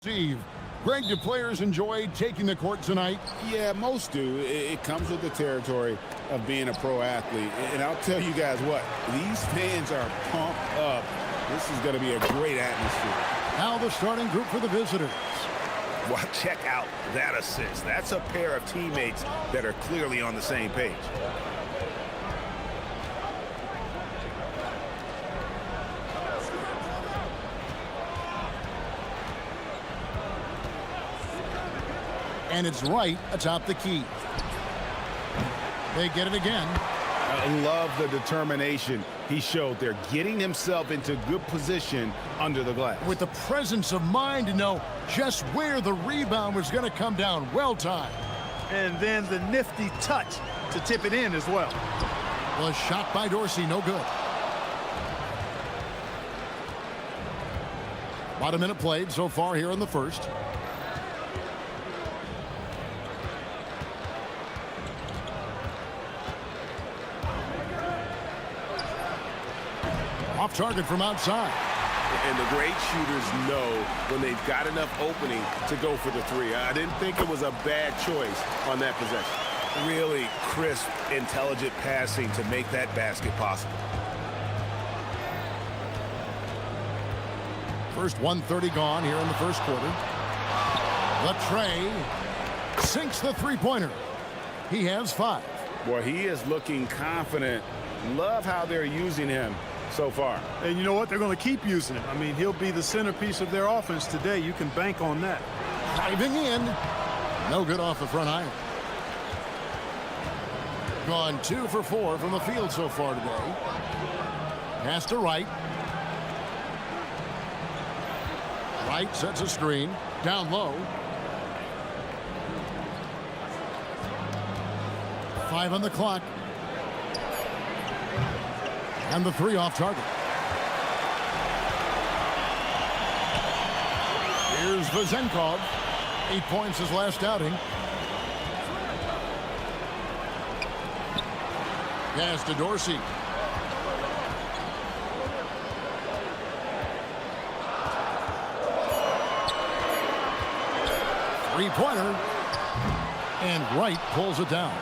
Steve, Greg, do players enjoy taking the court tonight? Yeah, most do. It comes with the territory of being a pro athlete. And I'll tell you guys what, these fans are pumped up. This is going to be a great atmosphere. Now the starting group for the visitors. Well, check out that assist. That's a pair of teammates that are clearly on the same page. And it's right atop the key. They get it again. I love the determination he showed there, getting himself into good position under the glass. With the presence of mind to know just where the rebound was going to come down. Well timed. And then the nifty touch to tip it in as well. Was shot by Dorsey, no good. About a minute played so far here in the first. Off target from outside. And the great shooters know when they've got enough opening to go for the three. I didn't think it was a bad choice on that possession. Really crisp, intelligent passing to make that basket possible. First 1:30 gone here in the first quarter. Latrey sinks the three-pointer. He has 5. Boy, he is looking confident. Love how they're using him so far. And you know what? They're going to keep using him. I mean, he'll be the centerpiece of their offense today. You can bank on that. Driving in. No good off the front iron. Gone 2 for 4 from the field so far today. Pass to Wright. Wright sets a screen. Down low. 5 on the clock. And the 3 off target. Here's Vazenkov. 8 points his last outing. Pass to Dorsey. Three-pointer. And Wright pulls it down.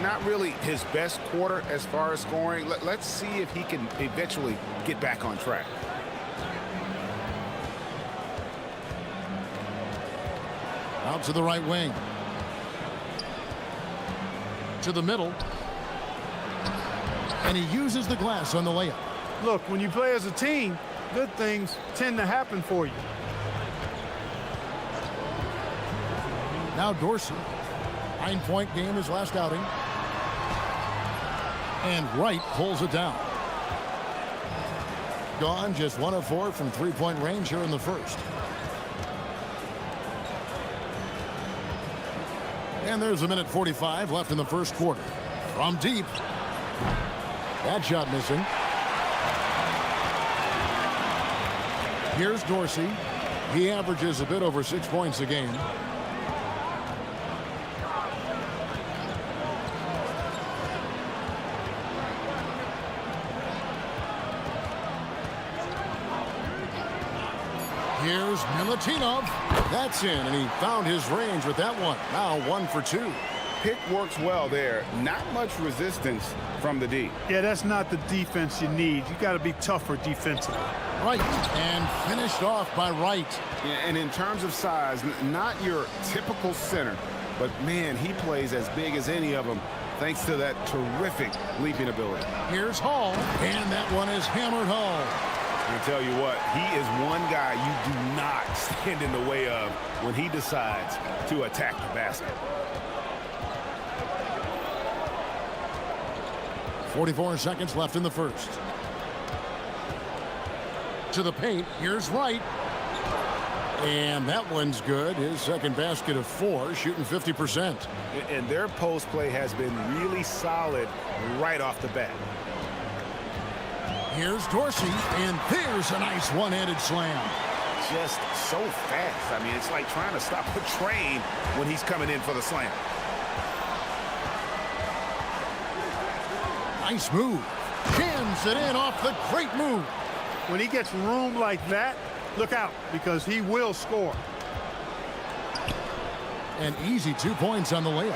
Not really his best quarter as far as scoring. Let's see if he can eventually get back on track. Out to the right wing. To the middle. And he uses the glass on the layup. Look, when you play as a team, good things tend to happen for you. Now Dorsey. 9-point game his last outing. And Wright pulls it down. Gone just 1 of 4 from three-point range here in the first. And there's a minute 45 left in the first quarter. From deep. That shot missing. Here's Dorsey. He averages a bit over 6 points a game. Here's Milutinov. That's in, and he found his range with that one. Now 1 for 2. Pick works well there. Not much resistance from the D. Yeah, that's not the defense you need. You got to be tougher defensively. Wright, and finished off by Wright. Yeah, and in terms of size, not your typical center, but man, he plays as big as any of them thanks to that terrific leaping ability. Here's Hall, and that one is hammered home. I tell you what, he is one guy you do not stand in the way of when he decides to attack the basket. 44 seconds left in the first. To the paint, here's Wright. And that one's good. His second basket of 4, shooting 50%. And their post play has been really solid right off the bat. Here's Dorsey, and there's a nice one-handed slam. Just so fast. I mean, it's like trying to stop a train when he's coming in for the slam. Nice move. Jams it in off the great move. When he gets room like that, look out, because he will score. An easy 2 points on the layup.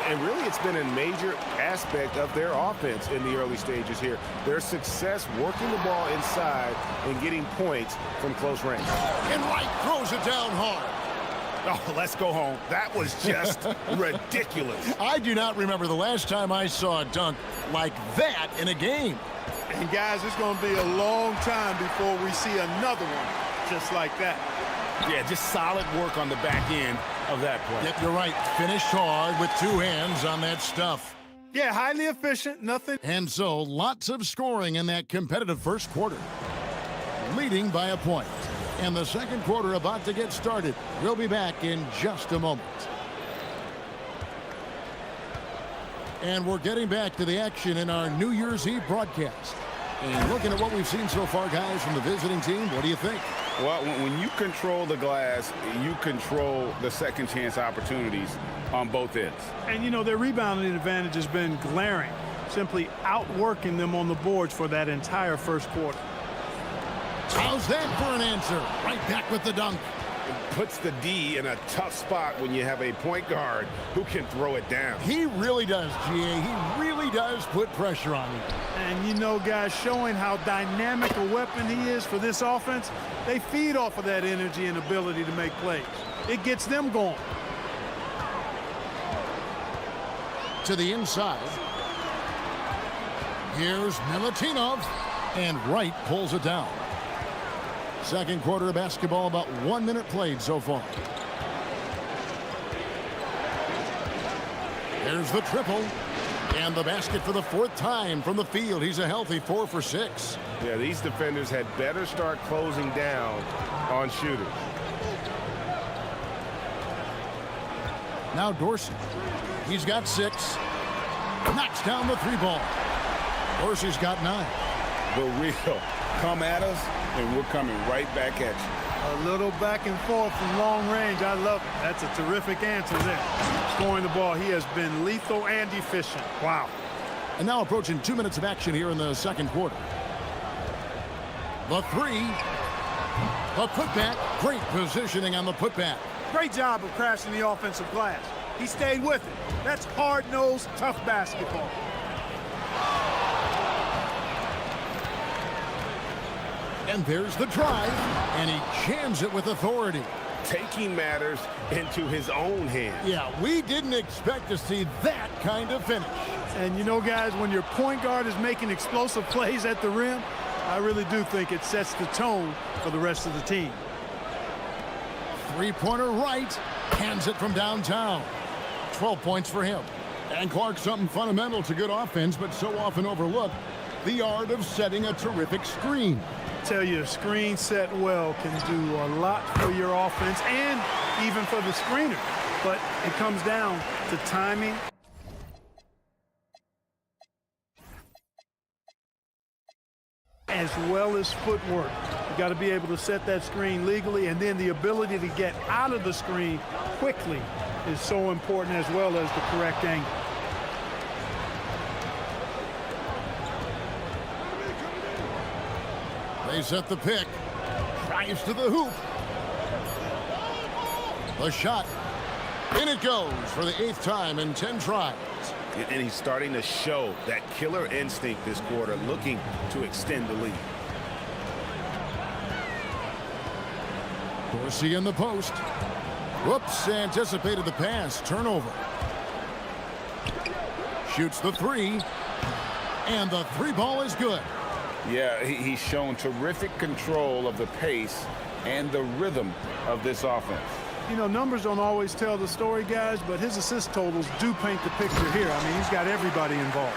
And really, it's been a major aspect of their offense in the early stages here. Their success working the ball inside and getting points from close range. And Wright throws it down hard. Oh, let's go home. That was just ridiculous. I do not remember the last time I saw a dunk like that in a game. And guys, it's going to be a long time before we see another one just like that. Yeah, just solid work on the back end of that play. Yep, you're right. Finished hard with 2 hands on that stuff. Yeah, highly efficient, nothing. And so, lots of scoring in that competitive first quarter. Leading by a point. And the second quarter about to get started. We'll be back in just a moment. And we're getting back to the action in our New Year's Eve broadcast. And looking at what we've seen so far, guys, from the visiting team, what do you think? Well, when you control the glass, you control the second chance opportunities on both ends. And, you know, their rebounding advantage has been glaring, simply outworking them on the boards for that entire first quarter. How's that for an answer? Right back with the dunk. It puts the D in a tough spot when you have a point guard who can throw it down. He really does, GA. He really does put pressure on you. And, you know, guys, showing how dynamic a weapon he is for this offense, they feed off of that energy and ability to make plays. It gets them going. To the inside. Here's Milutinov. And Wright pulls it down. Second quarter of basketball, about 1 minute played so far. There's the triple. And the basket for the 4th time from the field. He's a healthy 4 for 6. Yeah, these defenders had better start closing down on shooters. Now Dorsey. He's got 6. Knocks down the 3 ball. Dorsey's got 9. The real come at us, and we're coming right back at you. A little back and forth from long range. I love it. That's a terrific answer there. Scoring the ball, he has been lethal and efficient. Wow. And now approaching 2 minutes of action here in the second quarter. The 3. The putback. Great positioning on the putback. Great job of crashing the offensive glass. He stayed with it. That's hard-nosed, tough basketball. And there's the drive, and he jams it with authority. Taking matters into his own hands. Yeah, we didn't expect to see that kind of finish. And you know, guys, when your point guard is making explosive plays at the rim, I really do think it sets the tone for the rest of the team. Three-pointer right, hands it from downtown. 12 points for him. And Clark, something fundamental to good offense, but so often overlooked, the art of setting a terrific screen. Tell you, a screen set well can do a lot for your offense and even for the screener. But it comes down to timing. As well as footwork. You got to be able to set that screen legally, and then the ability to get out of the screen quickly is so important, as well as the correct angle. They set the pick. Drives to the hoop. The shot. In it goes for the 8th time in 10 tries. And he's starting to show that killer instinct this quarter, looking to extend the lead. Dorsey in the post. Whoops, anticipated the pass. Turnover. Shoots the 3. And the 3 ball is good. Yeah, he's shown terrific control of the pace and the rhythm of this offense. You know, numbers don't always tell the story, guys, but his assist totals do paint the picture here. I mean, he's got everybody involved.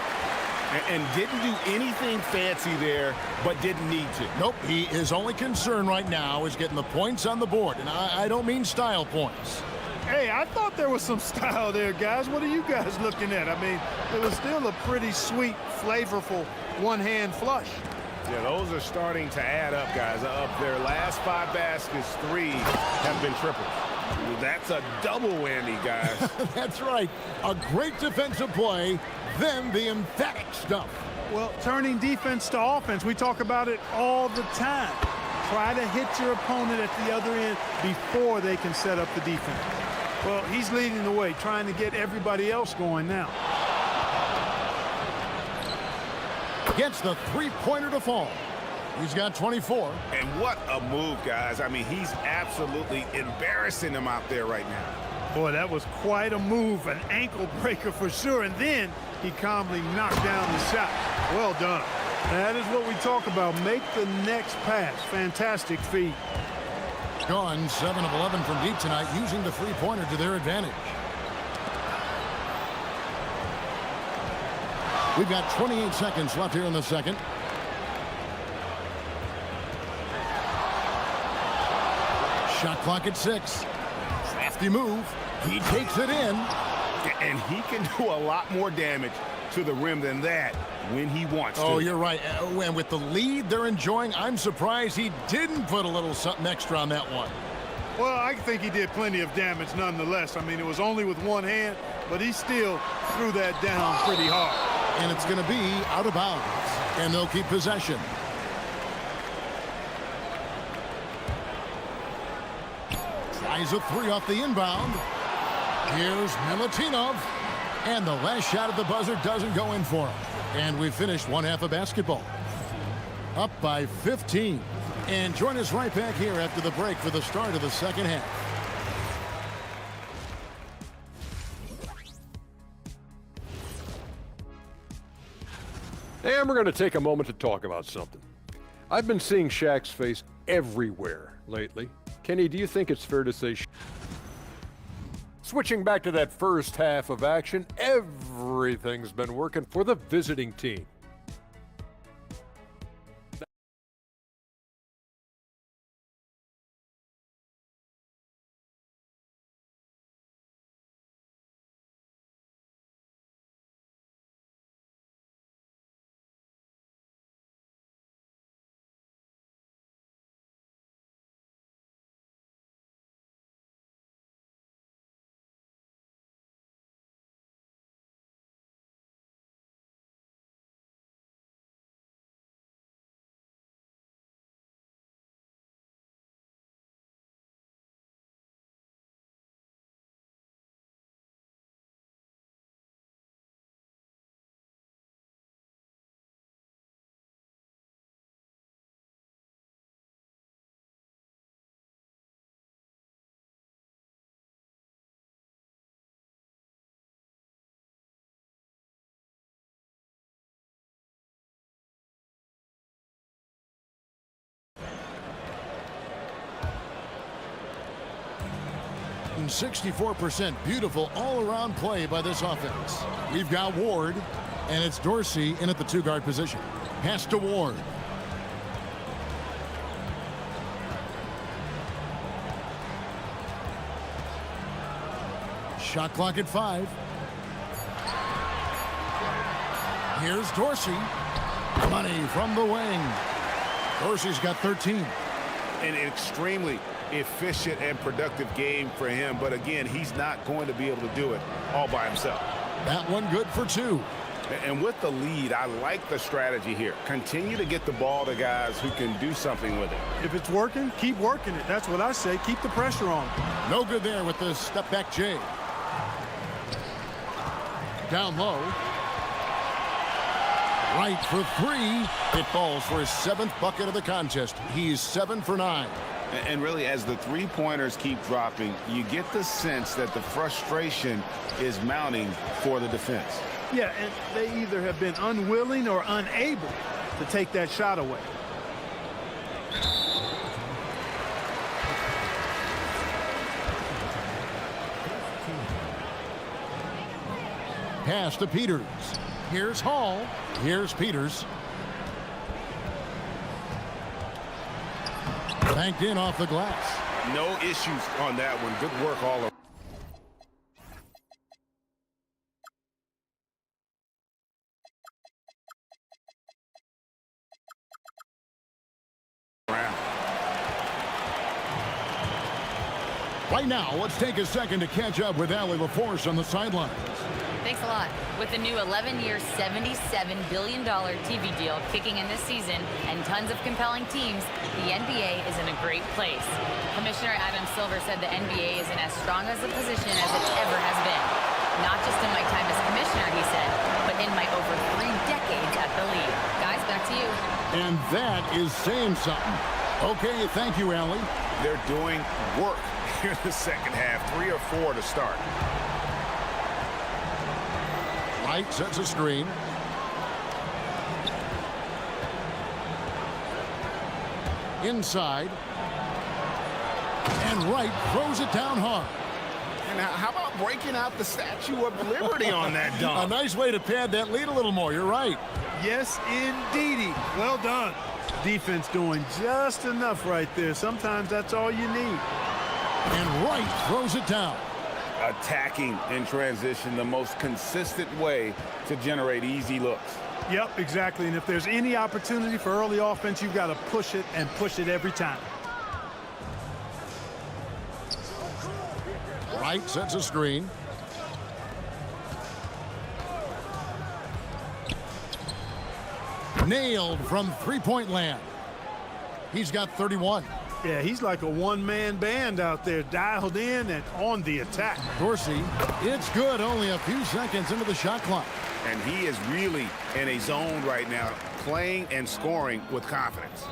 And didn't do anything fancy there, but didn't need to. Nope, his only concern right now is getting the points on the board. And I don't mean style points. Hey, I thought there was some style there, guys. What are you guys looking at? I mean, it was still a pretty sweet, flavorful one-hand flush. Yeah, those are starting to add up, guys. Of their last 5 baskets, 3 have been triples. That's a double whammy, guys. That's right. A great defensive play, then the emphatic stuff. Well, turning defense to offense, we talk about it all the time. Try to hit your opponent at the other end before they can set up the defense. Well, he's leading the way, trying to get everybody else going now. Gets the three-pointer to fall. He's got 24. And what a move, guys. I mean, he's absolutely embarrassing them out there right now. Boy, that was quite a move, an ankle breaker for sure. And then he calmly knocked down the shot. Well done. That is what we talk about. Make the next pass. Fantastic feat. Gone 7 of 11 from deep tonight, using the three-pointer to their advantage. We've got 28 seconds left here in the second. Shot clock at 6. Crafty move. He takes it in. And he can do a lot more damage to the rim than that when he wants to. Oh, you're right. And with the lead they're enjoying, I'm surprised he didn't put a little something extra on that one. Well, I think he did plenty of damage nonetheless. I mean, it was only with one hand, but he still threw that down pretty hard. And it's going to be out of bounds. And they'll keep possession. Tries a three off the inbound. Here's Milutinov. And the last shot at the buzzer doesn't go in for him. And we've finished one half of basketball. Up by 15. And join us right back here after the break for the start of the second half. And we're going to take a moment to talk about something. I've been seeing Shaq's face everywhere lately. Kenny, do you think it's fair to say... Switching back to that first half of action, everything's been working for the visiting team. And 64% beautiful all-around play by this offense. We've got Ward, and it's Dorsey in at the two-guard position. Pass to Ward. Shot clock at 5. Here's Dorsey. Money from the wing. Dorsey's got 13. An extremely efficient and productive game for him, but again, he's not going to be able to do it all by himself. That one good for 2. And with the lead, I like the strategy here. Continue to get the ball to guys who can do something with it. If it's working, keep working it. That's what I say. Keep the pressure on. No good there with the step-back J. Down low. Right for 3. It falls for his 7th bucket of the contest. He's 7 for 9. And really, as the three-pointers keep dropping, you get the sense that the frustration is mounting for the defense. Yeah, and they either have been unwilling or unable to take that shot away. Pass to Peters. Here's Hall. Here's Peters. Banked in off the glass. No issues on that one. Good work all around. Right now, let's take a second to catch up with Allie LaForce on the sidelines. Thanks a lot. With the new 11-year, $77 billion TV deal kicking in this season and tons of compelling teams, the NBA is in a great place. Commissioner Adam Silver said the NBA is in as strong as a position as it ever has been. Not just in my time as commissioner, he said, but in my over 3 decades at the league. Guys, back to you. And that is saying something. Okay, thank you, Allie. They're doing work here in the second half, 3 or 4 to start. Wright sets a screen. Inside. And Wright throws it down hard. And how about breaking out the Statue of Liberty on that A dunk? nice way to pad that lead a little more. You're right. Yes, indeedy. Well done. Defense doing just enough right there. Sometimes that's all you need. And Wright throws it down. Attacking in transition, the most consistent way to generate easy looks. Yep, exactly. And if there's any opportunity for early offense, you've got to push it and push it every time. Wright sets a screen. Nailed from three-point land. He's got 31. Yeah, he's like a one-man band out there, dialed in and on the attack. Dorsey, it's good, only a few seconds into the shot clock. And he is really in a zone right now, playing and scoring with confidence.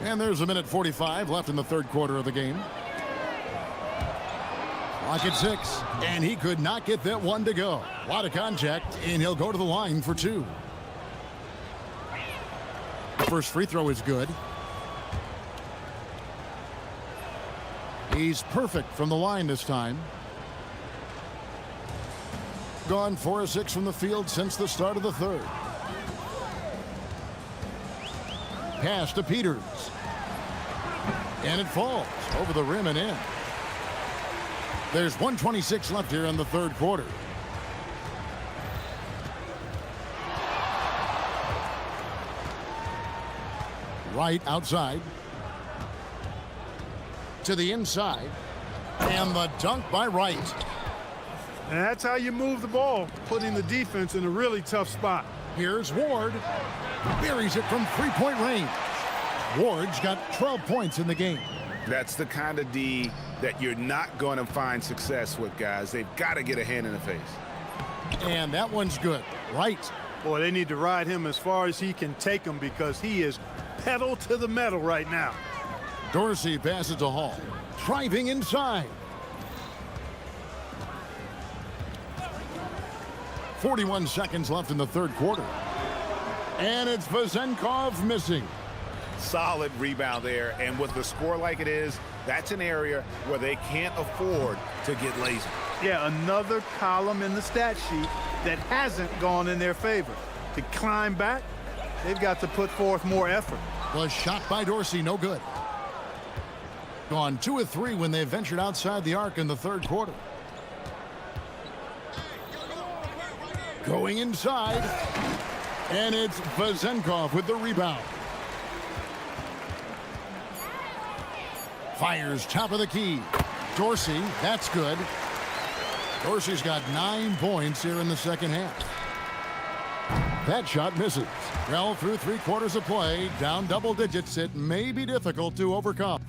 And there's a minute 45 left in the third quarter of the game. Clock at 6, and he could not get that one to go. A lot of contact, and he'll go to the line for 2. The first free throw is good. He's perfect from the line this time. Gone 4 of 6 from the field since the start of the third. Pass to Peters. And it falls over the rim and in. There's 1:26 left here in the third quarter. Right outside. To the inside. And the dunk by Wright. And that's how you move the ball, putting the defense in a really tough spot. Here's Ward. Buries it from three-point range. Ward's got 12 points in the game. That's the kind of D that you're not going to find success with, guys. They've got to get a hand in the face. And that one's good. Right. Boy, they need to ride him as far as he can take him because he is pedal to the metal right now. Dorsey passes to Hall. Driving inside. 41 seconds left in the third quarter. And it's Vazenkov missing. Solid rebound there, and with the score like it is, that's an area where they can't afford to get lazy. Yeah, another column in the stat sheet that hasn't gone in their favor. To climb back, they've got to put forth more effort. Was shot by Dorsey, no good. Gone 2 of 3 when they ventured outside the arc in the third quarter. Going inside, and it's Vazenkov with the rebound. Fires top of the key. Dorsey, that's good. Dorsey's got 9 points here in the second half. That shot misses. Well, through 3 quarters of play, down double digits, it may be difficult to overcome.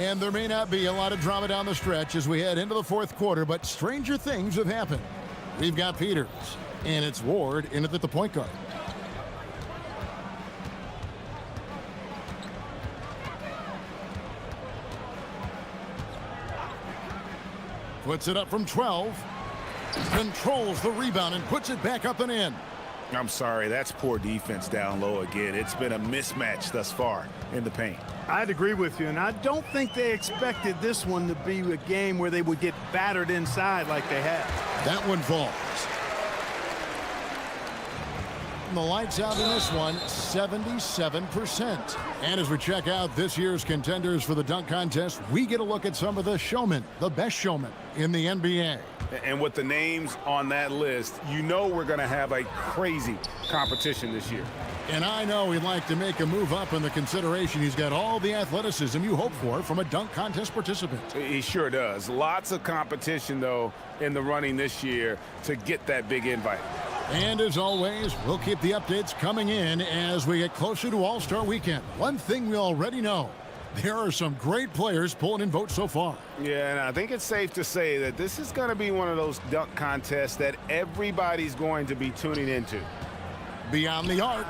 And there may not be a lot of drama down the stretch as we head into the fourth quarter, but stranger things have happened. We've got Peters, and it's Ward in at the point guard. Puts it up from 12. Controls the rebound and puts it back up and in. I'm sorry, that's poor defense down low again. It's been a mismatch thus far in the paint. I'd agree with you, and I don't think they expected this one to be a game where they would get battered inside like they have. That one falls. And the lights out in this one, 77%. And as we check out this year's contenders for the dunk contest, we get a look at some of the showmen, the best showmen in the NBA. And with the names on that list, you know we're going to have a crazy competition this year. And I know he'd like to make a move up in the consideration. He's got all the athleticism you hope for from a dunk contest participant. He sure does. Lots of competition, though, in the running this year to get that big invite. And as always, we'll keep the updates coming in as we get closer to All-Star Weekend. One thing we already know, there are some great players pulling in votes so far. Yeah, and I think it's safe to say that this is going to be one of those dunk contests that everybody's going to be tuning into. Beyond the arc.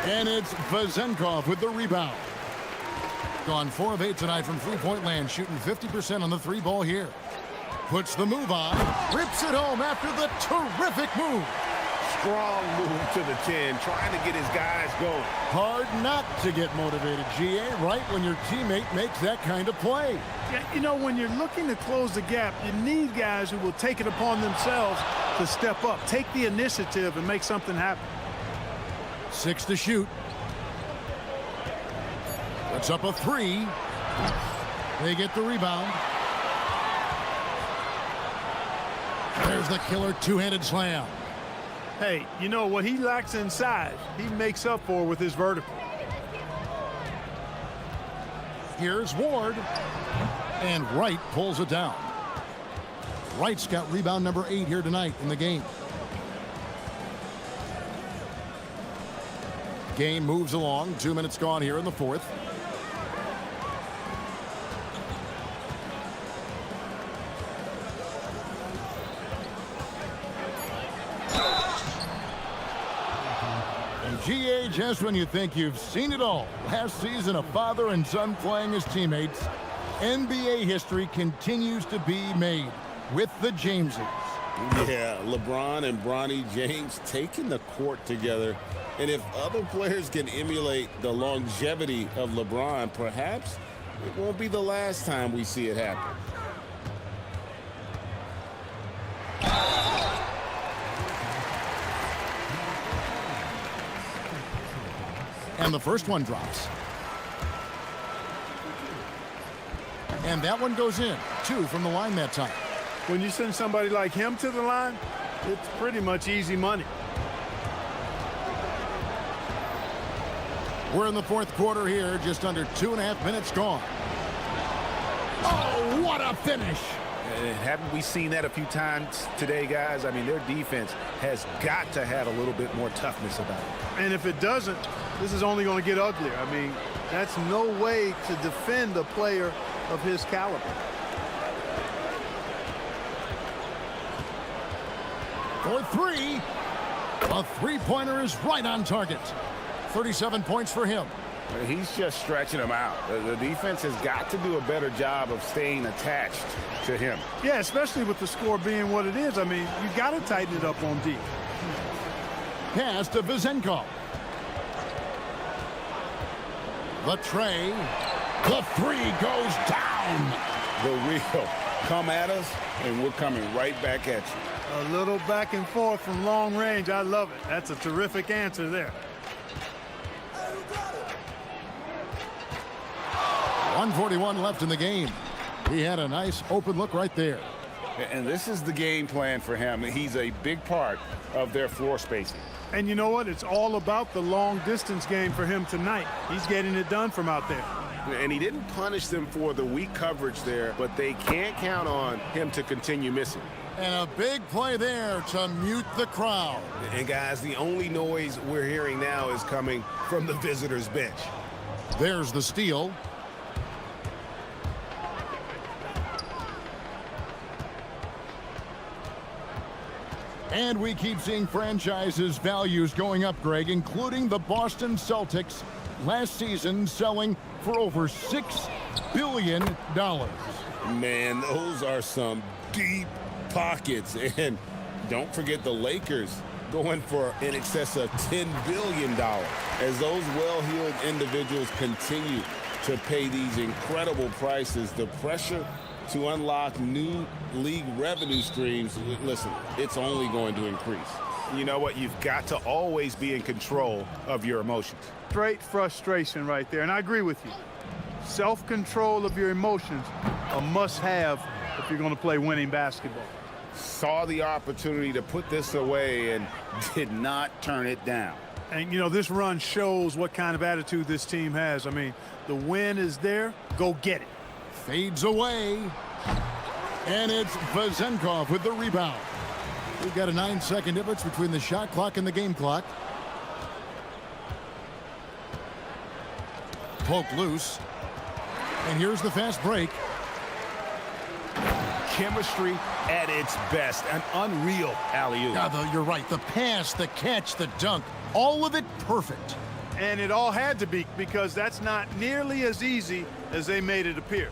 And it's Vezenkov with the rebound. Gone 4 of 8 tonight from three-point land, shooting 50% on the three ball here. Puts the move on, rips it home after the terrific move. Strong move to the 10, trying to get his guys going. Hard not to get motivated, GA, right when your teammate makes that kind of play. Yeah, you know, when you're looking to close the gap, you need guys who will take it upon themselves to step up, take the initiative, and make something happen. 6 to shoot. That's up a 3. They get the rebound. There's the killer two-handed slam. Hey, you know, what he lacks in size, he makes up for with his vertical. Here's Ward. And Wright pulls it down. Wright's got rebound number 8 here tonight in the game. Game moves along. 2 minutes gone here in the fourth. And GA, just when you think you've seen it all, last season a father and son playing as teammates, NBA history continues to be made with the Jameses. Yeah, LeBron and Bronny James taking the court together. And if other players can emulate the longevity of LeBron, perhaps it won't be the last time we see it happen. And the first one drops. And that one goes in. 2 from the line that time. When you send somebody like him to the line, it's pretty much easy money. We're in the fourth quarter here, just under 2.5 minutes gone. Oh, what a finish! Haven't we seen that a few times today, guys? I mean, their defense has got to have a little bit more toughness about it. And if it doesn't, this is only going to get uglier. I mean, that's no way to defend a player of his caliber. For 3. A three-pointer is right on target. 37 points for him. He's just stretching them out. The defense has got to do a better job of staying attached to him. Yeah, especially with the score being what it is. I mean, you've got to tighten it up on D. Pass to Vezenkov. The tray. The 3 goes down. The real come at us, and we're coming right back at you. A little back and forth from long range. I love it. That's a terrific answer there. 1:41 left in the game. He had a nice open look right there. And this is the game plan for him. He's a big part of their floor spacing. And you know what? It's all about the long distance game for him tonight. He's getting it done from out there. And he didn't punish them for the weak coverage there, but they can't count on him to continue missing. And a big play there to mute the crowd. And guys, the only noise we're hearing now is coming from the visitors' bench. There's the steal. And we keep seeing franchises' values going up, Greg, including the Boston Celtics last season selling for over $6 billion. Man, those are some deep pockets. And don't forget the Lakers going for in excess of $10 billion. As those well-heeled individuals continue to pay these incredible prices, the pressure to unlock new league revenue streams, listen, it's only going to increase. You know what? You've got to always be in control of your emotions. Straight frustration right there. And I agree with you. Self-control of your emotions, a must-have if you're going to play winning basketball. Saw the opportunity to put this away and did not turn it down. And, you know, this run shows what kind of attitude this team has. I mean, the win is there. Go get it. Fades away. And it's Vezenkov with the rebound. We've got a 9-second difference between the shot clock and the game clock. Poked loose. And here's the fast break. Chemistry at its best. An unreal alley-oop. Yeah, you're right. The pass, the catch, the dunk, all of it perfect. And it all had to be, because that's not nearly as easy as they made it appear.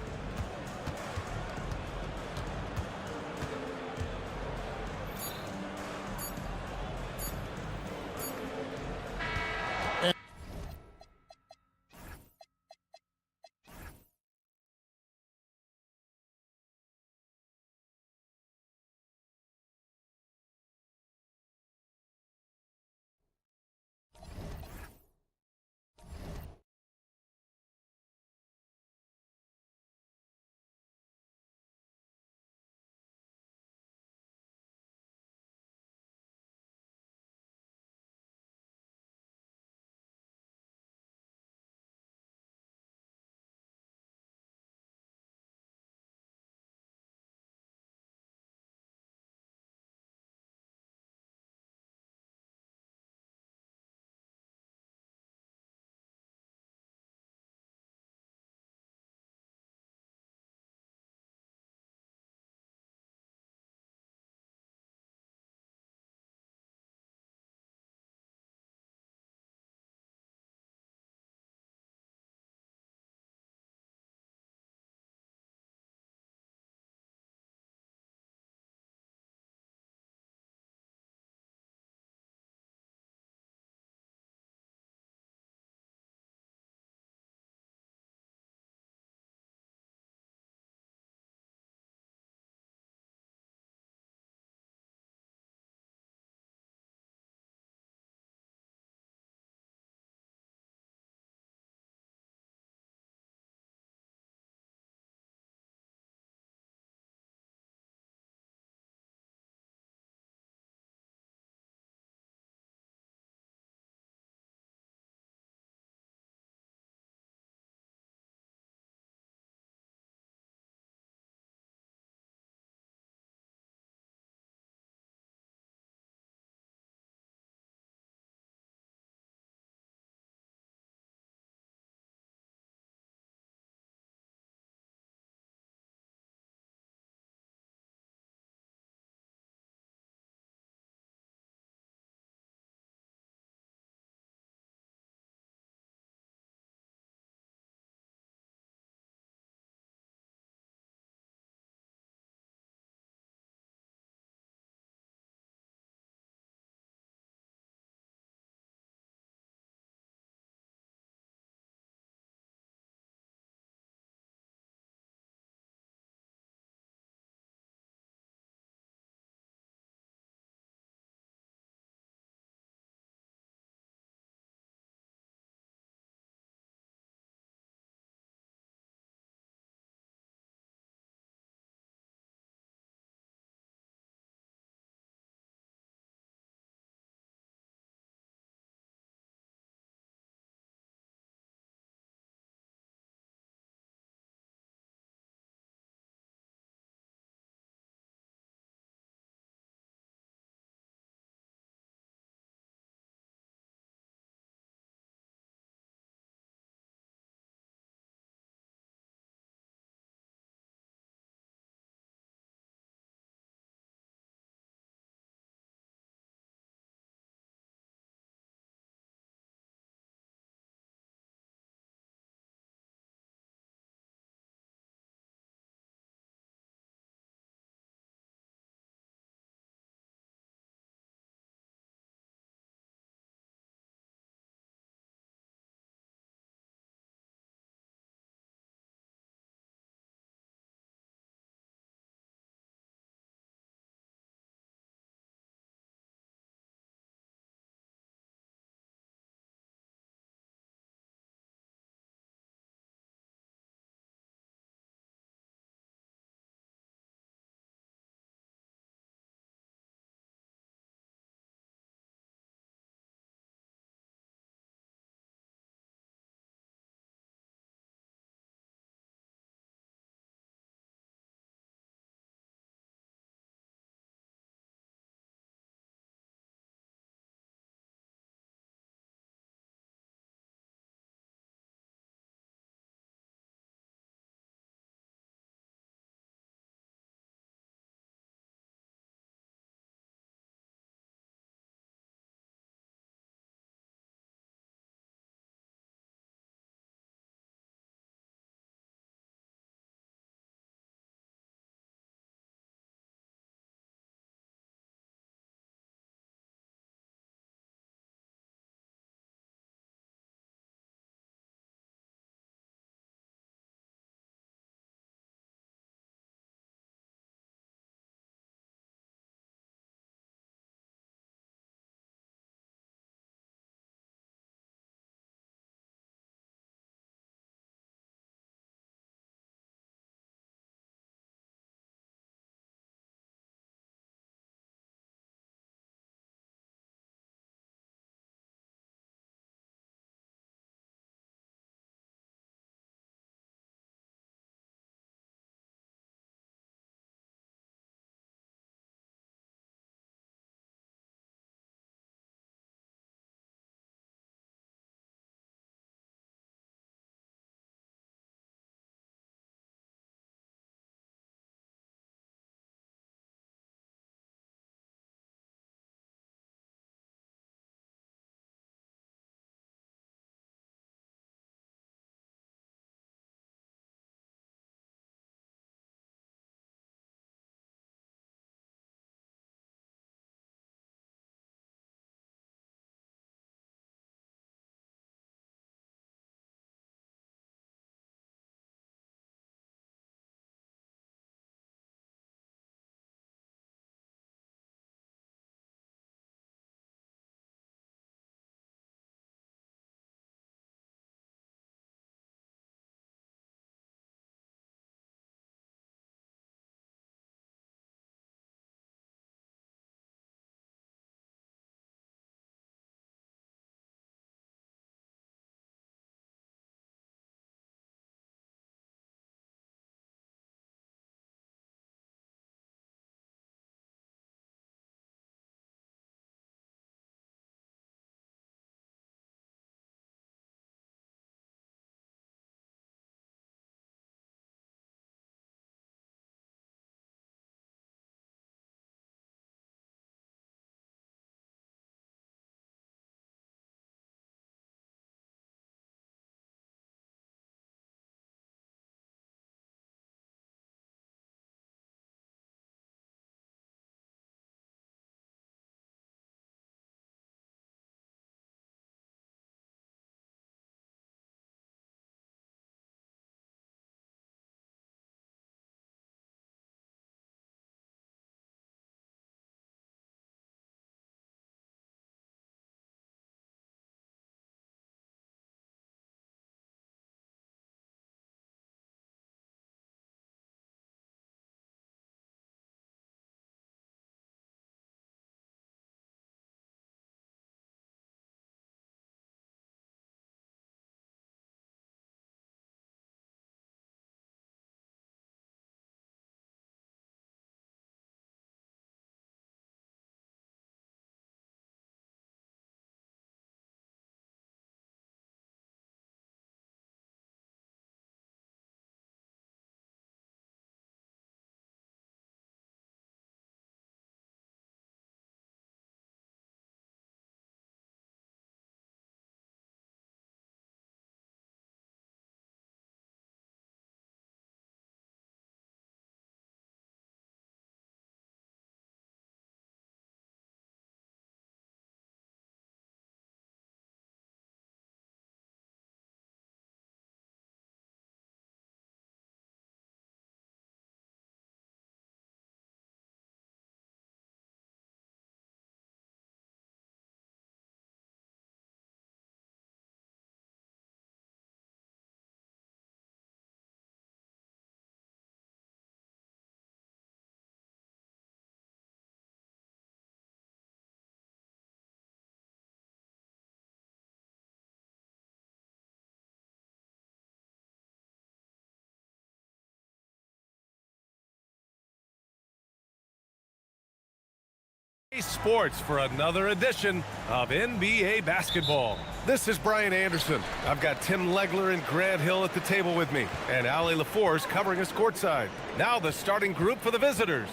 Sports for another edition of NBA basketball. This is Brian Anderson. I've got Tim Legler and Grant Hill at the table with me, and Ali LaForce covering us courtside. Now the starting group for the visitors.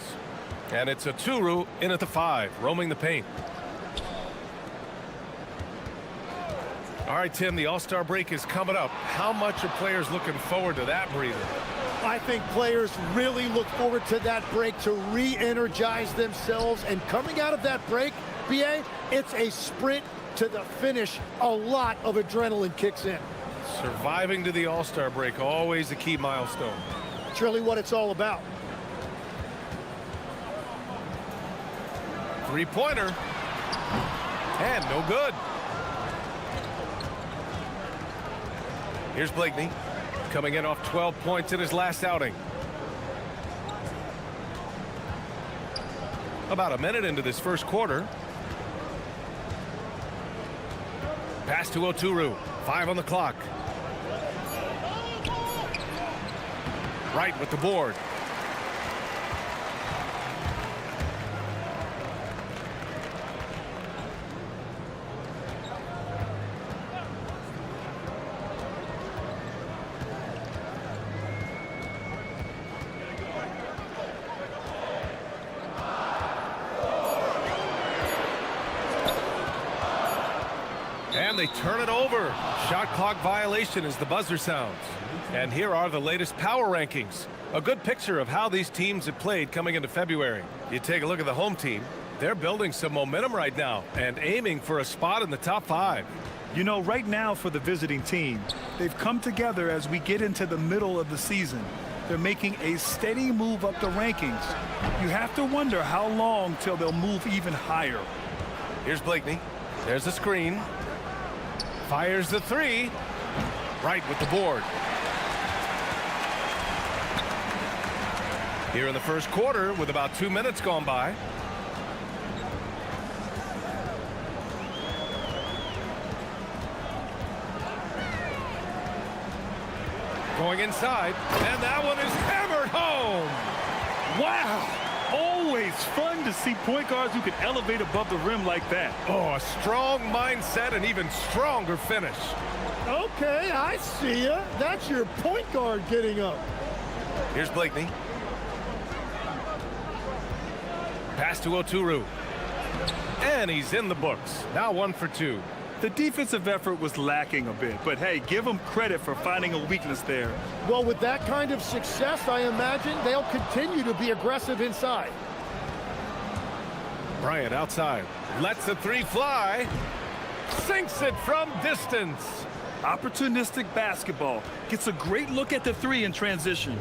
And it's a Turu in at the 5, roaming the paint. All right, Tim, the All-Star break is coming up. How much are players looking forward to that breather? I think players really look forward to that break to re-energize themselves. And coming out of that break, BA, it's a sprint to the finish. A lot of adrenaline kicks in. Surviving to the All-Star break, always a key milestone. It's really what it's all about. Three-pointer. And no good. Here's Blakeney, coming in off 12 points in his last outing. About a minute into this first quarter. Pass to Oturu, 5 on the clock. Right with the board. And they turn it over. Shot clock violation as the buzzer sounds. And here are the latest power rankings. A good picture of how these teams have played coming into February. You take a look at the home team. They're building some momentum right now and aiming for a spot in the top 5. You know, right now for the visiting team, they've come together as we get into the middle of the season. They're making a steady move up the rankings. You have to wonder how long till they'll move even higher. Here's Blakeney. There's the screen. Fires the 3. Right with the board. Here in the first quarter with about 2 minutes gone by. Going inside, and that one is hammered home. Wow! Always fun to see point guards who can elevate above the rim like that. Oh, a strong mindset and even stronger finish. Okay, I see ya. That's your point guard getting up. Here's Blakeney. Pass to Oturu. And he's in the books. Now 1 for 2. The defensive effort was lacking a bit, but hey, give them credit for finding a weakness there. Well, with that kind of success, I imagine they'll continue to be aggressive inside. Bryant outside. Lets the 3 fly. Sinks it from distance. Opportunistic basketball. Gets a great look at the 3 in transition.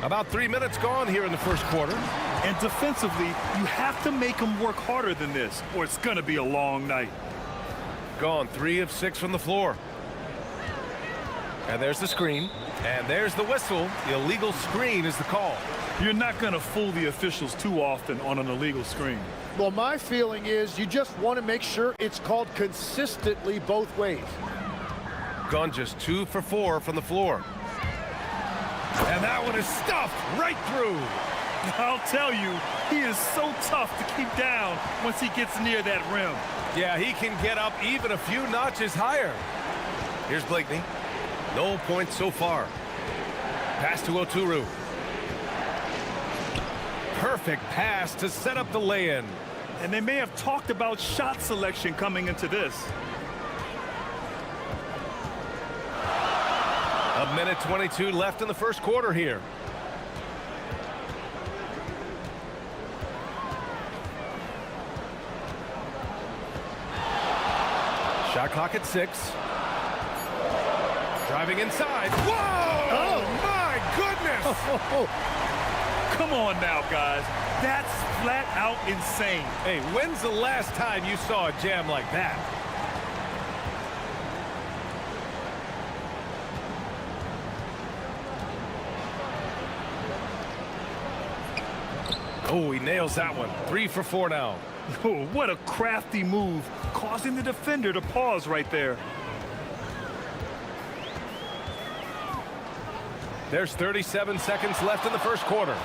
About 3 minutes gone here in the first quarter. And defensively, you have to make them work harder than this, or it's going to be a long night. Gone 3 of 6 from the floor. And there's the screen. And there's the whistle. The illegal screen is the call. You're not going to fool the officials too often on an illegal screen. Well, my feeling is you just want to make sure it's called consistently both ways. Gone just 2 for 4 from the floor. And that one is stuffed right through. I'll tell you, he is so tough to keep down once he gets near that rim. Yeah, he can get up even a few notches higher. Here's Blakeney. No points so far. Pass to Oturu. Perfect pass to set up the lay-in. And they may have talked about shot selection coming into this. A minute 22 left in the first quarter here. Shot clock at 6. Driving inside. Whoa! Oh, my goodness! Come on now, guys. That's flat out insane. Hey, when's the last time you saw a jam like that? Oh, he nails that one. 3 for 4 now. Oh, what a crafty move, causing the defender to pause right there. There's 37 seconds left in the first quarter.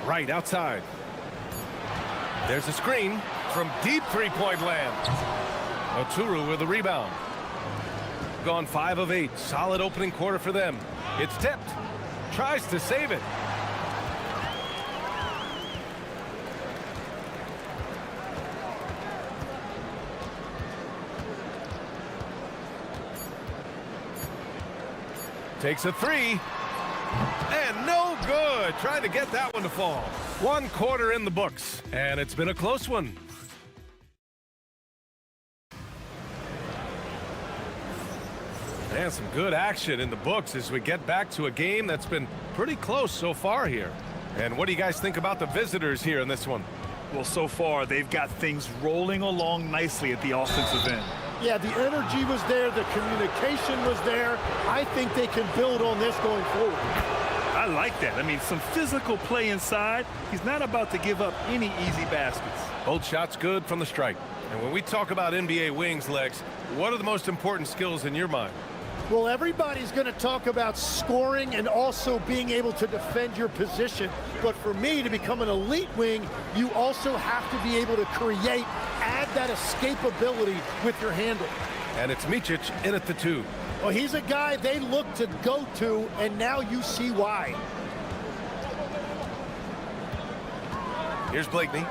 Right outside. There's a screen from deep three-point land. Oturu with the rebound. Gone 5 of 8. Solid opening quarter for them. It's tipped. Tries to save it. Takes a three. And no good. Trying to get that one to fall. 1 quarter in the books. And it's been a close one. And some good action in the books as we get back to a game that's been pretty close so far here. And what do you guys think about the visitors here in this one? Well, so far, they've got things rolling along nicely at the offensive end. Yeah, the energy was there, the communication was there. I think they can build on this going forward. I like that. I mean, some physical play inside. He's not about to give up any easy baskets. Both shots good from the strike. And when we talk about NBA wings, Lex, what are the most important skills in your mind? Well, everybody's going to talk about scoring and also being able to defend your position. But for me, to become an elite wing, you also have to be able to create, add that escapability with your handle. And it's Micic in at the 2. Well, he's a guy they look to go to, and now you see why. Here's Blakeney.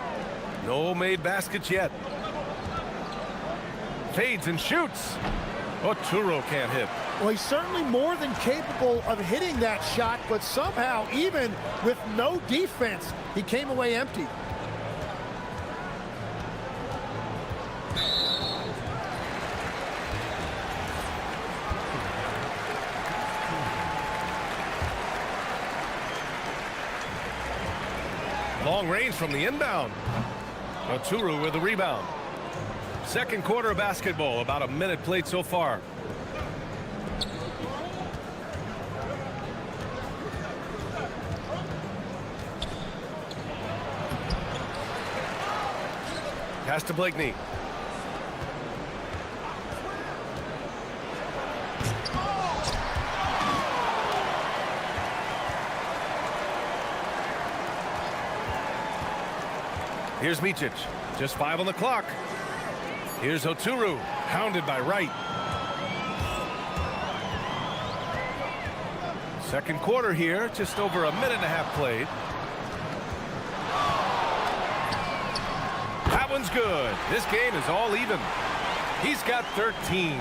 No made baskets yet. Fades and shoots. Oturu can't hit. Well, he's certainly more than capable of hitting that shot, but somehow, even with no defense, he came away empty. Long range from the inbound. Oturu with the rebound. Second quarter of basketball, about a minute played so far. Pass to Blakeney. Here's Micic. Just 5 on the clock. Here's Oturu, hounded by Wright. Second quarter here, just over a minute and a half played. That one's good. This game is all even. He's got 13.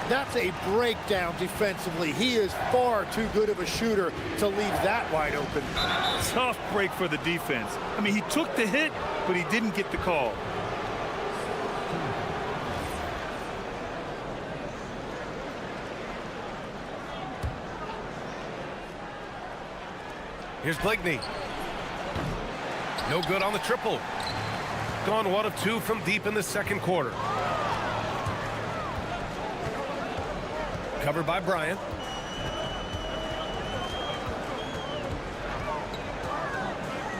That's a breakdown defensively. He is far too good of a shooter to leave that wide open. Tough break for the defense. I mean, he took the hit, but he didn't get the call. Here's Blakeney. No good on the triple. Gone 1 of 2 from deep in the second quarter. Covered by Bryant.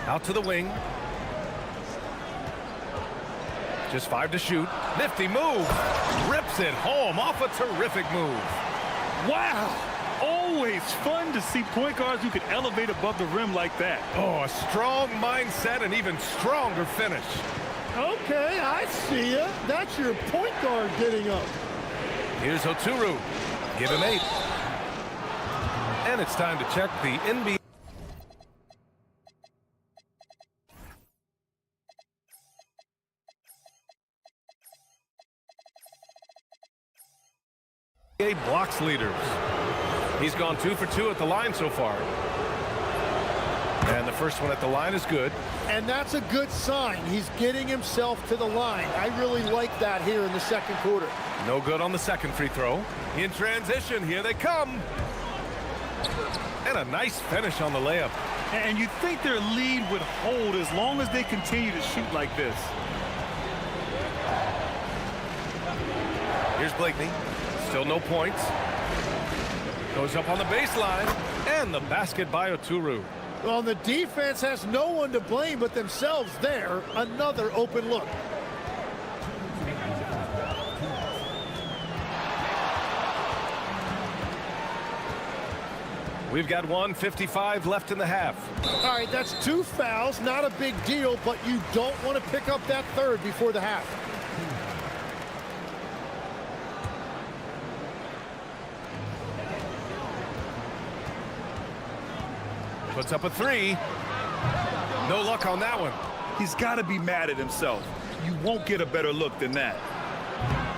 Out to the wing. Just 5 to shoot. Nifty move. Rips it home off a terrific move. Wow! Always fun to see point guards who can elevate above the rim like that. Oh, a strong mindset and even stronger finish. Okay, I see ya. That's your point guard getting up. Here's Oturu. Give him 8. And it's time to check the NBA. Blocks leaders. He's gone 2 for 2 at the line so far. And the first one at the line is good. And that's a good sign. He's getting himself to the line. I really like that here in the second quarter. No good on the second free throw. In transition, here they come. And a nice finish on the layup. And you'd think their lead would hold as long as they continue to shoot like this. Here's Blakeney. Still no points. Goes up on the baseline. And the basket by Oturu. Well, the defense has no one to blame but themselves there. Another open look. We've got 1:55 left in the half. All right, that's 2 fouls, not a big deal, but you don't want to pick up that third before the half. Puts up a 3. No luck on that one. He's got to be mad at himself. You won't get a better look than that.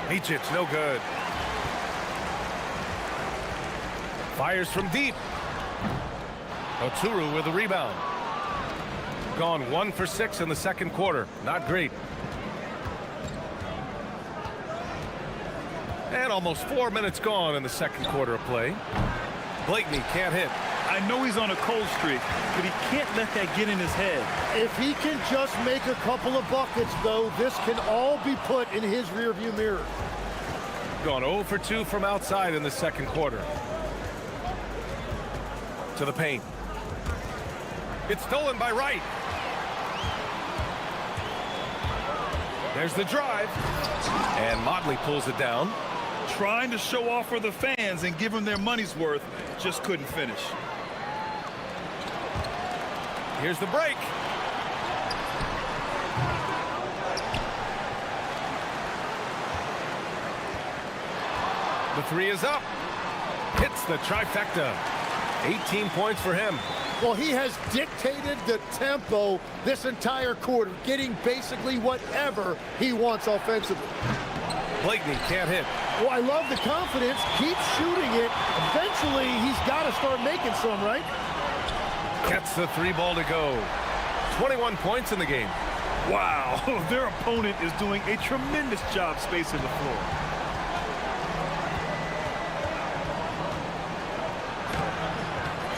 Micic, no good. Fires from deep. Oturu with the rebound. Gone 1 for 6 in the second quarter. Not great. And almost 4 minutes gone in the second quarter of play. Blakeney can't hit. I know he's on a cold streak, but he can't let that get in his head. If he can just make a couple of buckets, though, this can all be put in his rearview mirror. Gone 0 for 2 from outside in the second quarter. To the paint. It's stolen by Wright. There's the drive. And Motley pulls it down. Trying to show off for the fans and give them their money's worth, just couldn't finish. Here's the break. The 3 is up. Hits the trifecta. 18 points for him. Well, he has dictated the tempo this entire quarter, getting basically whatever he wants offensively. Blakeney can't hit. Well, I love the confidence. Keep shooting it. Eventually, he's got to start making some, right? Gets the 3 ball to go. 21 points in the game. Wow, their opponent is doing a tremendous job spacing the floor.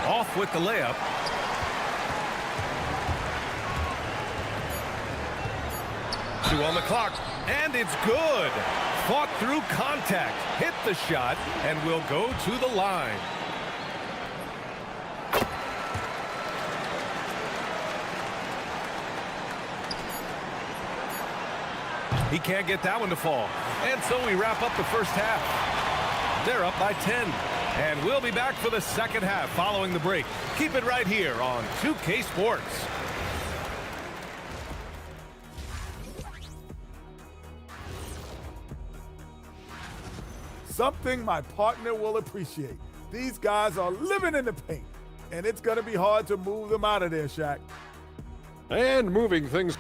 Off with the layup. Two on the clock, and it's good. Fought through contact, hit the shot, and will go to the line. He can't get that one to fall. And so we wrap up the first half. They're up by 10. And we'll be back for the second half following the break. Keep it right here on 2K Sports. Something my partner will appreciate. These guys are living in the paint, and it's going to be hard to move them out of there, Shaq. And moving things.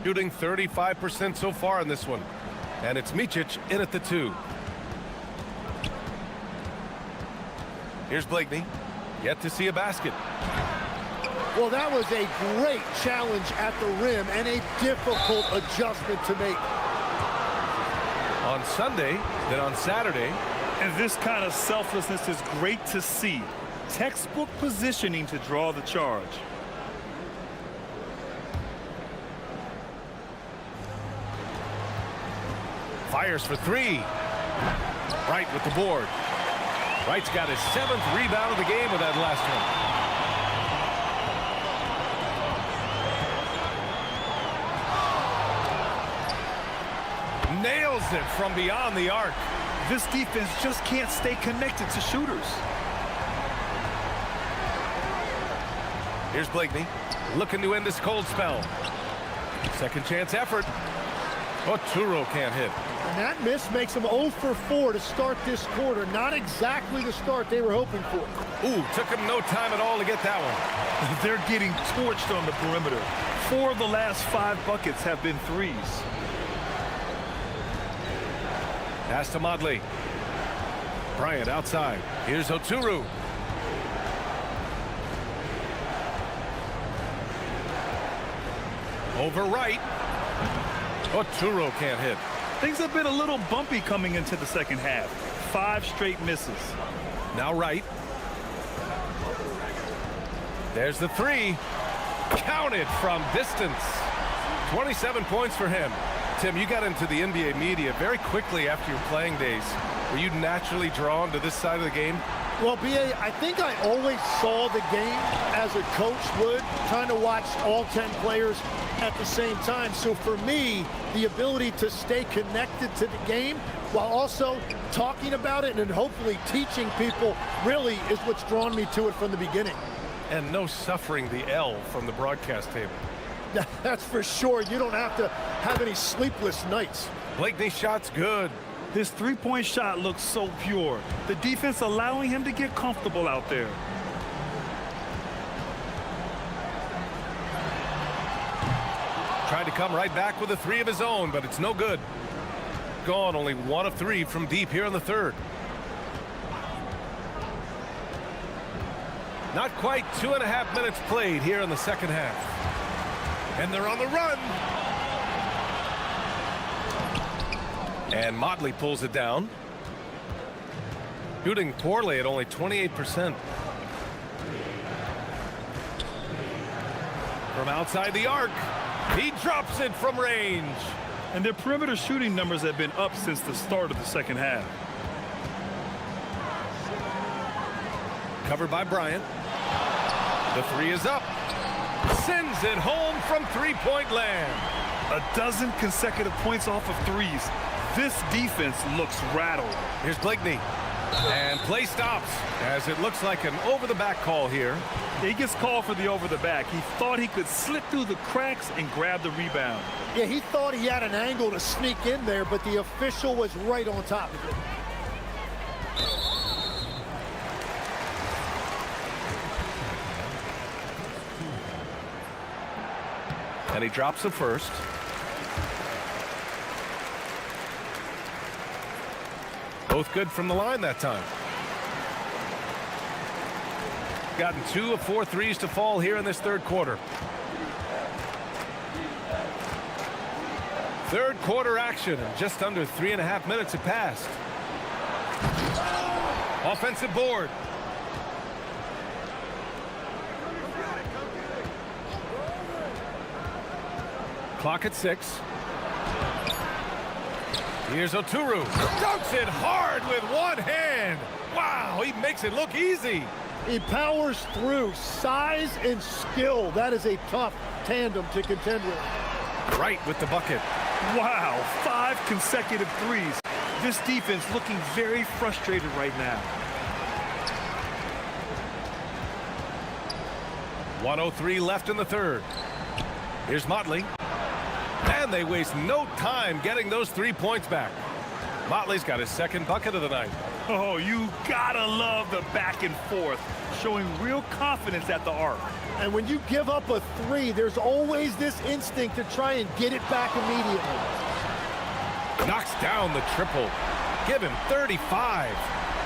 Shooting 35% so far in this one. And it's Micic in at the 2. Here's Blakeney. Yet to see a basket. Well, that was a great challenge at the rim and a difficult adjustment to make. On Sunday, then on Saturday. And this kind of selflessness is great to see. Textbook positioning to draw the charge. Fires for 3. Wright with the board. Wright's got his 7th rebound of the game with that last one. Nails it from beyond the arc. This defense just can't stay connected to shooters. Here's Blakeney looking to end this cold spell. Second chance effort. Oturu can't hit. And that miss makes them 0 for 4 to start this quarter. Not exactly the start they were hoping for. Ooh, took him no time at all to get that one. They're getting torched on the perimeter. 4 of the last 5 buckets have been threes. Pass to Motley. Bryant outside. Here's Oturu. Over right. Oturu can't hit. Things have been a little bumpy coming into the second half. 5 straight misses. Now right. There's the three. Counted from distance. 27 points for him. Tim, you got into the NBA media very quickly after your playing days. Were you naturally drawn to this side of the game? Well, B.A., I think I always saw the game as a coach would, trying to watch all 10 players at the same time. So for me, the ability to stay connected to the game while also talking about it and hopefully teaching people really is what's drawn me to it from the beginning. And no suffering the L from the broadcast table. That's for sure. You don't have to have any sleepless nights. Blakeney's shot's good. His three-point shot looks so pure. The defense allowing him to get comfortable out there. Tried to come right back with a three of his own, but it's no good. Gone only 1 of 3 from deep here in the third. Not quite 2.5 minutes played here in the second half. And they're on the run. And Motley pulls it down. Shooting poorly at only 28%. From outside the arc, he drops it from range. And their perimeter shooting numbers have been up since the start of the second half. Covered by Bryant. The three is up. Sends it home from three-point land. 12 consecutive points off of threes. This defense looks rattled. Here's Blakeney. And play stops as it looks like an over-the-back call here. He gets called for the over-the-back. He thought he could slip through the cracks and grab the rebound. Yeah, he thought he had an angle to sneak in there, but the official was right on top of it. And he drops the first. Both good from the line that time. Gotten 2 of 4 threes to fall here in this third quarter. Third quarter action, and just under 3.5 minutes have passed. Offensive board. Clock at 6. Here's Oturu. Dunks it hard with one hand. Wow, he makes it look easy. He powers through. Size and skill. That is a tough tandem to contend with. Right with the bucket. Wow, 5 consecutive threes. This defense looking very frustrated right now. 1:03 left in the third. Here's Motley. And they waste no time getting those 3 points back. Motley's got his second bucket of the night. Oh, you gotta love the back and forth, showing real confidence at the arc. And when you give up a 3, there's always this instinct to try and get it back immediately. Knocks down the triple. Give him 35.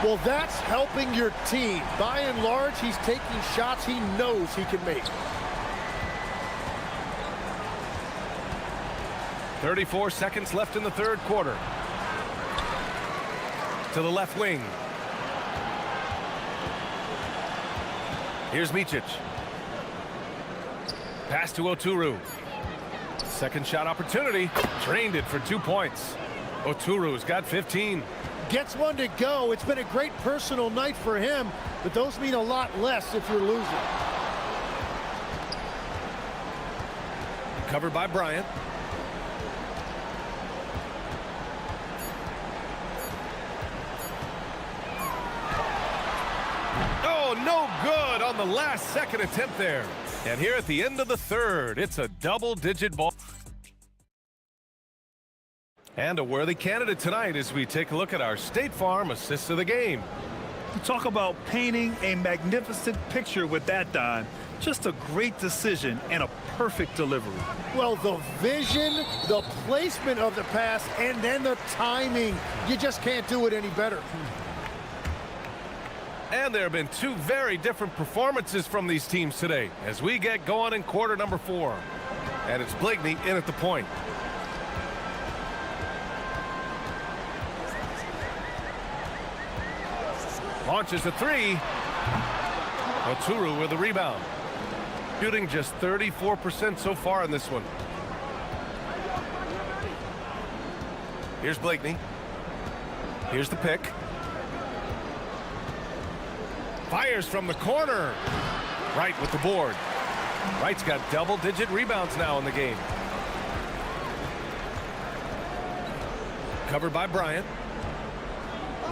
Well, that's helping your team. By and large, he's taking shots he knows he can make. 34 seconds left in the third quarter. To the left wing. Here's Micic. Pass to Oturu. Second shot opportunity. Drained it for 2 points. Oturu's got 15. Gets one to go. It's been a great personal night for him, but those mean a lot less if you're losing. Covered by Bryant. Oh, no good on the last second attempt there. And here at the end of the third, it's a double-digit ball. And a worthy candidate tonight as we take a look at our State Farm Assist of the Game. You talk about painting a magnificent picture with that, Don. Just a great decision and a perfect delivery. Well, the vision, the placement of the pass, and then the timing. You just can't do it any better. And there have been two very different performances from these teams today as we get going in quarter number 4. And it's Blakeney in at the point. Launches a three. Oturu with the rebound. Shooting just 34% so far in this one. Here's Blakeney. Here's the pick. Fires from the corner. Wright with the board. Wright's got double-digit rebounds now in the game. Covered by Bryant.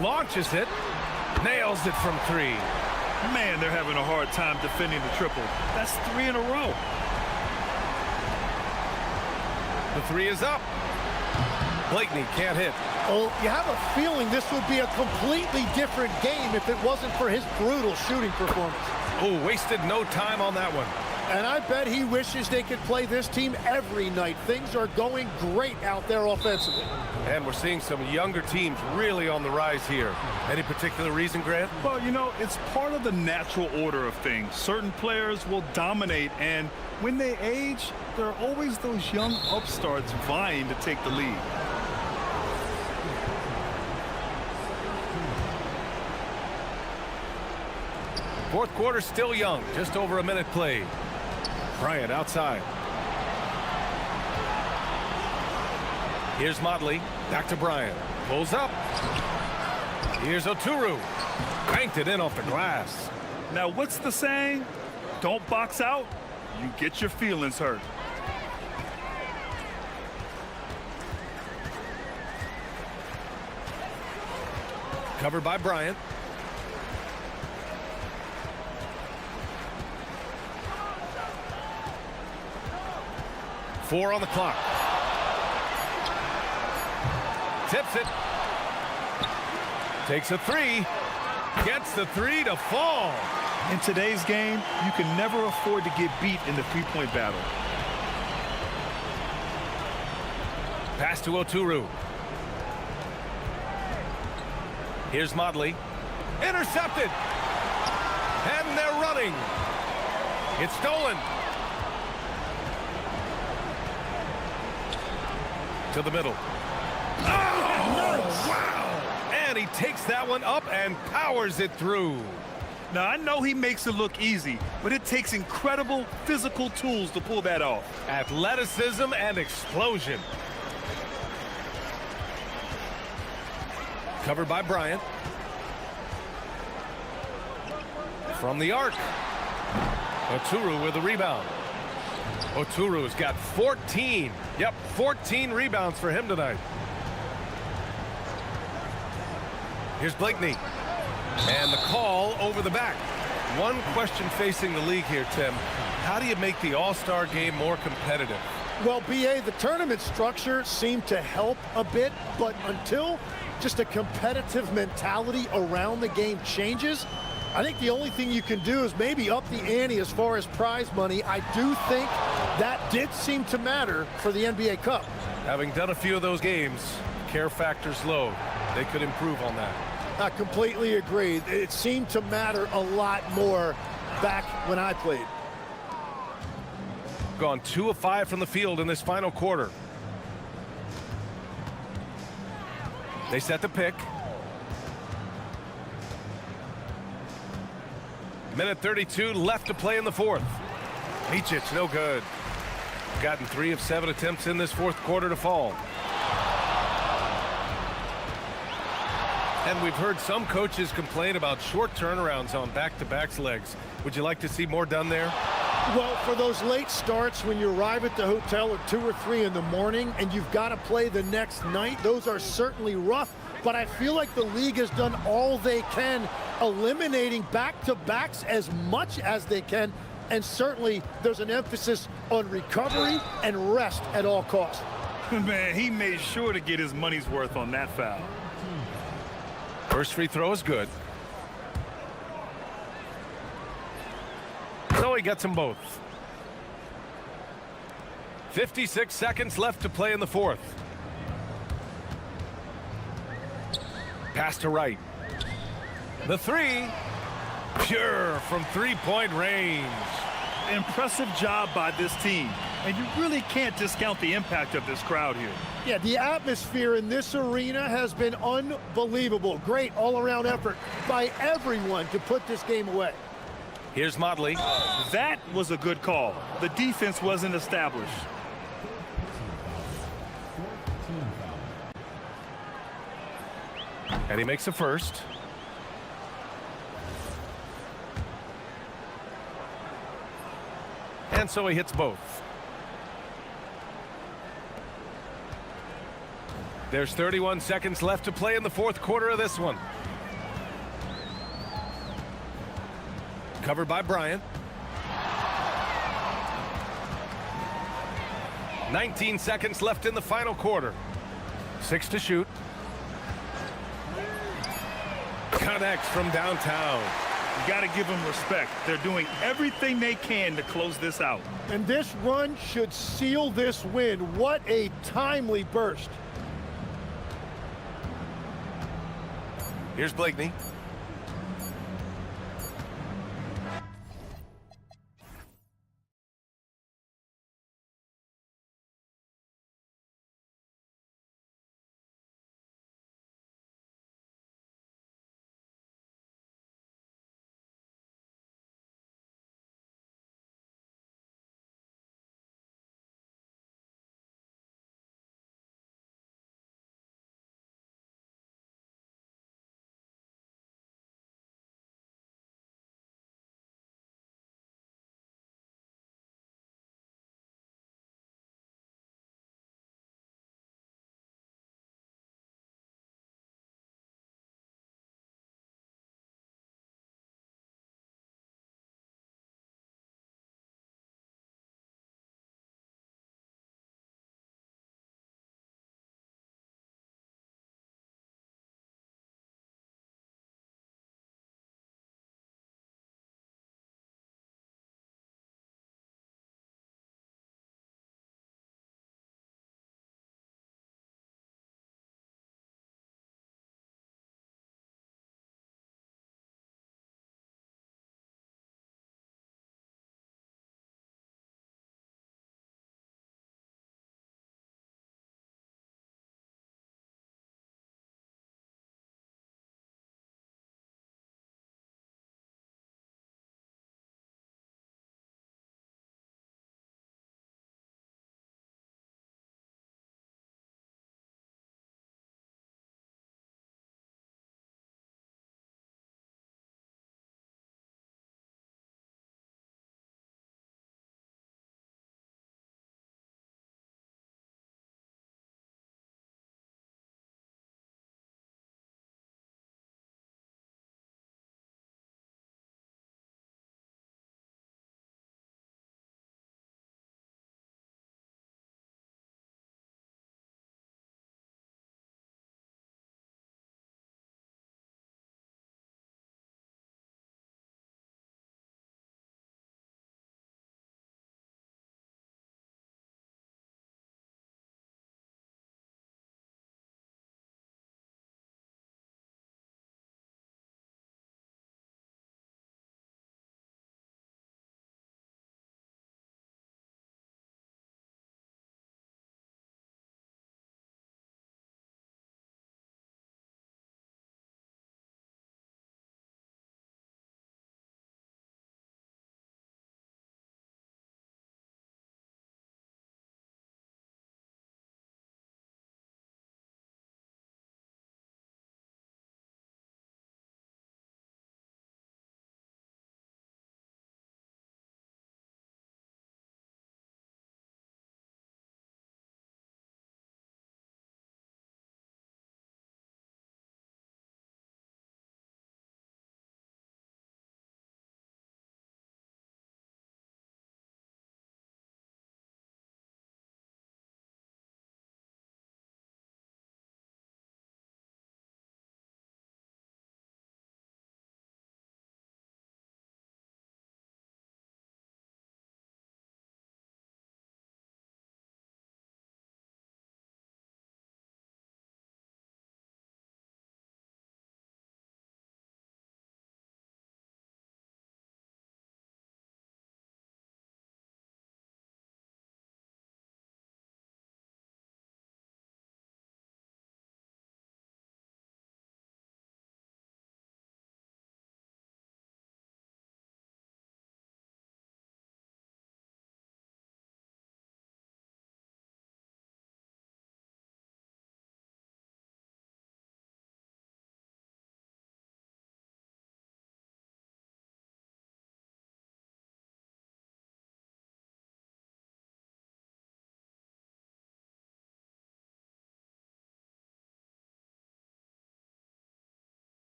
Launches it. Nails it from 3. Man, they're having a hard time defending the triple. That's 3 in a row. The 3 is up. Blakeney can't hit. Oh, you have a feeling this would be a completely different game if it wasn't for his brutal shooting performance. Oh, wasted no time on that one. And I bet he wishes they could play this team every night. Things are going great out there offensively. And we're seeing some younger teams really on the rise here. Any particular reason, Grant? Well, you know, it's part of the natural order of things. Certain players will dominate, and when they age, there are always those young upstarts vying to take the lead. Fourth quarter still young, just over a minute played. Bryant outside. Here's Motley, back to Bryant. Pulls up. Here's Oturu. Banked it in off the glass. Now, what's the saying? Don't box out, you get your feelings hurt. Covered by Bryant. Four on the clock. Tips it. Takes a 3. Gets the 3 to fall. In today's game, you can never afford to get beat in the three-point battle. Pass to Oturu. Here's Motley. Intercepted. And they're running. It's stolen. To the middle. Oh, wow! And he takes that one up and powers it through. Now, I know he makes it look easy, but it takes incredible physical tools to pull that off. Athleticism and explosion. Covered by Bryant. From the arc. Oturu with the rebound. Oturu's got 14. Yep, 14 rebounds for him tonight. Here's Blakeney. And the call over the back. One question facing the league here, Tim. How do you make the All-Star game more competitive? Well, BA, the tournament structure seemed to help a bit, but until just a competitive mentality around the game changes, I think the only thing you can do is maybe up the ante as far as prize money. I do think that did seem to matter for the NBA Cup. Having done a few of those games, care factor's low. They could improve on that. I completely agree. It seemed to matter a lot more back when I played. Gone 2 of 5 from the field in this final quarter. They set the pick. Minute 32 left to play in the fourth. Micic, no good. Gotten 3 of 7 attempts in this fourth quarter to fall. And we've heard some coaches complain about short turnarounds on back-to-backs legs. Would you like to see more done there? Well, for those late starts when you arrive at the hotel at 2 or 3 in the morning and you've got to play the next night, those are certainly rough. But I feel like the league has done all they can, eliminating back-to-backs as much as they can. And certainly there's an emphasis on recovery and rest at all costs. Man, he made sure to get his money's worth on that foul. First free throw is good. So he gets them both. 56 seconds left to play in the fourth. Pass to right. The three. Pure from three-point range. Impressive job by this team. And you really can't discount the impact of this crowd here. Yeah, the atmosphere in this arena has been unbelievable. Great all-around effort by everyone to put this game away. Here's Motley. That was a good call. The defense wasn't established. And he makes the first. And so he hits both. There's 31 seconds left to play in the fourth quarter of this one. Covered by Bryant. 19 seconds left in the final quarter. 6 to shoot. Connects from downtown. You got to give them respect. They're doing everything they can to close this out. And this run should seal this win. What a timely burst. Here's Blakeney.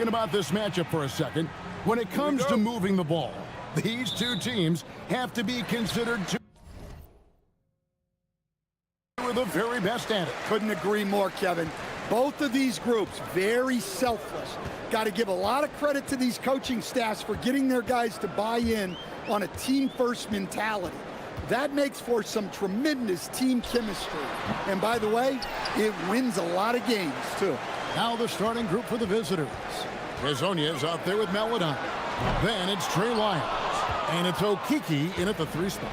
About this matchup for a second. When it comes to moving the ball, these two teams have to be considered two of the very best at it. Couldn't agree more, Kevin. Both of these groups, very selfless. Got to give a lot of credit to these coaching staffs for getting their guys to buy in on a team-first mentality. That makes for some tremendous team chemistry. And by the way, it wins a lot of games, too. Now the starting group for the visitors. Hezonia's out there with Meladon. Then it's Trey Lyons. And it's Okiki in at the 3 spot.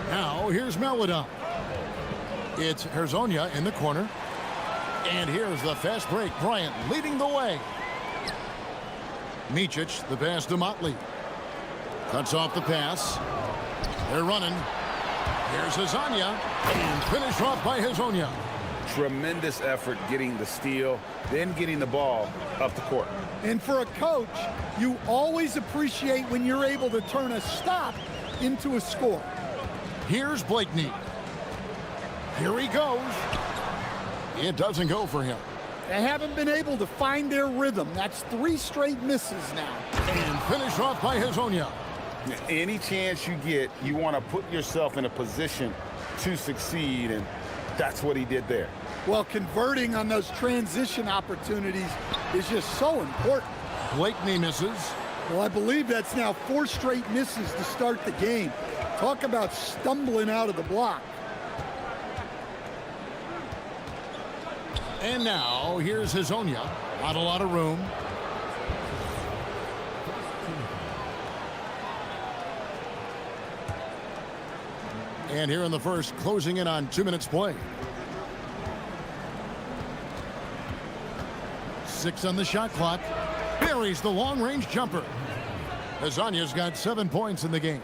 Now here's Meladon. It's Herzonia in the corner. And here's the fast break. Bryant leading the way. Micic, the pass to Motley. Cuts off the pass. They're running. Here's Hezonja. And finished off by Hezonja. Tremendous effort getting the steal, then getting the ball up the court. And for a coach, you always appreciate when you're able to turn a stop into a score. Here's Blakeney. Here he goes. It doesn't go for him. They haven't been able to find their rhythm. That's 3 straight misses now. And finished off by Hezonja. Any chance you get, you want to put yourself in a position to succeed, and that's what he did there. Well, converting on those transition opportunities is just so important. Blakeney misses. Well, I believe that's now 4 straight misses to start the game. Talk about stumbling out of the block. And now, here's Hezonja. Not a lot of room. And here in the first, closing in on 2 minutes play. 6 on the shot clock. Buries the long-range jumper. Hezonja's got 7 points in the game.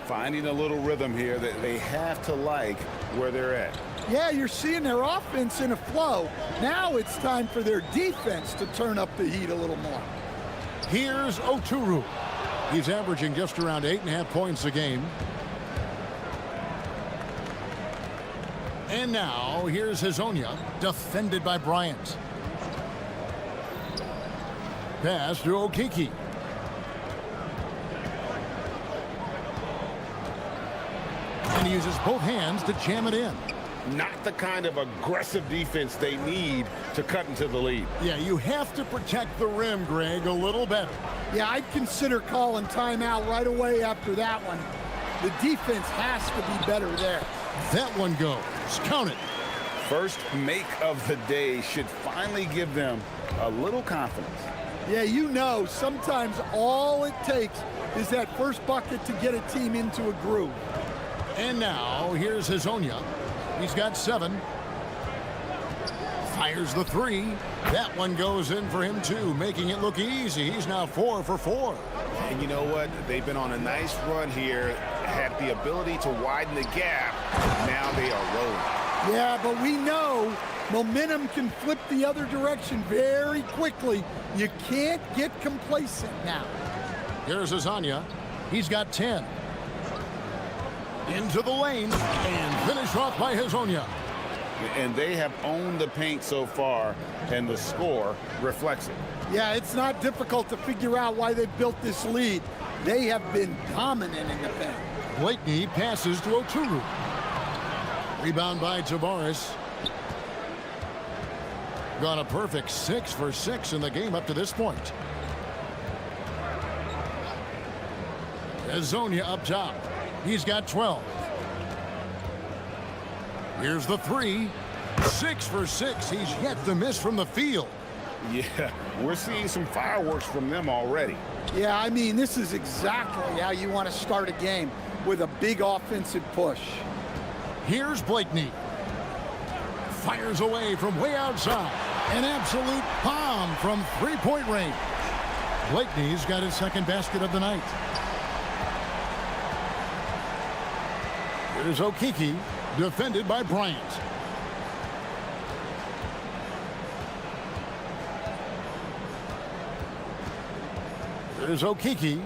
Finding a little rhythm here that they have to like where they're at. Yeah, you're seeing their offense in a flow. Now it's time for their defense to turn up the heat a little more. Here's Oturu. He's averaging just around 8.5 points a game. And now, here's Hezonja, defended by Bryant. Pass to Okiki. And he uses both hands to jam it in. Not the kind of aggressive defense they need to cut into the lead. Yeah, you have to protect the rim, Greg, a little better. Yeah, I'd consider calling timeout right away after that one. The defense has to be better there. That one goes. Count it. First make of the day should finally give them a little confidence. Yeah, you know, sometimes all it takes is that first bucket to get a team into a groove. And now, here's Hezonja. He's got 7. Fires the 3. That one goes in for him, too, making it look easy. He's now 4 for 4. And you know what? They've been on a nice run here, had the ability to widen the gap. Now they are rolling. Yeah, but we know momentum can flip the other direction very quickly. You can't get complacent now. Here's Hezonja. He's got 10. Into the lane and finish off by Hezonja. And they have owned the paint so far, and the score reflects it. Yeah, it's not difficult to figure out why they built this lead. They have been dominant in the paint. Blakeney passes to Oturu. Rebound by Tavares. Got a perfect 6 for 6 in the game up to this point. Hezonja up top. He's got 12. Here's the 3. 6 for 6. He's yet to miss from the field. Yeah, we're seeing some fireworks from them already. Yeah, I mean, this is exactly how you want to start a game, with a big offensive push. Here's Blakeney. Fires away from way outside. An absolute bomb from 3-point range. Blakeney's got his second basket of the night. Here's Okiki, defended by Bryant. Here's Okiki.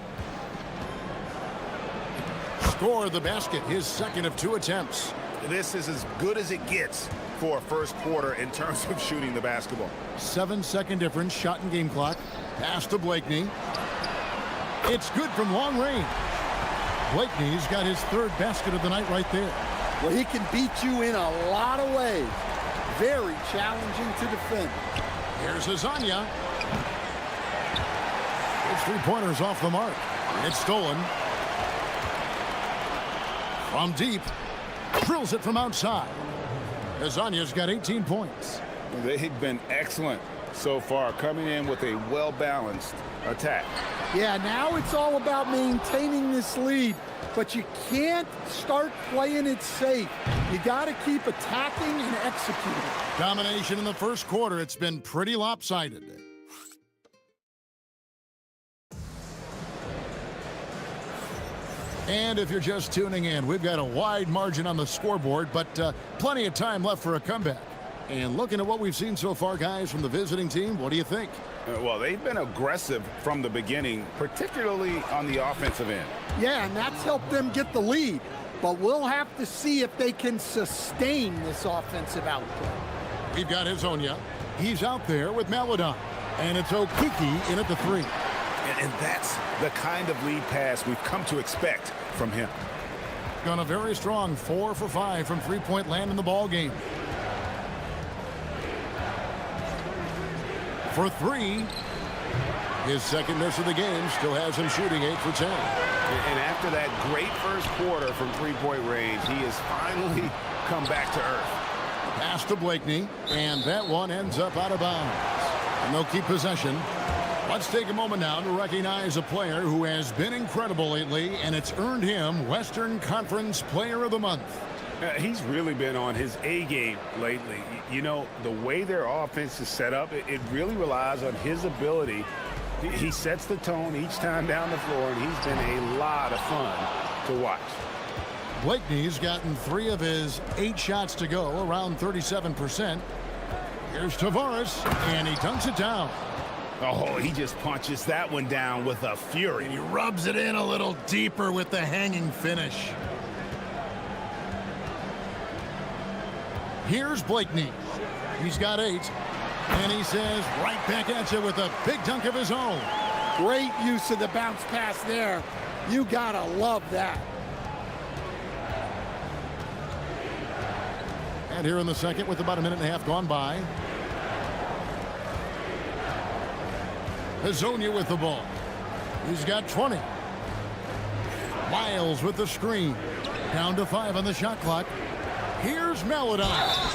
Scored the basket, his second of 2 attempts. This is as good as it gets for a first quarter in terms of shooting the basketball. 7-second difference, shot and game clock. Pass to Blakeney. It's good from long range. Blakeney's got his third basket of the night right there. Well, he can beat you in a lot of ways. Very challenging to defend. Here's Azania. His three-pointers off the mark. It's stolen. From deep. Drills it from outside. Azania's got 18 points. They've been excellent so far, coming in with a well-balanced attack. Yeah, now it's all about maintaining this lead, but you can't start playing it safe. You got to keep attacking and executing. Domination in the first quarter. It's been pretty lopsided. And if you're just tuning in, we've got a wide margin on the scoreboard, but plenty of time left for a comeback. And looking at what we've seen so far, guys, from the visiting team, what do you think? Well, they've been aggressive from the beginning, particularly on the offensive end. Yeah, and that's helped them get the lead. But we'll have to see if they can sustain this offensive output. We've got Hazonia. He's out there with Maladon. And it's Okiki in at the three. And that's the kind of lead pass we've come to expect from him. Gone a very strong 4 for 5 from three-point land in the ball game. For three. His second miss of the game still has him shooting 8 for 10. And after that great first quarter from three-point range, he has finally come back to earth. Pass to Blakeney, and that one ends up out of bounds. And they'll keep possession. Let's take a moment now to recognize a player who has been incredible lately, and it's earned him Western Conference Player of the Month. He's really been on his A game lately. You know, the way their offense is set up, it really relies on his ability. He sets the tone each time down the floor, and he's been a lot of fun to watch. Blakeney's gotten 3 of his 8 shots to go, around 37%. Here's Tavares, and he dunks it down. Oh, he just punches that one down with a fury. And he rubs it in a little deeper with the hanging finish. Here's Blakeney. He's got 8. And he says, right back at you with a big dunk of his own. Great use of the bounce pass there. You gotta love that. And here in the second with about a minute and a half gone by. Hazonia with the ball. He's got 20. Miles with the screen. Down to 5 on the shot clock. Here's Maladon.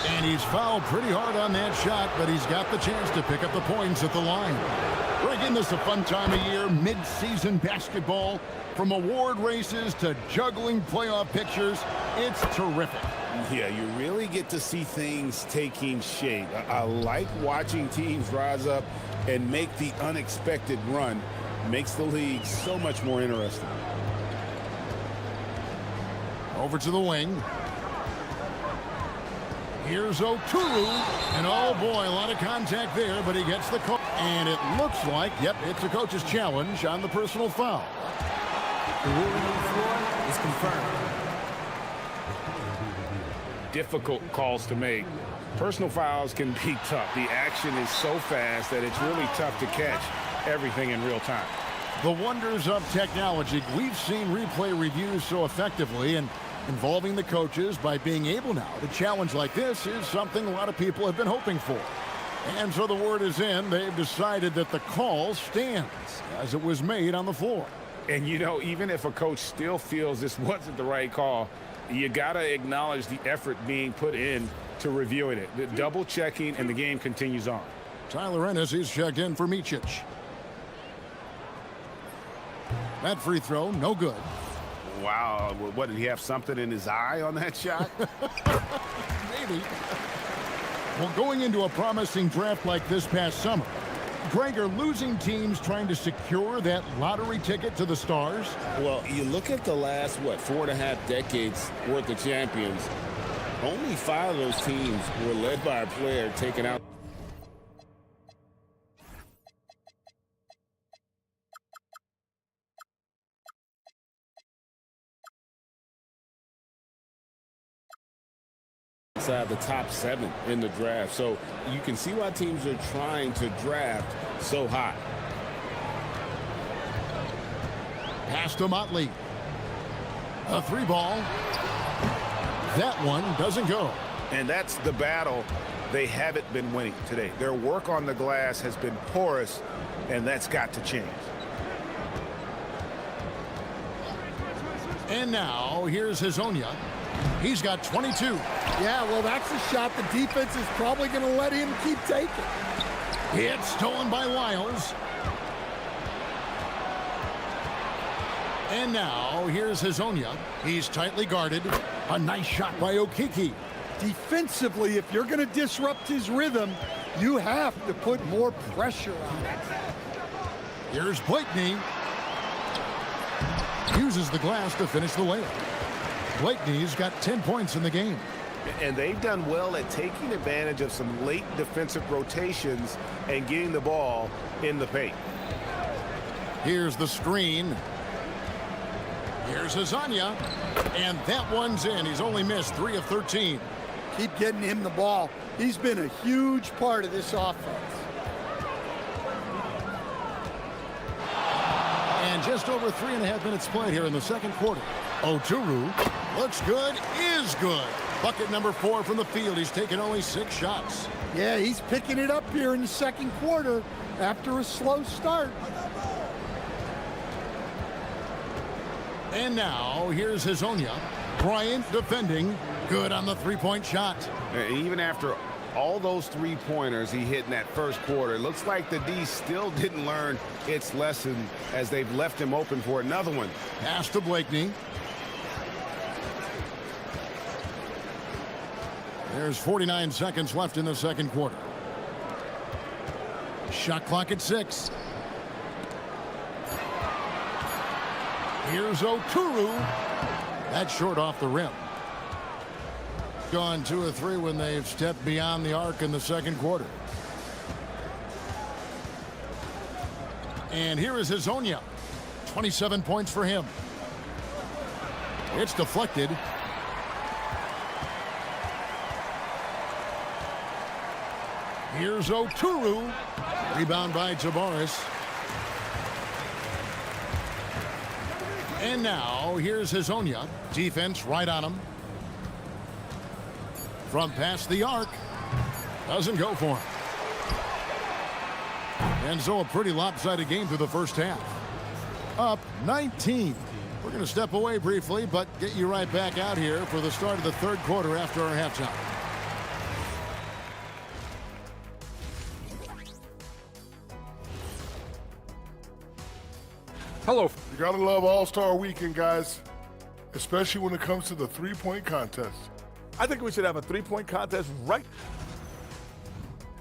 And he's fouled pretty hard on that shot, but he's got the chance to pick up the points at the line. Breaking this a fun time of year, mid-season basketball. From award races to juggling playoff pictures, it's terrific. Yeah, you really get to see things taking shape. I like watching teams rise up and make the unexpected run. Makes the league so much more interesting. Over to the wing. Here's Oturu, and oh boy, a lot of contact there, but he gets the call. And it looks like, yep, it's a coach's challenge on the personal foul. The ruling on the floor is confirmed. Difficult calls to make. Personal fouls can be tough. The action is so fast that it's really tough to catch everything in real time. The wonders of technology. We've seen replay reviews so effectively, and involving the coaches by being able now to challenge like this is something a lot of people have been hoping for. And so the word is in. They've decided that the call stands as it was made on the floor. And, you know, even if a coach still feels this wasn't the right call, you got to acknowledge the effort being put in to reviewing it. The double checking, and the game continues on. Tyler Ennis, he's checked in for Micic. That free throw, no good. Wow, what, did he have something in his eye on that shot? Maybe. Well, going into a promising draft like this past summer, Greg, are losing teams trying to secure that lottery ticket to the stars? Well, you look at the last, 4.5 decades worth of champions, only 5 of those teams were led by a player taken out. Inside the top 7 in the draft. So you can see why teams are trying to draft so high. Pass to Motley. A three ball. That one doesn't go. And that's the battle they haven't been winning today. Their work on the glass has been porous, and that's got to change. And now, here's Hazonia. He's got 22. Yeah, well, that's a shot the defense is probably going to let him keep taking. It's stolen by Wiles. And now, here's Hazonia. He's tightly guarded. A nice shot by Okiki. Defensively, if you're going to disrupt his rhythm, you have to put more pressure on it. Here's Blakeney. Uses the glass to finish the layup. Blakeney's got 10 points in the game. And they've done well at taking advantage of some late defensive rotations and getting the ball in the paint. Here's the screen. Here's Hazonia. And that one's in. He's only missed 3 of 13. Keep getting him the ball. He's been a huge part of this offense. And just over 3.5 minutes played here in the second quarter. Oturu looks good, is good. Bucket number 4 from the field. He's taken only 6 shots. Yeah, he's picking it up here in the second quarter after a slow start. And now, here's Hazonia. Bryant defending. Good on the three-point shot. And even after all those three-pointers he hit in that first quarter, it looks like the D still didn't learn its lesson as they've left him open for another one. Pass to Blakeney. There's 49 seconds left in the second quarter. Shot clock at 6. Here's Oturu. That's short off the rim. Gone 2 of 3 when they've stepped beyond the arc in the second quarter. And here is Hazonia. 27 points for him. It's deflected. Here's Oturu. Rebound by Tavares. And now, here's Hazonia. Defense right on him. From past the arc. Doesn't go for him. And so a pretty lopsided game through the first half. Up 19. We're going to step away briefly, but get you right back out here for the start of the third quarter after our halftime. Hello. You gotta love All-Star Weekend, guys, especially when it comes to the three-point contest. I think we should have a three-point contest right.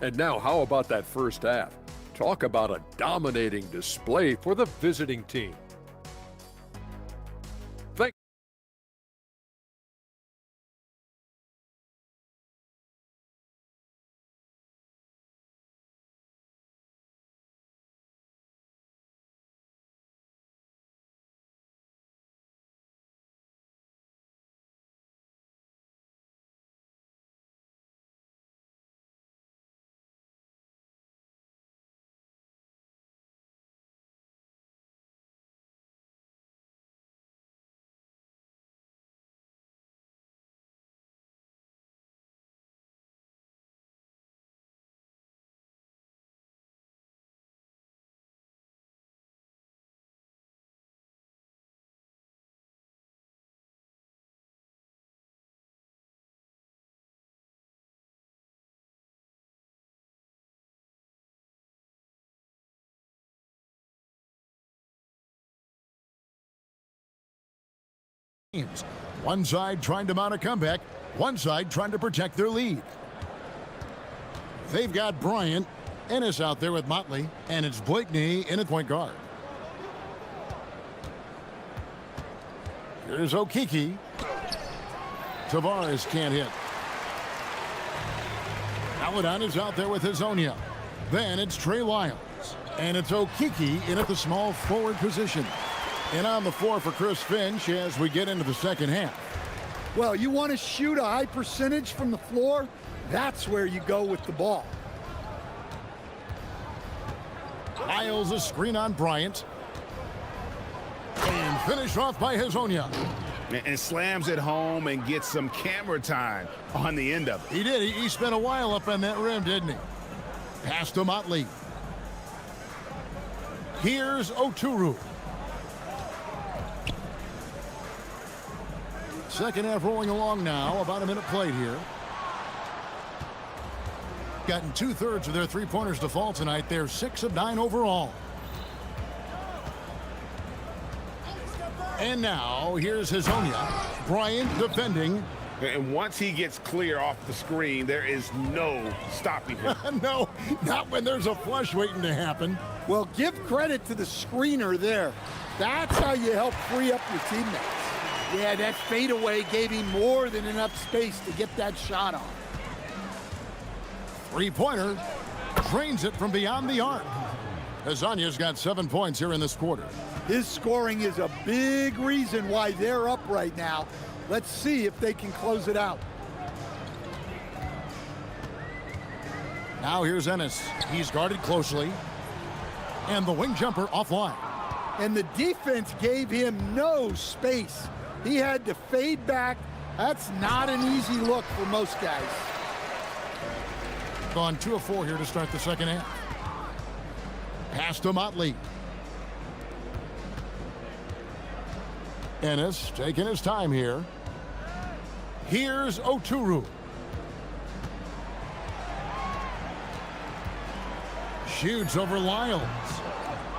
And now, how about that first half? Talk about a dominating display for the visiting team. One side trying to mount a comeback, one side trying to protect their lead. They've got Bryant, Ennis out there with Motley, and it's Blakeney in at point guard. Here's Okiki. Tavares can't hit. Aladdin is out there with Hazonia. Then it's Trey Lyles, and it's Okiki in at the small forward position. And on the floor for Chris Finch as we get into the second half. Well, you want to shoot a high percentage from the floor? That's where you go with the ball. Lyles a screen on Bryant. And finished off by Hazonia. And slams it home and gets some camera time on the end of it. He did. He spent a while up on that rim, didn't he? Pass to Motley. Here's Oturu. Second half rolling along now. About a minute played here. Gotten 2/3 of their three-pointers to fall tonight. They're 6 of 9 overall. And now here's Hazonia. Bryant defending. And once he gets clear off the screen, there is no stopping him. No, not when there's a flush waiting to happen. Well, give credit to the screener there. That's how you help free up your teammates. Yeah, that fadeaway gave him more than enough space to get that shot on. Three-pointer. Drains it from beyond the arc. Hazonia's got 7 points here in this quarter. His scoring is a big reason why they're up right now. Let's see if they can close it out. Now here's Ennis. He's guarded closely. And the wing jumper offline. And the defense gave him no space. He had to fade back. That's not an easy look for most guys. Gone 2 of 4 here to start the second half. Pass to Motley. Ennis taking his time here. Here's Oturu. Shoots over Lyles.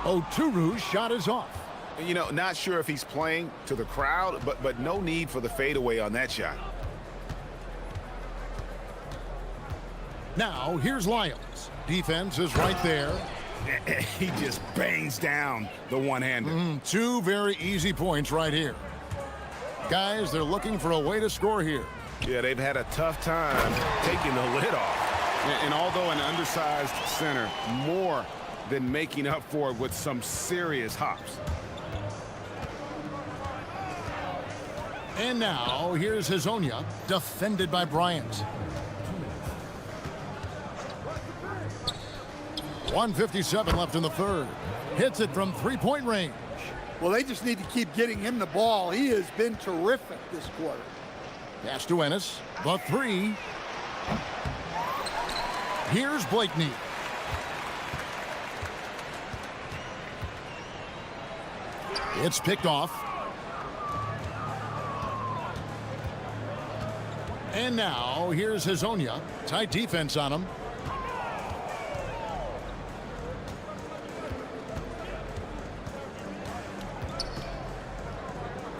Oturu's shot is off. You know, not sure if he's playing to the crowd, but no need for the fadeaway on that shot. Now here's Lyles. Defense is right there. He just bangs down the one-hander. 2 very easy points right here. Guys, they're looking for a way to score here. Yeah, they've had a tough time taking the lid off. And although an undersized center, more than making up for it with some serious hops. And now here's Hazonia, defended by Bryant. 1:57 left in the third. Hits it from three-point range. Well, they just need to keep getting him the ball. He has been terrific this quarter. Pass to Ennis. The three. Here's Blakeney. It's picked off. And now here's Hazonia. Tight defense on him.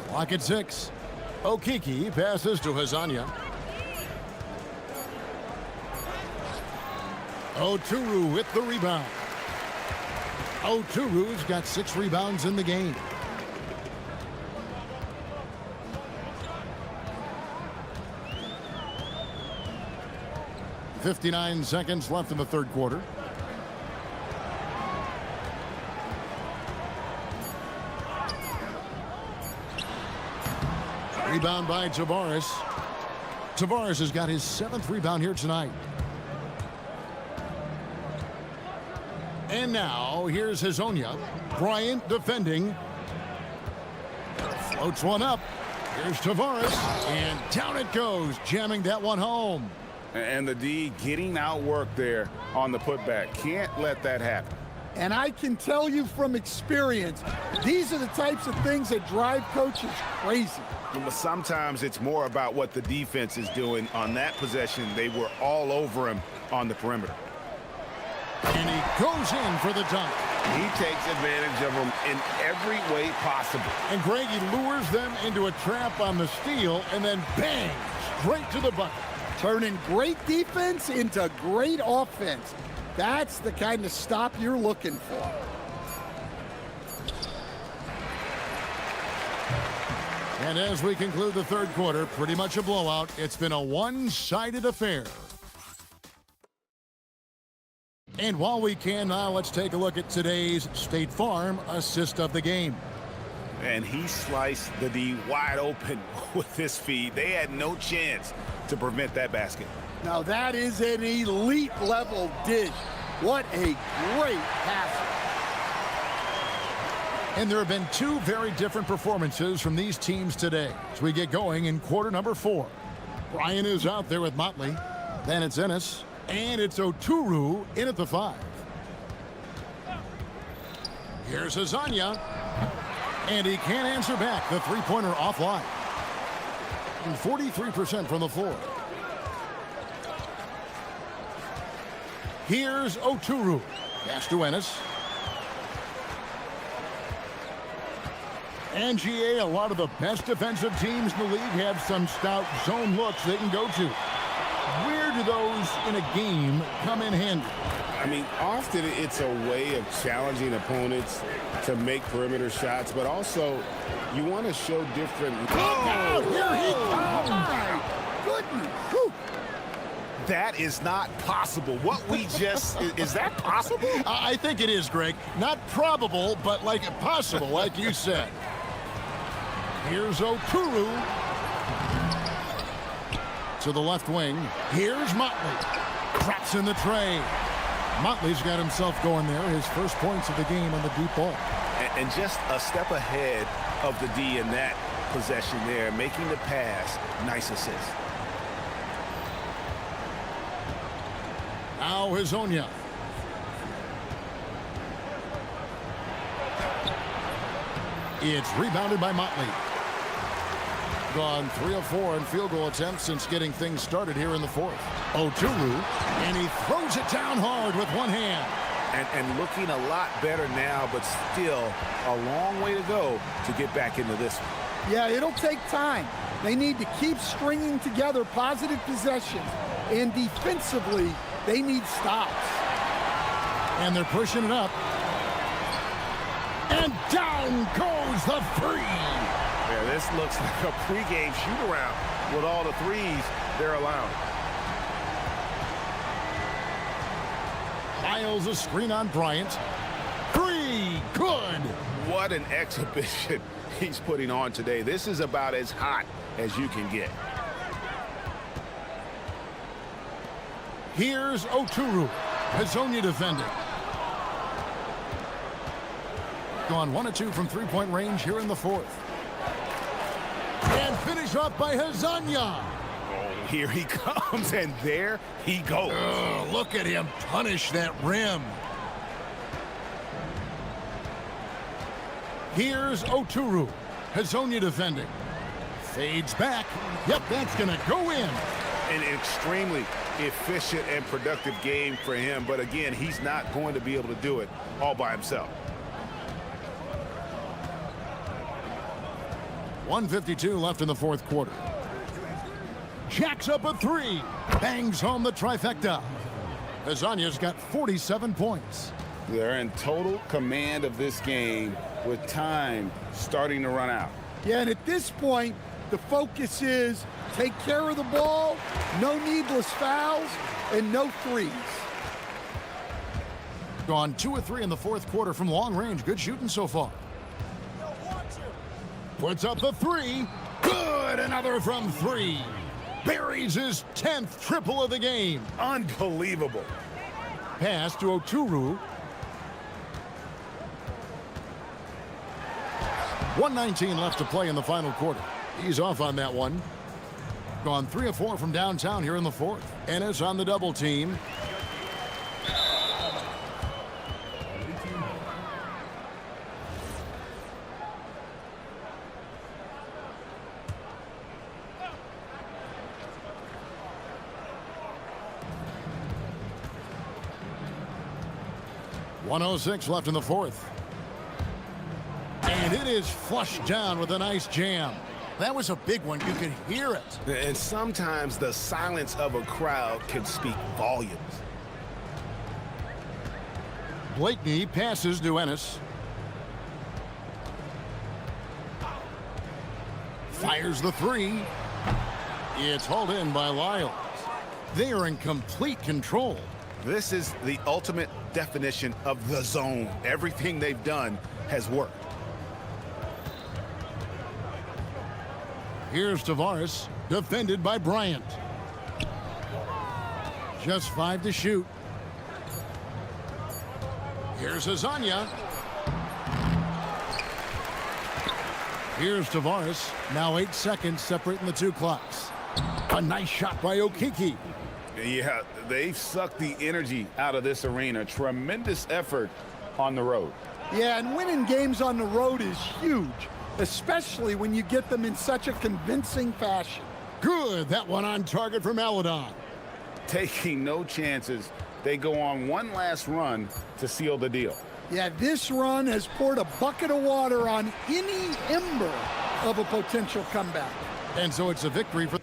Clock at 6. Okiki passes to Hazonia. Oturu with the rebound. Oturu's got 6 rebounds in the game. .59 seconds left in the third quarter. Rebound by Tavares. Tavares has got his 7th rebound here tonight. And now here's Hazonia. Bryant defending. Floats one up. Here's Tavares. And down it goes, jamming that one home. And the D getting outworked there on the putback. Can't let that happen. And I can tell you from experience, these are the types of things that drive coaches crazy. But sometimes it's more about what the defense is doing. On that possession, they were all over him on the perimeter. And he goes in for the dunk. He takes advantage of them in every way possible. And Greg, he lures them into a trap on the steal and then bang, straight to the bucket. Turning great defense into great offense. That's the kind of stop you're looking for. And as we conclude the third quarter, pretty much a blowout. It's been a one-sided affair. And while we can now, let's take a look at today's State Farm assist of the game. And he sliced the D wide open with his feed. They had no chance to prevent that basket. Now that is an elite level dish. What a great pass. And there have been two very different performances from these teams today as we get going in quarter number 4. Brian is out there with Motley. Then it's Ennis. And it's Oturu in at the 5. Here's Azania. And he can't answer back. The three-pointer offline. 43% from the floor. Here's Oturu. Pass to Ennis. And GA, a lot of the best defensive teams in the league have some stout zone looks they can go to. Where do those in a game come in handy? I mean, often it's a way of challenging opponents to make perimeter shots, but also you want to show different... Oh, here he comes! My goodness! Whew. That is not possible. What we just... is that possible? I think it is, Greg. Not probable, but like possible, like you said. Here's Oturu. To the left wing. Here's Motley. Traps in the tray. Motley's got himself going there. His first points of the game on the deep ball. And just a step ahead of the D in that possession there, making the pass. Nice assist. Now Hazonia. It's rebounded by Motley. Gone 3 of 4 in field goal attempts since getting things started here in the 4th. Oturu, and he throws it down hard with one hand. And looking a lot better now, but still a long way to go to get back into this one. Yeah, it'll take time. They need to keep stringing together positive possessions. And defensively, they need stops. And they're pushing it up. And down goes the three. Yeah, this looks like a pregame shoot-around with all the threes they're allowing. Miles a screen on Bryant. Three, good. What an exhibition he's putting on today. This is about as hot as you can get. Here's Oturu. Hazonia defending. Gone 1 of 2 from three-point range here in the 4th. And finish off by Hazonia. Oh, here he comes, and there he goes. Oh, look at him punish that rim. Here's Oturu. Hazonia defending. Fades back. Yep, that's going to go in. An extremely efficient and productive game for him, but again, he's not going to be able to do it all by himself. 1:52 left in the 4th quarter. Jacks up a 3. Bangs home the trifecta. Hazonia's got 47 points. They're in total command of this game with time starting to run out. Yeah, and at this point, the focus is take care of the ball, no needless fouls, and no threes. Gone 2 of 3 in the 4th quarter from long range. Good shooting so far. Puts up the 3. Good, another from 3. Buries his 10th triple of the game. Unbelievable. Pass to Oturu. 1:19 left to play in the final quarter. He's off on that one. Gone 3 of 4 from downtown here in the 4th. Ennis on the double team. .106 left in the 4th. And it is flushed down with a nice jam. That was a big one. You could hear it. And sometimes the silence of a crowd can speak volumes. Blakeney passes to Ennis. Fires the 3. It's hauled in by Lyles. They are in complete control. This is the ultimate definition of the zone. Everything they've done has worked. Here's Tavares, defended by Bryant. Just 5 to shoot. Here's Hazonia. Here's Tavares. Now 8 seconds separating the two clocks. A nice shot by Okiki. Yeah, they've sucked the energy out of this arena. Tremendous effort on the road. Yeah, and winning games on the road is huge, especially when you get them in such a convincing fashion. Good. That one on target for Maladon. Taking no chances. They go on one last run to seal the deal. Yeah, this run has poured a bucket of water on any ember of a potential comeback. And so it's a victory for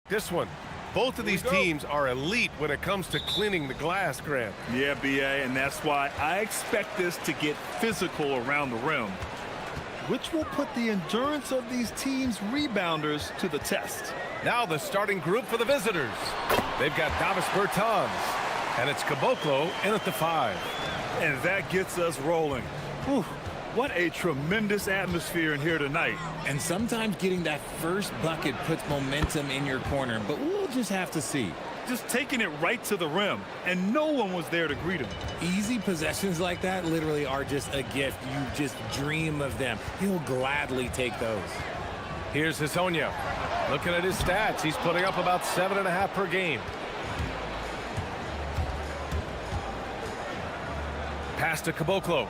This one. Both of these teams are elite when it comes to cleaning the glass, Grant. Yeah, BA, and that's why I expect this to get physical around the rim, which will put the endurance of these teams' rebounders to the test. Now the starting group for the visitors. They've got Davis Bertans, and it's Caboclo in at the 5. And that gets us rolling. Whew, what a tremendous atmosphere in here tonight. And sometimes getting that first bucket puts momentum in your corner, but we'll just have to see. Just taking it right to the rim, and no one was there to greet him. Easy possessions like that literally are just a gift. You just dream of them. He'll gladly take those. Here's Hezonja. Looking at his stats, he's putting up about 7.5 per game. Pass to Caboclo.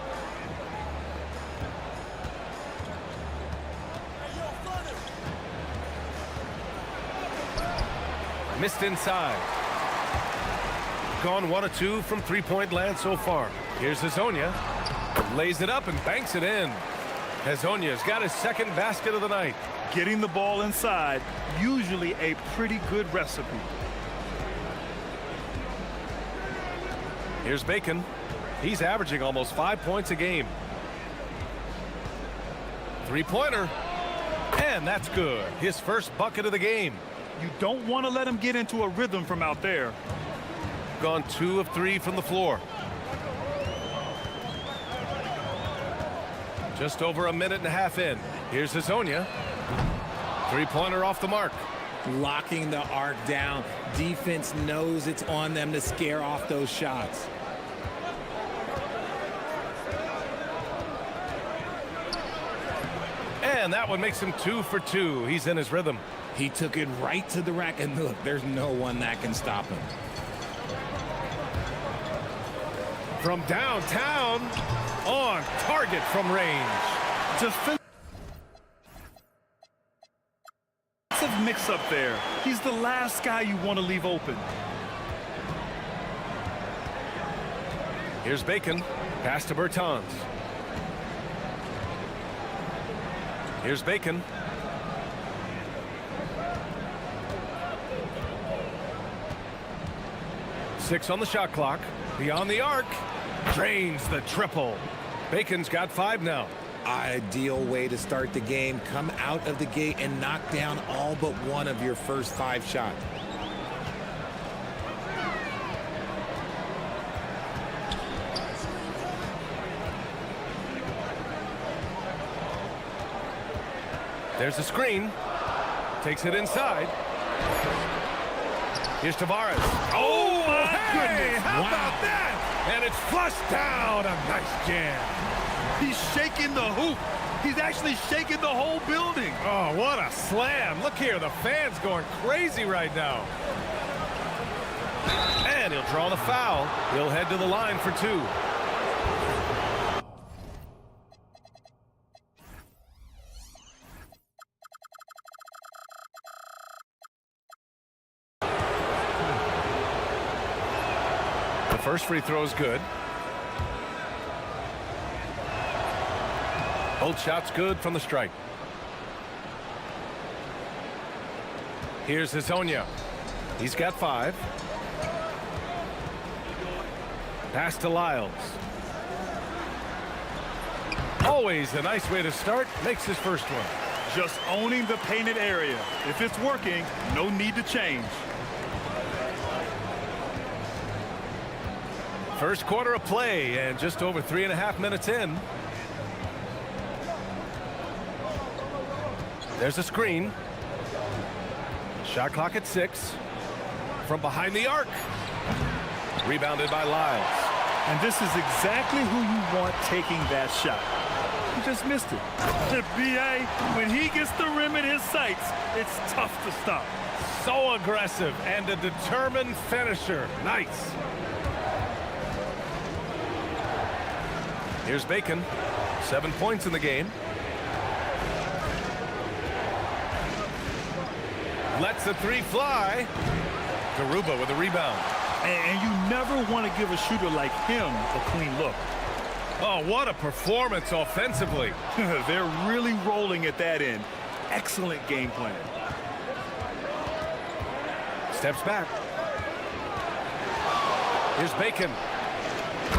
Missed inside. Gone 1 of 2 from three-point land so far. Here's Hezonja. Lays it up and banks it in. Hezonja's got his second basket of the night. Getting the ball inside, usually a pretty good recipe. Here's Bacon. He's averaging almost 5 points a game. Three-pointer. And that's good. His first bucket of the game. You don't want to let him get into a rhythm from out there. Gone 2 of 3 from the floor. Just over a minute and a half in. Here's Hezonja. Three-pointer off the mark. Locking the arc down. Defense knows it's on them to scare off those shots. And that one makes him 2 for 2. He's in his rhythm. He took it right to the rack, and look, there's no one that can stop him. From downtown, on target from range. Defensive mix up there. He's the last guy you want to leave open. Here's Bacon. Pass to Bertans. Here's Bacon. Six on the shot clock. Beyond the arc. Drains the triple. Bacon's got 5 now. Ideal way to start the game. Come out of the gate and knock down all but one of your first 5 shots. There's a screen. Takes it inside. Here's Tavares. Oh, my goodness. How about that? And it's flushed down. A nice jam. He's shaking the hoop. He's actually shaking the whole building. Oh, what a slam. Look here. The fans going crazy right now. And he'll draw the foul. He'll head to the line for 2. First free throw is good. Both shots good from the stripe. Here's Hezonja. He's got 5. Pass to Lyles. Always a nice way to start. Makes his first one. Just owning the painted area. If it's working, no need to change. First quarter of play and just over 3.5 minutes in. There's a screen. Shot clock at 6. From behind the arc. Rebounded by Lyles. And this is exactly who you want taking that shot. He just missed it. The BA, when he gets the rim in his sights, it's tough to stop. So aggressive and a determined finisher. Nice. Here's Bacon. 7 points in the game. Lets the 3 fly. Garuba with a rebound. And you never want to give a shooter like him a clean look. Oh, what a performance offensively. They're really rolling at that end. Excellent game plan. Steps back. Here's Bacon.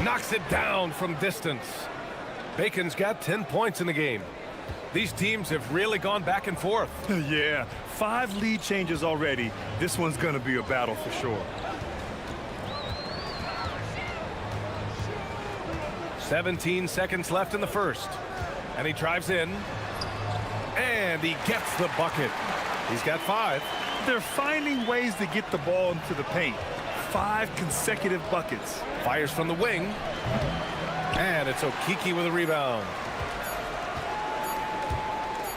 Knocks it down from distance. Bacon's got 10 points in the game. These teams have really gone back and forth. Yeah, 5 lead changes already. This one's going to be a battle for sure. 17 seconds left in the first. And he drives in. And he gets the bucket. He's got 5. They're finding ways to get the ball into the paint. 5 consecutive buckets. Fires from the wing. And it's Okiki with a rebound.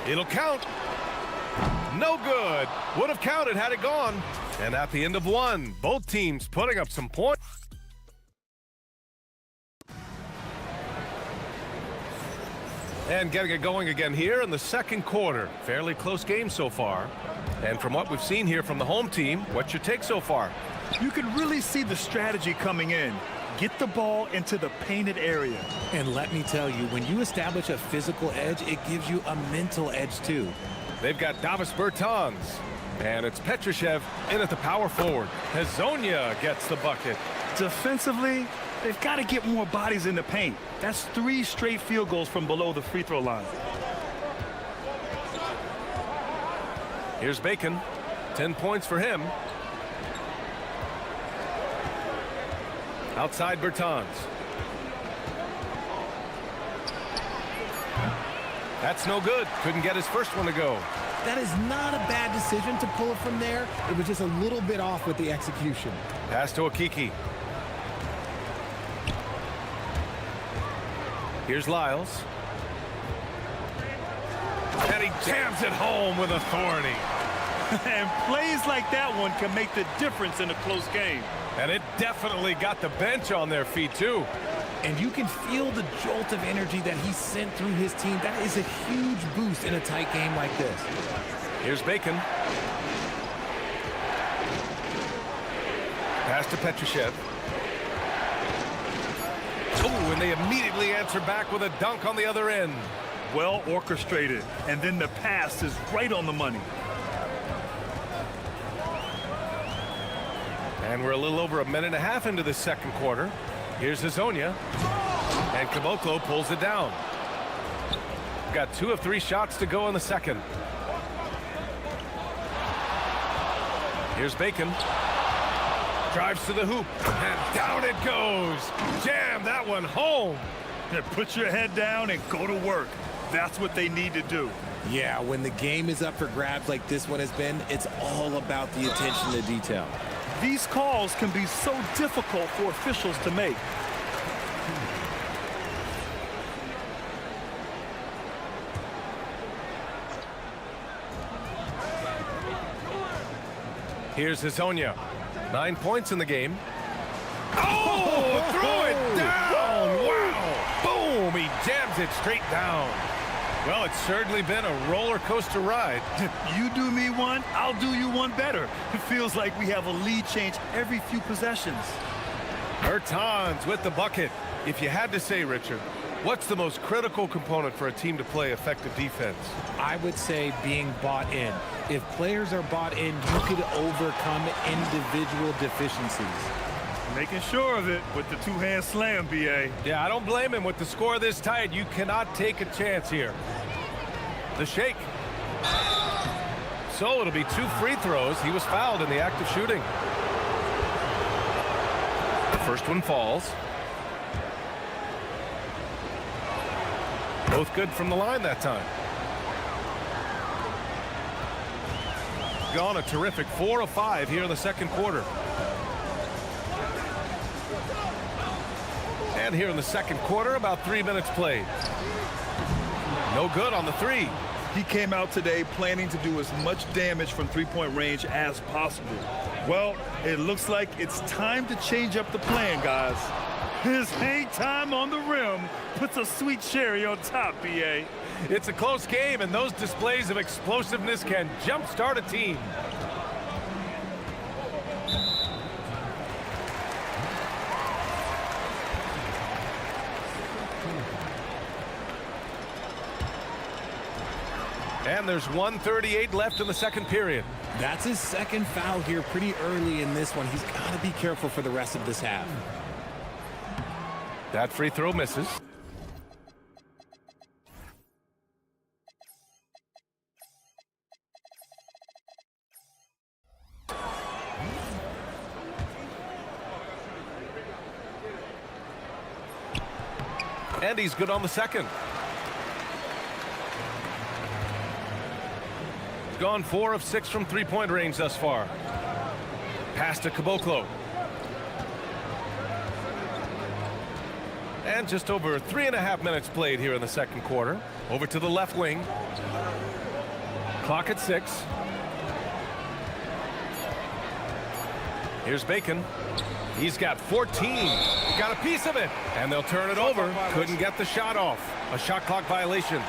It'll count. No good. Would have counted had it gone. And at the end of one, both teams putting up some points. And getting it going again here in the second quarter. Fairly close game so far. And from what we've seen here from the home team, what's your take so far? You can really see the strategy coming in. Get the ball into the painted area. And let me tell you, when you establish a physical edge, it gives you a mental edge too. They've got Davis Bertans. And it's Petrushev in at the power forward. Hazonia gets the bucket. Defensively, they've got to get more bodies in the paint. That's 3 straight field goals from below the free throw line. Here's Bacon. 10 points for him. Outside Bertans. That's no good. Couldn't get his first one to go. That is not a bad decision to pull it from there. It was just a little bit off with the execution. Pass to Okiki. Here's Lyles. And he jams it home with authority. And plays like that one can make the difference in a close game. And it definitely got the bench on their feet, too. And you can feel the jolt of energy that he sent through his team. That is a huge boost in a tight game like this. Here's Bacon. Pass to Petrushev. Oh, and they immediately answer back with a dunk on the other end. Well orchestrated. And then the pass is right on the money. And we're a little over a minute and a half into the second quarter. Here's Hazonia. And Caboclo pulls it down. Got 2 of 3 shots to go in the second. Here's Bacon. Drives to the hoop. And down it goes. Jam that one home. Yeah, put your head down and go to work. That's what they need to do. Yeah, when the game is up for grabs like this one has been, it's all about the attention to detail. These calls can be so difficult for officials to make. Here's Hazonia. 9 points in the game. Oh, throw it down. Wow. Boom. He jams it straight down. Well, it's certainly been a roller coaster ride. You do me one, I'll do you one better. It feels like we have a lead change every few possessions. Bertans with the bucket. If you had to say, Richard, what's the most critical component for a team to play effective defense? I would say being bought in. If players are bought in, you could overcome individual deficiencies. Making sure of it with the 2-hand slam, B.A. Yeah, I don't blame him. With the score this tight, you cannot take a chance here. The shake. So it'll be 2 free throws. He was fouled in the act of shooting. The first one falls. Both good from the line that time. Gone a terrific 4 of 5 here in the second quarter. And here in the second quarter, about 3 minutes played. No good on the 3. He came out today planning to do as much damage from three-point range as possible. Well, it looks like it's time to change up the plan, guys. His hang time on the rim puts a sweet cherry on top, B.A. It's a close game, and those displays of explosiveness can jumpstart a team. And there's 1:38 left in the second period. That's his second foul here pretty early in this one. He's got to be careful for the rest of this half. That free throw misses. And he's good on the second. He's gone 4 of 6 from three-point range thus far. Pass to Caboclo. And just over 3.5 minutes played here in the second quarter. Over to the left wing. Clock at 6. Here's Bacon. He's got 14. Got a piece of it. And they'll turn it over. Couldn't get the shot off. A shot clock violation.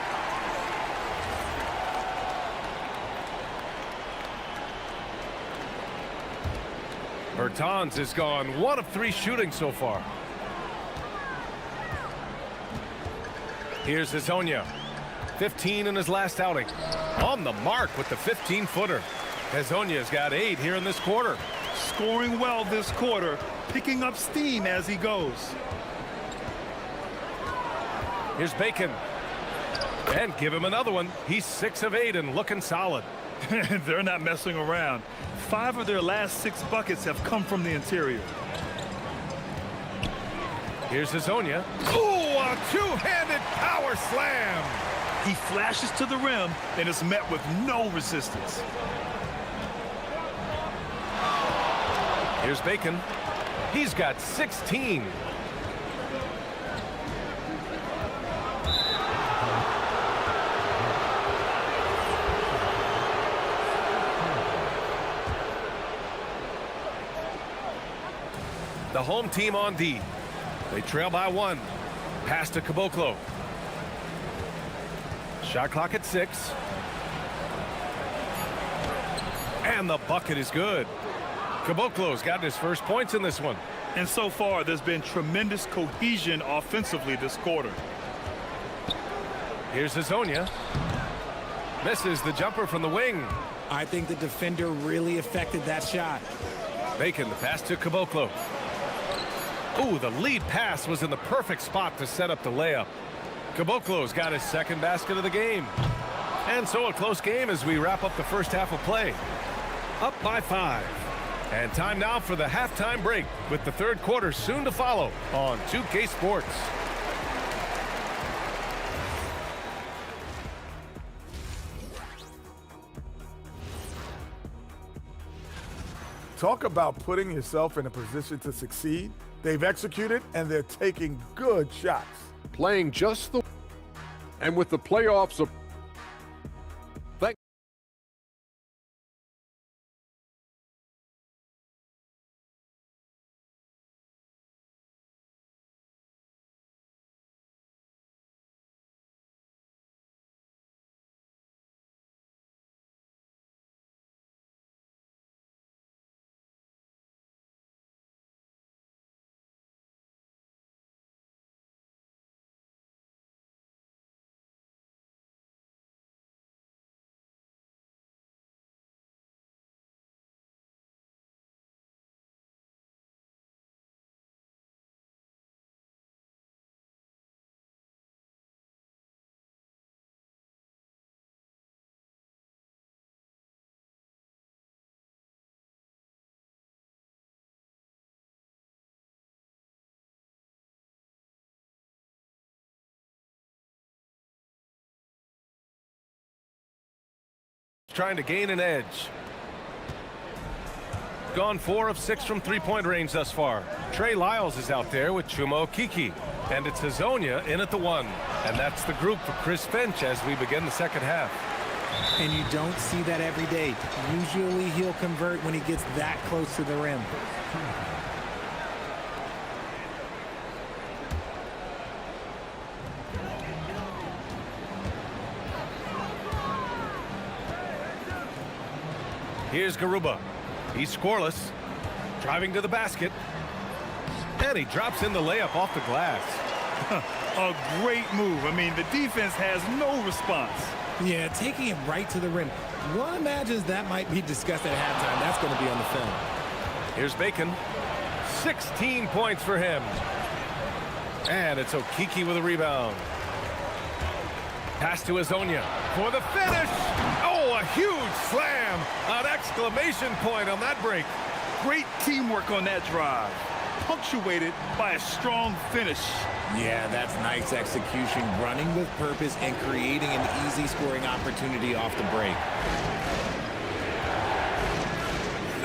Bertans has gone 1 of 3 shooting so far. Here's Hezonja. 15 in his last outing. On the mark with the 15-footer. Hezonja's got 8 here in this quarter. Scoring well this quarter, picking up steam as he goes. Here's Bacon. And give him another one. He's 6 of 8 and looking solid. They're not messing around. 5 of their last 6 buckets have come from the interior. Here's Hezonja. Ooh, a two-handed power slam. He flashes to the rim and is met with no resistance. Here's Bacon. He's got 16. The home team on D. They trail by 1. Pass to Caboclo. Shot clock at 6. And the bucket is good. Caboclo's got his first points in this one. And so far, there's been tremendous cohesion offensively this quarter. Here's Hezonja. Misses the jumper from the wing. I think the defender really affected that shot. Bacon, the pass to Caboclo. Ooh, the lead pass was in the perfect spot to set up the layup. Caboclo's got his second basket of the game. And so a close game as we wrap up the first half of play. Up by 5. And time now for the halftime break with the third quarter soon to follow on 2K Sports. Talk about putting yourself in a position to succeed. They've executed, and they're taking good shots. Playing just the... And with the playoffs... Trying to gain an edge. Gone 4 of 6 from three-point range thus far. Trey Lyles is out there with Chuma Kiki. And it's Hezonja in at the 1. And that's the group for Chris Finch as we begin the second half. And you don't see that every day. Usually he'll convert when he gets that close to the rim. Here's Garuba. He's scoreless. Driving to the basket. And he drops in the layup off the glass. A great move. I mean, the defense has no response. Yeah, taking it right to the rim. One imagines that might be discussed at halftime. That's going to be on the film. Here's Bacon. 16 points for him. And it's Okiki with a rebound. Pass to Azonia for the finish. Oh, a huge slam. An exclamation point on that break. Great teamwork on that drive, punctuated by a strong finish. Yeah, that's nice execution, running with purpose and creating an easy scoring opportunity off the break.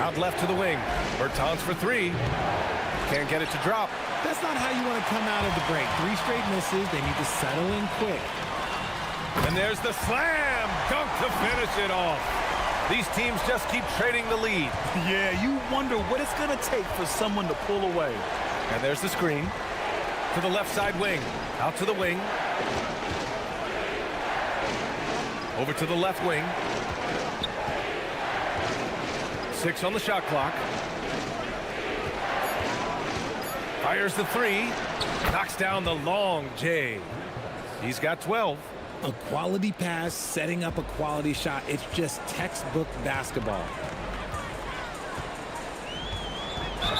Out left to the wing. Bertans for three. Can't get it to drop. That's not how you want to come out of the break. 3 straight misses. They need to settle in quick. And there's the slam dunk to finish it off. These teams just keep trading the lead. Yeah, you wonder what it's going to take for someone to pull away. And there's the screen to the left side wing. Out to the wing. Over to the left wing. 6 on the shot clock. Fires the three. Knocks down the long J. He's got 12. A quality pass, setting up a quality shot. It's just textbook basketball.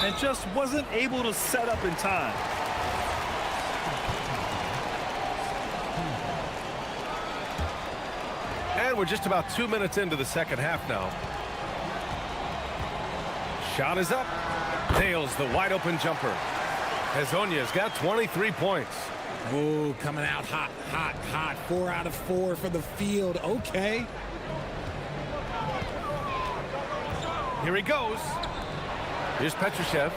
And just wasn't able to set up in time. And we're just about 2 minutes into the second half now. Shot is up. Nails the wide open jumper. Hezonya's got 23 points. Ooh, coming out hot, hot, hot. 4 out of 4 for the field. Okay. Here he goes. Here's Petrushev.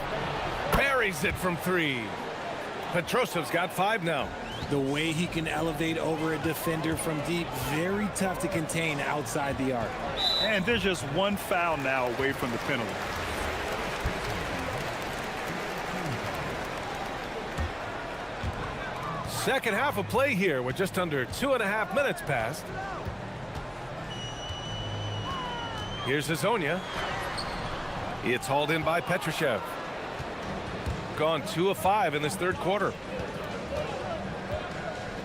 Buries it from 3. Petrosev's got 5 now. The way he can elevate over a defender from deep, very tough to contain outside the arc. And there's just one foul now away from the penalty. Second half of play here with just under 2.5 minutes passed. Here's Hezonja. It's hauled in by Petrushev. Gone 2 of 5 in this third quarter.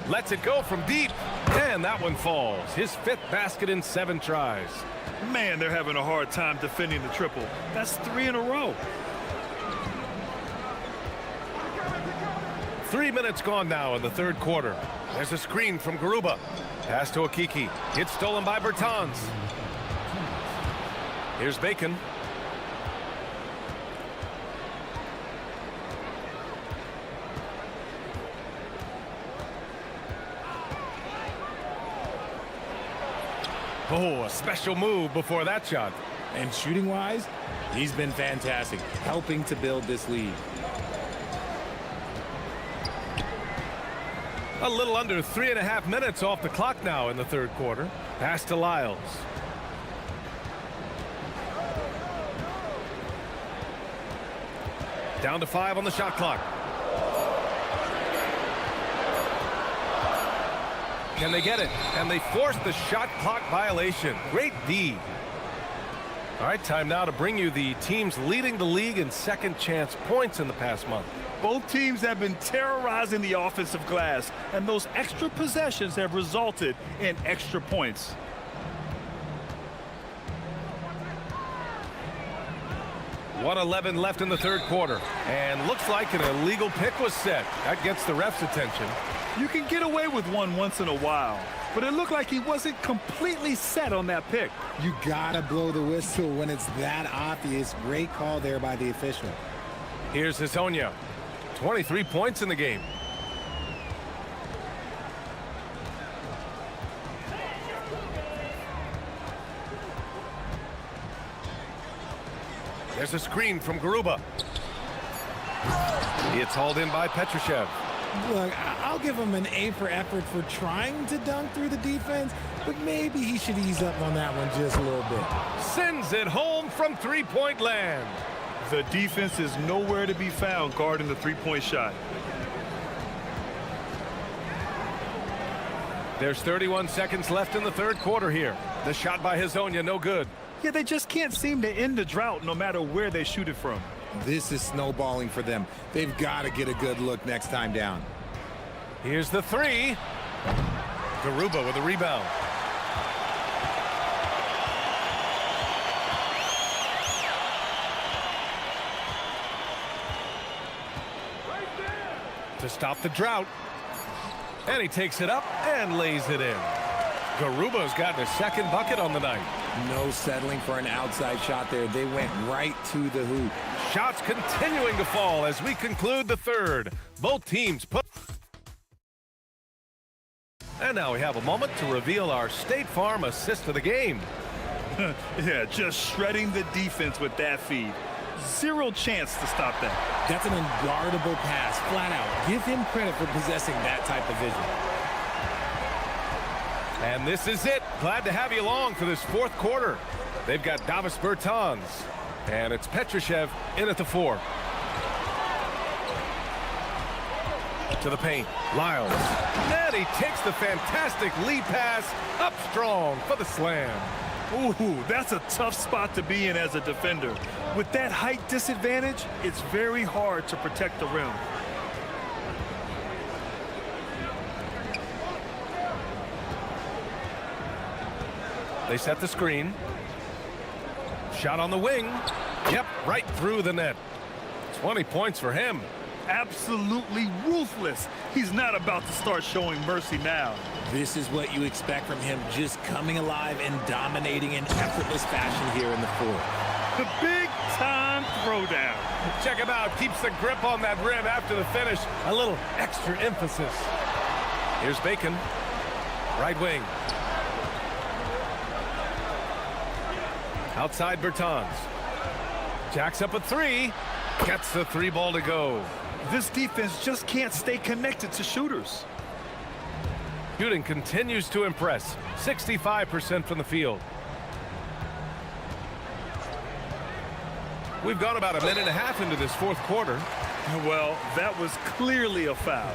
Lets it go from deep. And that one falls. His 5th basket in 7 tries. Man, they're having a hard time defending the triple. That's 3 in a row. 3 minutes gone now in the third quarter. There's a screen from Garuba. Pass to Okiki. It's stolen by Bertans. Here's Bacon. Oh, a special move before that shot. And shooting-wise, he's been fantastic, helping to build this lead. A little under 3.5 minutes off the clock now in the third quarter. Pass to Lyles. Down to 5 on the shot clock. Can they get it? And they force the shot clock violation. Great D. All right, time now to bring you the teams leading the league in second chance points in the past month. Both teams have been terrorizing the offensive glass, and those extra possessions have resulted in extra points. .111 left in the third quarter, and looks like an illegal pick was set. That gets the ref's attention. You can get away with one once in a while, but it looked like he wasn't completely set on that pick. You gotta blow the whistle when it's that obvious. Great call there by the official. Here's Hezonja. 23 points in the game. There's a screen from Garuba. It's hauled in by Petrushev. Look, I'll give him an A for effort for trying to dunk through the defense, but maybe he should ease up on that one just a little bit. Sends it home from three-point land. The defense is nowhere to be found guarding the three-point shot. There's 31 seconds left in the third quarter here. The shot by Hezonja, no good. Yeah, they just can't seem to end the drought no matter where they shoot it from. This is snowballing for them. They've got to get a good look next time down. Here's the three. Garuba with a rebound. to stop the drought. And he takes it up and lays it in. Garuba's gotten his second bucket on the night. No settling for an outside shot there. They went right to the hoop. Shots continuing to fall as we conclude the third. Both teams put... And now we have a moment to reveal our State Farm assist of the game. Yeah, just shredding the defense with that feed. Zero chance to stop that. That's an unguardable pass, flat out. Give him credit for possessing that type of vision. And this is it. Glad to have you along for this fourth quarter. They've got Davis Bertans, and it's Petrushev in at the 4. To the paint, Lyles. And he takes the fantastic lead pass up strong for the slam. Ooh, that's a tough spot to be in as a defender. With that height disadvantage, it's very hard to protect the rim. They set the screen. Shot on the wing. Yep, right through the net. 20 points for him. Absolutely ruthless. He's not about to start showing mercy now. This is what you expect from him, just coming alive and dominating in effortless fashion here in the fourth. The big-time throwdown. Check him out. Keeps the grip on that rim after the finish. A little extra emphasis. Here's Bacon. Right wing. Outside Bertans. Jacks up a 3. Gets the 3 ball to go. This defense just can't stay connected to shooters. Shooting continues to impress. 65% from the field. We've gone about a minute and a half into this fourth quarter. Well, that was clearly a foul.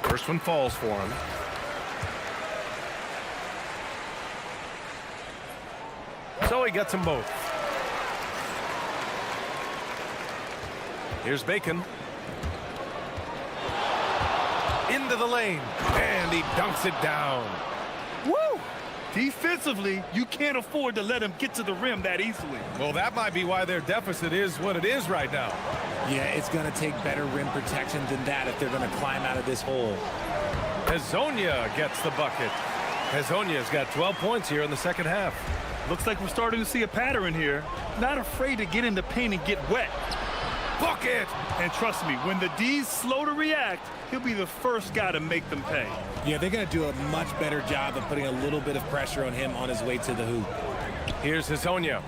First one falls for him. So he gets them both. Here's Bacon. Into the lane. And he dunks it down. Woo! Defensively, you can't afford to let him get to the rim that easily. Well, that might be why their deficit is what it is right now. Yeah, it's going to take better rim protection than that if they're going to climb out of this hole. Hezonja gets the bucket. Hezonja's got 12 points here in the second half. Looks like we're starting to see a pattern here. Not afraid to get in the paint and get wet. Bucket! And trust me, when the D's slow to react, he'll be the first guy to make them pay. Yeah, they're going to do a much better job of putting a little bit of pressure on him on his way to the hoop. Here's Hezonja.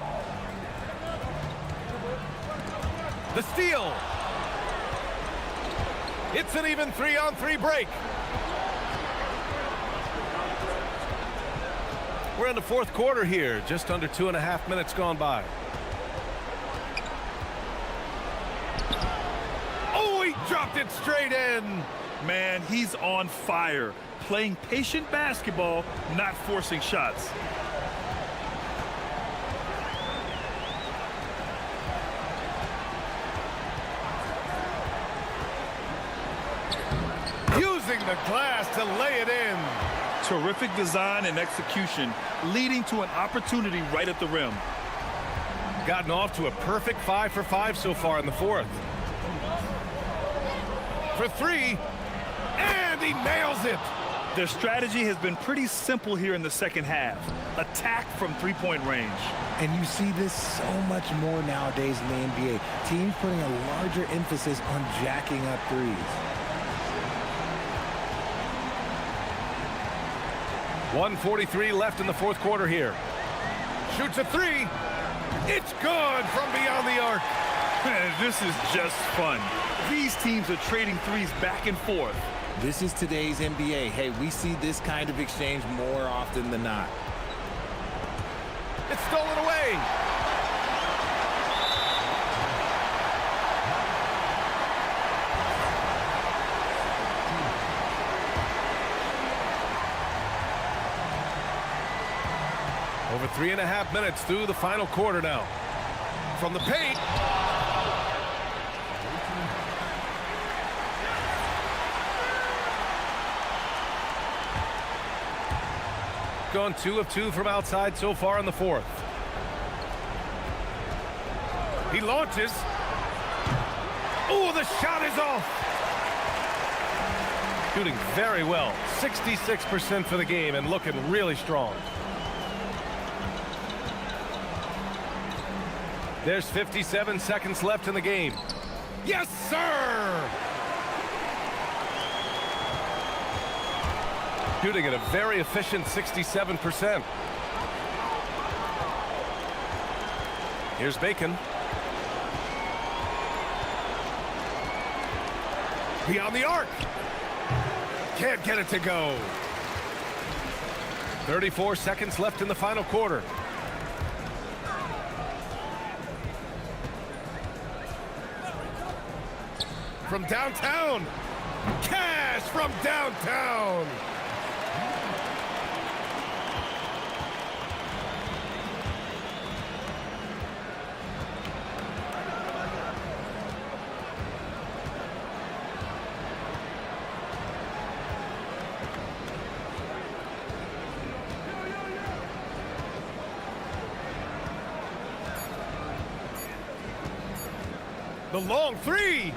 The steal. It's an even 3-on-3 break. We're in the fourth quarter here, just under 2.5 minutes gone by. Oh, he dropped it straight in. Man, he's on fire. Playing patient basketball, not forcing shots. Using the glass to lay it in. Terrific design and execution, leading to an opportunity right at the rim. Gotten off to a perfect 5 for 5 so far in the fourth. For 3, and he nails it. Their strategy has been pretty simple here in the second half. Attack from three-point range. And you see this so much more nowadays in the NBA. Teams putting a larger emphasis on jacking up threes. 1:43 left in the fourth quarter here. Shoots a 3. It's good from beyond the arc. This is just fun. These teams are trading threes back and forth. This is today's NBA. Hey, we see this kind of exchange more often than not. It's stolen away. Over 3.5 minutes through the final quarter now. From the paint. Gone 2 of 2 from outside so far in the fourth. He launches. Oh, the shot is off. Shooting very well. 66% for the game and looking really strong. There's 57 seconds left in the game. Yes, sir! Shooting at a very efficient 67%. Here's Bacon. Beyond the arc. Can't get it to go. 34 seconds left in the final quarter. From downtown. Cash from downtown. The long three.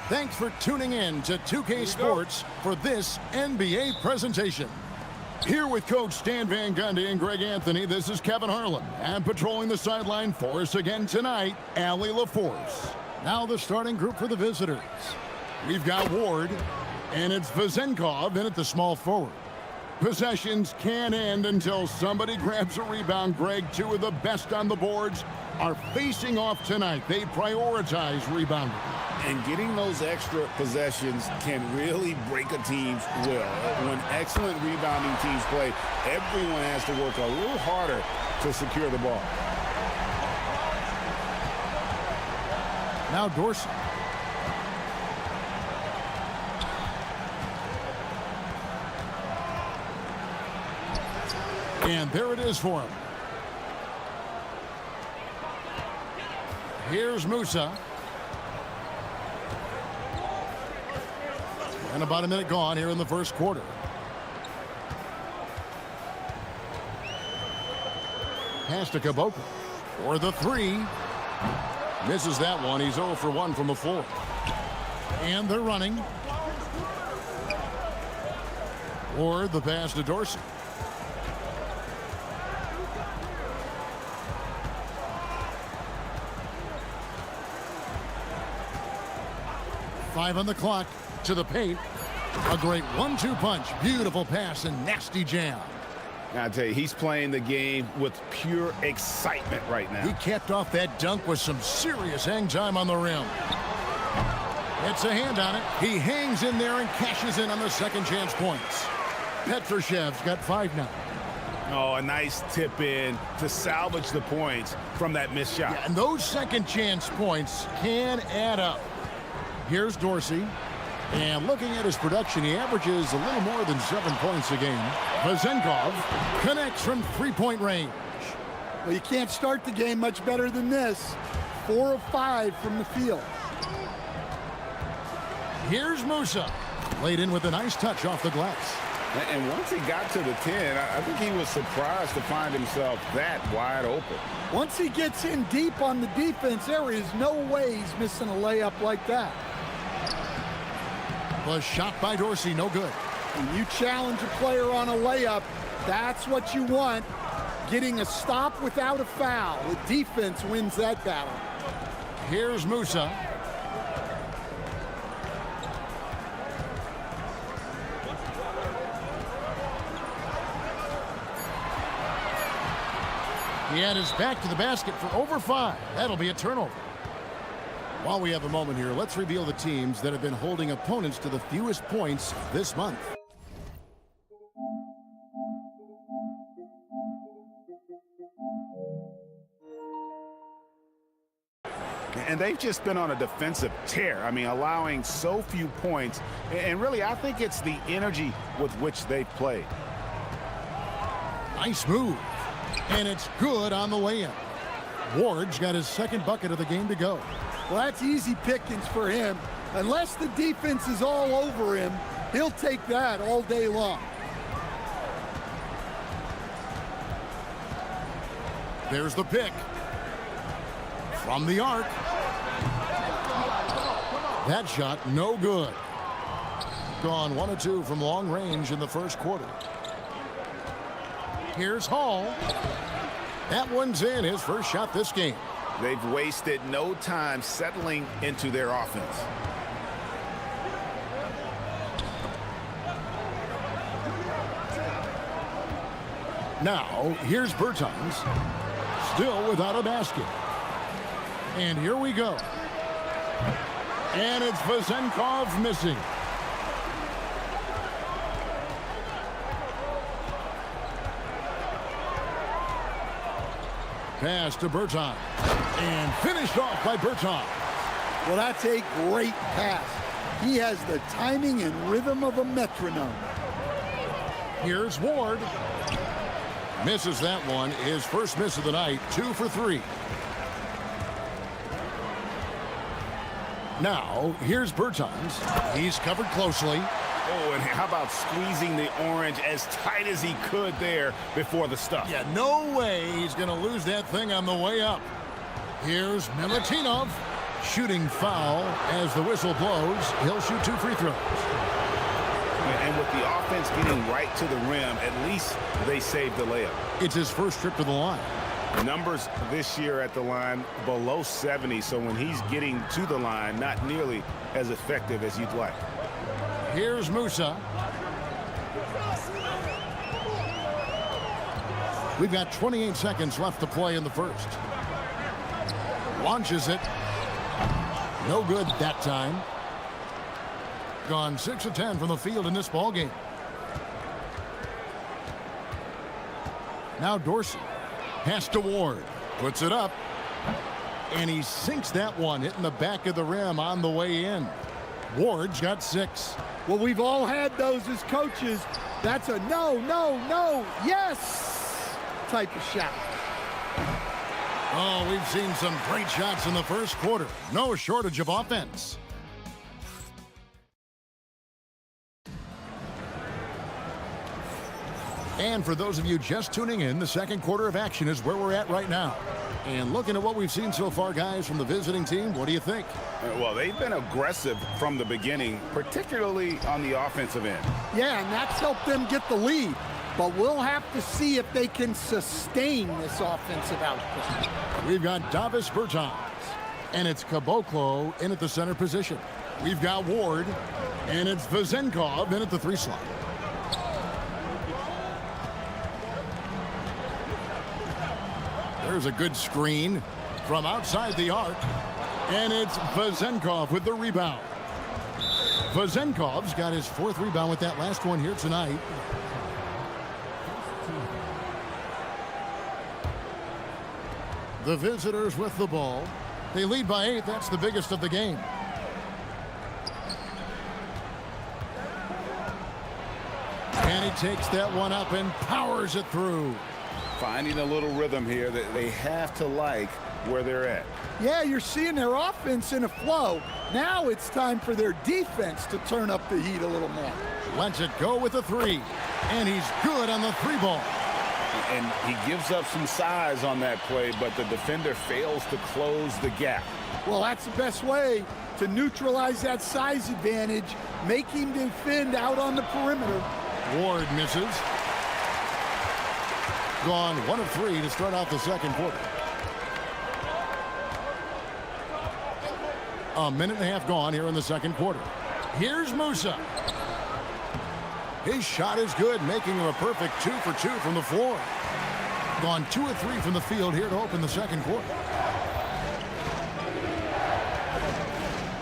Thanks for tuning in to 2K Sports for this NBA presentation. Here with Coach Stan Van Gundy and Greg Anthony, this is Kevin Harlan. And patrolling the sideline for us again tonight, Allie LaForce. Now the starting group for the visitors. We've got Ward, and it's Vezenkov in at the small forward. Possessions can't end until somebody grabs a rebound. Greg, two of the best on the boards are facing off tonight. They prioritize rebounding. And getting those extra possessions can really break a team's will. When excellent rebounding teams play, everyone has to work a little harder to secure the ball. Now Dorsey. And there it is for him. Here's Musa. And about a minute gone here in the first quarter. Pass to Caboclo for the three. Misses that one. He's 0 for 1 from the floor. And they're running. Or the pass to Dorsey. Five on the clock. To the paint. A great 1-2 punch. Beautiful pass and nasty jam. Now, I tell you, he's playing the game with pure excitement right now. He capped off that dunk with some serious hang time on the rim. It's a hand on it. He hangs in there and cashes in on the second chance points. Petrushev's got 5 now. Oh, a nice tip in to salvage the points from that missed shot. Yeah, and those second chance points can add up. Here's Dorsey. And looking at his production, he averages a little more than 7 points a game. Vezenkov connects from three-point range. Well, you can't start the game much better than this. 4 of 5 from the field. Here's Musa. Laid in with a nice touch off the glass. And once he got to the 10, I think he was surprised to find himself that wide open. Once he gets in deep on the defense, there is no way he's missing a layup like that. Was shot by Dorsey, no good. When you challenge a player on a layup, that's what you want. Getting a stop without a foul. The defense wins that battle. Here's Musa. He had his back to the basket for over 5. That'll be a turnover. While we have a moment here, let's reveal the teams that have been holding opponents to the fewest points this month. And they've just been on a defensive tear. I mean, allowing so few points. And really, I think it's the energy with which they've played. Nice move. And it's good on the way in. Ward's got his second bucket of the game to go. Well, that's easy pickings for him. Unless the defense is all over him, he'll take that all day long. There's the pick. From the arc. That shot, no good. Gone 1 of 2 from long range in the first quarter. Here's Hall. That one's in, his first shot this game. They've wasted no time settling into their offense. Now, here's Bertans. Still without a basket. And here we go. And it's Vezenkov missing. Pass to Bertans. And finished off by Bertans. Well, that's a great pass. He has the timing and rhythm of a metronome. Here's Ward. Misses that one. His first miss of the night. 2 for 3. Now, here's Bertans. He's covered closely. Oh, and how about squeezing the orange as tight as he could there before the stuff? Yeah, no way he's going to lose that thing on the way up. Here's Milutinov. Shooting foul as the whistle blows. He'll shoot 2 free throws. And with the offense getting right to the rim, at least they saved the layup. It's his first trip to the line. Numbers this year at the line below 70, so when he's getting to the line, not nearly as effective as you'd like. Here's Musa. We've got 28 seconds left to play in the first. Launches it. No good that time. Gone 6 of 10 from the field in this ball game. Now Dorsey. Pass to Ward. Puts it up. And he sinks that one, hitting the back of the rim on the way in. Ward's got 6. Well, we've all had those as coaches. That's a no, no, no, yes type of shot. Oh, we've seen some great shots in the first quarter. No shortage of offense. And for those of you just tuning in, the second quarter of action is where we're at right now. And looking at what we've seen so far, guys, from the visiting team, what do you think? Well, they've been aggressive from the beginning, particularly on the offensive end. Yeah, and that's helped them get the lead. But we'll have to see if they can sustain this offensive output. We've got Davis Bertans, and it's Caboclo in at the center position. We've got Ward, and it's Vezenkov in at the 3 slot. There's a good screen from outside the arc, and it's Vezenkov with the rebound. Vezenkov's got his 4th rebound with that last one here tonight. The visitors with the ball. They lead by 8. That's the biggest of the game. And he takes that one up and powers it through. Finding a little rhythm here that they have to like where they're at. Yeah, you're seeing their offense in a flow. Now it's time for their defense to turn up the heat a little more. Lets it go with a 3. And he's good on the 3-ball. And he gives up some size on that play, but the defender fails to close the gap. Well, that's the best way to neutralize that size advantage. Make him defend out on the perimeter. Ward misses. Gone 1 of 3 to start out the second quarter. A minute and a half gone here in the second quarter. Here's Musa. His shot is good, making him a perfect 2 for 2 from the floor. Gone 2 of 3 from the field here to open the second quarter.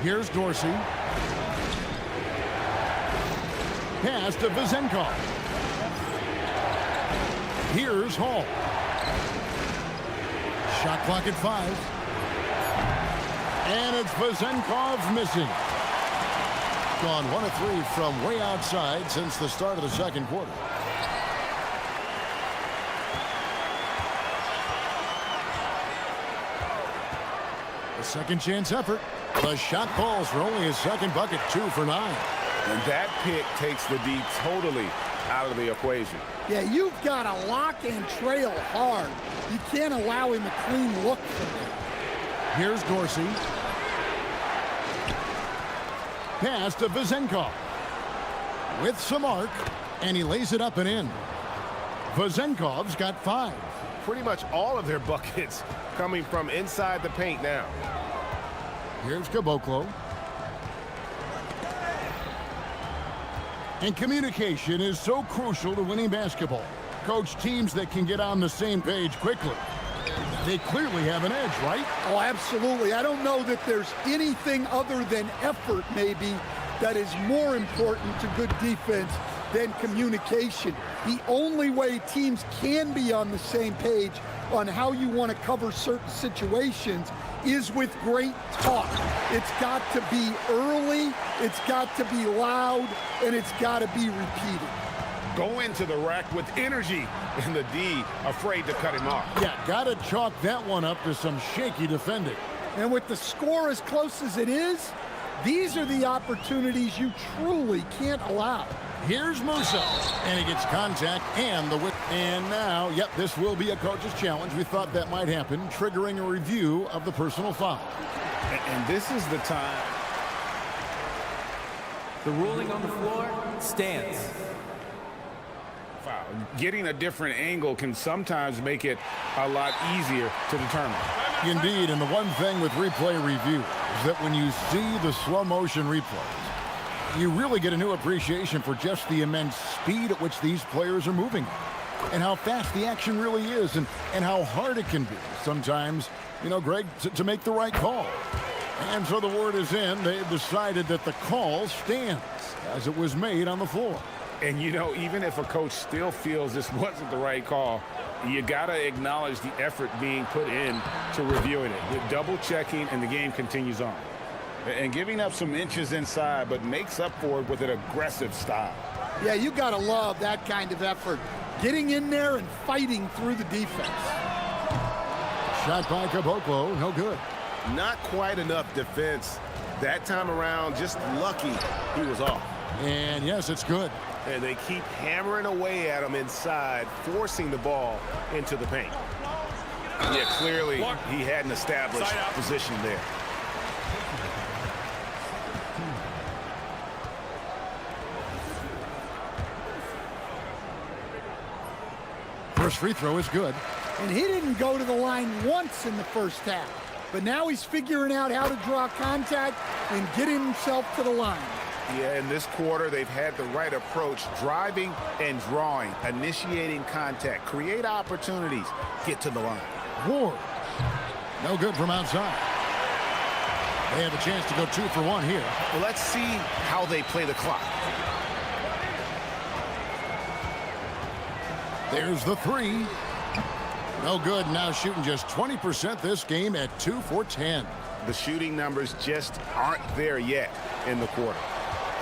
Here's Dorsey. Pass to Vezenkov. Here's Hall. Shot clock at 5. And it's Vezenkov missing. Gone 1 of 3 from way outside since the start of the second quarter. A second chance effort. The shot falls for only his second bucket, 2 for 9. And that pick takes the D totally out of the equation. Yeah, you've got to lock and trail hard. You can't allow him a clean look from there. Here's Dorsey. Pass to Vezenkov. With some arc, and he lays it up and in. Vezenkov's got 5. Pretty much all of their buckets coming from inside the paint now. Here's Caboclo. And communication is so crucial to winning basketball. Coach, teams that can get on the same page quickly, they clearly have an edge, right? Oh, absolutely. I don't know that there's anything other than effort, maybe, that is more important to good defense than communication. The only way teams can be on the same page on how you want to cover certain situations is with great talk. It's got to be early, it's got to be loud, and it's got to be repeated. Go into the rack with energy, and the D afraid to cut him off. Yeah, got to chalk that one up to some shaky defending. And with the score as close as it is, these are the opportunities you truly can't allow. Here's Musa, and he gets contact and the whip. And now, yep, this will be a coach's challenge. We thought that might happen, triggering a review of the personal foul. And this is the time. The ruling on the floor stands. Foul. Getting a different angle can sometimes make it a lot easier to determine. Indeed, and the one thing with replay review is that when you see the slow motion replays, you really get a new appreciation for just the immense speed at which these players are moving and how fast the action really is and how hard it can be sometimes, you know, Greg, to make the right call. And so the word is in. They've decided that the call stands as it was made on the floor. And, you know, even if a coach still feels this wasn't the right call, you got to acknowledge the effort being put in to reviewing it. With double checking, and the game continues on. And giving up some inches inside, but makes up for it with an aggressive style. Yeah, you got to love that kind of effort. Getting in there and fighting through the defense. Shot by Caboclo, no good. Not quite enough defense. That time around, just lucky he was off. And yes, it's good. And they keep hammering away at him inside, forcing the ball into the paint. Yeah, clearly he hadn't established position there. First free throw is good. And he didn't go to the line once in the first half. But now he's figuring out how to draw contact and get himself to the line. Yeah, in this quarter, they've had the right approach, driving and drawing, initiating contact, create opportunities, get to the line. Ward, no good from outside. They have a chance to go 2 for 1 here. Well, let's see how they play the clock. There's the 3. No good. Now shooting just 20% this game at 2 for 10. The shooting numbers just aren't there yet in the quarter.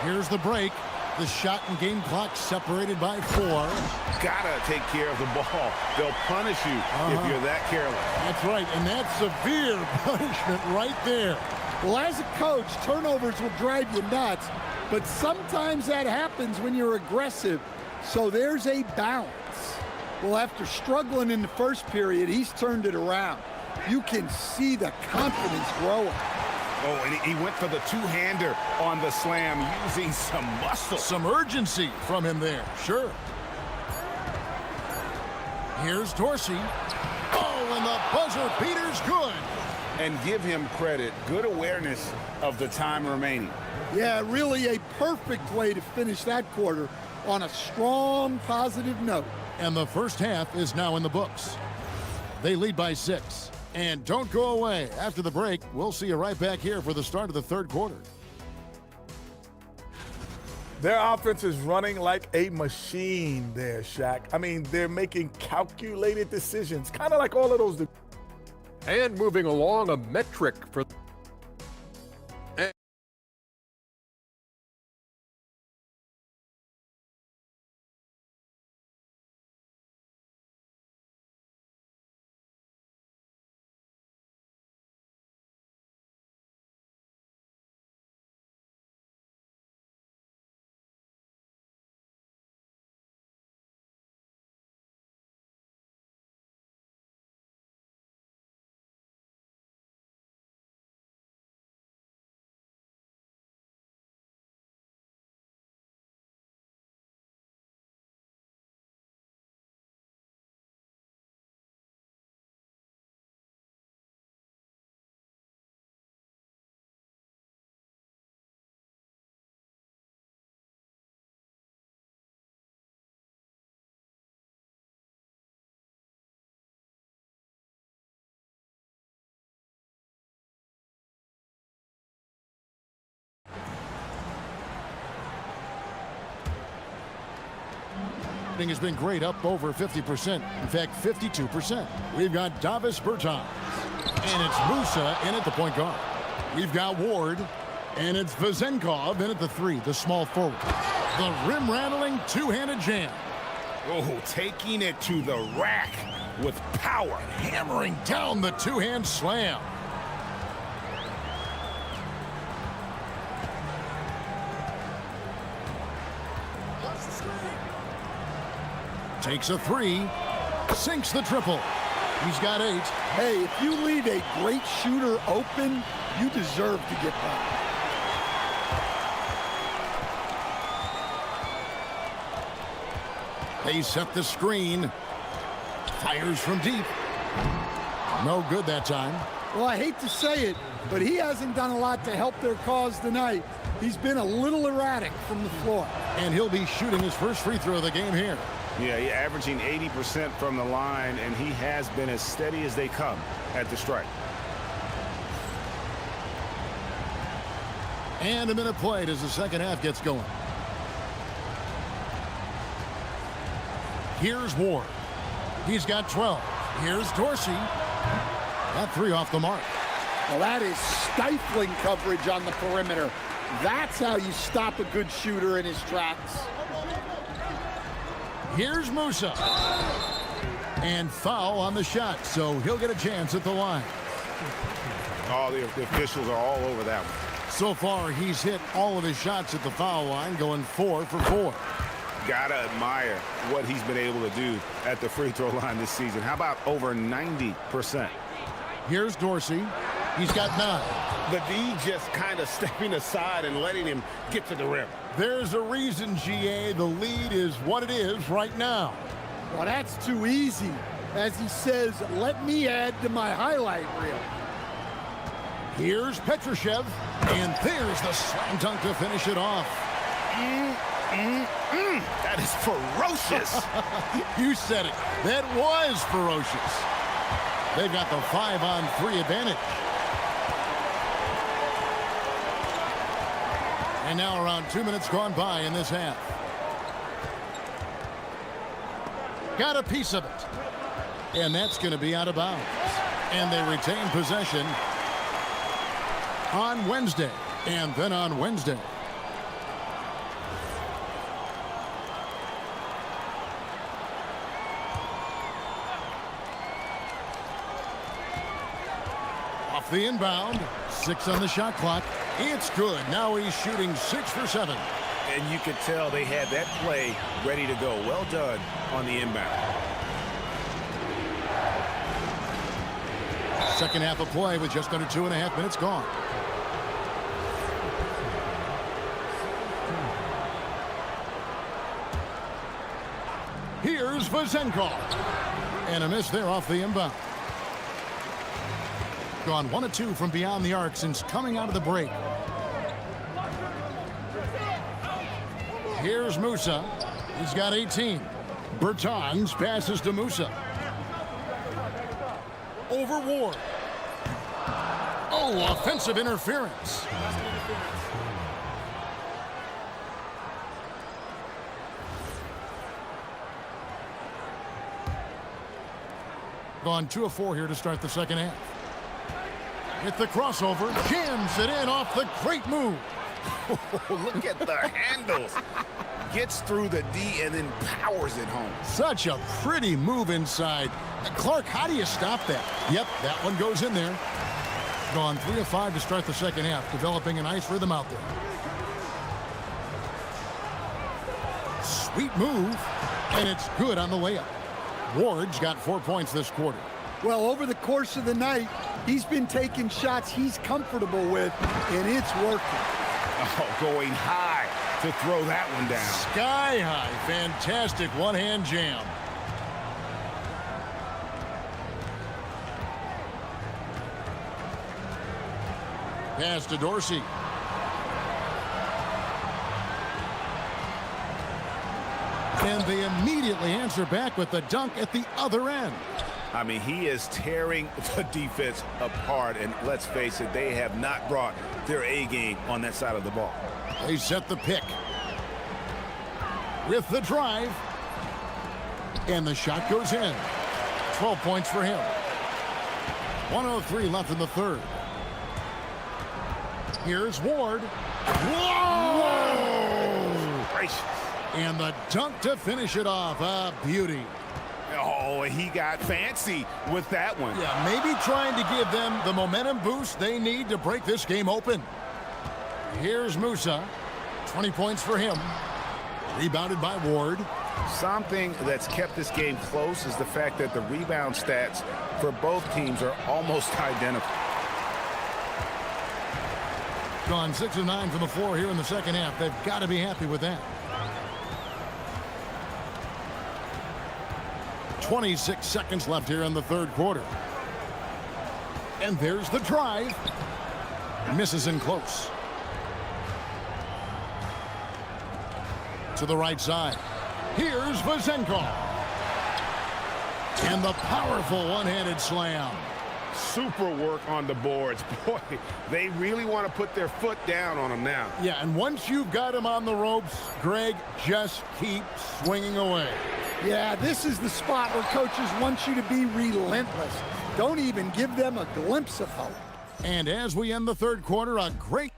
Here's the break. The shot and game clock separated by 4. Gotta take care of the ball. They'll punish you if you're that careless. That's right, and that's severe punishment right there. Well, as a coach, turnovers will drive you nuts, but sometimes that happens when you're aggressive. So there's a balance. Well, after struggling in the first period, he's turned it around. You can see the confidence growing. Oh, and he went for the two-hander on the slam, using some muscle. Some urgency from him there, sure. Here's Dorsey. Oh, and the buzzer beater's good. And give him credit, good awareness of the time remaining. Yeah, really a perfect way to finish that quarter on a strong, positive note. And the first half is now in the books. They lead by 6. And don't go away. After the break, we'll see you right back here for the start of the third quarter. Their offense is running like a machine there, Shaq. I mean, they're making calculated decisions, kind of like all of those. And moving along, a metric for has been great, up over 50%. In fact, 52%. We've got Davis Bertans. And it's Musa in at the point guard. We've got Ward. And it's Vezenkov in at the 3, the small forward. The rim-rattling two-handed jam. Oh, taking it to the rack with power. Hammering down the two-hand slam. Takes a 3, sinks the triple. He's got 8. Hey, if you leave a great shooter open, you deserve to get that. They set the screen. Fires from deep. No good that time. Well, I hate to say it, but he hasn't done a lot to help their cause tonight. He's been a little erratic from the floor. And he'll be shooting his first free throw of the game here. Yeah, he's averaging 80% from the line, and he has been as steady as they come at the strike. And a minute played as the second half gets going. Here's Ward. He's got 12. Here's Dorsey. That 3 off the mark. Well, that is stifling coverage on the perimeter. That's how you stop a good shooter in his tracks. Here's Musa. And foul on the shot, so he'll get a chance at the line. Oh, the officials are all over that one. So far, he's hit all of his shots at the foul line, going 4 for 4. Gotta admire what he's been able to do at the free throw line this season. How about over 90%? Here's Dorsey. He's got 9. The D just kind of stepping aside and letting him get to the rim. There's a reason, GA, the lead is what it is right now. Well, that's too easy. As he says, let me add to my highlight reel. Here's Petrushev, and there's the slam dunk to finish it off. That is ferocious. You said it. That was ferocious. They've got the 5-on-3 advantage. And now around 2 minutes gone by in this half. Got a piece of it. And that's going to be out of bounds. And they retain possession on Wednesday. And then on Wednesday. Off the inbound. 6 on the shot clock. It's good. Now he's shooting 6 for 7. And you could tell they had that play ready to go. Well done on the inbound. Second half of play with just under 2.5 minutes gone. Here's Vazenkov. And a miss there off the inbound. Gone 1 of 2 from beyond the arc since coming out of the break. Here's Musa. He's got 18. Bertans passes to Musa. Over Ward. Oh, offensive interference. Gone 2 of 4 here to start the second half. With the crossover, jams it in off the great move. Look at the handles. Gets through the D and then powers it home. Such a pretty move inside. Clark, how do you stop that? Yep, that one goes in there. Gone 3 of 5 to start the second half, developing a nice rhythm out there. Sweet move, and it's good on the layup. Ward's got 4 points this quarter. Well, over the course of the night, he's been taking shots he's comfortable with, and it's working. Oh, going high to throw that one down. Sky high. Fantastic one-hand jam. Pass to Dorsey. And they immediately answer back with the dunk at the other end. I mean, he is tearing the defense apart, and let's face it, they have not brought their A game on that side of the ball. They set the pick. With the drive. And the shot goes in. 12 points for him. 1:03 left in the third. Here's Ward. Whoa! Gracious. And the dunk to finish it off. A beauty. Oh, he got fancy with that one. Yeah, maybe trying to give them the momentum boost they need to break this game open. Here's Musa. 20 points for him. Rebounded by Ward. Something that's kept this game close is the fact that the rebound stats for both teams are almost identical. Gone 6 of 9 from the floor here in the second half. They've got to be happy with that. 26 seconds left here in the third quarter. And there's the drive. Misses in close. To the right side. Here's Vazenko. And the powerful one-handed slam. Super work on the boards. Boy, they really want to put their foot down on him now. Yeah, and once you've got him on the ropes, Greg, just keep swinging away. Yeah, this is the spot where coaches want you to be relentless. Don't even give them a glimpse of hope. And as we end the third quarter, a great...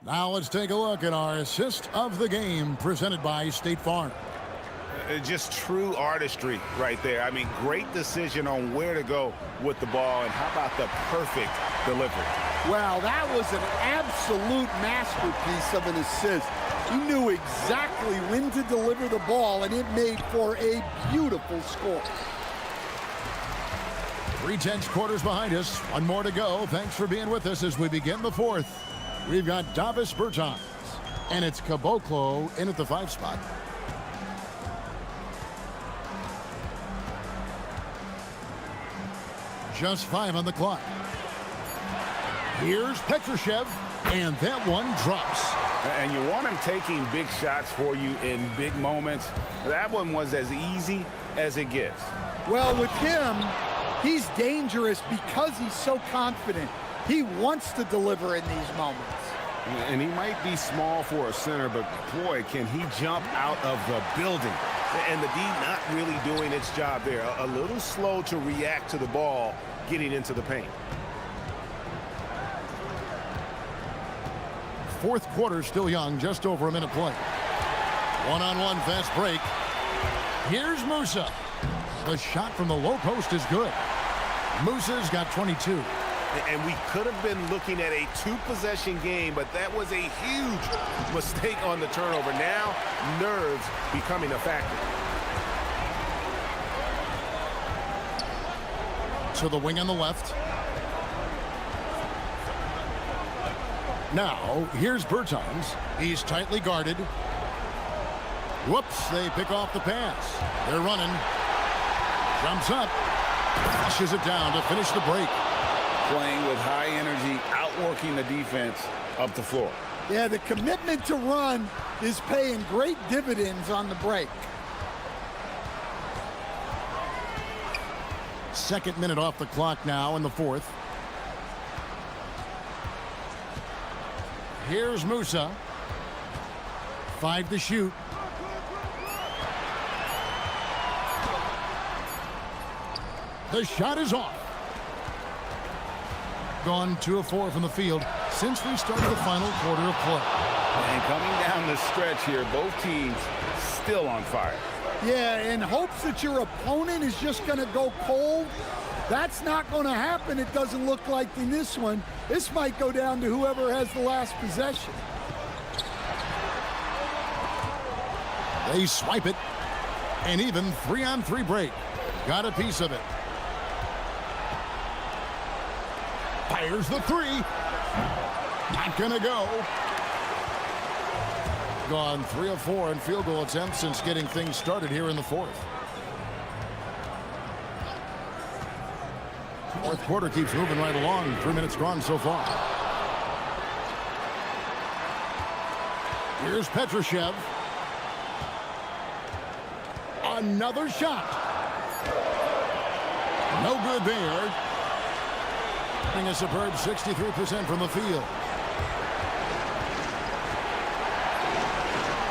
Now let's take a look at our assist of the game presented by State Farm. Just true artistry right there. I mean, great decision on where to go with the ball, and how about the perfect delivery? Well, that was an absolute masterpiece of an assist. He knew exactly when to deliver the ball, and it made for a beautiful score. 3/10 quarters behind us. One more to go. Thanks for being with us as we begin the fourth. We've got Davis Bertans, and it's Caboclo in at the 5 spot. Just 5 on the clock. Here's Petrushev, and that one drops. And you want him taking big shots for you in big moments. That one was as easy as it gets. Well, with him, he's dangerous because he's so confident. He wants to deliver in these moments. And he might be small for a center, but boy, can he jump out of the building. And the D not really doing its job there. A little slow to react to the ball getting into the paint. Fourth quarter still young, just over a minute play. One-on-one fast break. Here's Musa. The shot from the low post is good. Musa's got 22. And we could have been looking at a 2-possession game, but that was a huge mistake on the turnover. Now, nerves becoming a factor. To the wing on the left. Now, here's Bertans. He's tightly guarded. Whoops, they pick off the pass. They're running. Jumps up. Flushes it down to finish the break. Playing with high energy, outworking the defense up the floor. Yeah, the commitment to run is paying great dividends on the break. Second minute off the clock now in the fourth. Here's Musa. 5 to shoot. The shot is off. Gone 2 of 4 from the field since we started the final quarter of play. And coming down the stretch here, both teams still on fire. Yeah, in hopes that your opponent is just going to go cold. That's not going to happen, it doesn't look like in this one. This might go down to whoever has the last possession. They swipe it. An even 3-on-3 break. Got a piece of it. Fires the 3. Not gonna go. Gone 3 of 4 in field goal attempts since getting things started here in the fourth. Fourth quarter keeps moving right along. 3 minutes gone so far. Here's Petrushev. Another shot. No good there. A superb 63% from the field.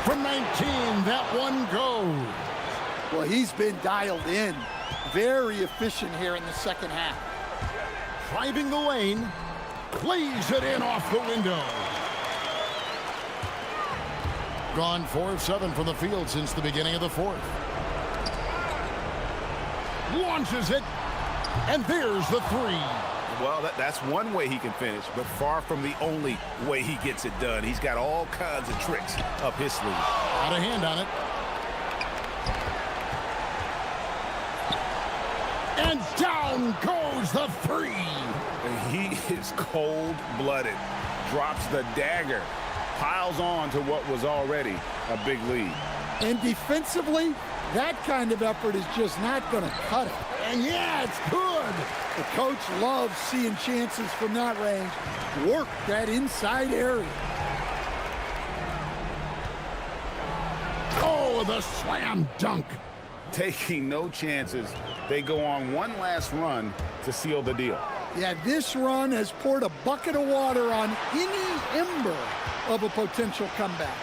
From 19, that one goes. Well, he's been dialed in. Very efficient here in the second half. Driving the lane. Plays it in off the window. Gone 4 of 7 from the field since the beginning of the fourth. Launches it. And there's the 3. Well, that's one way he can finish, but far from the only way he gets it done. He's got all kinds of tricks up his sleeve. Got a hand on it. And down goes the three. He is cold-blooded. Drops the dagger. Piles on to what was already a big lead. And defensively, that kind of effort is just not going to cut it. And yeah, it's good. The coach loves seeing chances from that range. Work that inside area. Oh, the slam dunk. Taking no chances, they go on one last run to seal the deal. Yeah, this run has poured a bucket of water on any ember of a potential comeback.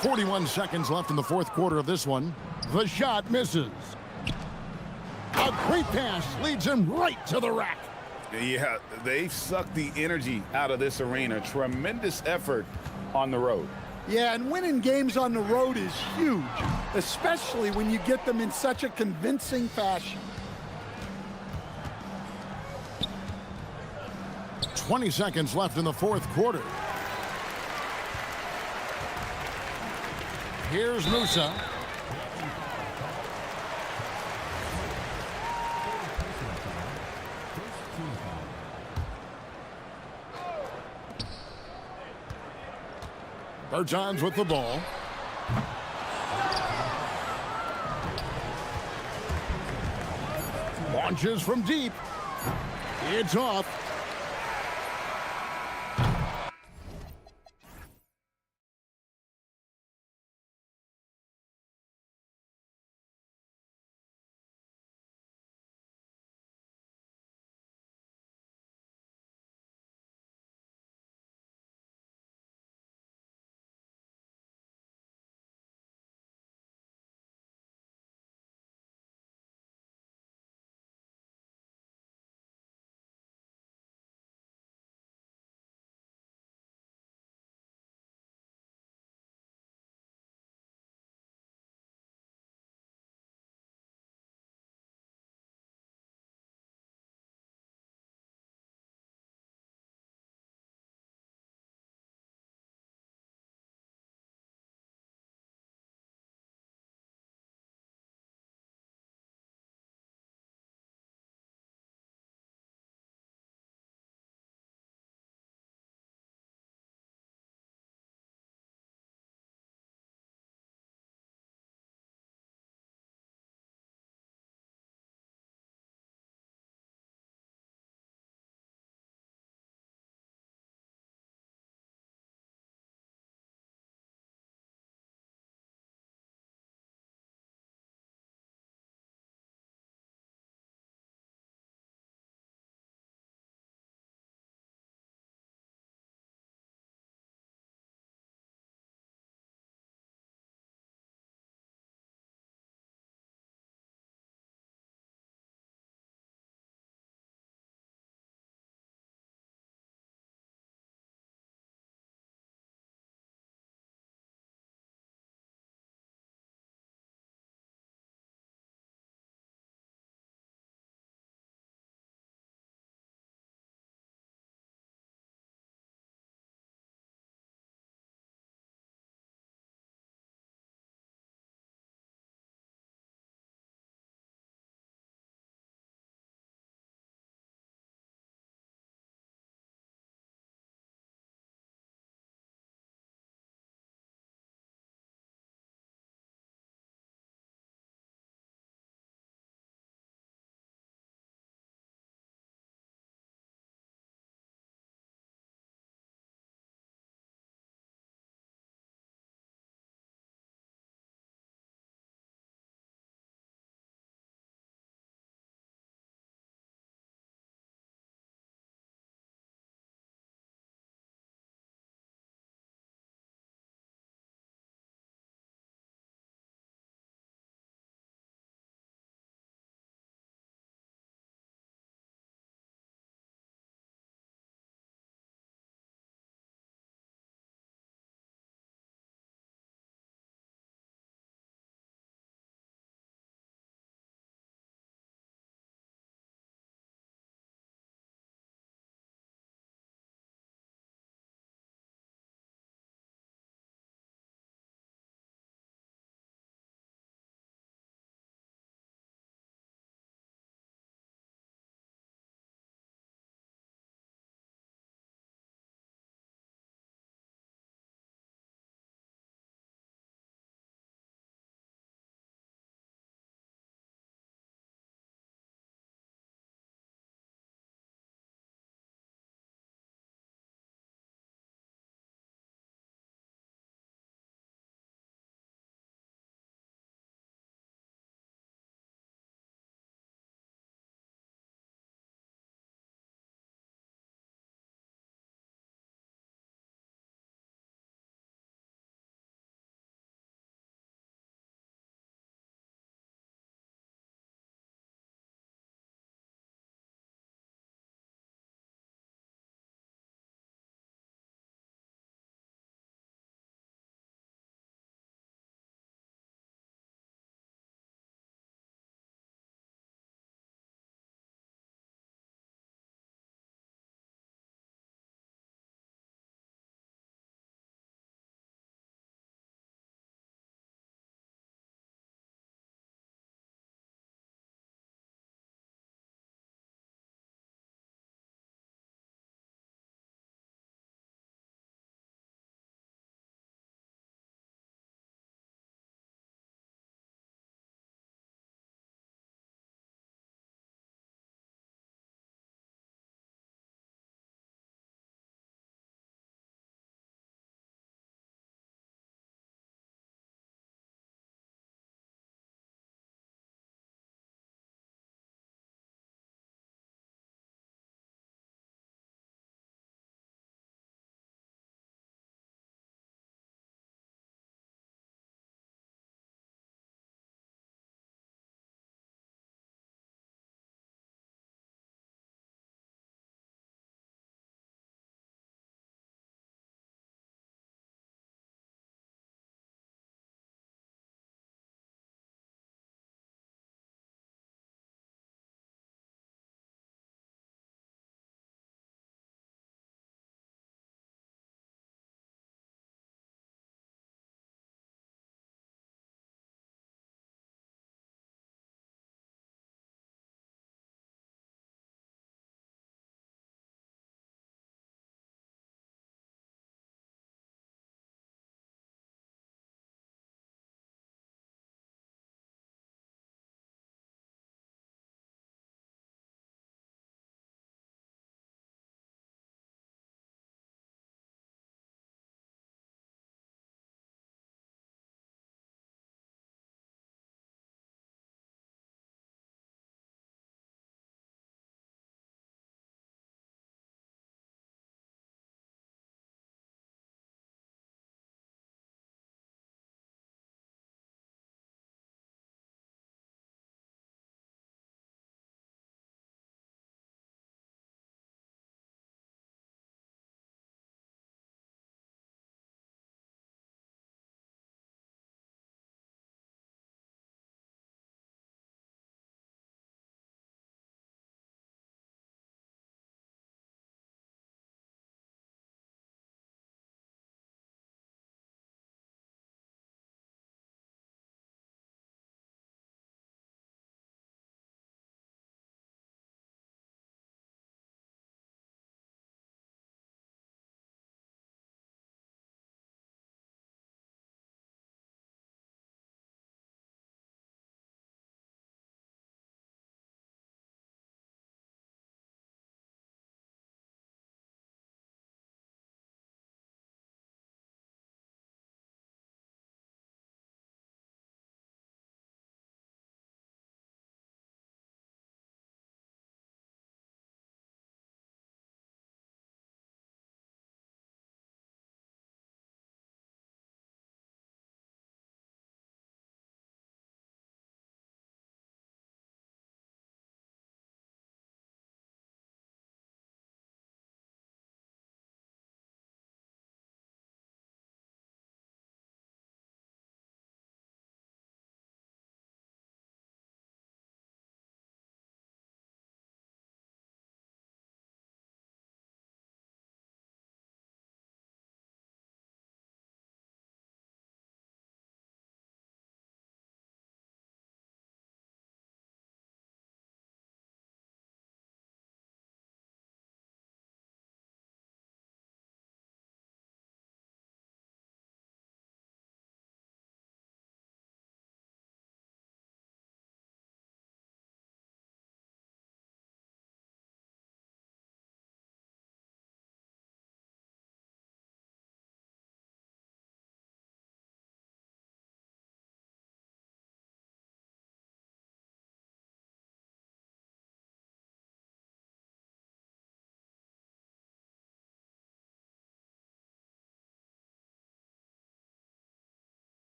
41 seconds left in the fourth quarter of this one. The shot misses. A great pass leads him right to the rack. Yeah, they've sucked the energy out of this arena. Tremendous effort on the road. Yeah, and winning games on the road is huge, especially when you get them in such a convincing fashion. 20 seconds left in the fourth quarter. Here's Musa. Bertans with the ball. Launches from deep. It's off.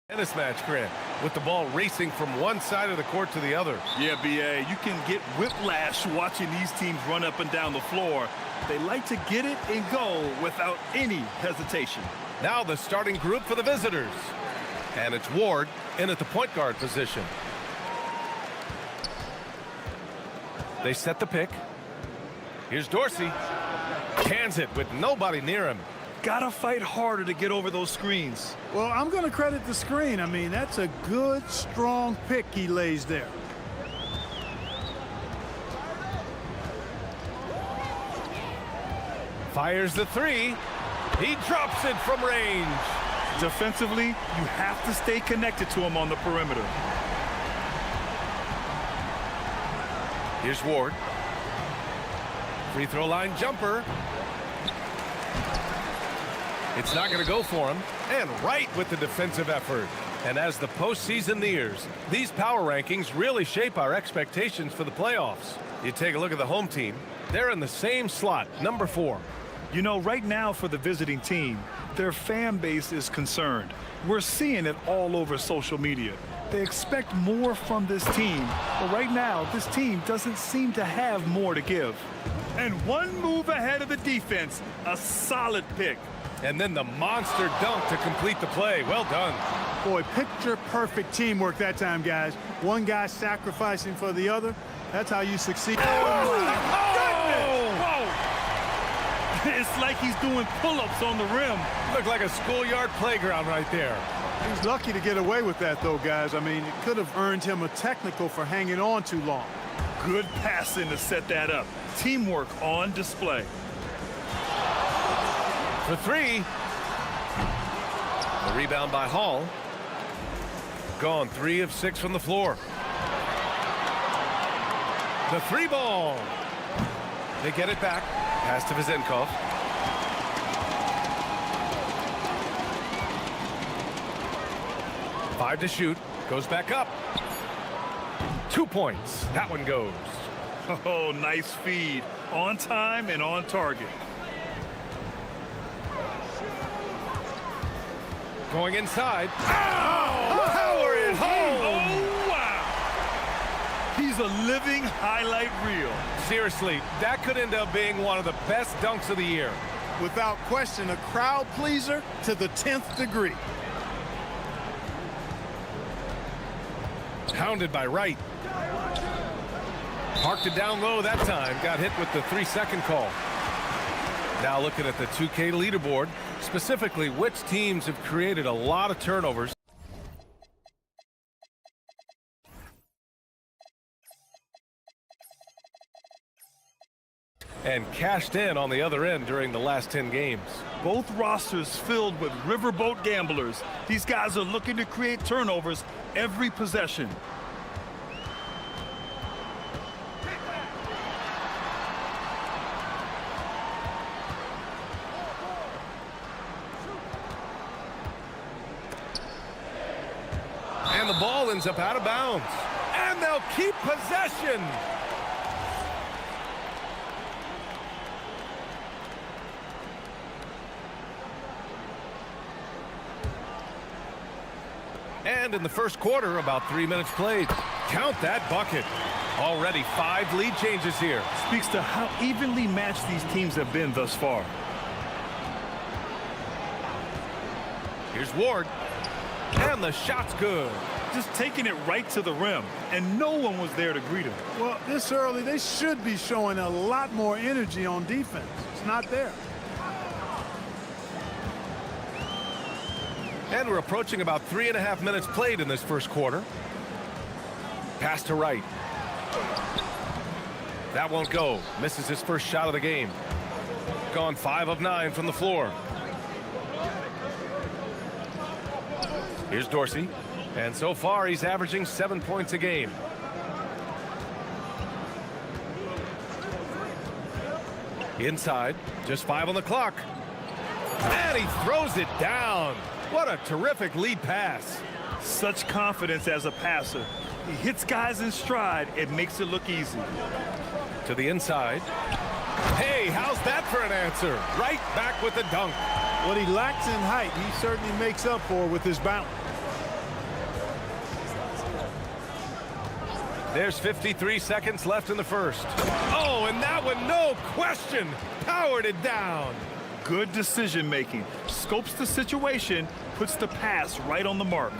Tennis match, Grant, with the ball racing from one side of the court to the other. Yeah, BA, you can get whiplash watching these teams run up and down the floor. They like to get it and go without any hesitation. Now the starting group for the visitors. And it's Ward in at the point guard position. They set the pick. Here's Dorsey. Cans it with nobody near him. Gotta fight harder to get over those screens. Well, I'm going to credit the screen. I mean, that's a good, strong pick he lays there. Fires the three. He drops it from range. Defensively, you have to stay connected to him on the perimeter. Here's Ward. Free throw line jumper. It's not going to go for him. And right with the defensive effort. And as the postseason nears, these power rankings really shape our expectations for the playoffs. You take a look at the home team. They're in the same slot, number 4. You know, right now for the visiting team, their fan base is concerned. We're seeing it all over social media. They expect more from this team, but right now, this team doesn't seem to have more to give. And one move ahead of the defense, a solid pick. And then the monster dunk to complete the play. Well done. Boy, picture-perfect teamwork that time, guys. One guy sacrificing for the other. That's how you succeed. It's like he's doing pull-ups on the rim. Looked like a schoolyard playground right there. He's lucky to get away with that, though, guys. I mean, it could have earned him a technical for hanging on too long. Good passing to set that up. Teamwork on display. For 3. The rebound by Hall. Gone 3 of 6 from the floor. The 3 ball. They get it back. Pass to Vizenkov. Five to shoot. Goes back up. 2 points. That one goes. Oh, nice feed. On time and on target. Going inside. Oh! Power it home! Oh, wow! He's a living highlight reel. Seriously, that could end up being one of the best dunks of the year. Without question, a crowd pleaser to the 10th degree. Hounded by Wright. Parked it down low that time. Got hit with the 3-second call. Now looking at the 2K leaderboard, specifically which teams have created a lot of turnovers. And cashed in on the other end during the last 10 games. Both rosters filled with riverboat gamblers. These guys are looking to create turnovers every possession. And the ball ends up out of bounds. And they'll keep possession. And in the first quarter, about 3 minutes played. Count that bucket. Already 5 lead changes here. Speaks to how evenly matched these teams have been thus far. Here's Ward. And the shot's good. Just taking it right to the rim, and no one was there to greet him. Well, this early, they should be showing a lot more energy on defense. It's not there. And we're approaching about 3.5 minutes played in this first quarter. Pass to Wright. That won't go. Misses his first shot of the game. Gone 5 of 9 from the floor. Here's Dorsey. And so far, he's averaging 7 points a game. Inside, just 5 on the clock. And he throws it down. What a terrific lead pass. Such confidence as a passer. He hits guys in stride. It makes it look easy. To the inside. Hey, how's that for an answer? Right back with the dunk. What he lacks in height, he certainly makes up for with his bounce. There's 53 seconds left in the first. Oh, and that one, no question, powered it down. Good decision making. Scopes the situation, puts the pass right on the mark.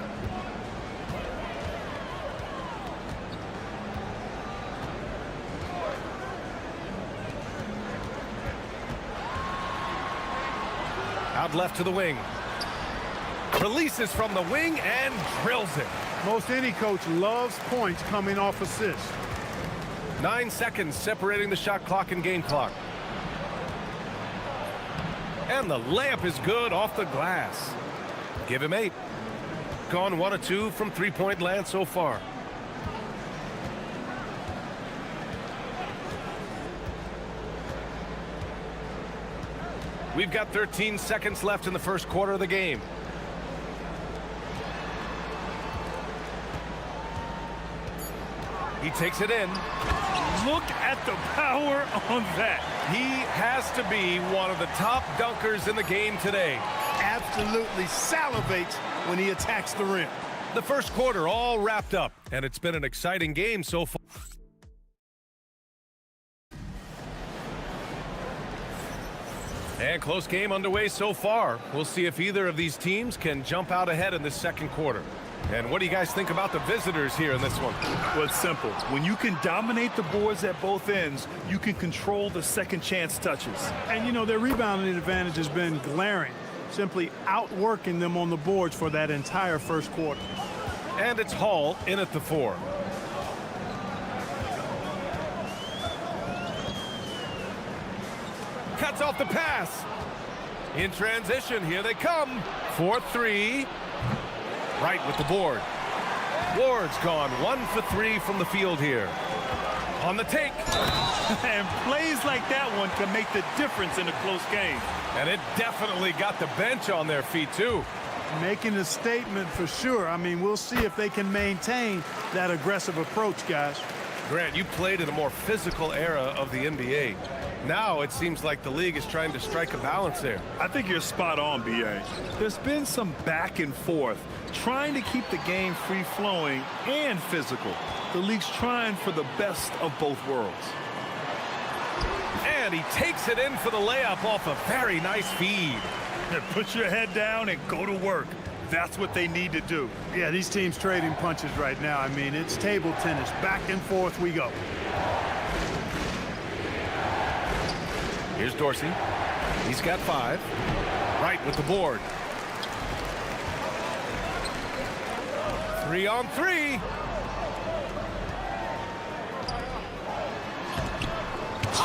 Out left to the wing. Releases from the wing and drills it. Most any coach loves points coming off assists. 9 seconds separating the shot clock and game clock. And the layup is good off the glass. Give him 8. Gone 1 of 2 from three-point land so far. We've got 13 seconds left in the first quarter of the game. He takes it in. Look at the power on that. He has to be one of the top dunkers in the game today. Absolutely salivates when he attacks the rim. The first quarter all wrapped up, and it's been an exciting game so far. And close game underway so far. We'll see if either of these teams can jump out ahead in this second quarter. And what do you guys think about the visitors here in this one? Well, it's simple. When you can dominate the boards at both ends, you can control the second chance touches. And, you know, their rebounding advantage has been glaring, simply outworking them on the boards for that entire first quarter. And it's Hall in at the 4. Cuts off the pass. In transition, here they come. 4-3. Right with the board. Ward's gone 1 for 3 from the field here. On the take. And plays like that one can make the difference in a close game. And it definitely got the bench on their feet, too. Making a statement for sure. I mean, we'll see if they can maintain that aggressive approach, guys. Grant, you played in a more physical era of the NBA. Now it seems like the league is trying to strike a balance there. I think you're spot on, B.A. There's been some back and forth, trying to keep the game free-flowing and physical. The league's trying for the best of both worlds. And he takes it in for the layup off a very nice feed. Put your head down and go to work. That's what they need to do. Yeah, these teams trading punches right now. I mean, it's table tennis. Back and forth we go. Here's Dorsey. He's got 5. Right with the board. 3 on 3.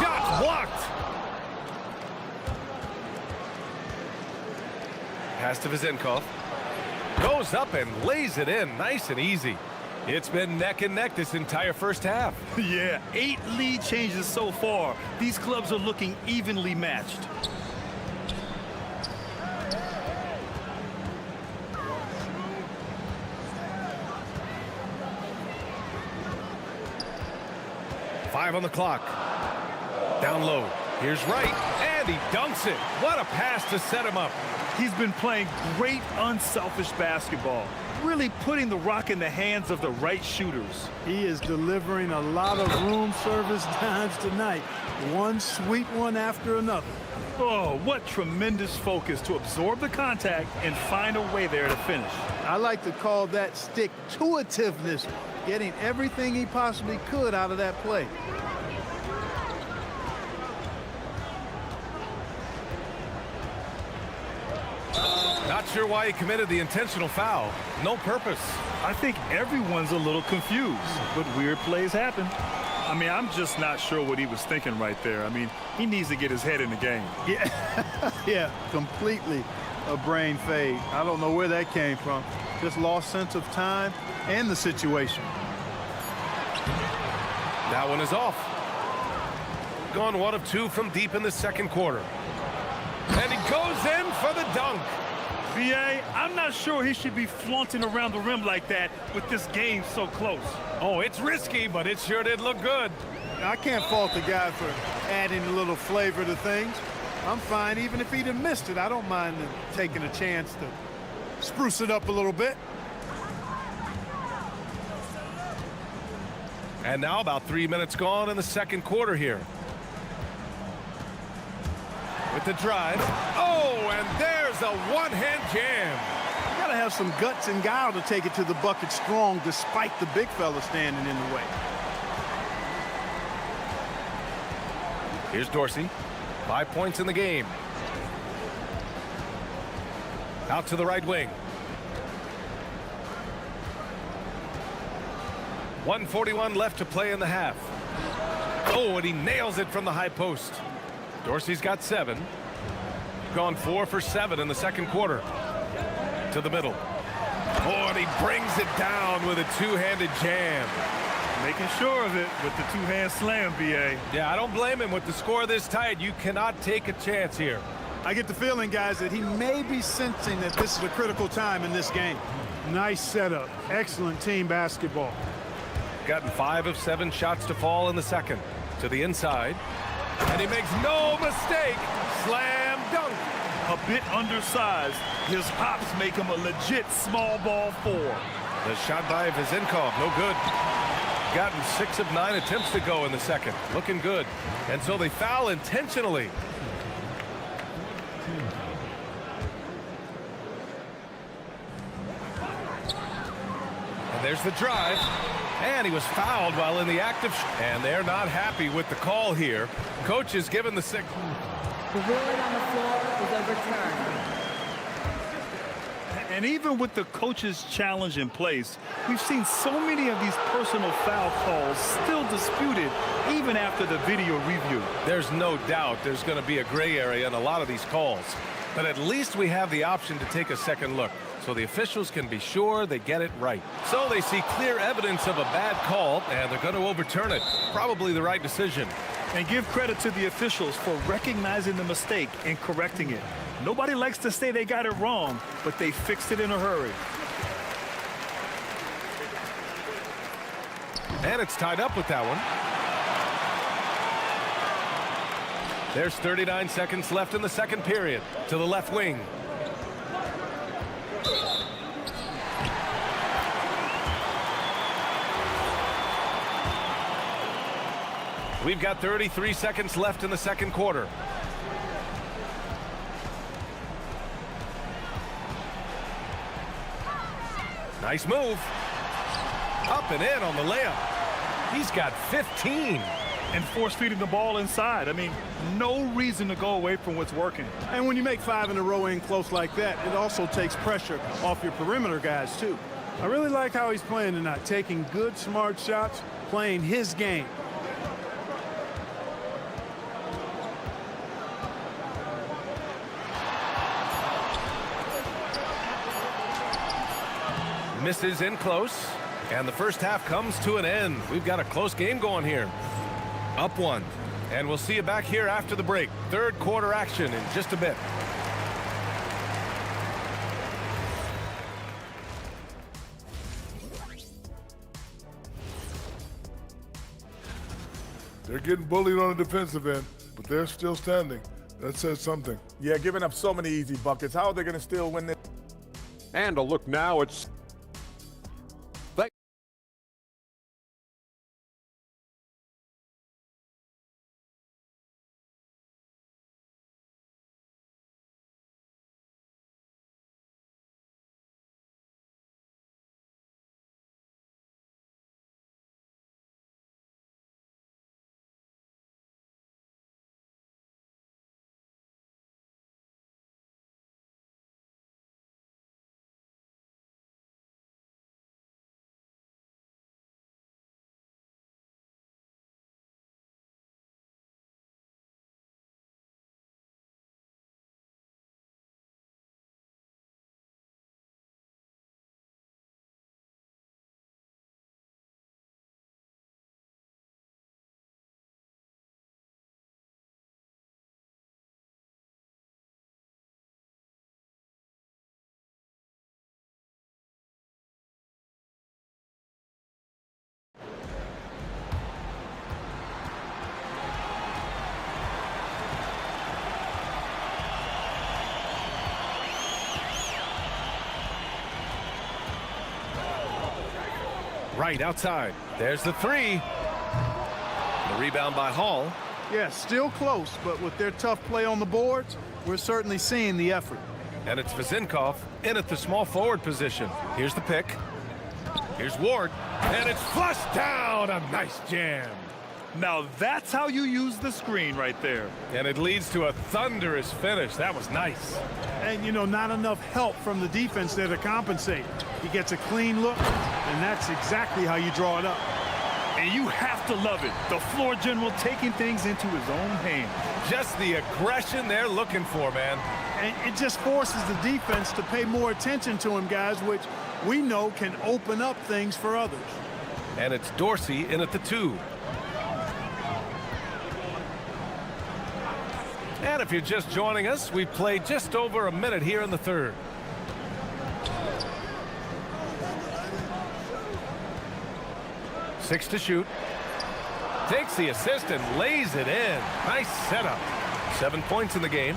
Shot blocked. Pass to Vizenkov. Goes up and lays it in nice and easy. It's been neck and neck this entire first half. Yeah, 8 lead changes so far. These clubs are looking evenly matched. Five on the clock. Down low. Here's Wright, and he dunks it. What a pass to set him up. He's been playing great unselfish basketball, really putting the rock in the hands of the right shooters. He is delivering a lot of room service dimes tonight. One sweet one after another. Oh, what tremendous focus to absorb the contact and find a way there to finish. I like to call that stick-to-itiveness, getting everything he possibly could out of that play. Not sure why he committed the intentional foul. No purpose. I think everyone's a little confused, but weird plays happen. I mean, I'm just not sure what he was thinking right there. I mean, he needs to get his head in the game. Yeah, yeah, completely a brain fade. I don't know where that came from. Just lost sense of time and the situation. That one is off. Gone 1 of 2 from deep in the second quarter. And he goes in for the dunk. B.A., I'm not sure he should be flaunting around the rim like that with this game so close. Oh, it's risky, but it sure did look good. I can't fault the guy for adding a little flavor to things. I'm fine even if he'd have missed it. I don't mind taking a chance to spruce it up a little bit. And now about 3 minutes gone in the second quarter here. With the drive. Oh, and there's a one-hand jam. You gotta have some guts and guile to take it to the bucket strong despite the big fella standing in the way. Here's Dorsey. 5 points in the game. Out to the right wing. 1:41 left to play in the half. Oh, and he nails it from the high post. Dorsey's got 7. Gone 4 for 7 in the second quarter. To the middle. Oh, and he brings it down with a two-handed jam. Making sure of it with the two-hand slam, BA. Yeah, I don't blame him. With the score this tight, you cannot take a chance here. I get the feeling, guys, that he may be sensing that this is a critical time in this game. Nice setup. Excellent team basketball. Gotten 5 of 7 shots to fall in the second. To the inside. And he makes no mistake. Slam dunk. A bit undersized. His hops make him a legit small ball 4. The shot by Vizenkov, no good. Gotten 6 of 9 attempts to go in the second. Looking good. And so they foul intentionally. And there's the drive. And he was fouled while in the act of... And they're not happy with the call here. Coach is given the 6. The ruling on the floor is overturned. And even with the coach's challenge in place, we've seen so many of these personal foul calls still disputed even after the video review. There's no doubt there's going to be a gray area in a lot of these calls. But at least we have the option to take a second look, so the officials can be sure they get it right. So they see clear evidence of a bad call, and they're going to overturn it. Probably the right decision. And give credit to the officials for recognizing the mistake and correcting it. Nobody likes to say they got it wrong, but they fixed it in a hurry. And it's tied up with that one. There's 39 seconds left in the second period. To the left wing. We've got 33 seconds left in the second quarter. Nice move. Up and in on the layup. He's got 15. And force-feeding the ball inside. I mean, no reason to go away from what's working. And when you make 5 in a row in close like that, it also takes pressure off your perimeter guys, too. I really like how he's playing tonight, taking good, smart shots, playing his game. Misses in close, and the first half comes to an end. We've got a close game going here. Up 1, and we'll see you back here after the break. Third quarter action in just a bit. They're getting bullied on the defensive end, but they're still standing. That says something. Yeah, giving up so many easy buckets. How are they going to still win this? And a look now, it's... Right outside. There's the 3. Rebound by Hall. Yeah, still close, but with their tough play on the boards, we're certainly seeing the effort. And it's Vezinkov in at the small forward position. Here's the pick. Here's Ward. And it's flushed down. A nice jam. Now that's how you use the screen right there. And it leads to a thunderous finish. That was nice. And, you know, not enough help from the defense there to compensate. He gets a clean look, and that's exactly how you draw it up. And you have to love it. The floor general taking things into his own hands. Just the aggression they're looking for, man. And it just forces the defense to pay more attention to him, guys, which we know can open up things for others. And it's Dorsey in at the 2. And if you're just joining us, we've played just over a minute here in the third. Six to shoot. Takes the assist and lays it in. Nice setup. 7 points in the game.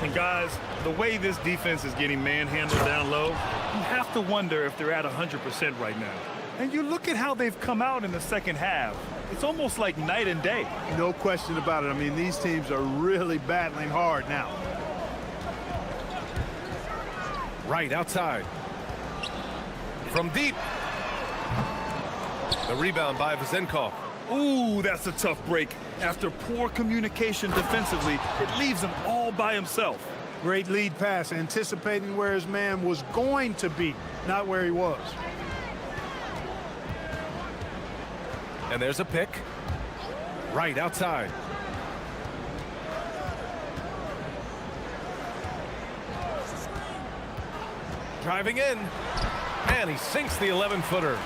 And guys, the way this defense is getting manhandled down low, you have to wonder if they're at 100% right now. And you look at how they've come out in the second half. It's almost like night and day. No question about it. I mean, these teams are really battling hard now. Right outside. From deep. The rebound by Vezinkov. Ooh, that's a tough break. After poor communication defensively, it leaves him all by himself. Great lead pass, anticipating where his man was going to be, not where he was. And there's a pick. Right outside. Driving in. And he sinks the 11-footer.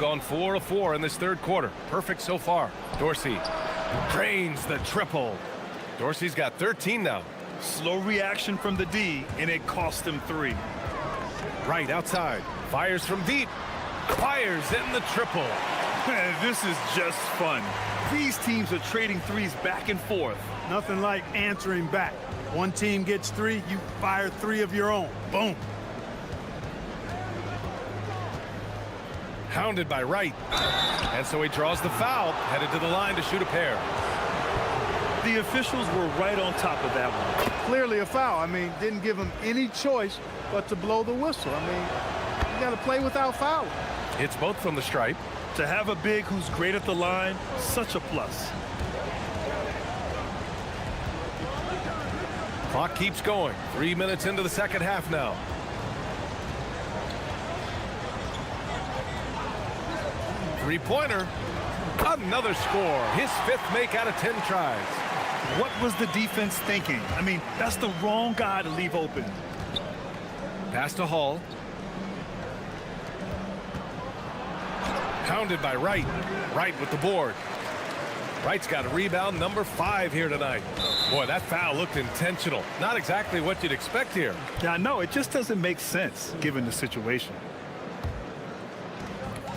Gone 4 of 4 in this third quarter. Perfect so far. Dorsey drains the triple. Dorsey's got 13 now. Slow reaction from the D, and it cost him 3. Right outside. Fires from deep. Fires in the triple. This is just fun. These teams are trading threes back and forth. Nothing like answering back. One team gets 3, you fire 3 of your own. Boom. Hounded by Wright. And so he draws the foul, headed to the line to shoot a pair. The officials were right on top of that one. Clearly a foul. I mean, didn't give him any choice but to blow the whistle. I mean, you got to play without fouling. It's both from the stripe. To have a big who's great at the line, such a plus. Clock keeps going. 3 minutes into the second half now. Three-pointer. Another score. His 5th make out of 10 tries. What was the defense thinking? I mean, that's the wrong guy to leave open. Pass to Hall. Hounded by Wright. Wright with the board. Wright's got a rebound, number 5 here tonight. Boy, that foul looked intentional. Not exactly what you'd expect here. Yeah, no, it just doesn't make sense given the situation.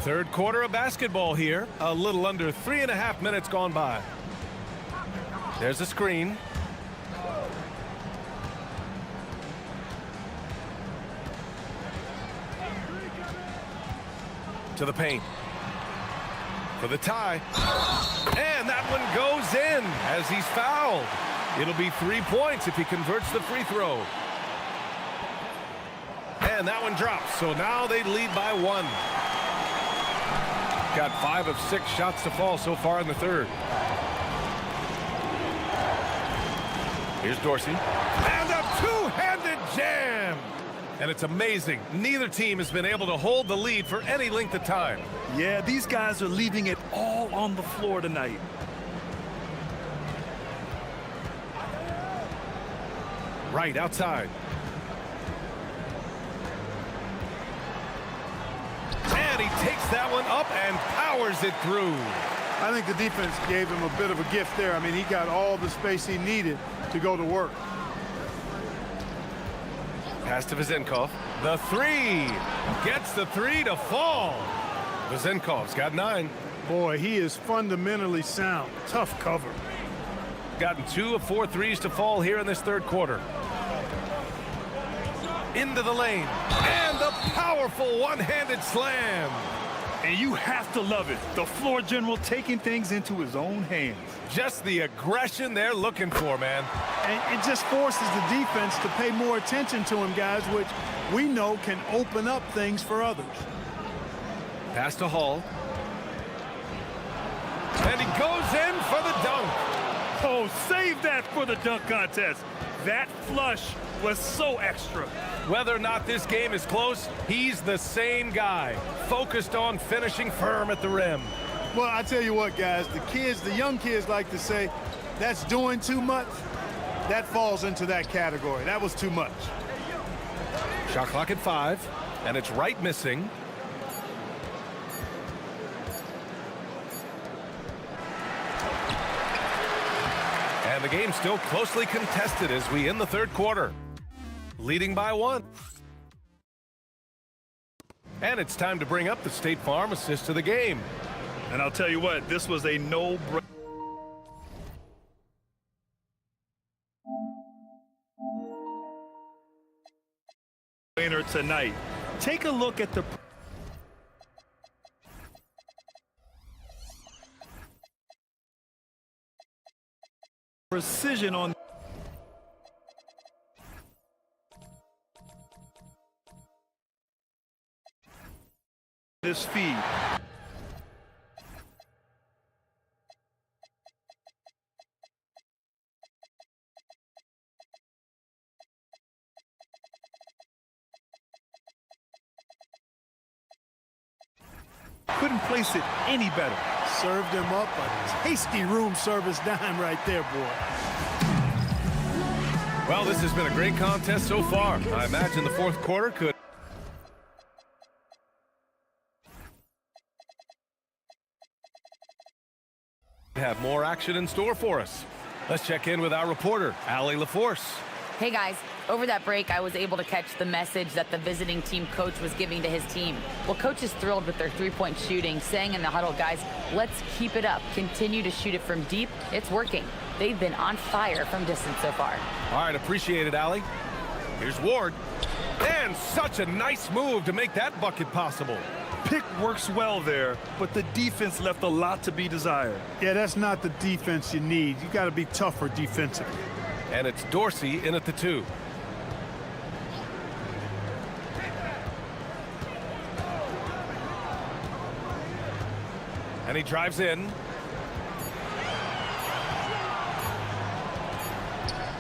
Third quarter of basketball here. A little under 3.5 minutes gone by. There's a screen. To the paint. For the tie. And that one goes in as he's fouled. It'll be 3 points if he converts the free throw. And that one drops. So now they lead by 1. Got 5 of 6 shots to fall so far in the third. Here's Dorsey. And a two-handed jam. And it's amazing. Neither team has been able to hold the lead for any length of time. Yeah, these guys are leaving it all on the floor tonight. Right outside. And he takes that one up and powers it through. I think the defense gave him a bit of a gift there. I mean, he got all the space he needed to go to work. Pass to Vezinkov. The 3. Gets the 3 to fall. Vezinkov's got 9. Boy, he is fundamentally sound. Tough cover. Gotten 2 of 4 threes to fall here in this third quarter. Into the lane. And the powerful one-handed slam. And you have to love it. The floor general taking things into his own hands. Just the aggression they're looking for, man. And it just forces the defense to pay more attention to him, guys, which we know can open up things for others. Pass to Hall. And he goes in for the dunk. Oh, save that for the dunk contest. That flush was so extra. Whether or not this game is close, he's the same guy, focused on finishing firm at the rim. Well, I tell you what, guys, the young kids like to say, that's doing too much. That falls into that category. That was too much. Shot clock at 5, and it's Wright missing. And the game's still closely contested as we end the third quarter. Leading by 1. And it's time to bring up the State Farm assist to the game. And I'll tell you what, this was a no-brainer tonight. Take a look at the precision on this feed. Couldn't place it any better. Served him up a tasty room service dime right there, boy. Well, this has been a great contest so far. I imagine the fourth quarter could have more action in store for us. Let's check in with our reporter, Allie LaForce. Hey guys, over that break, I was able to catch the message that the visiting team coach was giving to his team. Well, coach is thrilled with their three-point shooting, saying in the huddle, guys, let's keep it up. Continue to shoot it from deep. It's working. They've been on fire from distance so far. All right, appreciate it, Allie. Here's Ward. And such a nice move to make that bucket possible. Pick works well there, but the defense left a lot to be desired. Yeah, that's not the defense you need. You got to be tougher defensively. And it's Dorsey in at the 2. And he drives in.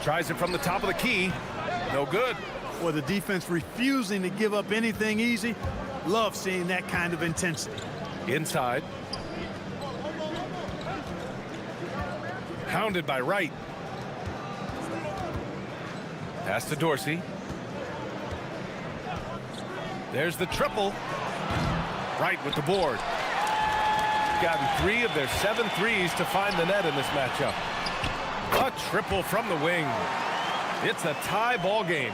Tries it from the top of the key. No good. Well, the defense refusing to give up anything easy. Love seeing that kind of intensity. Inside. Hounded by Wright. Pass to Dorsey. There's the triple. Wright with the board. Gotten 3 of their 7 threes to find the net in this matchup. A triple from the wing. It's a tie ball game.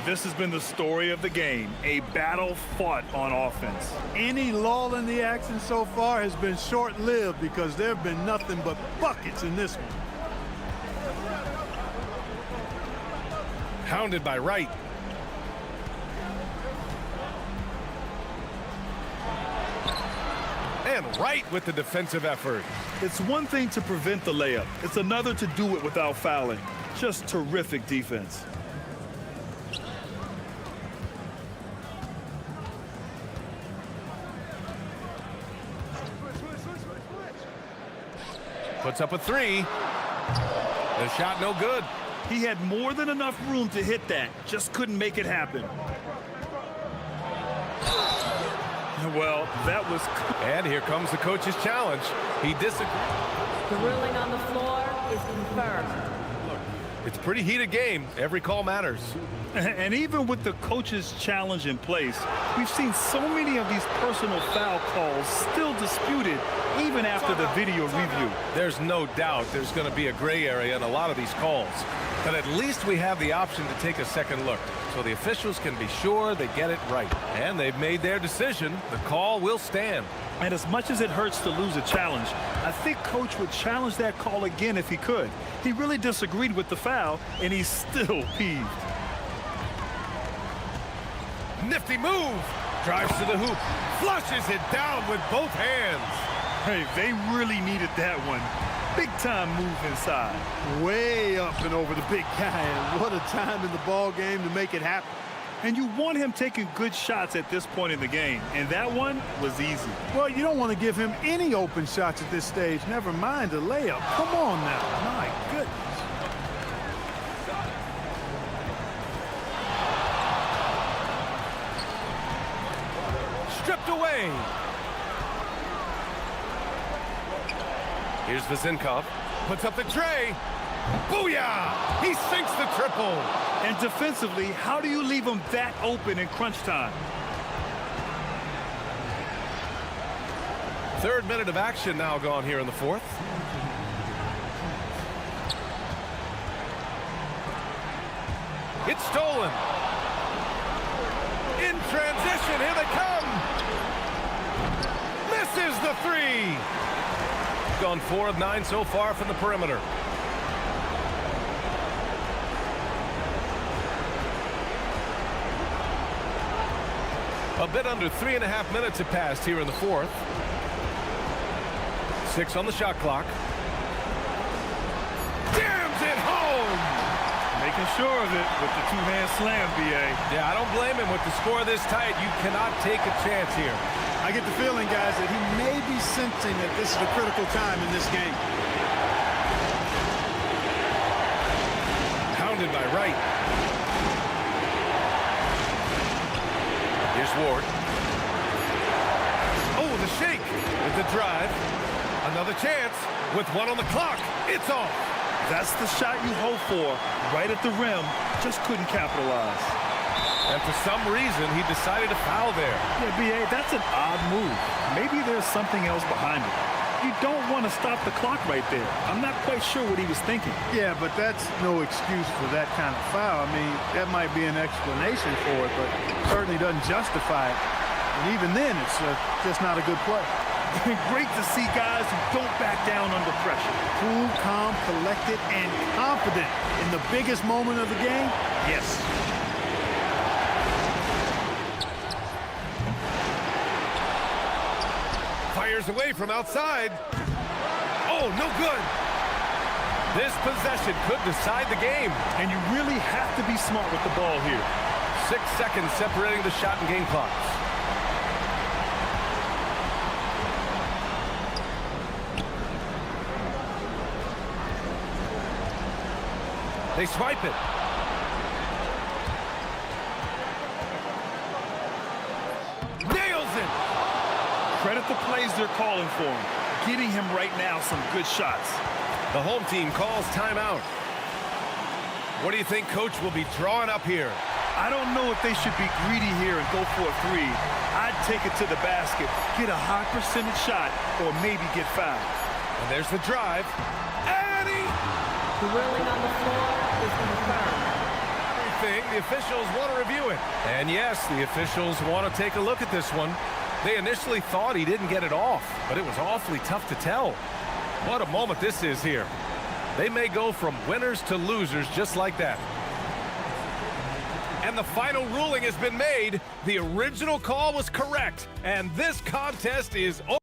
This has been the story of the game, a battle fought on offense. Any lull in the action so far has been short-lived because there have been nothing but buckets in this one. Hounded by Wright. And Wright with the defensive effort. It's one thing to prevent the layup. It's another to do it without fouling. Just terrific defense. Puts up a 3. The shot no good. He had more than enough room to hit that. Just couldn't make it happen. Well, that was... And here comes the coach's challenge. He disagrees. The ruling on the floor is confirmed. It's a pretty heated game. Every call matters. And even with the coach's challenge in place, we've seen so many of these personal foul calls still disputed even after the video review. There's no doubt there's going to be a gray area in a lot of these calls. But at least we have the option to take a second look, so the officials can be sure they get it right. And they've made their decision. The call will stand. And as much as it hurts to lose a challenge, I think Coach would challenge that call again if he could. He really disagreed with the foul, and he's still peeved. Nifty move. Drives to the hoop. Flushes it down with both hands. Hey, they really needed that one. Big time move inside. Way up and over the big guy, and what a time in the ball game to make it happen. And you want him taking good shots at this point in the game, and that one was easy. Well, you don't want to give him any open shots at this stage, never mind a layup. Come on now, my goodness. Stripped away. Here's Vazinkov. Puts up the tray. Booyah! He sinks the triple. And defensively, how do you leave him that open in crunch time? Third minute of action now gone here in the fourth. It's stolen. In transition, here they come. Misses the three. Gone 4 of 9 so far from the perimeter. A bit under 3.5 minutes have passed here in the fourth. 6 on the shot clock. Jams it home! Making sure of it with the two-hand slam, B.A. Yeah, I don't blame him. With the score this tight, you cannot take a chance here. I get the feeling, guys, that he may be sensing that this is a critical time in this game. Pounded by Wright. Here's Ward. Oh, the shake with the drive. Another chance with 1 on the clock. It's off. That's the shot you hope for. Right at the rim. Just couldn't capitalize. And for some reason, he decided to foul there. Yeah, B.A., that's an odd move. Maybe there's something else behind it. You don't want to stop the clock right there. I'm not quite sure what he was thinking. Yeah, but that's no excuse for that kind of foul. I mean, that might be an explanation for it, but certainly doesn't justify it. And even then, it's just not a good play. Great to see guys who don't back down under pressure. Cool, calm, collected, and confident in the biggest moment of the game. Yes. Fires away from outside. Oh, no good. This possession could decide the game. And you really have to be smart with the ball here. 6 seconds separating the shot and game clocks. They swipe it. Nails it. Credit the plays they're calling for him. Getting him right now some good shots. The home team calls timeout. What do you think Coach will be drawing up here? I don't know if they should be greedy here and go for a three. I'd take it to the basket, get a high percentage shot, or maybe get fouled. And there's the drive. And he... The ruling on the floor is confirmed. The officials want to review it. And yes, the officials want to take a look at this one. They initially thought he didn't get it off, but it was awfully tough to tell. What a moment this is here. They may go from winners to losers just like that. And the final ruling has been made. The original call was correct, and this contest is over.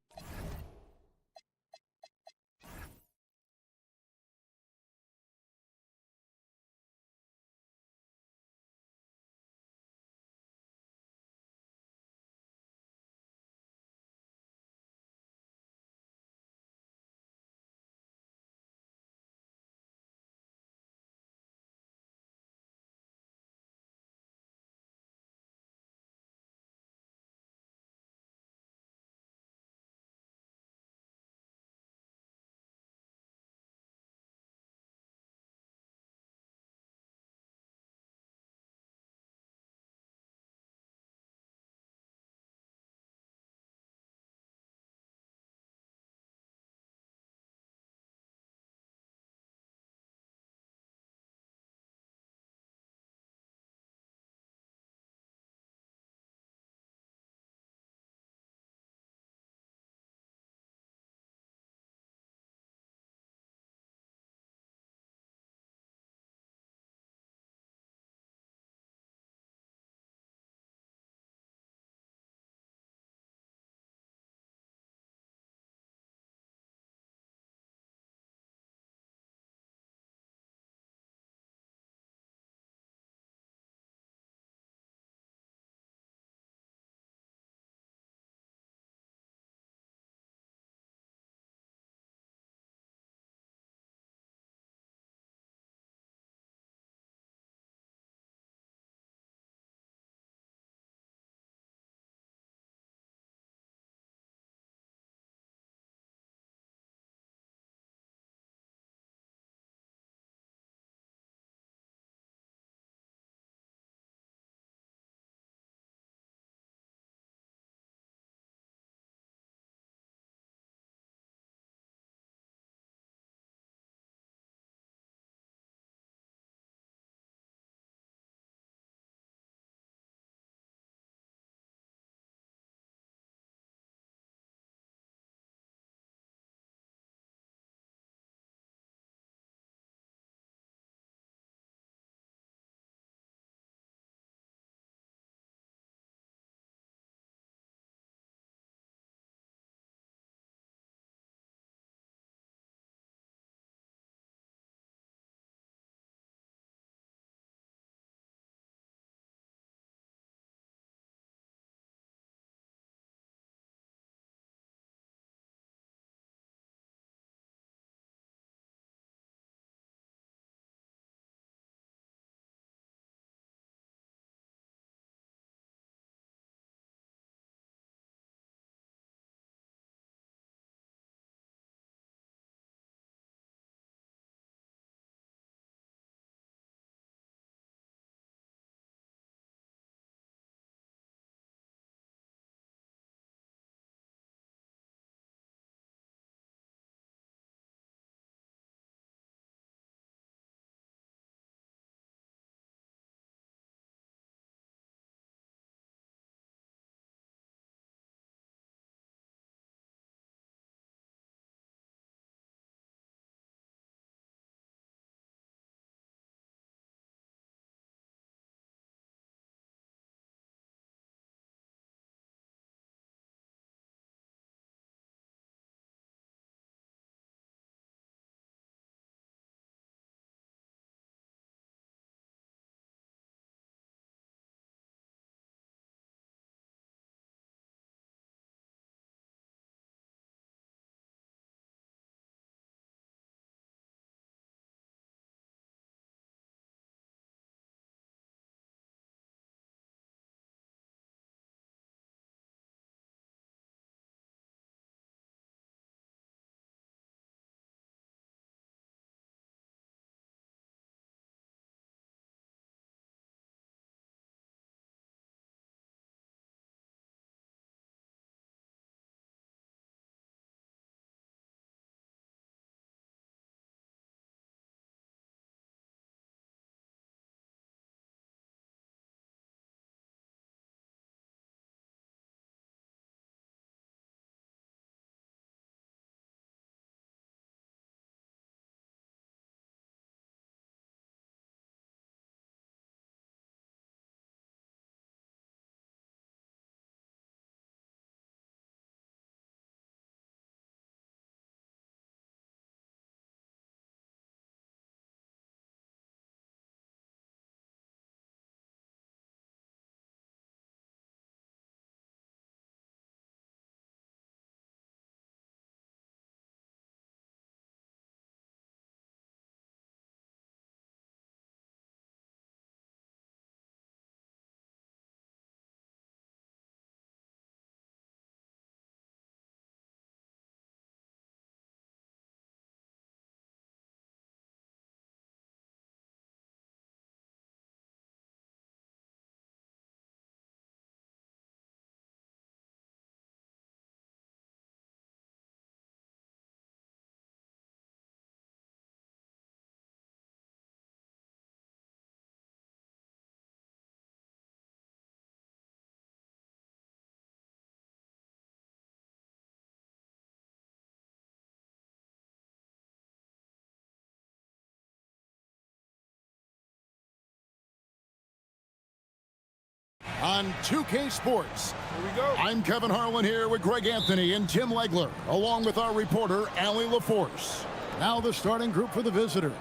on 2K Sports. Here we go. I'm Kevin Harlan here with Greg Anthony and Tim Legler, along with our reporter, Allie LaForce. Now the starting group for the visitors.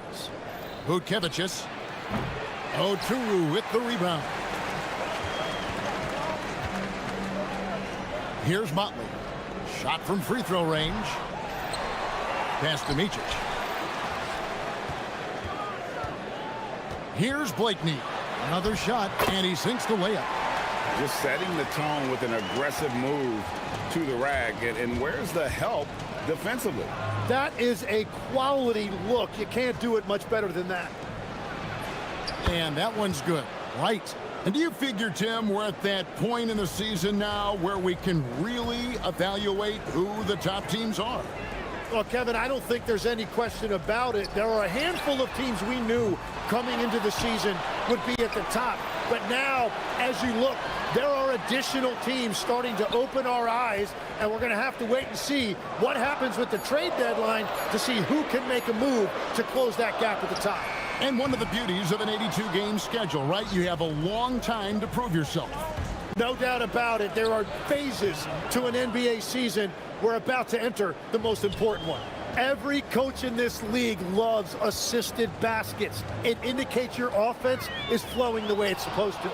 Butkevicius. Oturu with the rebound. Here's Motley. Shot from free throw range. Pass to Micic. Here's Blakeney. Another shot, and he sinks the layup. Just setting the tone with an aggressive move to the rack. And where's the help defensively? That is a quality look. You can't do it much better than that. And that one's good. Right. And do you figure, Tim, we're at that point in the season now where we can really evaluate who the top teams are? Well, Kevin, I don't think there's any question about it. There are a handful of teams we knew coming into the season would be at the top. But now, as you look, there are additional teams starting to open our eyes, and we're going to have to wait and see what happens with the trade deadline to see who can make a move to close that gap at the top. And one of the beauties of an 82-game schedule, right? You have a long time to prove yourself. No doubt about it. There are phases to an NBA season. We're about to enter the most important one. Every coach in this league loves assisted baskets. It indicates your offense is flowing the way it's supposed to.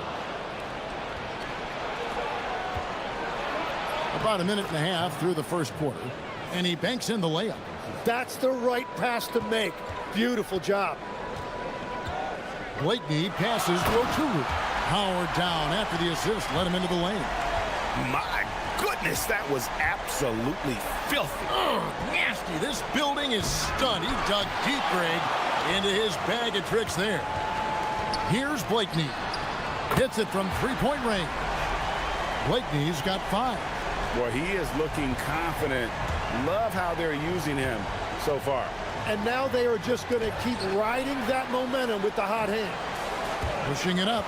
About a minute and a half through the first quarter, and he banks in the layup. That's the right pass to make. Beautiful job. Blakeney passes to Oturu. Howard down after the assist, let him into the lane. My goodness, that was absolutely filthy. Oh, nasty. This building is stunned. He dug deep, Greg, into his bag of tricks there. Here's Blakeney. Hits it from three-point range. Blakeney's got 5. Boy, he is looking confident. Love how they're using him so far. And now they are just going to keep riding that momentum with the hot hand. Pushing it up.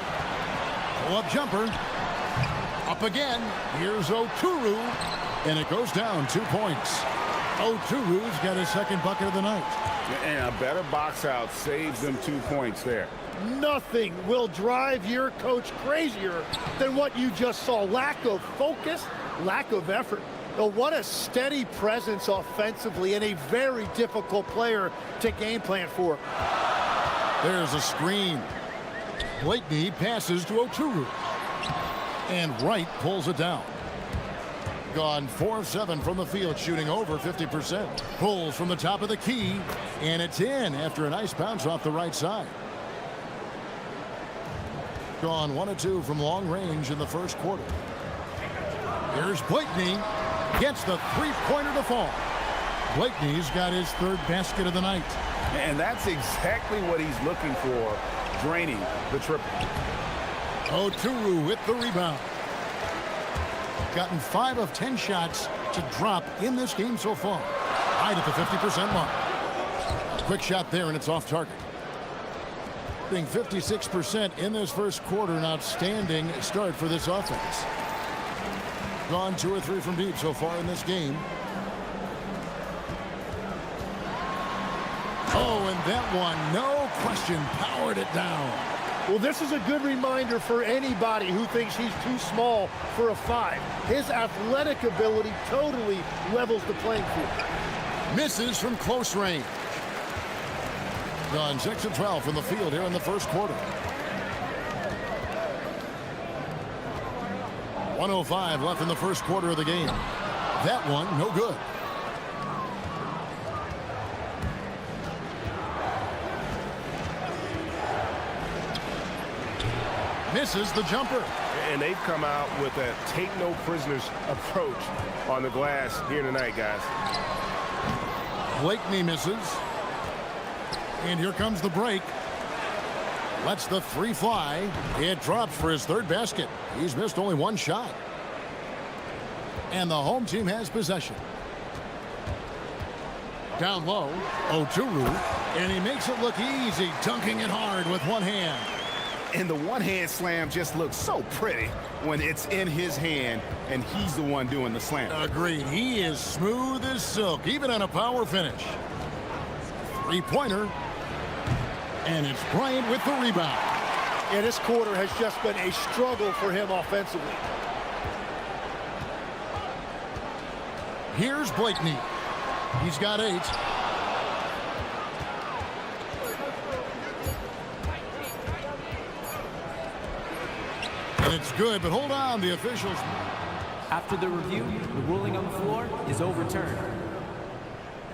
Pull-up jumper. Up again. Here's Oturu. And it goes down 2 points. Oturu's got his second bucket of the night. And a better box out saves them 2 points there. Nothing will drive your coach crazier than what you just saw. Lack of focus, lack of effort. Oh, what a steady presence offensively and a very difficult player to game plan for. There's a screen. Blakeney passes to Oturu. And Wright pulls it down. Gone 4 of 7 from the field, shooting over 50%. Pulls from the top of the key, and it's in after a nice bounce off the right side. Gone 1 of 2 from long range in the first quarter. Here's Blakeney. Gets the three-pointer to fall. Blakeney's got his 3rd basket of the night. And that's exactly what he's looking for, draining the triple. Oturu with the rebound. Gotten 5 of 10 shots to drop in this game so far. Right at the 50% mark. Quick shot there, and it's off target. Being 56% in this first quarter, an outstanding start for this offense. Gone 2 or 3 from deep so far in this game. Oh, and that one, no question, powered it down. Well, this is a good reminder for anybody who thinks he's too small for a 5. His athletic ability totally levels the playing field. Misses from close range. Gone 6 of 12 from the field here in the first quarter. 1:05 left in the first quarter of the game. That one, no good. Misses the jumper. And they've come out with a take-no-prisoners approach on the glass here tonight, guys. Blakeney misses. And here comes the break. Lets the 3 fly. It drops for his 3rd basket. He's missed only 1 shot. And the home team has possession. Down low, Oturu. And he makes it look easy, dunking it hard with 1 hand. And the one-hand slam just looks so pretty when it's in his hand and he's the one doing the slam. Agreed. He is smooth as silk, even on a power finish. 3-pointer. And it's Bryant with the rebound. Yeah, this quarter has just been a struggle for him offensively. Here's Blakeney. He's got 8. And it's good, but hold on, the officials. After the review, the ruling on the floor is overturned.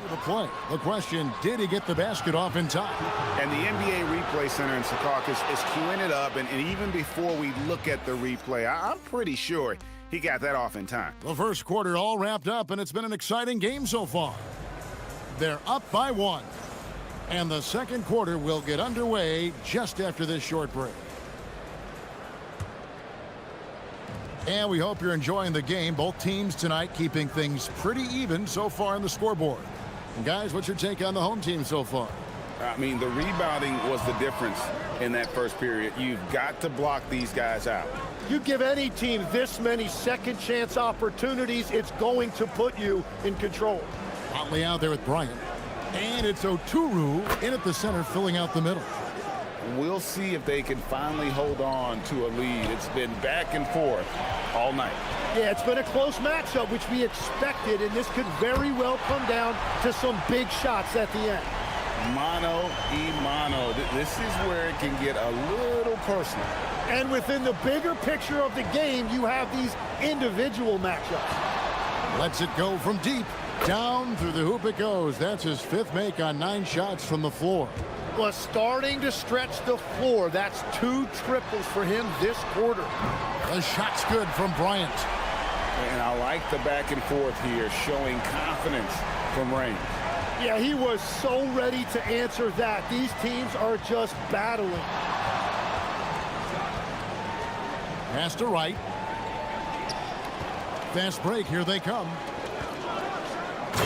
The play. The question, did he get the basket off in time? And the NBA Replay Center in Secaucus is queuing it up, and even before we look at the replay, I'm pretty sure he got that off in time. The first quarter all wrapped up, and it's been an exciting game so far. They're up by 1. And the second quarter will get underway just after this short break. And we hope you're enjoying the game. Both teams tonight keeping things pretty even so far on the scoreboard. And guys, what's your take on the home team so far? I mean, the rebounding was the difference in that first period. You've got to block these guys out. You give any team this many second chance opportunities, it's going to put you in control. Huntley out there with Bryant. And it's Oturu in at the center, filling out the middle. We'll see if they can finally hold on to a lead. It's been back and forth all night. Yeah, it's been a close matchup, which we expected, and this could very well come down to some big shots at the end. Mano. This is where it can get a little personal. And within the bigger picture of the game, you have these individual matchups. Lets it go from deep. Down through the hoop it goes. That's his 5th make on 9 shots from the floor. Well, starting to stretch the floor. That's 2 triples for him this quarter. The shot's good from Bryant. And I like the back and forth here, showing confidence from Rain. Yeah, he was so ready to answer that. These teams are just battling. Pass to Wright. Fast break, here they come.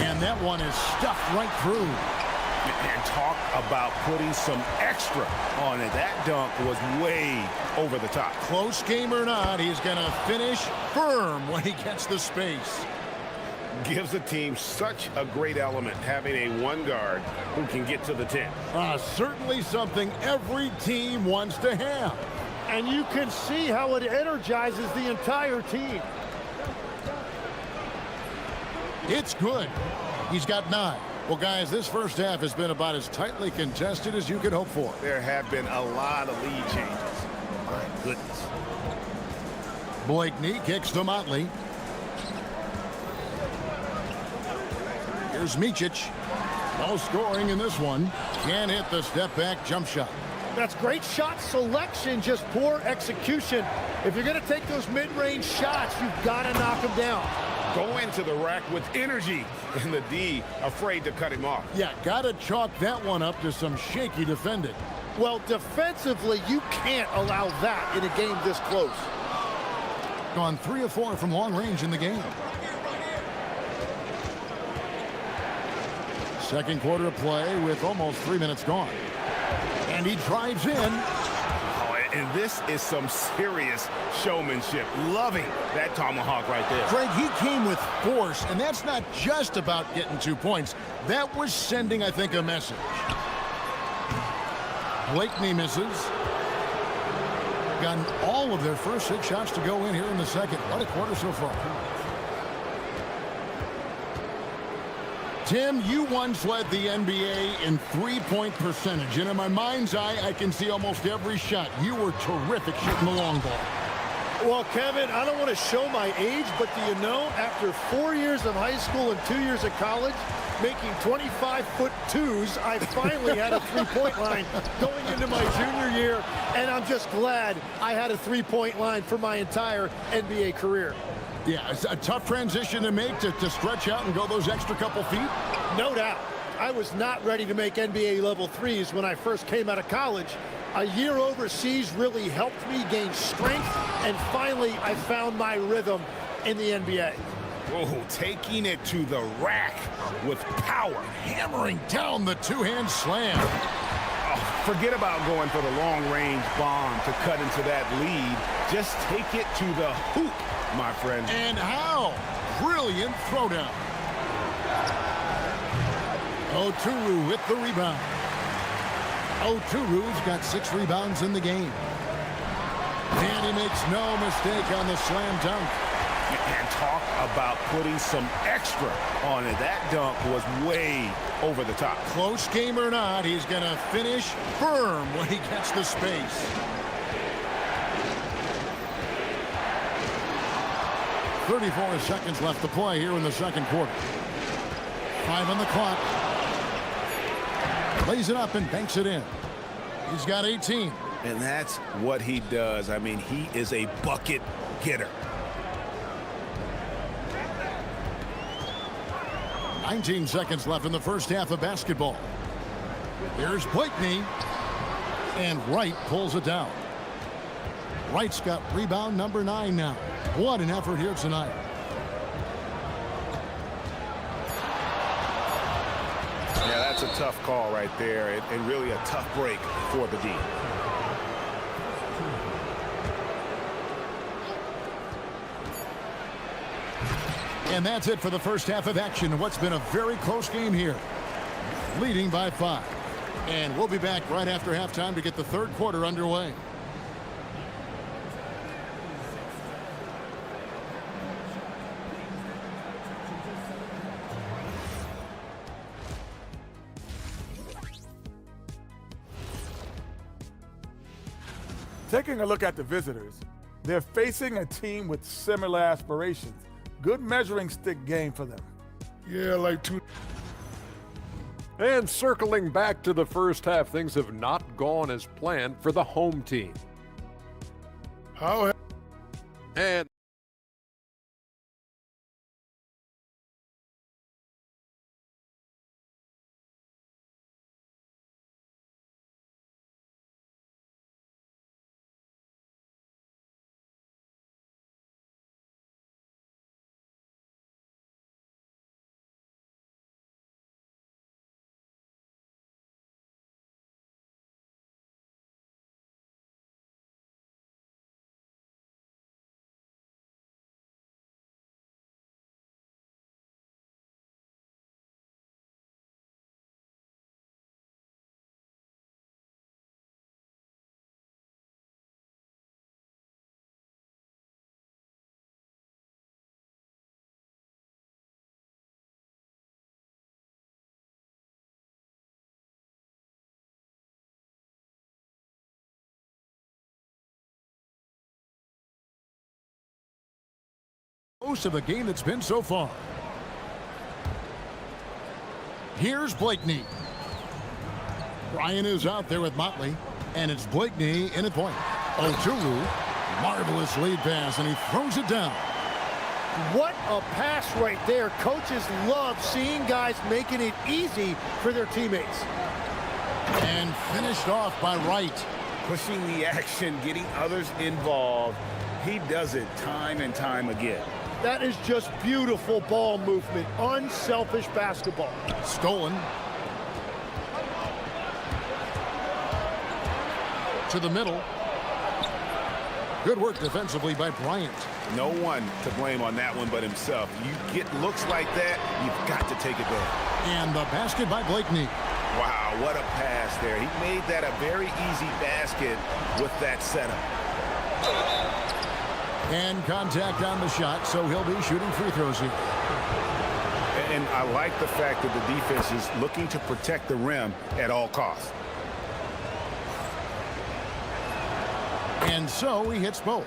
And that one is stuffed right through. And talk about putting some extra on it. That dunk was way over the top. Close game or not, he's going to finish firm when he gets the space. Gives the team such a great element, having a 1 guard who can get to the 10. Certainly something every team wants to have. And you can see how it energizes the entire team. It's good. He's got 9. Well, guys, this first half has been about as tightly contested as you could hope for. There have been a lot of lead changes. My goodness. Blakeney kicks to Motley. Here's Micic. No scoring in this one. Can't hit the step-back jump shot. That's great shot selection, just poor execution. If you're going to take those mid-range shots, you've got to knock them down. Go into the rack with energy, and the D afraid to cut him off. Yeah, got to chalk that one up to some shaky defending. Well, defensively, you can't allow that in a game this close. Gone 3 of 4 from long range in the game. Second quarter of play with almost 3 minutes gone. And he drives in. And this is some serious showmanship. Loving that tomahawk right there. Greg, he came with force, and that's not just about getting 2 points. That was sending, I think, a message. Blakeney misses. Gotten all of their first 6 shots to go in here in the second. What a quarter so far. Tim, you once led the NBA in 3-point percentage, and in my mind's eye, I can see almost every shot. You were terrific shooting the long ball. Well, Kevin, I don't want to show my age, but do you know, after 4 years of high school and 2 years of college, making 25-foot-2s, I finally had a 3-point line going into my junior year, and I'm just glad I had a 3-point line for my entire NBA career. Yeah, it's a tough transition to make to stretch out and go those extra couple feet. No doubt. I was not ready to make NBA level 3s when I first came out of college. A year overseas really helped me gain strength, and finally I found my rhythm in the NBA. Oh, taking it to the rack with power. Hammering down the 2-hand slam. Oh, forget about going for the long-range bomb to cut into that lead. Just take it to the hoop, my friend. And how? Brilliant throwdown. Oturu with the rebound. Oturu's got 6 rebounds in the game. And he makes no mistake on the slam dunk. And talk about putting some extra on it. That dunk was way over the top. Close game or not, he's going to finish firm when he gets the space. 34 seconds left to play here in the second quarter. 5 on the clock. Lays it up and banks it in. He's got 18. And that's what he does. I mean, he is a bucket getter. 19 seconds left in the first half of basketball. Here's Blakeney. And Wright pulls it down. Wright's got rebound number 9 now. What an effort here tonight. Yeah, that's a tough call right there, and really a tough break for the D. And that's it for the first half of action. What's been a very close game here. Leading by 5. And we'll be back right after halftime to get the third quarter underway. Taking a look at the visitors, they're facing a team with similar aspirations. Good measuring stick game for them. Yeah, like 2. And circling back to the first half, things have not gone as planned for the home team. And most of the game that's been so far. Here's Blakeney. Brian is out there with Motley, and it's Blakeney in at point. Ojulu, marvelous lead pass, and he throws it down. What a pass right there. Coaches love seeing guys making it easy for their teammates. And finished off by Wright. Pushing the action, getting others involved. He does it time and time again. That is just beautiful ball movement. Unselfish basketball. Stolen. To the middle. Good work defensively by Bryant. No one to blame on that one but himself. You get looks like that, you've got to take it there. And the basket by Blakeney. Wow, what a pass there. He made that a very easy basket with that setup. And contact on the shot, so he'll be shooting free throws here. And I like the fact that the defense is looking to protect the rim at all costs. And so he hits both.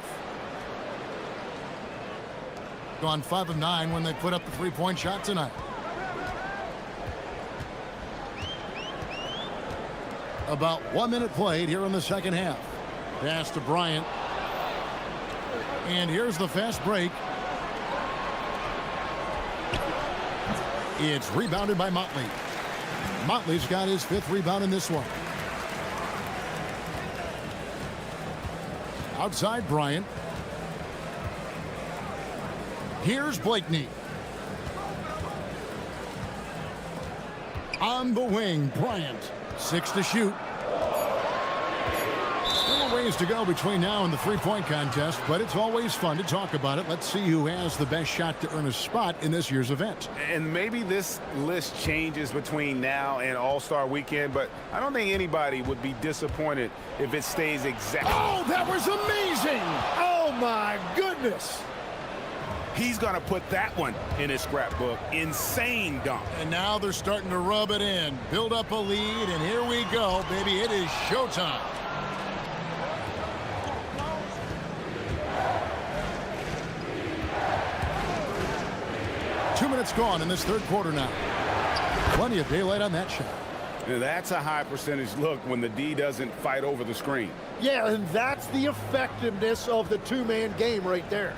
Gone 5 of 9 when they put up the three-point shot tonight. About 1 minute played here in the second half. Pass to Bryant. And here's the fast break. It's rebounded by Motley. Motley's got his 5th rebound in this one. Outside Bryant. Here's Blakeney. On the wing, Bryant. 6 to shoot. Still a ways to go between now and the three-point contest, but it's always fun to talk about it. Let's see who has the best shot to earn a spot in this year's event. And maybe this list changes between now and All-Star Weekend, but I don't think anybody would be disappointed if it stays exactly. Oh, that was amazing! Oh, my goodness! He's going to put that one in his scrapbook. Insane dunk. And now they're starting to rub it in, build up a lead, and here we go, baby. It is showtime. Two minutes gone in this third quarter now. Plenty of daylight on that shot. Now, that's a high percentage look when the D doesn't fight over the screen. Yeah, and that's the effectiveness of the two-man game right there.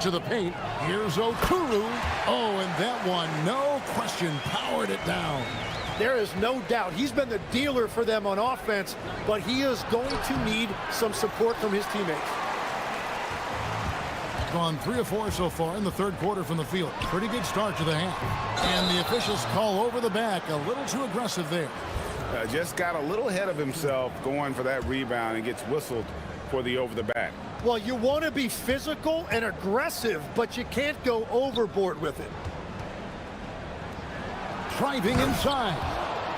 To the paint, here's Oturu. Oh, and that one, no question, powered it down. There is no doubt he's been the dealer for them on offense, but he is going to need some support from his teammates. Gone 3 of 4 so far in the third quarter from the field. Pretty good start to the half. And the officials call over the back, a little too aggressive there. Just got a little ahead of himself going for that rebound and gets whistled for the over the back. Well, you want to be physical and aggressive, but you can't go overboard with it. Driving inside.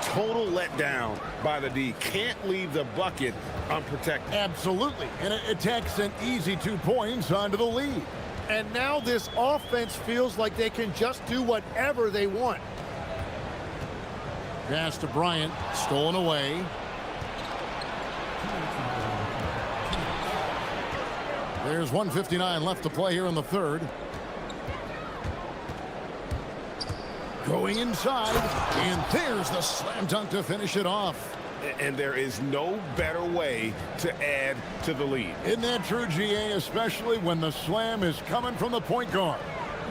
Total letdown by the D. Can't leave the bucket unprotected. Absolutely. And it takes an easy 2 points onto the lead. And now this offense feels like they can just do whatever they want. Pass to Bryant. Stolen away. There's 1:59 left to play here in the third. Going inside, and there's the slam dunk to finish it off. And there is no better way to add to the lead. Isn't that true, GA, especially when the slam is coming from the point guard?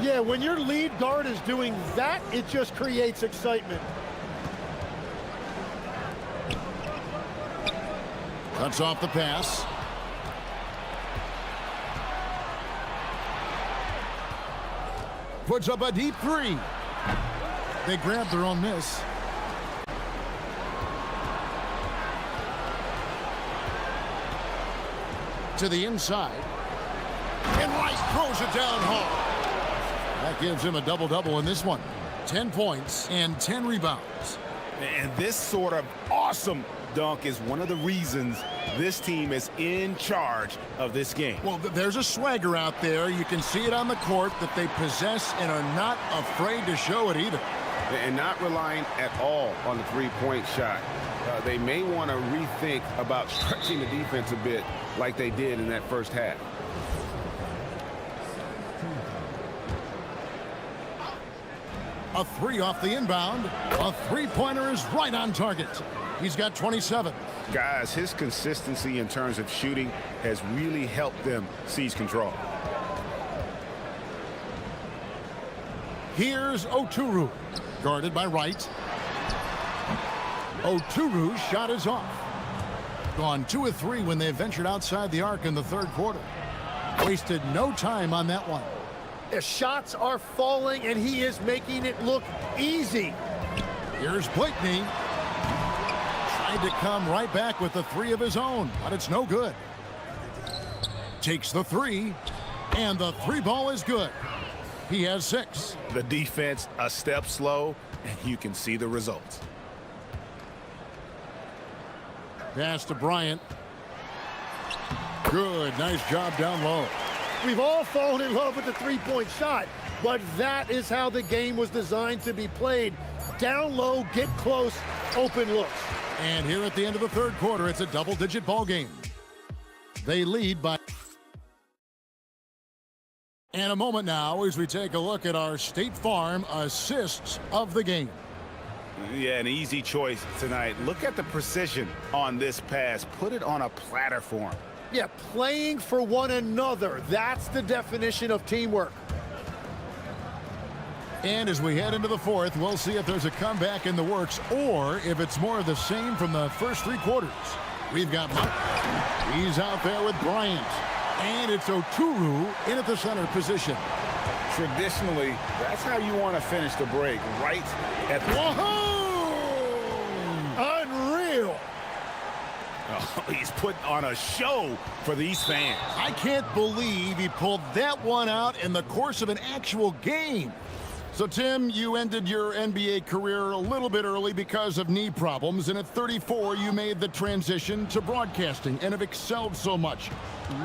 Yeah, when your lead guard is doing that, it just creates excitement. Cuts off the pass. Puts up a deep three. They grab their own miss. To the inside. And Rice throws it down hard. That gives him a double-double in this one. 10 points and 10 rebounds. And this sort of awesome dunk is one of the reasons this team is in charge of this game. Well, there's a swagger out there. You can see it on the court that they possess and are not afraid to show it either. And not relying at all on the three-point shot. They may want to rethink about stretching the defense a bit like they did in that first half. A three off the inbound. A three-pointer is right on target. He's got 27. Guys, his consistency in terms of shooting has really helped them seize control. Here's Oturu, guarded by Wright. Oturu's shot is off. Gone 2 of 3 when they ventured outside the arc in the third quarter. Wasted no time on that one. The shots are falling, and he is making it look easy. Here's Blakeney. Tried to come right back with the three of his own, but it's no good. Takes the three, and the three ball is good. He has 6. The defense a step slow, and you can see the results. Pass to Bryant. Good, nice job down low. We've all fallen in love with the three-point shot, but that is how the game was designed to be played. Down low, get close, open looks. And here at the end of the third quarter, it's a double-digit ball game. They lead by... And a moment now as we take a look at our State Farm assists of the game. Yeah, an easy choice tonight. Look at the precision on this pass. Put it on a platter for him. Yeah, playing for one another. That's the definition of teamwork. And as we head into the fourth, we'll see if there's a comeback in the works or if it's more of the same from the first 3 quarters. We've got Mike. He's out there with Bryant. And it's Oturu in at the center position. Traditionally, that's how you want to finish the break, right at the... Whoa! Unreal! Oh, he's put on a show for these fans. I can't believe he pulled that one out in the course of an actual game. So, Tim, you ended your NBA career a little bit early because of knee problems, and at 34, you made the transition to broadcasting and have excelled so much.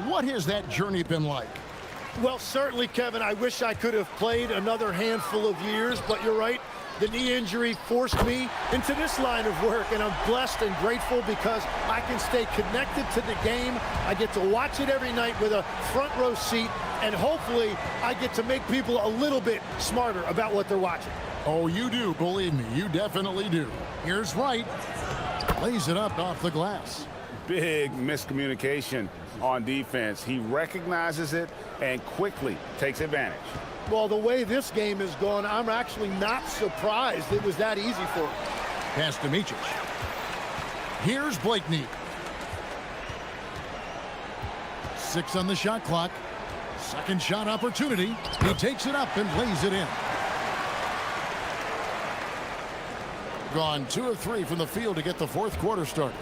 What has that journey been like? Well, certainly, Kevin, I wish I could have played another handful of years, but you're right. The knee injury forced me into this line of work, and I'm blessed and grateful because I can stay connected to the game. I get to watch it every night with a front row seat, and hopefully I get to make people a little bit smarter about what they're watching. Oh, you do, believe me, you definitely do. Here's Wright, lays it up off the glass. Big miscommunication on defense. He recognizes it and quickly takes advantage. Well, the way this game has gone, I'm actually not surprised it was that easy for him. Pass to Micic. Here's Blakeney. 6 on the shot clock. Second shot opportunity. He takes it up and lays it in. Gone 2 of 3 from the field to get the fourth quarter started.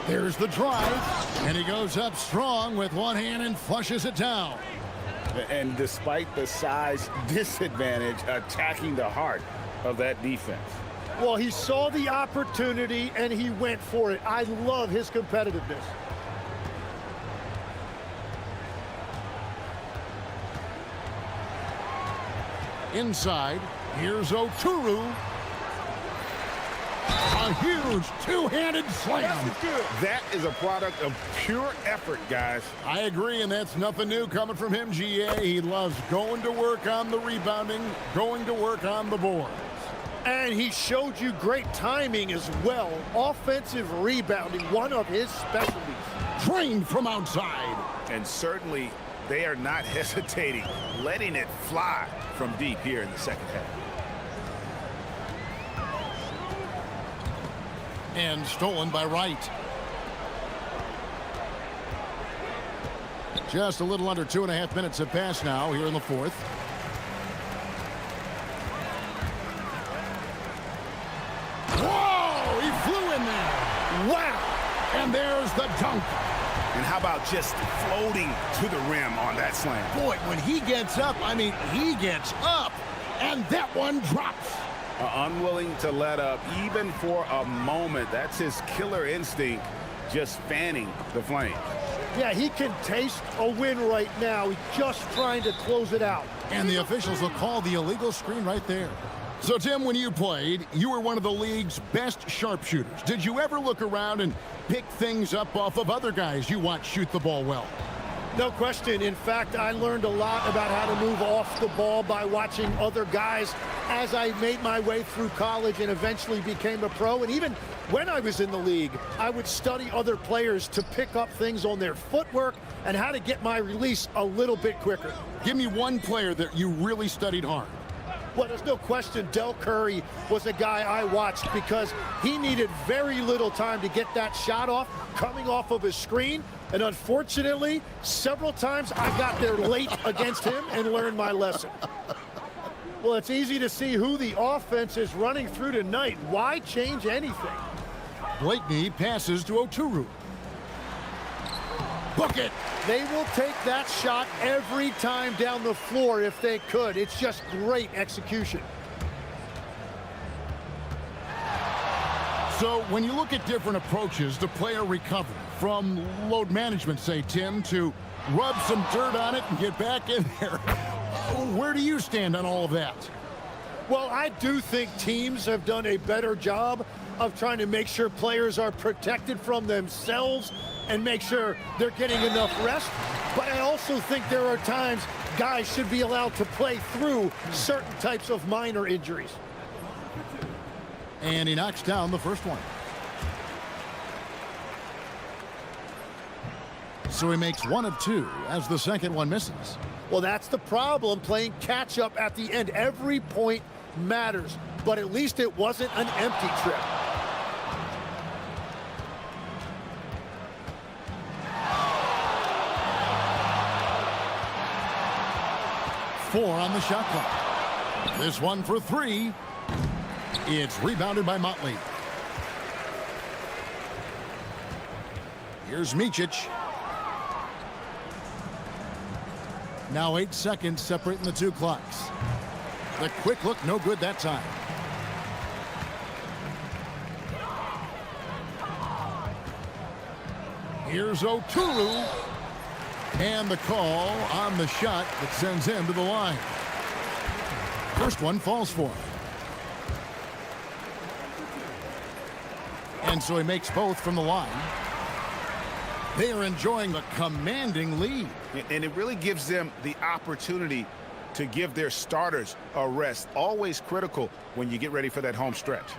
There's the drive, and he goes up strong with one hand and flushes it down. And despite the size disadvantage, attacking the heart of that defense. Well, he saw the opportunity, and he went for it. I love his competitiveness. Inside, here's Oturu. A huge two-handed slam. That is a product of pure effort, guys. I agree, and that's nothing new coming from him, GA. He loves going to work on the rebounding, going to work on the boards. And he showed you great timing as well. Offensive rebounding, one of his specialties. Trained from outside. And certainly they are not hesitating, letting it fly from deep here in the second half. And stolen by Wright. Just a little under 2.5 minutes have passed now here in the fourth. Whoa! He flew in there. Wow! And there's the dunk. And how about just floating to the rim on that slam? Boy, when he gets up, I mean, he gets up. And that one drops. Unwilling to let up even for a moment. That's his killer instinct, just fanning the flame. Yeah, he can taste a win right now. He's just trying to close it out. And the officials will call the illegal screen right there. So, Tim, when you played, you were one of the league's best sharpshooters. Did you ever look around and pick things up off of other guys you watch shoot the ball well? No question. In fact, I learned a lot about how to move off the ball by watching other guys as I made my way through college and eventually became a pro. And even when I was in the league, I would study other players to pick up things on their footwork and how to get my release a little bit quicker. Give me one player that you really studied hard. Well, there's no question Del Curry was a guy I watched because he needed very little time to get that shot off coming off of his screen. And unfortunately, several times I got there late against him and learned my lesson. Well, it's easy to see who the offense is running through tonight. Why change anything? Blakeney passes to Oturu. Book it. They will take that shot every time down the floor if they could. It's just great execution. So when you look at different approaches to player recovery, from load management, say, Tim, to rub some dirt on it and get back in there, where do you stand on all of that? Well, I do think teams have done a better job of trying to make sure players are protected from themselves and make sure they're getting enough rest. But I also think there are times guys should be allowed to play through certain types of minor injuries. And he knocks down the first one. So he makes 1 of 2 as the second one misses. Well, that's the problem, playing catch up at the end. Every point matters, but at least it wasn't an empty trip. Four on the shot clock. This one for 3. It's rebounded by Motley. Here's Micic. Now 8 seconds separating the two clocks. The quick look, no good that time. Here's O'Toole. And the call on the shot that sends him to the line. First one falls for him. And so he makes both from the line. They are enjoying a commanding lead. And it really gives them the opportunity to give their starters a rest. Always critical when you get ready for that home stretch.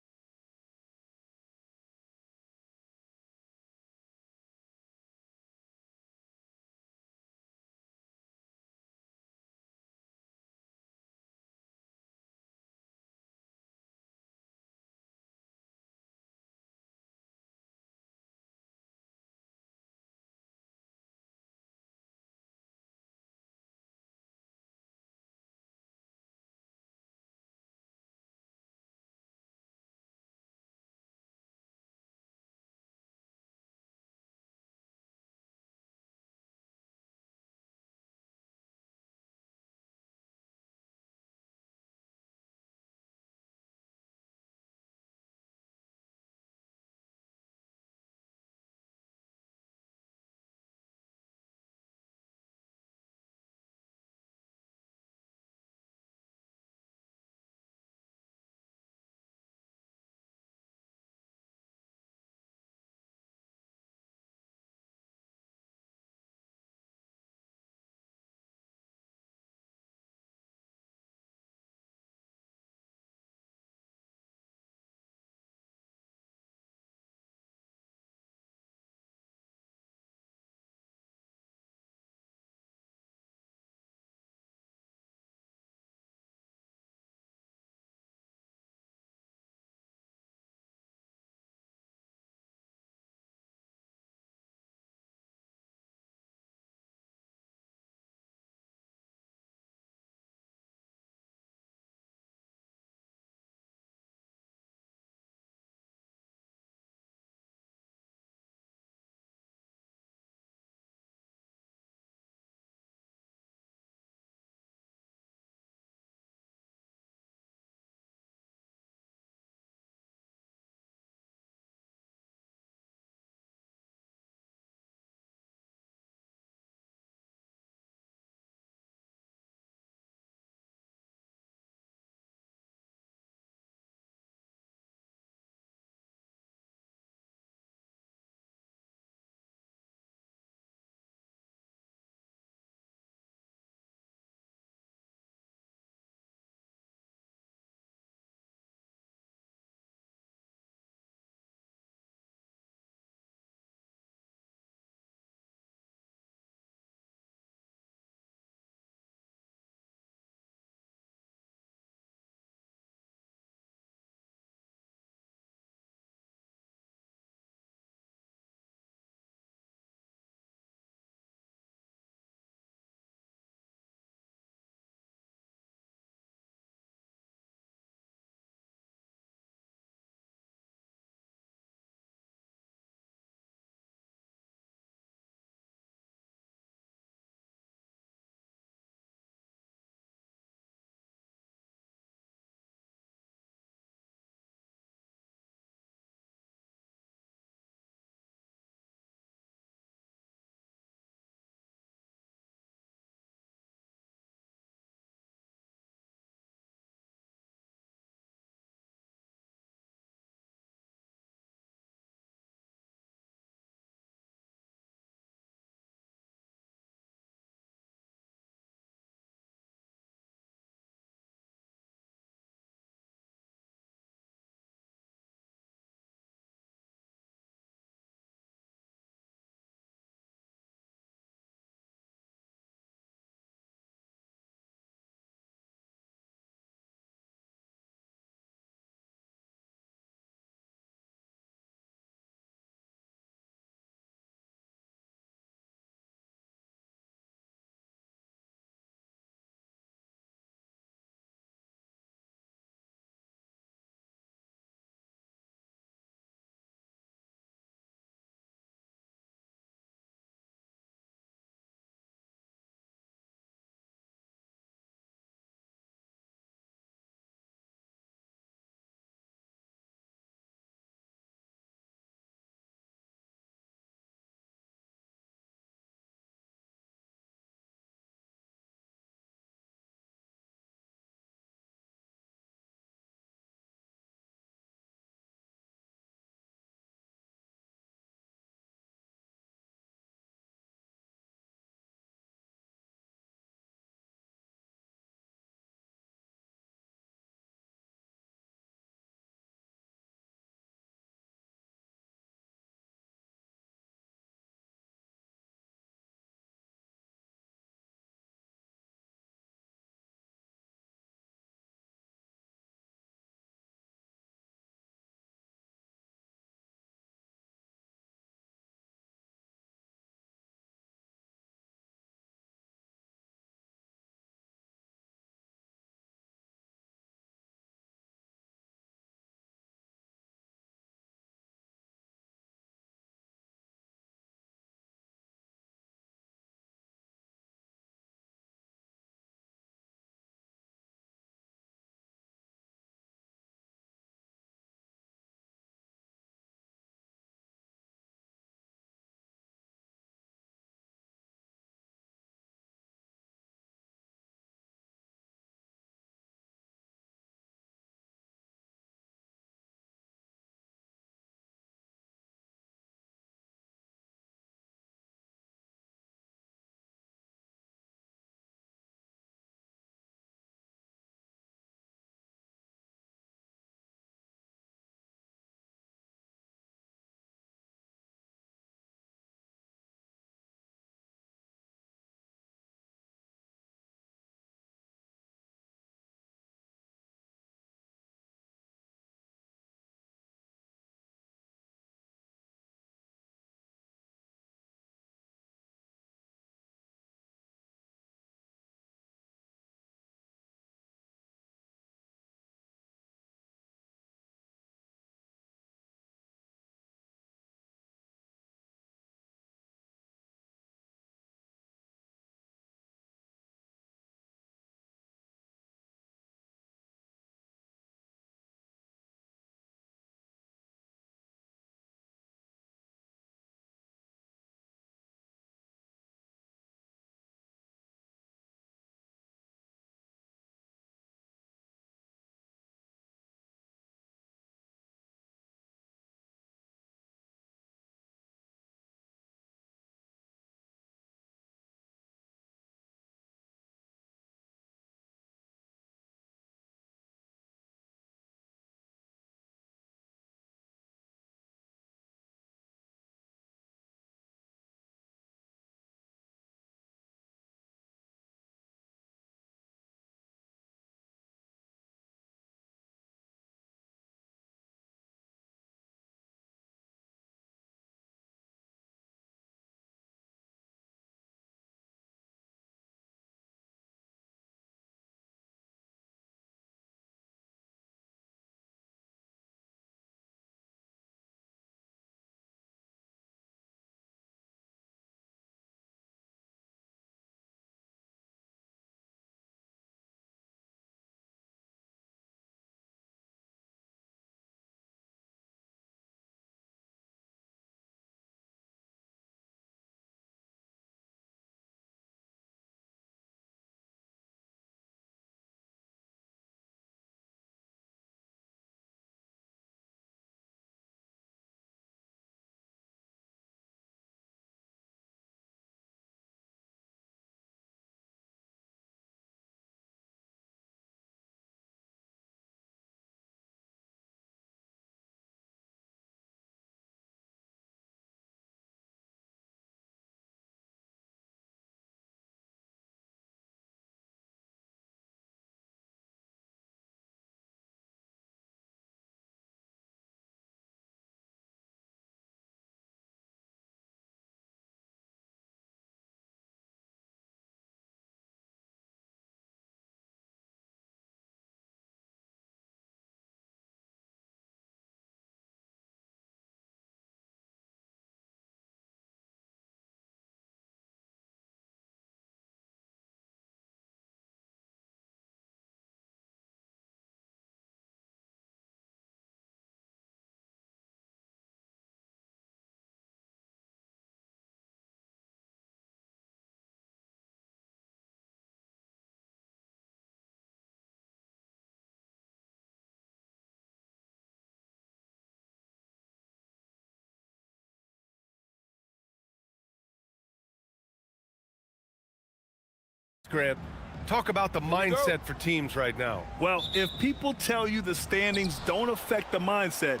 Grant. Talk about the mindset for teams right now. Well, if people tell you the standings don't affect the mindset,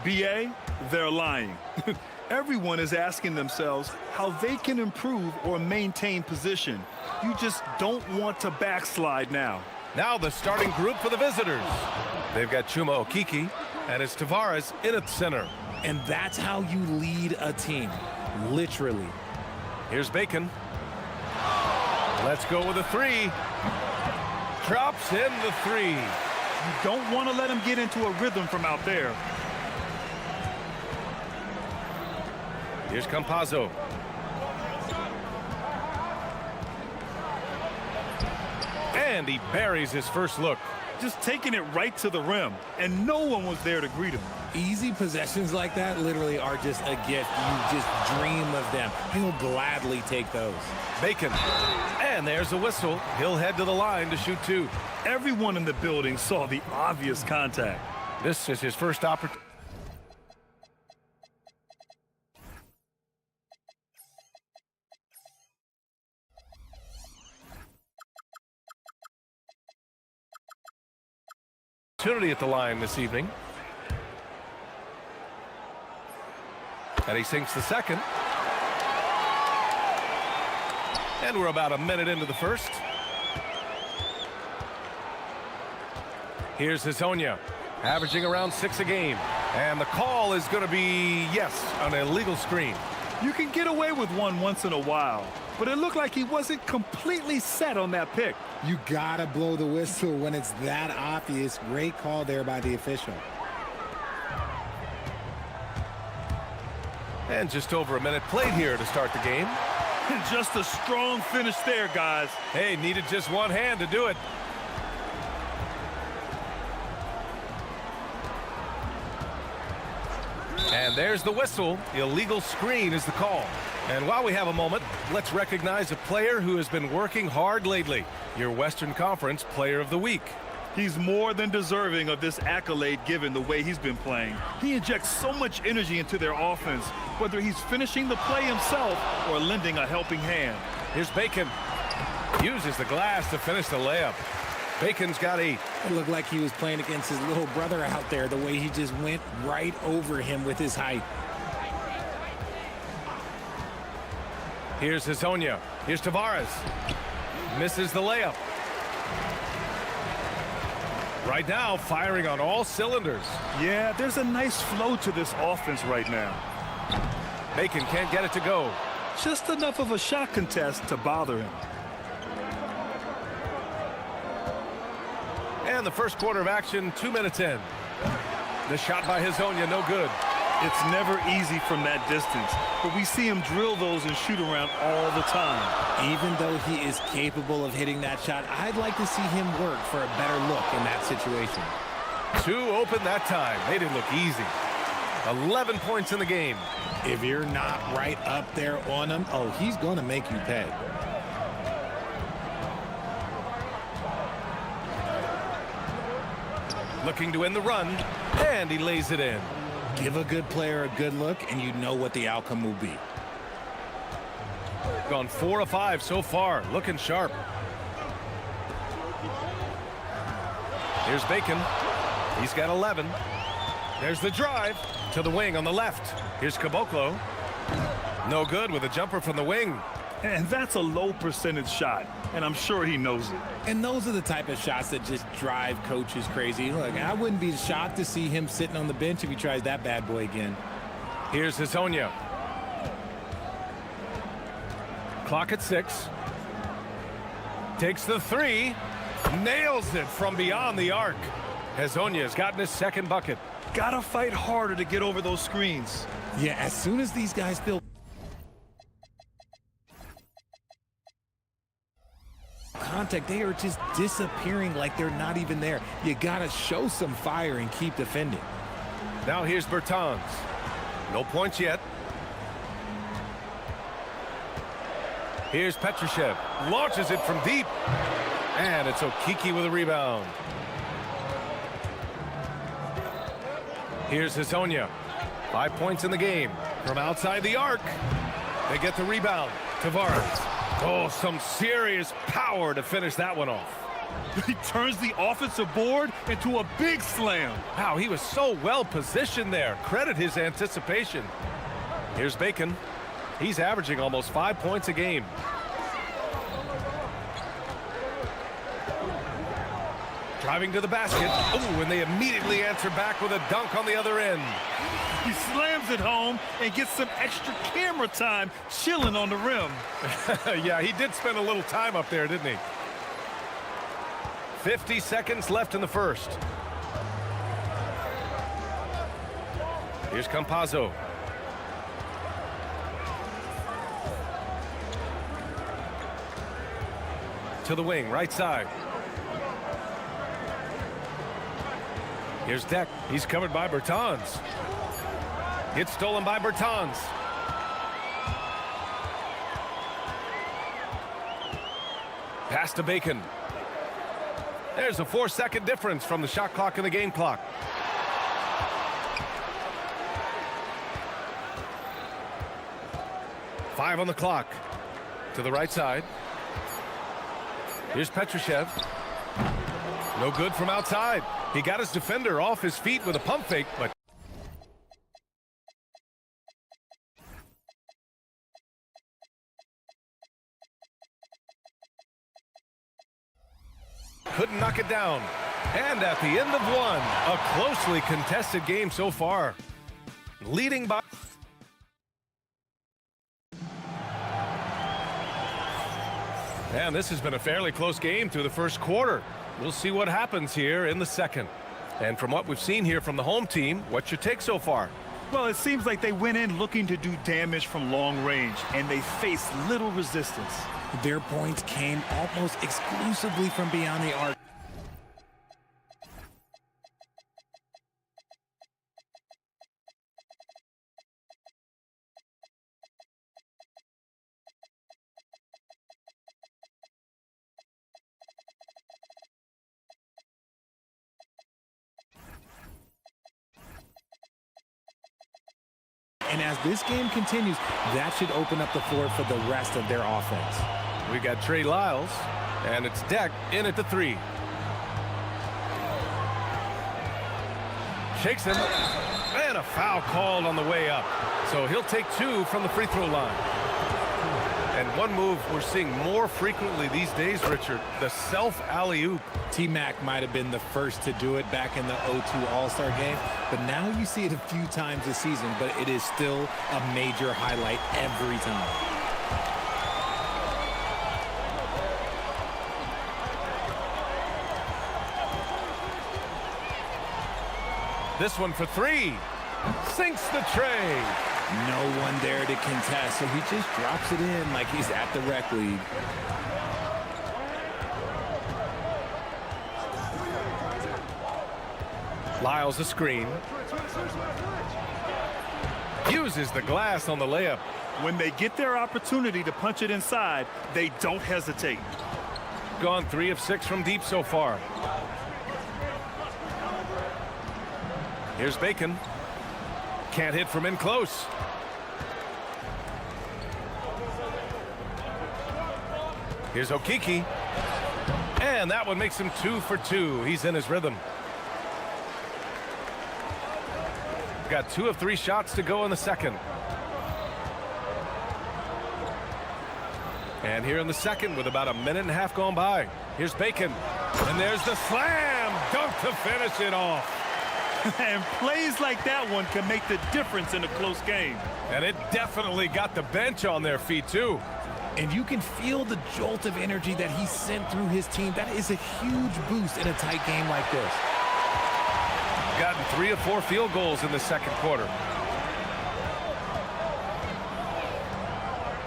BA, they're lying. Everyone is asking themselves how they can improve or maintain position. You just don't want to backslide now. Now the starting group for the visitors. They've got Chuma Okiki, and it's Tavares in at center. And that's how you lead a team, literally. Here's Bacon. Let's go with a three. Drops in the three. You don't want to let him get into a rhythm from out there. Here's Campazzo. And he buries his first look. Just taking it right to the rim, and no one was there to greet him. Easy possessions like that literally are just a gift. You just dream of them. He'll gladly take those. Bacon. And there's a whistle. He'll head to the line to shoot two. Everyone in the building saw the obvious contact. This is his first opportunity. At the line this evening. And he sinks the second. And we're about a minute into the first. Here's Hazonia, averaging around 6 a game. And the call is going to be, yes, an illegal screen. You can get away with one once in a while, but it looked like he wasn't completely set on that pick. You gotta blow the whistle when it's that obvious. Great call there by the official. And just over a minute played here to start the game. Just a strong finish there, guys. Hey, needed just one hand to do it. And there's the whistle. Illegal screen is the call. And while we have a moment, let's recognize a player who has been working hard lately. Your Western Conference Player of the Week. He's more than deserving of this accolade given the way he's been playing. He injects so much energy into their offense, whether he's finishing the play himself or lending a helping hand. Here's Bacon. Uses the glass to finish the layup. Bacon's got 8. It looked like he was playing against his little brother out there, the way he just went right over him with his height. Here's Hazonia. Here's Tavares. Misses the layup. Right now, firing on all cylinders. Yeah, there's a nice flow to this offense right now. Bacon can't get it to go. Just enough of a shot contest to bother him. And the first quarter of action, 2 minutes in. The shot by Hazonia, no good. It's never easy from that distance, but we see him drill those and shoot around all the time. Even though he is capable of hitting that shot, I'd like to see him work for a better look in that situation. 2 open that time. Made it look easy. 11 points in the game. If you're not right up there on him, oh, he's going to make you pay. Looking to win the run, and he lays it in. Give a good player a good look, and you know what the outcome will be. Gone 4 of 5 so far, looking sharp. Here's Bacon. He's got 11. There's the drive to the wing on the left. Here's Caboclo. No good with a jumper from the wing. And that's a low percentage shot, and I'm sure he knows it. And those are the type of shots that just drive coaches crazy. Look, I wouldn't be shocked to see him sitting on the bench if he tries that bad boy again. Here's Hazonia. Clock at 6. Takes the 3. Nails it from beyond the arc. Hazonia's gotten his second bucket. Gotta fight harder to get over those screens. Yeah, as soon as these guys feel contact, they are just disappearing like they're not even there. You gotta show some fire and keep defending. Now here's Bertans. No points yet. Here's Petrushev. Launches it from deep. And it's Okiki with a rebound. Here's Hazonia. 5 points in the game. From outside the arc. They get the rebound. Tavares. Oh, some serious power to finish that one off. He turns the offensive board into a big slam. Wow, he was so well positioned there. Credit his anticipation. Here's Bacon. He's averaging almost 5 points a game. Driving to the basket. Oh, and they immediately answer back with a dunk on the other end. He slams it home and gets some extra camera time chilling on the rim. Yeah, he did spend a little time up there, didn't he? 50 seconds left in the first. Here's Campazzo. To the wing, right side. Here's Deck. He's covered by Bertans. It's stolen by Bertans. Pass to Bacon. There's a 4-second difference from the shot clock and the game clock. Five on the clock. To the right side. Here's Petrushev. No good from outside. He got his defender off his feet with a pump fake, but couldn't knock it down. And at the end of one, a closely contested game so far. Leading by... And this has been a fairly close game through the first quarter. We'll see what happens here in the second. And from what we've seen here from the home team, what's your take so far? Well, it seems like they went in looking to do damage from long range, and they faced little resistance. Their points came almost exclusively from beyond the arc. And as this game continues, that should open up the floor for the rest of their offense. We got Trey Lyles, and it's Deck in at the three. Shakes him, and a foul called on the way up. So he'll take two from the free throw line. And one move we're seeing more frequently these days, Richard, the self alley-oop. T-Mac might have been the first to do it back in the 02 All-Star game, but now you see it a few times this season, but it is still a major highlight every time. This one for three. Sinks the tray. No one there to contest, so he just drops it in like he's at the rec league. Lyles a screen. Uses the glass on the layup. When they get their opportunity to punch it inside, they don't hesitate. Gone 3 of 6 from deep so far. Here's Bacon. Can't hit from in close. Here's Okiki. And that one makes him 2 for 2. He's in his rhythm. Got 2 of 3 shots to go in the second. And here in the second with about a minute and a half gone by. Here's Bacon. And there's the slam dunk to finish it off. And plays like that one can make the difference in a close game. And it definitely got the bench on their feet, too. And you can feel the jolt of energy that he sent through his team. That is a huge boost in a tight game like this. Gotten 3 of 4 field goals in the second quarter.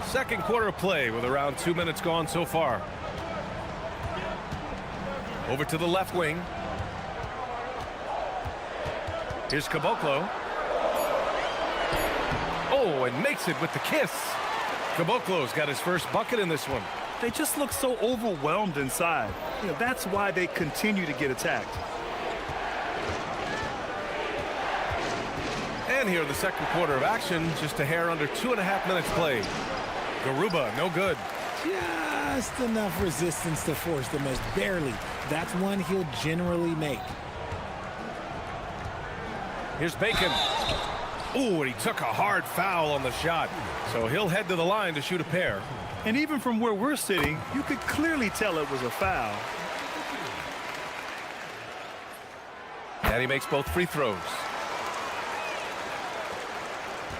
Second quarter of play with around 2 minutes gone so far. Over to the left wing. Here's Caboclo. Oh, and makes it with the kiss. Caboclo's got his first bucket in this one. They just look so overwhelmed inside. You know, that's why they continue to get attacked. And here in the second quarter of action, just a hair under 2.5 minutes played. Garuba, no good. just enough resistance to force the miss. Barely. That's one he'll generally make. Here's Bacon. Ooh, and he took a hard foul on the shot. So he'll head to the line to shoot a pair. And even from where we're sitting, you could clearly tell it was a foul. And he makes both free throws.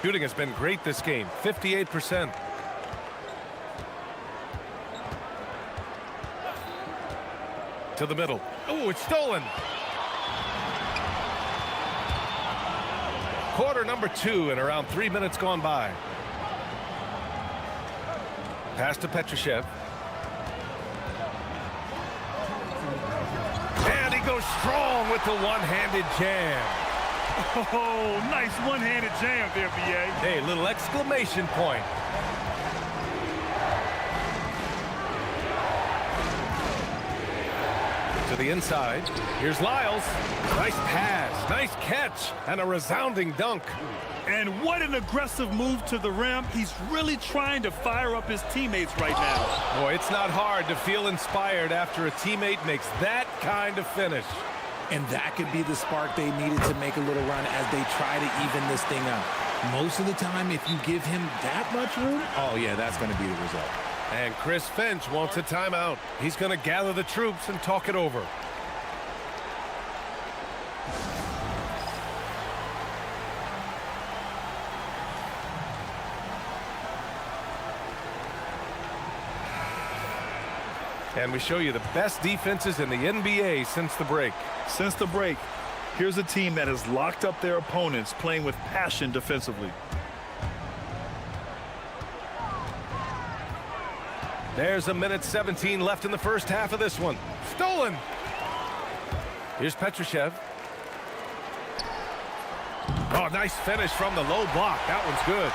Shooting has been great this game, 58%. To the middle. Oh, it's stolen. Quarter number 2 and around 3 minutes gone by. Pass to Petrushev. And he goes strong with the one-handed jam. Oh, nice one-handed jam there, B.A. Hey, little exclamation point. To the inside. Here's Lyles. Nice pass, nice catch, and a resounding dunk. And what an aggressive move to the rim. He's really trying to fire up his teammates right now. Boy, it's not hard to feel inspired after a teammate makes that kind of finish. And that could be the spark they needed to make a little run as they try to even this thing up. Most of the time, if you give him that much room, oh yeah, that's going to be the result. And Chris Finch wants a timeout. He's going to gather the troops and talk it over. And we show you the best defenses in the NBA since the break. Since the break, here's a team that has locked up their opponents, playing with passion defensively. There's 1:17 left in the first half of this one. Stolen. Here's Petrushev. Oh, nice finish from the low block. That one's good.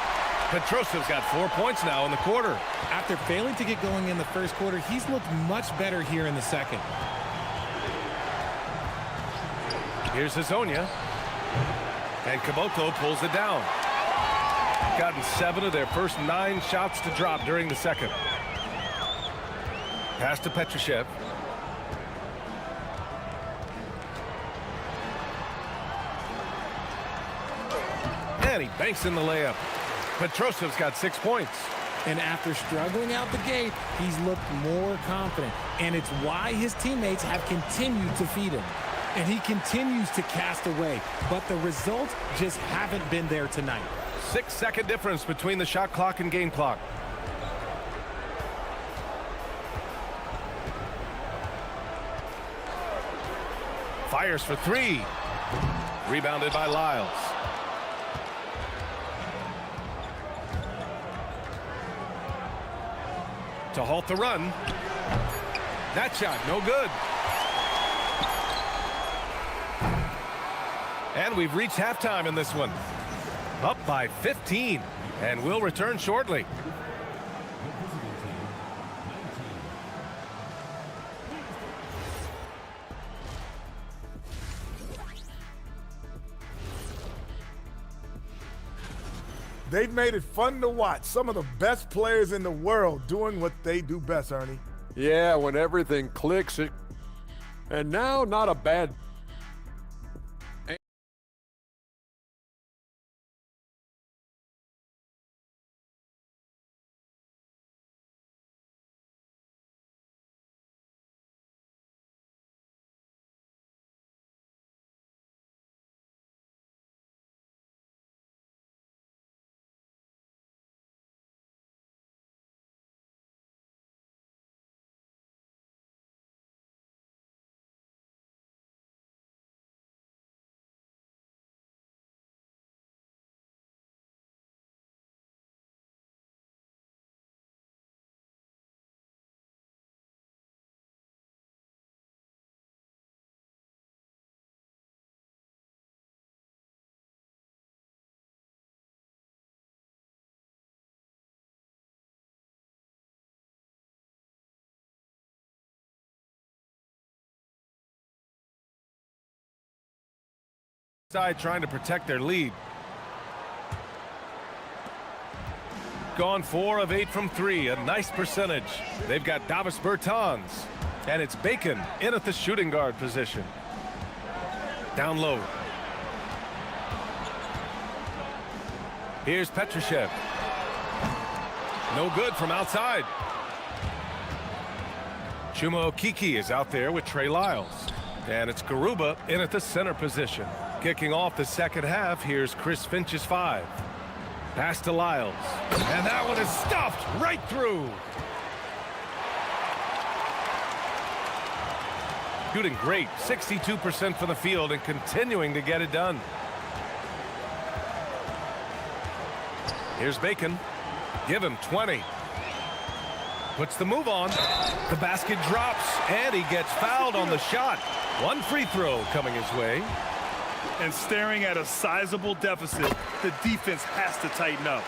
Petrosev's got 4 points now in the quarter. After failing to get going in the first quarter, he's looked much better here in the second. Here's Hazonia. And Caboclo pulls it down. Gotten 7 of their first 9 shots to drop during the second. Pass to Petrushev. And he banks in the layup. Petrosev's got 6 points. And after struggling out the gate, he's looked more confident. And it's why his teammates have continued to feed him. And he continues to cast away. But the results just haven't been there tonight. 6-second difference between the shot clock and game clock. Fires for 3. Rebounded by Lyles. To halt the run. That shot, no good. And we've reached halftime in this one. Up by 15. And we'll return shortly. They've made it fun to watch. Some of the best players in the world doing what they do best, Ernie. Yeah, when everything clicks. And now, not a bad... Side trying to protect their lead. Gone 4 of 8 from 3, a nice percentage. They've got Davis Bertans, and it's Bacon in at the shooting guard position. Down low. Here's Petrushev. No good from outside. Chuma Okiki is out there with Trey Lyles. And it's Garuba in at the center position. Kicking off the second half, here's Chris Finch's 5. Pass to Lyles. And that one is stuffed right through. Shooting great, 62% from the field and continuing to get it done. Here's Bacon. Give him 20. Puts the move on. The basket drops, and he gets fouled on the shot. One free throw coming his way. And staring at a sizable deficit, the defense has to tighten up.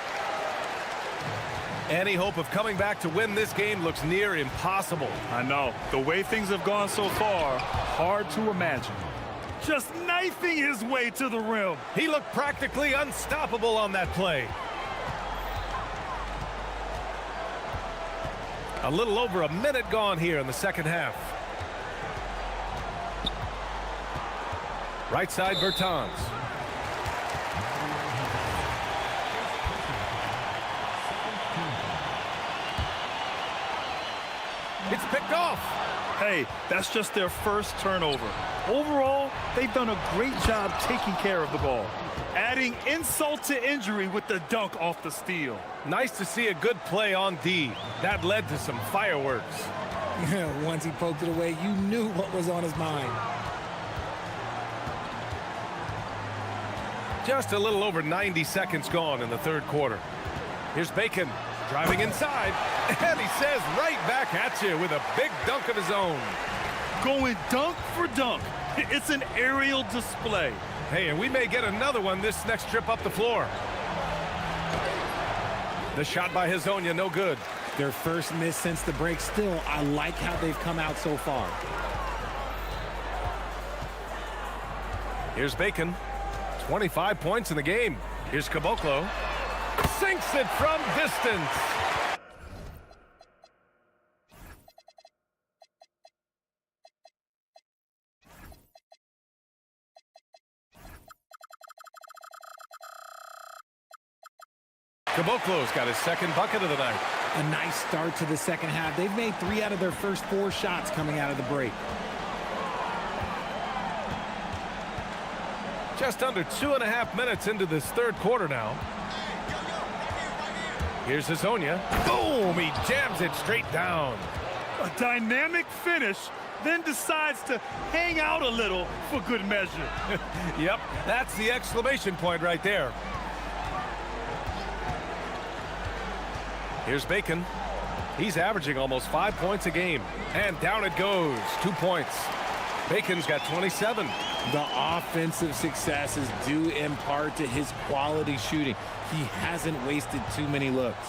Any hope of coming back to win this game looks near impossible. I know. The way things have gone so far, hard to imagine. Just knifing his way to the rim. He looked practically unstoppable on that play. A little over a minute gone here in the second half. Right side, Bertans. It's picked off. Hey, that's just their first turnover. Overall, they've done a great job taking care of the ball, adding insult to injury with the dunk off the steal. Nice to see a good play on D. That led to some fireworks. Once he poked it away, you knew what was on his mind. Just a little over 90 seconds gone in the third quarter. Here's Bacon driving inside, and he says right back at you with a big dunk of his own. Going dunk for dunk. It's an aerial display. Hey, and we may get another one this next trip up the floor. The shot by Hezonja, no good. Their first miss since the break. Still, I like how they've come out so far. Here's Bacon. 25 points in the game. Here's Caboclo. Sinks it from distance. Caboclo's got his second bucket of the night. A nice start to the second half. They've made 3 out of their first 4 shots coming out of the break. Just under 2.5 minutes into this third quarter now. Here's Hezonja. Boom! He jams it straight down. A dynamic finish, then decides to hang out a little for good measure. Yep, that's the exclamation point right there. Here's Bacon. He's averaging almost 5 points a game. And down it goes. 2 points. Bacon's got 27. The offensive success is due in part to his quality shooting. He hasn't wasted too many looks.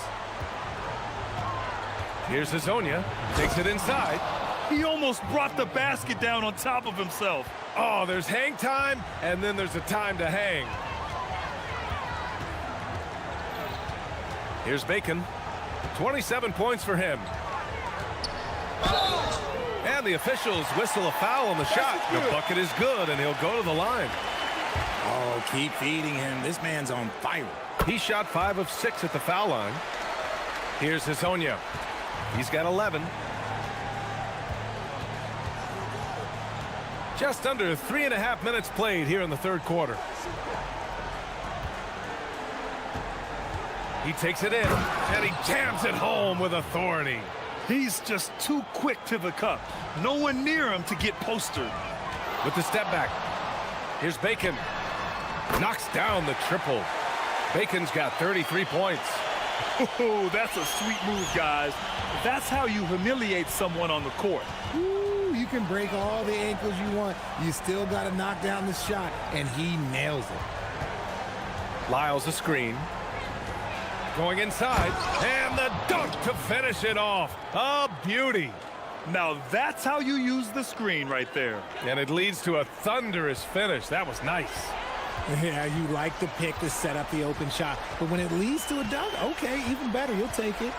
Here's Hezonja. Takes it inside. He almost brought the basket down on top of himself. Oh, there's hang time, and then there's a time to hang. Here's Bacon. 27 points for him. And the officials whistle a foul on the shot. The bucket is good, and he'll go to the line. Oh, keep feeding him. This man's on fire. He shot 5 of 6 at the foul line. Here's Hezonja. He's got 11. Just under 3.5 minutes played here in the third quarter. He takes it in, and he jams it home with authority. He's just too quick to the cup. No one near him to get postered. With the step back, here's Bacon. Knocks down the triple. Bacon's got 33 points. Oh, that's a sweet move, guys. That's how you humiliate someone on the court. Ooh, you can break all the ankles you want. You still got to knock down the shot, and he nails it. Lyles a screen. Going inside, and the dunk to finish it off. A beauty. Now that's how you use the screen right there. And it leads to a thunderous finish. That was nice. Yeah, you like the pick to set up the open shot. But when it leads to a dunk, okay, even better. You'll take it.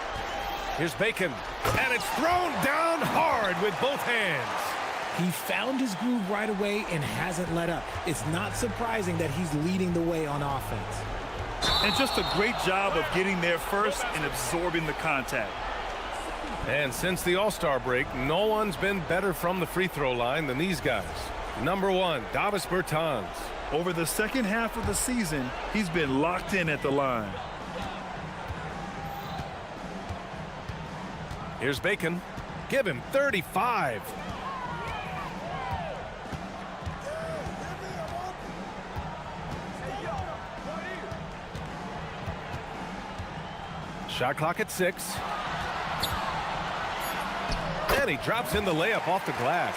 Here's Bacon. And it's thrown down hard with both hands. He found his groove right away and hasn't let up. It's not surprising that he's leading the way on offense. And just a great job of getting there first and absorbing the contact. And since the All-Star break, no one's been better from the free throw line than these guys. Number 1, Davis Bertans. Over the second half of the season, he's been locked in at the line. Here's Bacon. Give him 35. Shot clock at 6. And he drops in the layup off the glass.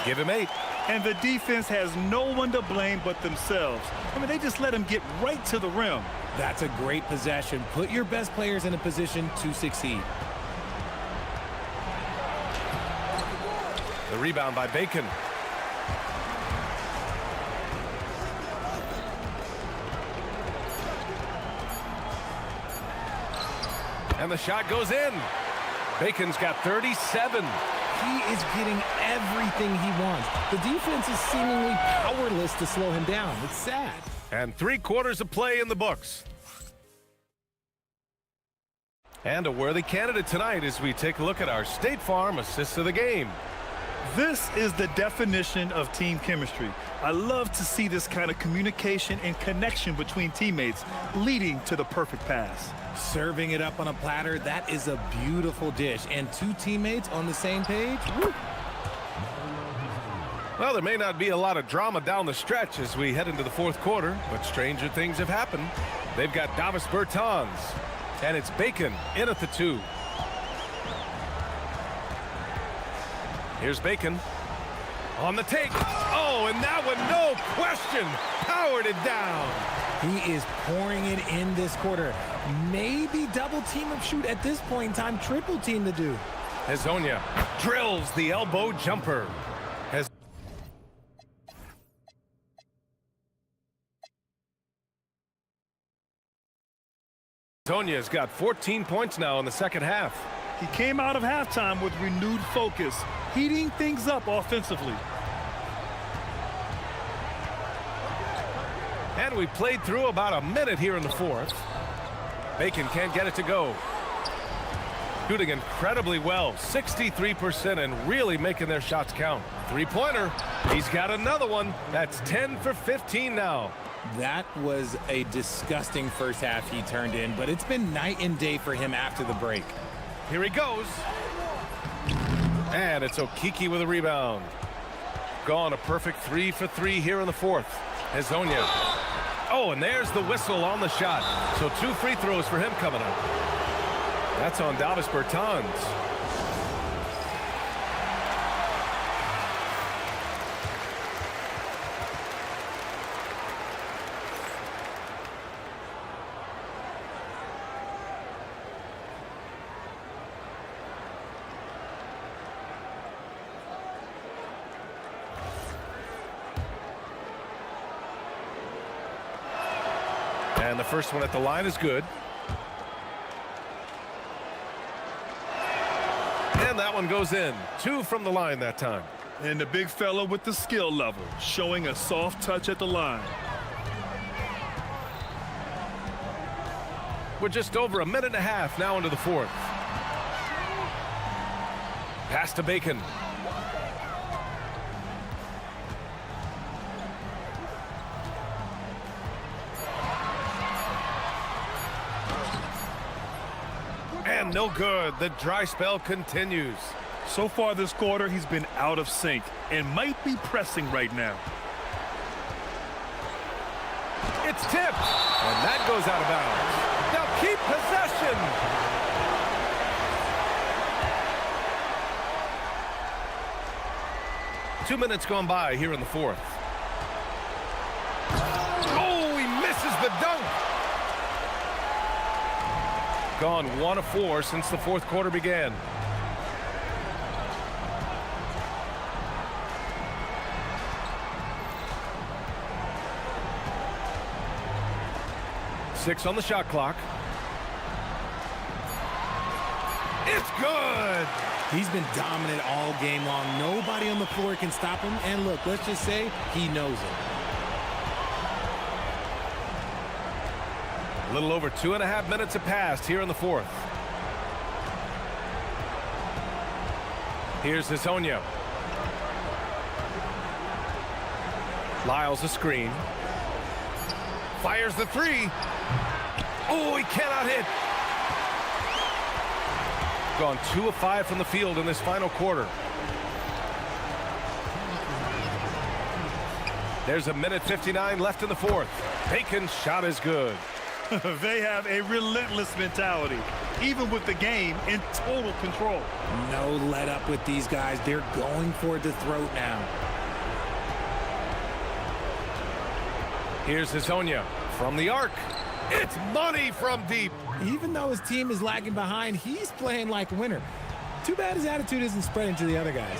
Give him 8. And the defense has no one to blame but themselves. I mean, they just let him get right to the rim. That's a great possession. Put your best players in a position to succeed. The rebound by Bacon. And the shot goes in. Bacon's got 37. He is getting everything he wants. The defense is seemingly powerless to slow him down. It's sad. And 3/4 of play in the books. And a worthy candidate tonight as we take a look at our State Farm assists of the game. This is the definition of team chemistry. I love to see this kind of communication and connection between teammates leading to the perfect pass. Serving it up on a platter, that is a beautiful dish. And 2 teammates on the same page. Woo. Well, there may not be a lot of drama down the stretch as we head into the 4th quarter, but stranger things have happened. They've got Davis Bertans, and it's Bacon in at the 2. Here's Bacon on the take. Oh, and that one, no question, powered it down. He is pouring it in this quarter. Maybe double team up shoot at this point in time, triple team to do. Hezonja drills the elbow jumper. Hezonja's got 14 points now in the second half. He came out of halftime with renewed focus, heating things up offensively. And we played through about a minute here in the 4th. Bacon can't get it to go. Shooting incredibly well, 63%, and really making their shots count. 3-pointer. He's got another one. That's 10 for 15 now. That was a disgusting first half he turned in, but it's been night and day for him after the break. Here he goes. And it's Okiki with a rebound. Gone a perfect 3 for 3 here in the 4th. Hezonja. Oh, and there's the whistle on the shot. So 2 free throws for him coming up. That's on Davis Bertans. And the first one at the line is good. And that one goes in. 2 from the line that time. And the big fella with the skill level, showing a soft touch at the line. We're just over a minute and a half now into the 4th. Pass to Bacon. And no good. The dry spell continues. So far this quarter, he's been out of sync and might be pressing right now. It's tipped. And that goes out of bounds. Now keep possession. 2 minutes gone by here in the 4th. Oh, he misses the dunk. Gone 1 of 4 since the 4th quarter began. 6 on the shot clock. It's good! He's been dominant all game long. Nobody on the floor can stop him. And look, let's just say he knows it. A little over 2.5 minutes have passed here in the fourth. Here's Hezonja. Lyles a screen. Fires the three. Oh, he cannot hit. Gone 2 of 5 from the field in this final quarter. There's 1:59 left in the fourth. Bacon's shot is good. They have a relentless mentality, even with the game in total control. No let up with these guys. They're going for the throat now. Here's Hezonja from the arc. It's money from deep. Even though his team is lagging behind, he's playing like a winner. Too bad his attitude isn't spreading to the other guys.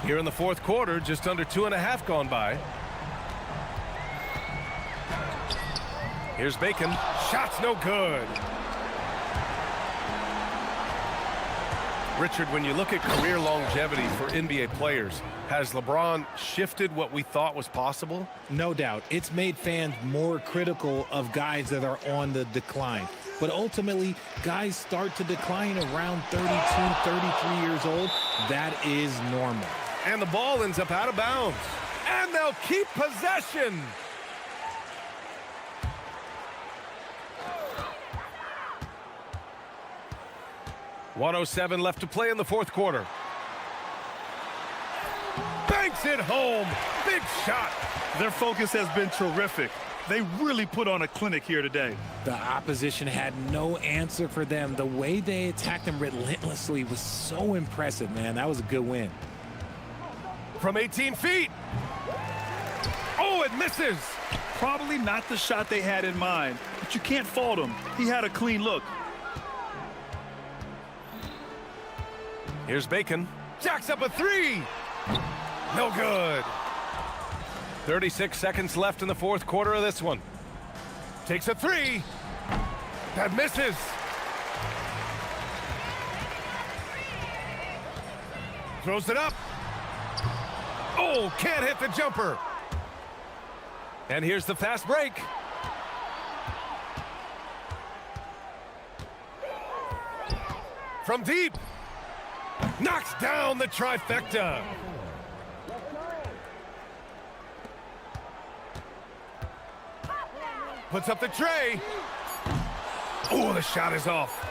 Here in the fourth quarter, just under 2.5 gone by. Here's Bacon. Shot's no good. Richard, when you look at career longevity for NBA players, has LeBron shifted what we thought was possible? No doubt. It's made fans more critical of guys that are on the decline. But ultimately, guys start to decline around 32, 33 years old. That is normal. And the ball ends up out of bounds. And they'll keep possession. .107 left to play in the fourth quarter. Banks it home. Big shot. Their focus has been terrific. They really put on a clinic here today. The opposition had no answer for them. The way they attacked them relentlessly was so impressive, man. That was a good win. From 18 feet. Oh, it misses. Probably not the shot they had in mind, but you can't fault him. He had a clean look. Here's Bacon. Jacks up a three. No good. 36 seconds left in the fourth quarter of this one. Takes a three. That misses. Throws it up. Oh, can't hit the jumper. And here's the fast break. From deep. Knocks down the trifecta. Puts up the tray. Oh, the shot is off.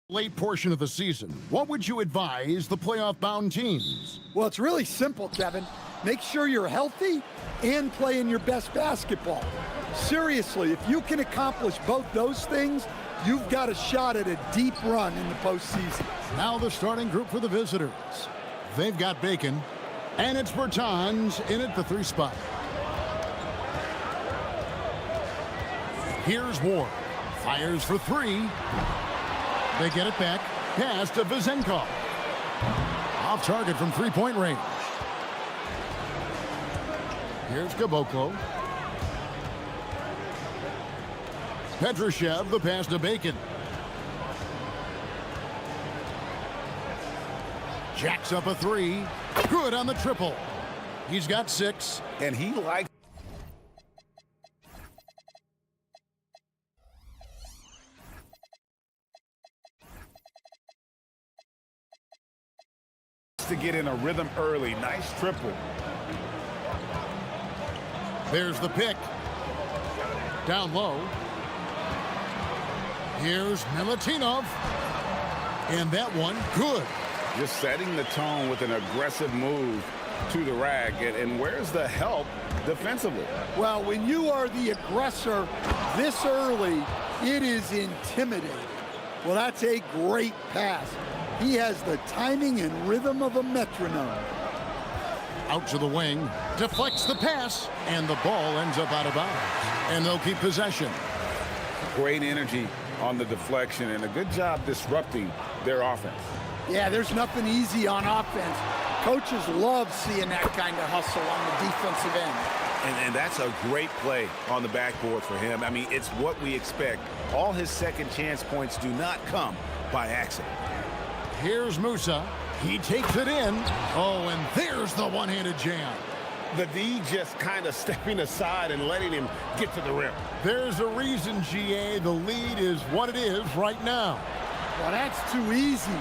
Late portion of the season, what would you advise the playoff-bound teams? Well, it's really simple, Kevin. Make sure you're healthy and playing your best basketball. Seriously, if you can accomplish both those things, you've got a shot at a deep run in the postseason. Now the starting group for the visitors. They've got Bacon, and it's Bertans in at the 3 spot. Here's Ward. Fires for 3. They get it back. Pass to Vizenkov. Off target from 3-point range. Here's Caboclo. Petrushev, the pass to Bacon. Jacks up a 3. Good on the triple. He's got 6. And he likes to get in a rhythm early. Nice triple. There's the pick. Down low. Here's Milutinov. And that one, good. Just setting the tone with an aggressive move to the rack. And where's the help defensively? Well, when you are the aggressor this early, it is intimidating. Well, that's a great pass. He has the timing and rhythm of a metronome. Out to the wing, deflects the pass, and the ball ends up out of bounds. And they'll keep possession. Great energy on the deflection and a good job disrupting their offense. Yeah, there's nothing easy on offense. Coaches love seeing that kind of hustle on the defensive end. And that's a great play on the backboard for him. I mean, it's what we expect. All his second chance points do not come by accident. Here's Musa. He takes it in. Oh, and there's the one-handed jam. The D just kind of stepping aside and letting him get to the rim. There's a reason, GA, the lead is what it is right now. Well, that's too easy.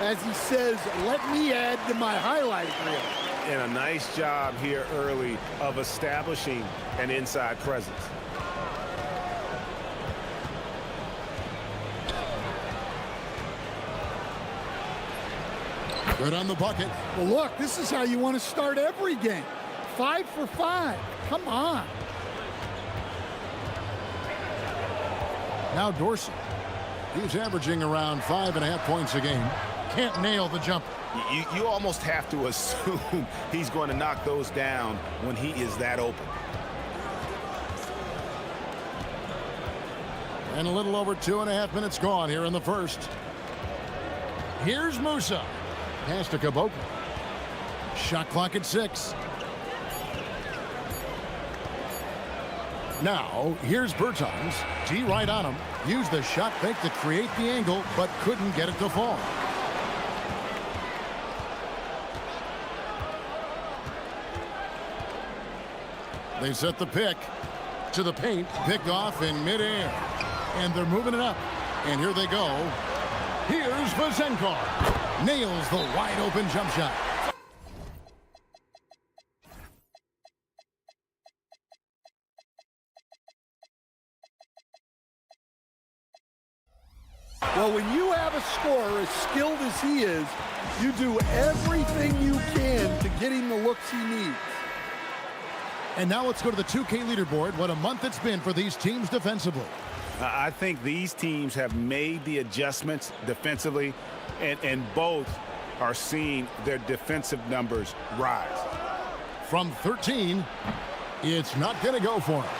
As he says, let me add to my highlight reel. And a nice job here early of establishing an inside presence. Good on the bucket. Well, look, this is how you want to start every game. 5 for 5. Come on. Now Dorsey. He's averaging around 5.5 points a game. Can't nail the jumper. You almost have to assume he's going to knock those down when he is that open. And a little over 2.5 minutes gone here in the first. Here's Musa. Pass to Caboclo. Shot clock at 6. Now, here's Bertans. D right on him. Used the shot fake to create the angle, but couldn't get it to fall. They set the pick to the paint. Picked off in midair. And they're moving it up. And here they go. Here's Vizenkov. Nails the wide open jump shot. Well, when you have a scorer as skilled as he is, you do everything you can to get him the looks he needs. And now let's go to the 2K leaderboard. What a month it's been for these teams defensively. I think these teams have made the adjustments defensively, and both are seeing their defensive numbers rise. From 13, it's not going to go for him.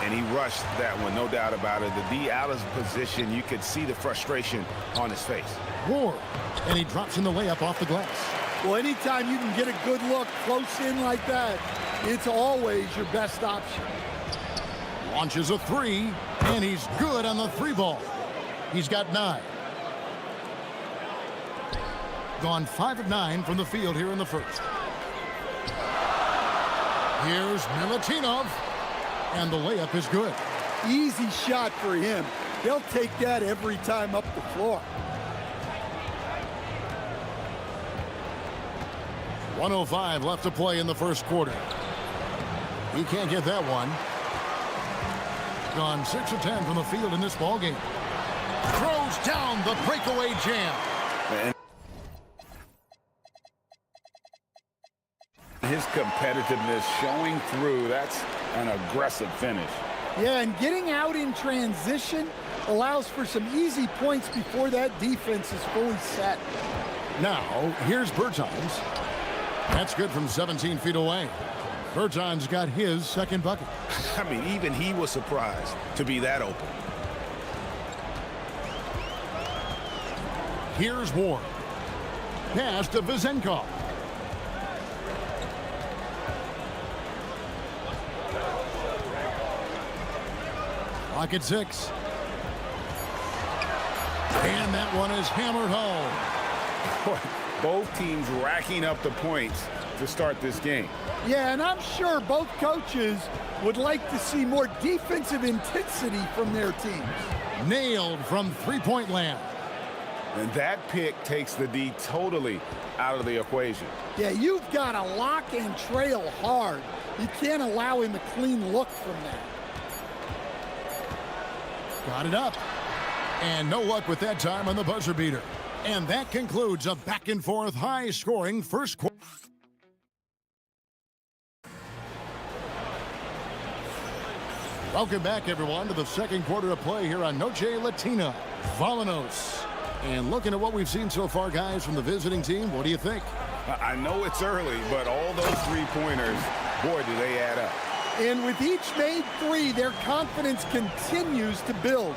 And he rushed that one, no doubt about it. The D out of position, you could see the frustration on his face. Ward, and he drops in the layup off the glass. Well, anytime you can get a good look close in like that, it's always your best option. Launches a 3, and he's good on the 3 ball. He's got 9. Gone 5 of 9 from the field here in the first. Here's Milutinov, and the layup is good. Easy shot for him. They'll take that every time up the floor. 1:05 left to play in the first quarter. He can't get that one. Gone 6 of 10 from the field in this ballgame. throws down the breakaway jam. And his competitiveness showing through. That's an aggressive finish. Yeah, and getting out in transition allows for some easy points before that defense is fully set. Now, here's Bertans. That's good from 17 feet away. Bertans got his second bucket. I mean, even he was surprised to be that open. Here's Ward. Pass to Vizenkov. Clock at 6. And that one is hammered home. Both teams racking up the points to start this game. Yeah, and I'm sure both coaches would like to see more defensive intensity from their teams. Nailed from three-point land. And that pick takes the D totally out of the equation. Yeah, you've got to lock and trail hard. You can't allow him a clean look from that. Got it up. And no luck with that time on the buzzer beater. And that concludes a back-and-forth, high-scoring first quarter. Welcome back, everyone, to the second quarter of play here on Noche Latina. Volanos. And looking at what we've seen so far, guys, from the visiting team, what do you think? I know it's early, but all those three-pointers, boy, do they add up. And with each made three, their confidence continues to build.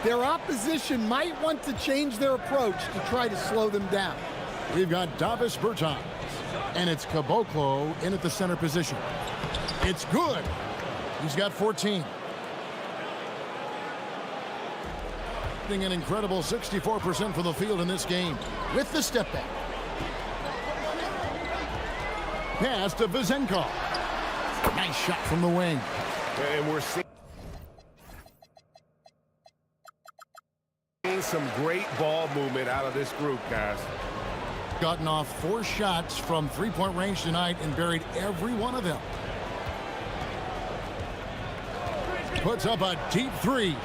Their opposition might want to change their approach to try to slow them down. We've got Davis Bertans, and it's Caboclo in at the center position. It's good. He's got 14. An incredible 64% from the field in this game with the step back. Pass to Vizenkov. Nice shot from the wing. And we're seeing some great ball movement out of this group, guys. Gotten off 4 shots from three-point range tonight and buried every one of them. Puts up a deep three.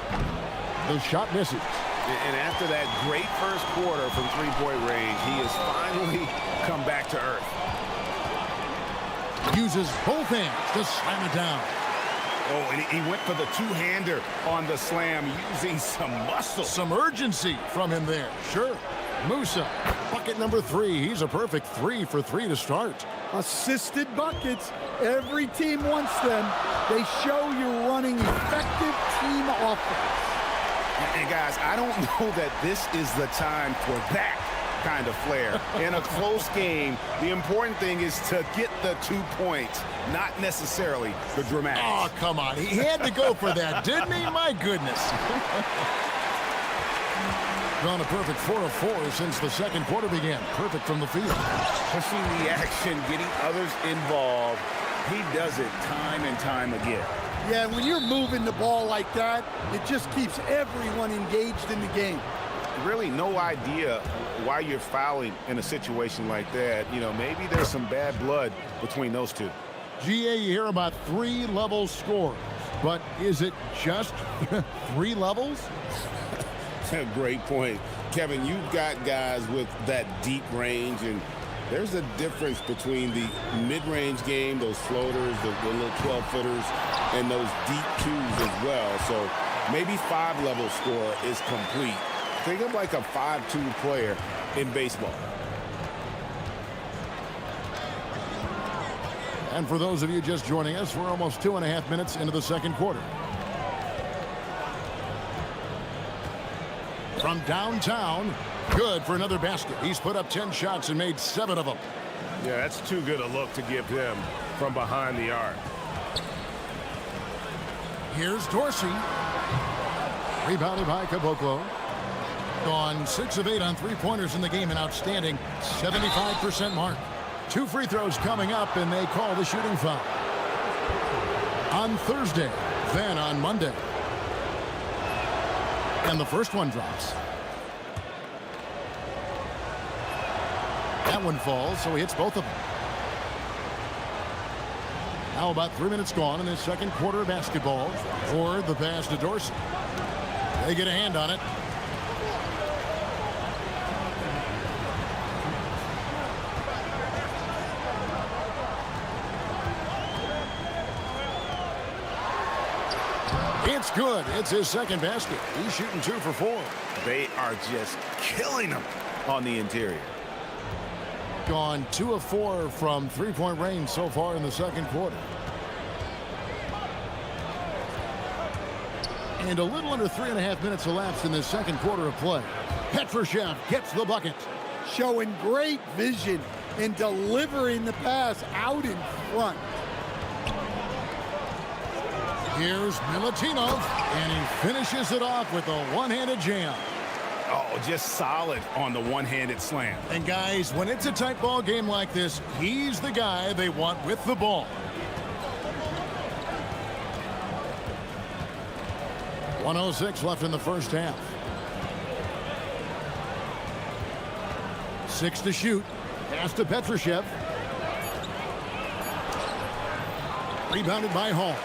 The shot misses. And after that great first quarter from three-point range, he has finally come back to earth. Uses both hands to slam it down. Oh, and he went for the two-hander on the slam, using some muscle. Some urgency from him there. Sure. Musa, bucket number 3. He's a perfect 3 for 3 to start. Assisted buckets. Every team wants them. They show you're running effective team offense. And guys, I don't know that this is the time for that kind of flair. In a close game, the important thing is to get the 2 points, not necessarily the dramatics. Oh, come on. He had to go for that, didn't he? My goodness. Gone a perfect 4 of 4 since the second quarter began. Perfect from the field. Pushing the action, getting others involved. He does it time and time again. Yeah, when you're moving the ball like that, it just keeps everyone engaged in the game. Really no idea why you're fouling in a situation like that. You know, maybe there's some bad blood between those two. GA, you hear about 3 level scores, but is it just 3 levels? Great point. Kevin, you've got guys with that deep range, and there's a difference between the mid-range game, those floaters, the little 12-footers, and those deep twos as well. So maybe 5-level score is complete. Think of like a 5-2 player in baseball. And for those of you just joining us, we're almost 2.5 minutes into the second quarter. From downtown, good for another basket. He's put up 10 shots and made 7 of them. Yeah, that's too good a look to give him from behind the arc. Here's Dorsey. Rebounded by Caboclo. Gone 6 of 8 on 3-pointers in the game, an outstanding 75% mark. 2 free throws coming up, and they call the shooting foul. On Thursday, then on Monday. And the first one drops. That one falls, so he hits both of them. Now about 3 minutes gone in this second quarter of basketball. Or the pass to Dorsey. They get a hand on it. That's good. It's his second basket. He's shooting 2 for 4. They are just killing them on the interior. Gone 2 of 4 from three-point range so far in the second quarter. And a little under 3.5 minutes elapsed in the second quarter of play. Petrushev gets the bucket. Showing great vision and delivering the pass out in front. Here's Milutinov, and he finishes it off with a one-handed jam. Oh, just solid on the one-handed slam. And guys, when it's a tight ball game like this, he's the guy they want with the ball. .106 left in the first half. 6 to shoot. Pass to Petrushev. Rebounded by Hall.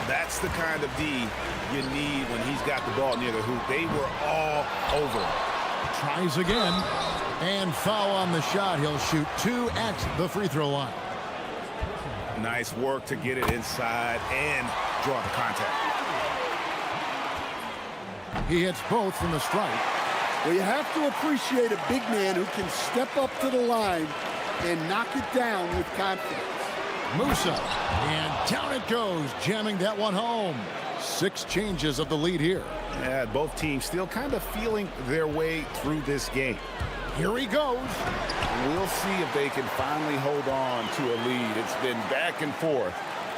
That's the kind of D you need when he's got the ball near the hoop. They were all over him. Tries again. And foul on the shot. He'll shoot 2 at the free throw line. Nice work to get it inside and draw the contact. He hits both from the strike. Well, you have to appreciate a big man who can step up to the line and knock it down with confidence. Musa, and down it goes, jamming that one home. 6 changes of the lead here. Yeah, both teams still kind of feeling their way through this game. Here he goes. We'll see if they can finally hold on to a lead. It's been back and forth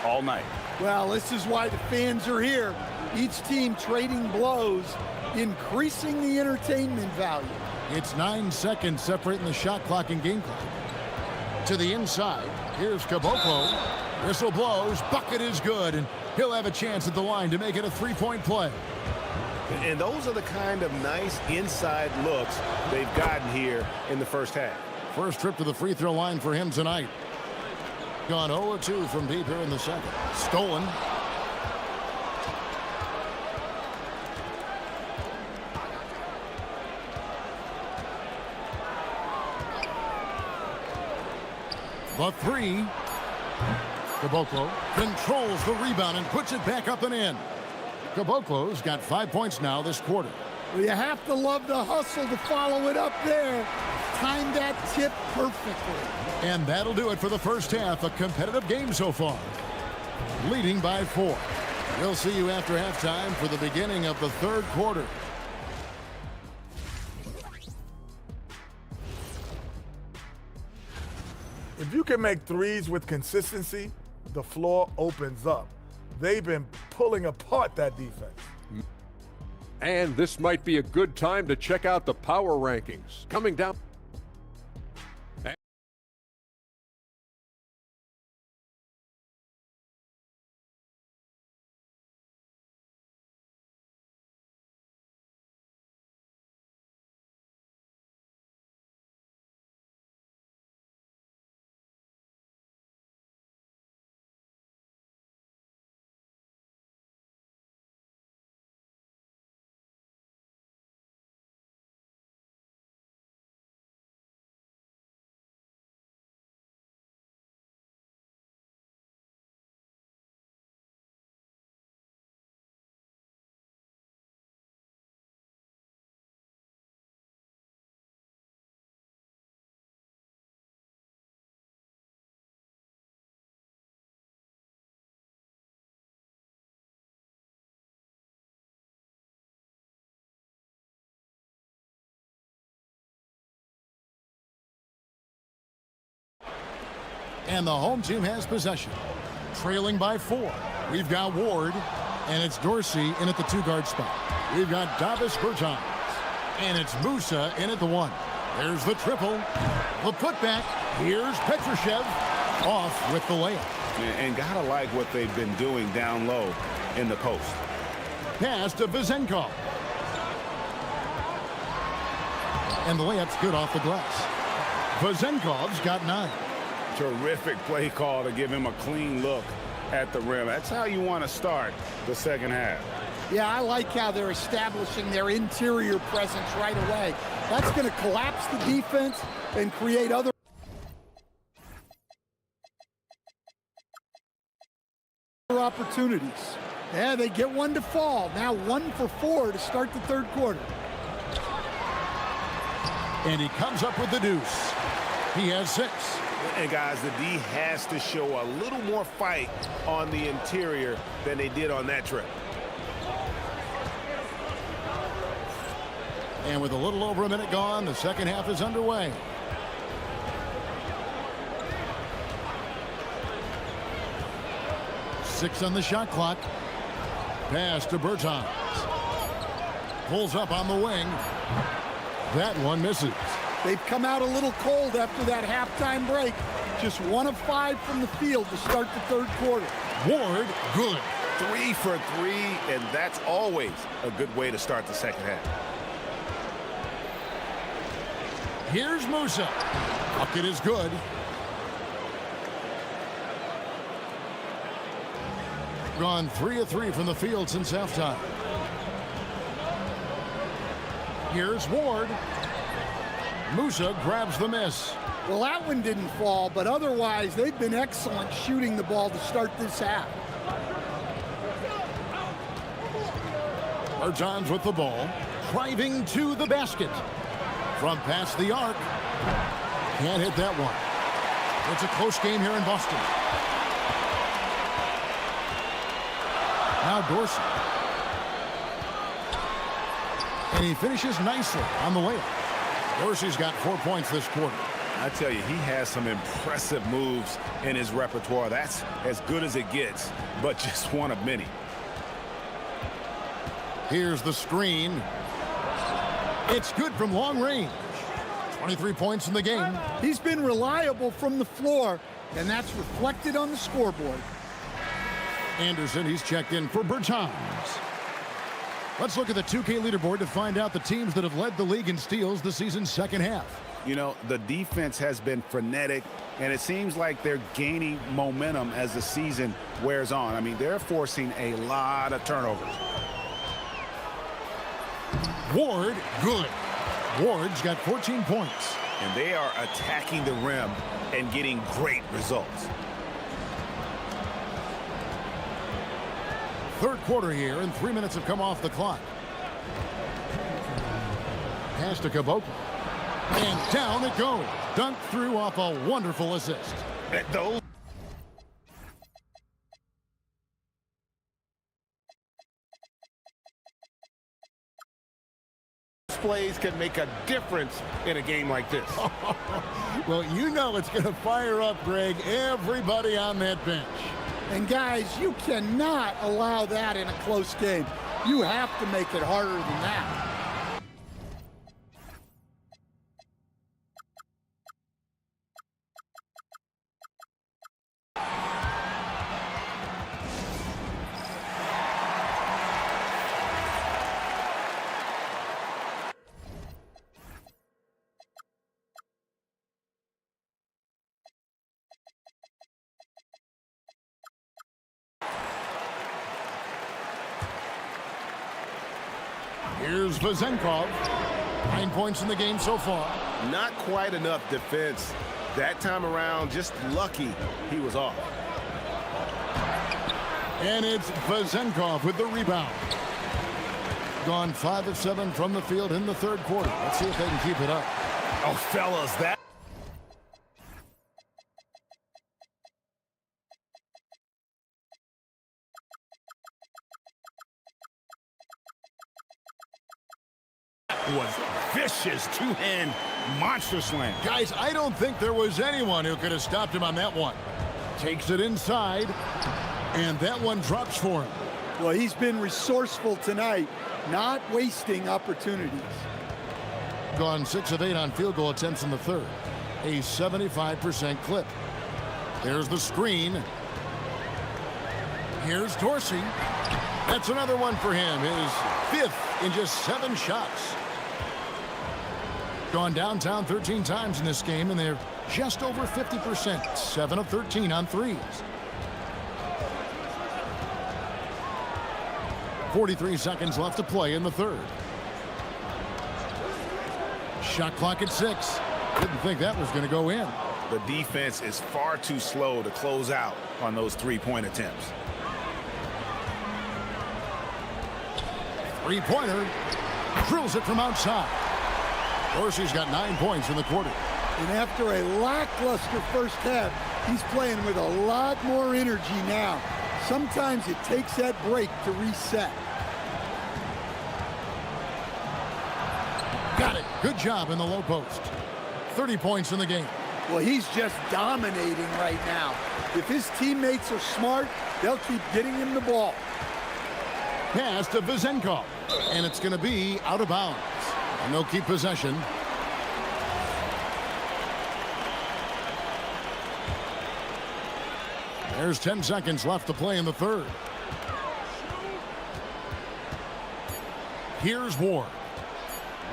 all night. Well, this is why the fans are here. Each team trading blows, increasing the entertainment value. It's 9 seconds separating the shot clock and game clock. To the inside, here's Caboclo. Whistle blows, bucket is good, and he'll have a chance at the line to make it a 3-point play. And those are the kind of nice inside looks they've gotten here in the first half. First trip to the free throw line for him tonight. Gone 0-2 from deep here in the second. Stolen. The 3. Caboclo controls the rebound and puts it back up and in. Caboclo's got 5 points now this quarter. Well, you have to love the hustle to follow it up there. Timed that tip perfectly. And that'll do it for the first half. A competitive game so far. Leading by 4. We'll see you after halftime for the beginning of the third quarter. If you can make threes with consistency, the floor opens up. They've been pulling apart that defense. And this might be a good time to check out the power rankings. Coming down. And the home team has possession. Trailing by 4. We've got Ward, and it's Dorsey in at the 2-guard spot. We've got Davis Bertans, and it's Musa in at the 1. There's the triple. The putback. Here's Petrushev off with the layup. And gotta like what they've been doing down low in the post. Pass to Vizenkov. And the layup's good off the glass. Vizenkov's got 9. Terrific play call to give him a clean look at the rim. That's how you want to start the second half. Yeah, I like how they're establishing their interior presence right away. That's going to collapse the defense and create other opportunities. Yeah, they get one to fall. Now 1 for 4 to start the third quarter. And he comes up with the deuce. He has 6. And guys, the D has to show a little more fight on the interior than they did on that trip. And with a little over a minute gone, the second half is underway. Six on the shot clock. Pass to Bertans. Pulls up on the wing. That one misses. They've come out a little cold after that halftime break. Just 1 of 5 from the field to start the third quarter. Ward, good. 3 for 3, and that's always a good way to start the second half. Here's Musa. Bucket is good. Gone 3 of 3 from the field since halftime. Here's Ward. Musa grabs the miss. Well, that one didn't fall, but otherwise they've been excellent shooting the ball to start this half. Bertans with the ball, driving to the basket. From past the arc. Can't hit that one. It's a close game here in Boston. Now Dorsey. And he finishes nicely on the layup. Dorsey's got 4 points this quarter. I tell you, he has some impressive moves in his repertoire. That's as good as it gets, but just one of many. Here's the screen. It's good from long range. 23 points in the game. He's been reliable from the floor, and that's reflected on the scoreboard. Anderson, he's checked in for Bertans. Let's look at the 2K leaderboard to find out the teams that have led the league in steals the season's second half. You know, the defense has been frenetic, and it seems like they're gaining momentum as the season wears on. I mean, they're forcing a lot of turnovers. Ward, good. Ward's got 14 points. And they are attacking the rim and getting great results. Third quarter here, and 3 minutes have come off the clock. Pass to Caboclo. And down it goes. Dunked through off a wonderful assist. Those plays can make a difference in a game like this. Well, you know it's going to fire up, Greg, everybody on that bench. And guys, you cannot allow that in a close game. You have to make it harder than that. Here's Vazenkov. 9 points in the game so far. Not quite enough defense. That time around, just lucky he was off. And it's Vazenkov with the rebound. Gone 5 of 7 from the field in the third quarter. Let's see if they can keep it up. Oh, fellas, that was vicious two-hand monster slam. Guys, I don't think there was anyone who could have stopped him on that one. Takes it inside, and that one drops for him. Well, he's been resourceful tonight, not wasting opportunities. Gone 6 of 8 on field goal attempts in the third. A 75% clip. There's the screen. Here's Dorsey. That's another one for him. His 5th in just 7 shots. Gone downtown 13 times in this game, and they're just over 50%. 7 of 13 on threes. 43 seconds left to play in the third. Shot clock at 6. Didn't think that was going to go in. The defense is far too slow to close out on those three-point attempts. Three-pointer. Drills it from outside. Dorsey's got 9 points in the quarter. And after a lackluster first half, he's playing with a lot more energy now. Sometimes it takes that break to reset. Got it. Good job in the low post. 30 points in the game. Well, he's just dominating right now. If his teammates are smart, they'll keep getting him the ball. Pass to Vizenkov. And it's going to be out of bounds. And they'll keep possession. There's 10 seconds left to play in the third. Here's Ward.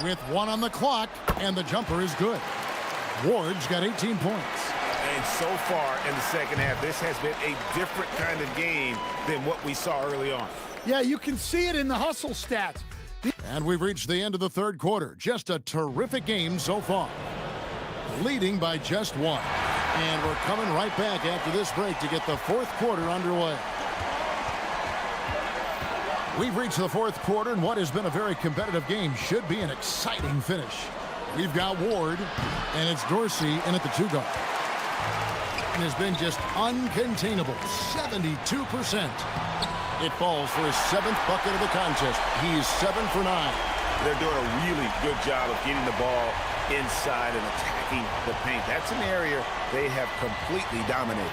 With 1 on the clock, and the jumper is good. Ward's got 18 points. And so far in the second half, this has been a different kind of game than what we saw early on. Yeah, you can see it in the hustle stats. And we've reached the end of the third quarter. Just a terrific game so far. Leading by just 1. And we're coming right back after this break to get the fourth quarter underway. We've reached the fourth quarter, and what has been a very competitive game should be an exciting finish. We've got Ward, and it's Dorsey in at the 2-guard. And has been just uncontainable, 72%. It falls for his 7th bucket of the contest. He's 7 for 9. They're doing a really good job of getting the ball inside and attacking the paint. That's an area they have completely dominated.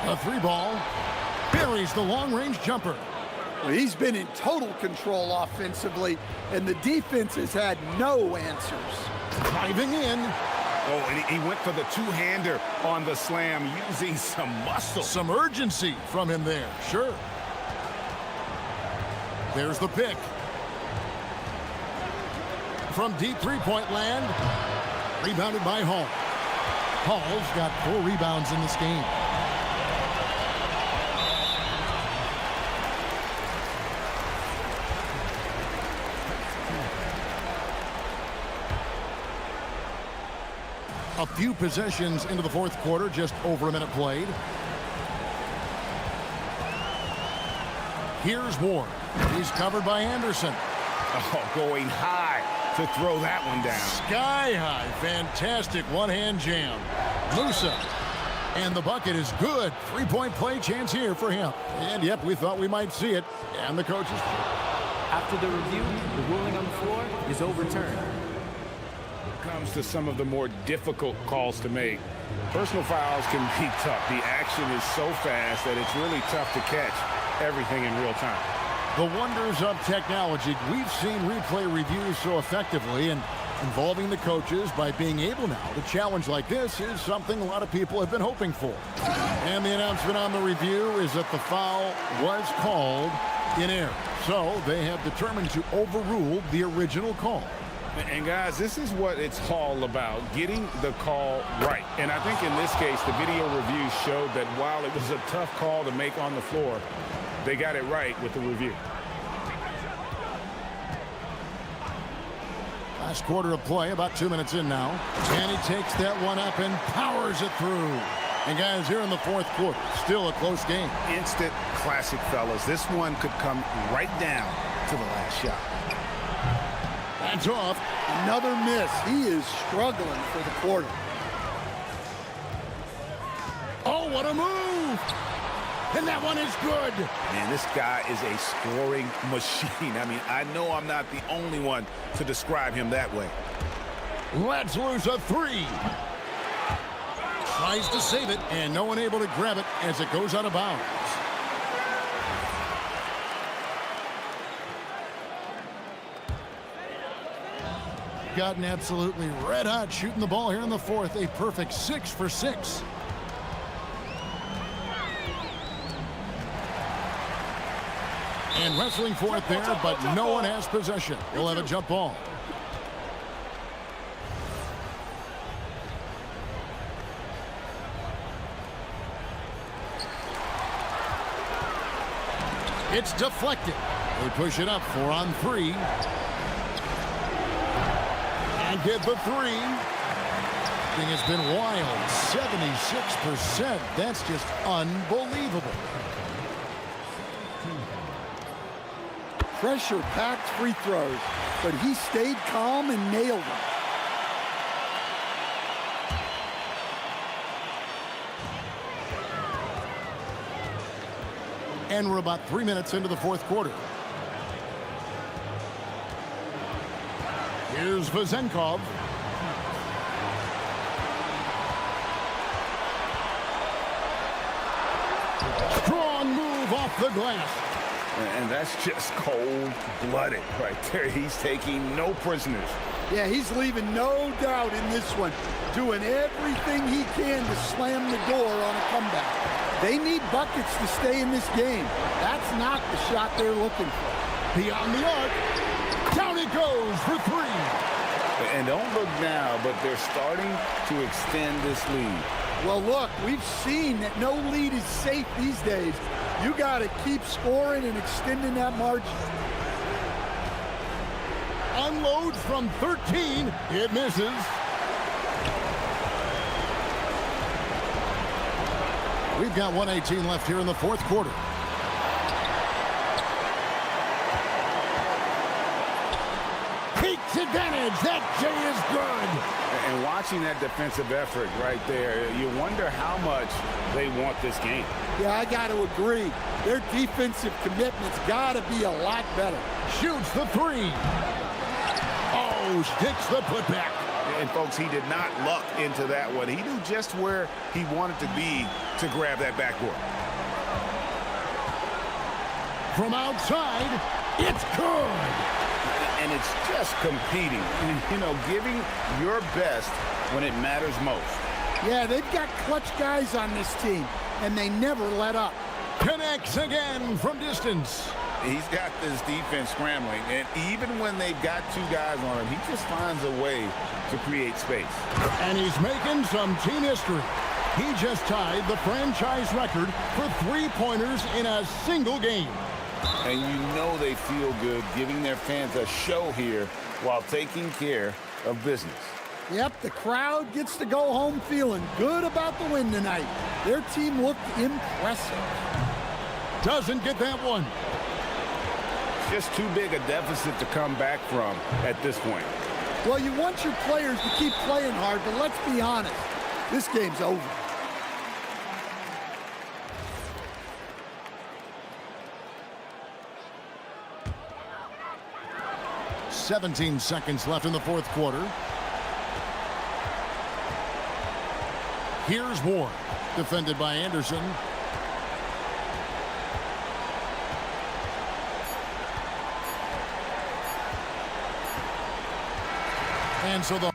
A 3-ball buries the long-range jumper. Well, he's been in total control offensively, and the defense has had no answers. Diving in. Oh, and he went for the two-hander on the slam, using some muscle. Some urgency from him there, sure. There's the pick. From deep three-point land, rebounded by Hall. Hall's got 4 rebounds in this game. A few possessions into the fourth quarter, just over a minute played. Here's Ward. He's covered by Anderson. Oh, going high to throw that one down. Sky high. Fantastic one-hand jam. Musa. And the bucket is good. 3-point play chance here for him. And, yep, we thought we might see it. And the coaches. After the review, the ruling on the floor is overturned. Comes to some of the more difficult calls to make. Personal fouls can be tough. The action is so fast that it's really tough to catch everything in real time. The wonders of technology. We've seen replay reviews so effectively, and involving the coaches by being able now to challenge like this is something a lot of people have been hoping for. And the announcement on the review is that the foul was called in error. So they have determined to overrule the original call. And guys, this is what it's all about, getting the call right. And I think in this case, the video review showed that while it was a tough call to make on the floor, they got it right with the review. Last quarter of play, about 2 minutes in now. And he takes that one up and powers it through. And guys, here in the fourth quarter, still a close game. Instant classic, fellas. This one could come right down to the last shot. That's off. Another miss. He is struggling for the quarter. Oh, what a move! And that one is good. Man, this guy is a scoring machine. I mean, I know I'm not the only one to describe him that way. Let's lose a 3. Tries to save it, and no one able to grab it as it goes out of bounds. Gotten absolutely red hot shooting the ball here in the fourth. A perfect 6 for 6. And wrestling for it there, but no one has possession. We'll have a jump ball. It's deflected. They push it up 4 on 3. And get the 3. shooting has been wild. 76%. That's just unbelievable. Pressure-packed free throws, but he stayed calm and nailed them. And we're about 3 minutes into the fourth quarter. Here's Vazenkov. Strong move off the glass. And that's just cold-blooded right there. He's taking no prisoners. Yeah, he's leaving no doubt in this one, doing everything he can to slam the door on a comeback. They need buckets to stay in this game. That's not the shot they're looking for. Beyond the arc. Down it goes for three. And don't look now, but they're starting to extend this lead. Well, look, we've seen that no lead is safe these days. You got to keep scoring and extending that margin. Unloads from 13. It misses. We've got 1:18 left here in the fourth quarter. Takes advantage. That J is good. And watching that defensive effort right there, you wonder how much they want this game. Yeah, I got to agree. Their defensive commitment's got to be a lot better. Shoots the three. Oh, sticks the putback. And, folks, he did not luck into that one. He knew just where he wanted to be to grab that backboard. From outside, it's good. And it's just competing, you know, giving your best when it matters most. Yeah, they've got clutch guys on this team, and they never let up. Connects again from distance. He's got this defense scrambling, and even when they've got two guys on him, he just finds a way to create space. And he's making some team history. He just tied the franchise record for three-pointers in a single game. And you know they feel good giving their fans a show here while taking care of business. Yep, the crowd gets to go home feeling good about the win tonight. Their team looked impressive. Doesn't get that one. Just too big a deficit to come back from at this point. Well, you want your players to keep playing hard, but let's be honest, this game's over. "17 seconds left in the fourth quarter. Here's Ward, defended by Anderson. And so the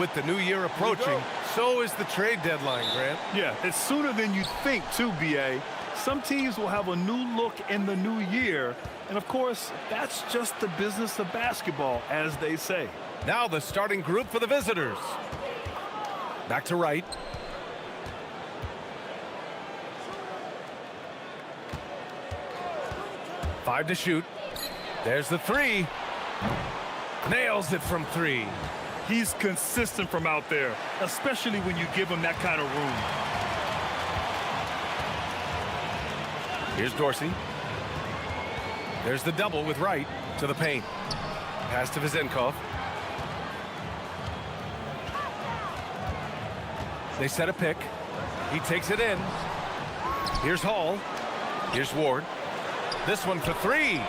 With the new year approaching, so is the trade deadline, Grant. Yeah, it's sooner than you think, too, B.A. Some teams will have a new look in the new year. And, of course, that's just the business of basketball, as they say. Now the starting group for the visitors. Back to right. Five to shoot. There's the three. Nails it from three. He's consistent from out there, especially when you give him that kind of room. Here's Dorsey. There's the double with right to the paint. Pass to Vizenkov. They set a pick. He takes it in. Here's Hall. Here's Ward. This one for three.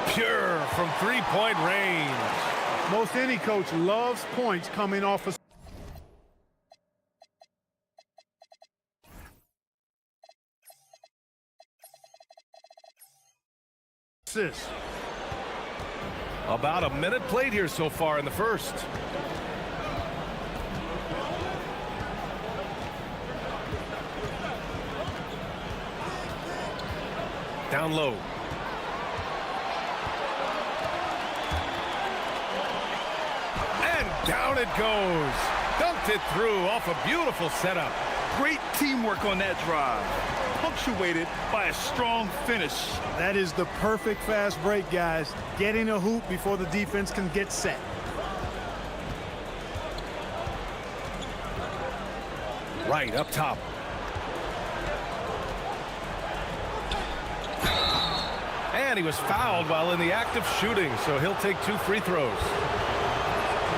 Pure from three-point range. Most any coach loves points coming off of assists. About a minute played here so far in the first. Down low. And down it goes. Dunked it through off a beautiful setup. Great teamwork on that drive, punctuated by a strong finish. That is the perfect fast break, guys. Getting a hoop before the defense can get set. Right up top. And he was fouled while in the act of shooting, so he'll take 2 free throws.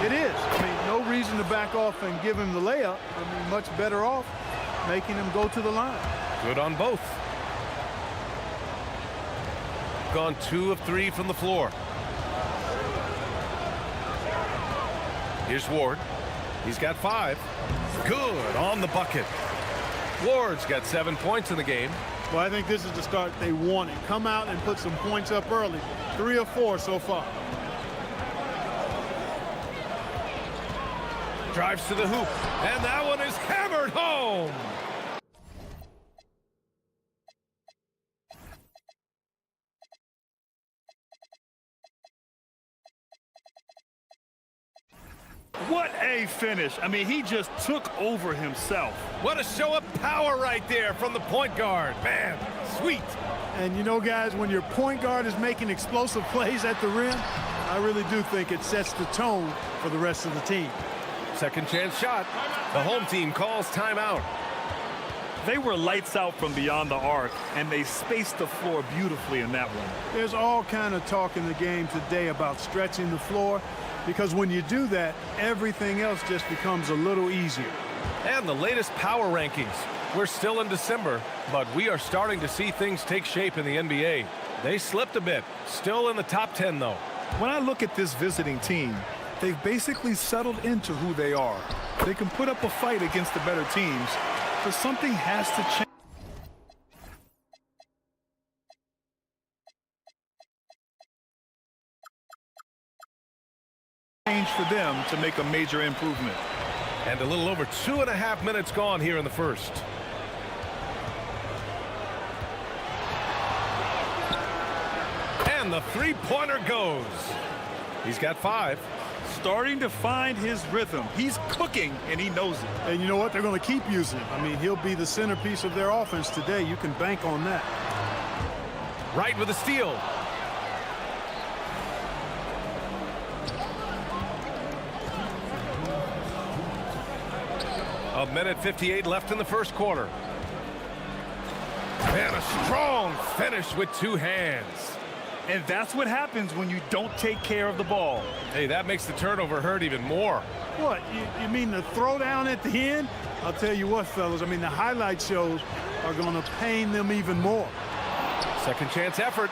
It is. I mean, no reason to back off and give him the layup. I mean, much better off making him go to the line. Good on both. Gone 2 of 3 from the floor. Here's Ward. He's got 5. Good on the bucket. Ward's got 7 points in the game. Well, I think this is the start they wanted. Come out and put some points up early. 3 of 4 so far. Drives to the hoop, and that one is hammered home. What a finish. I mean, he just took over himself. What a show of power right there from the point guard. Man, sweet. And you know, guys, when your point guard is making explosive plays at the rim, I really do think it sets the tone for the rest of the team. Second chance shot. The home team calls timeout. They were lights out from beyond the arc, and they spaced the floor beautifully in that one. There's all kind of talk in the game today about stretching the floor, because when you do that, everything else just becomes a little easier. And the latest power rankings. We're still in December, but we are starting to see things take shape in the NBA. They slipped a bit. Still in the top 10, though. When I look at this visiting team, they've basically settled into who they are. They can put up a fight against the better teams, but something has to change for them to make a major improvement. And a little over 2.5 minutes gone here in the first. And the three-pointer goes. He's got 5. Starting to find his rhythm. He's cooking, and he knows it. And you know what? They're going to keep using him. I mean, he'll be the centerpiece of their offense today. You can bank on that. Right with a steal. A minute 58 left in the first quarter. And a strong finish with 2 hands. And that's what happens when you don't take care of the ball. Hey, that makes the turnover hurt even more. What, you mean the throwdown at the end? I'll tell you what, fellas, I mean, the highlight shows are going to pain them even more. Second chance effort,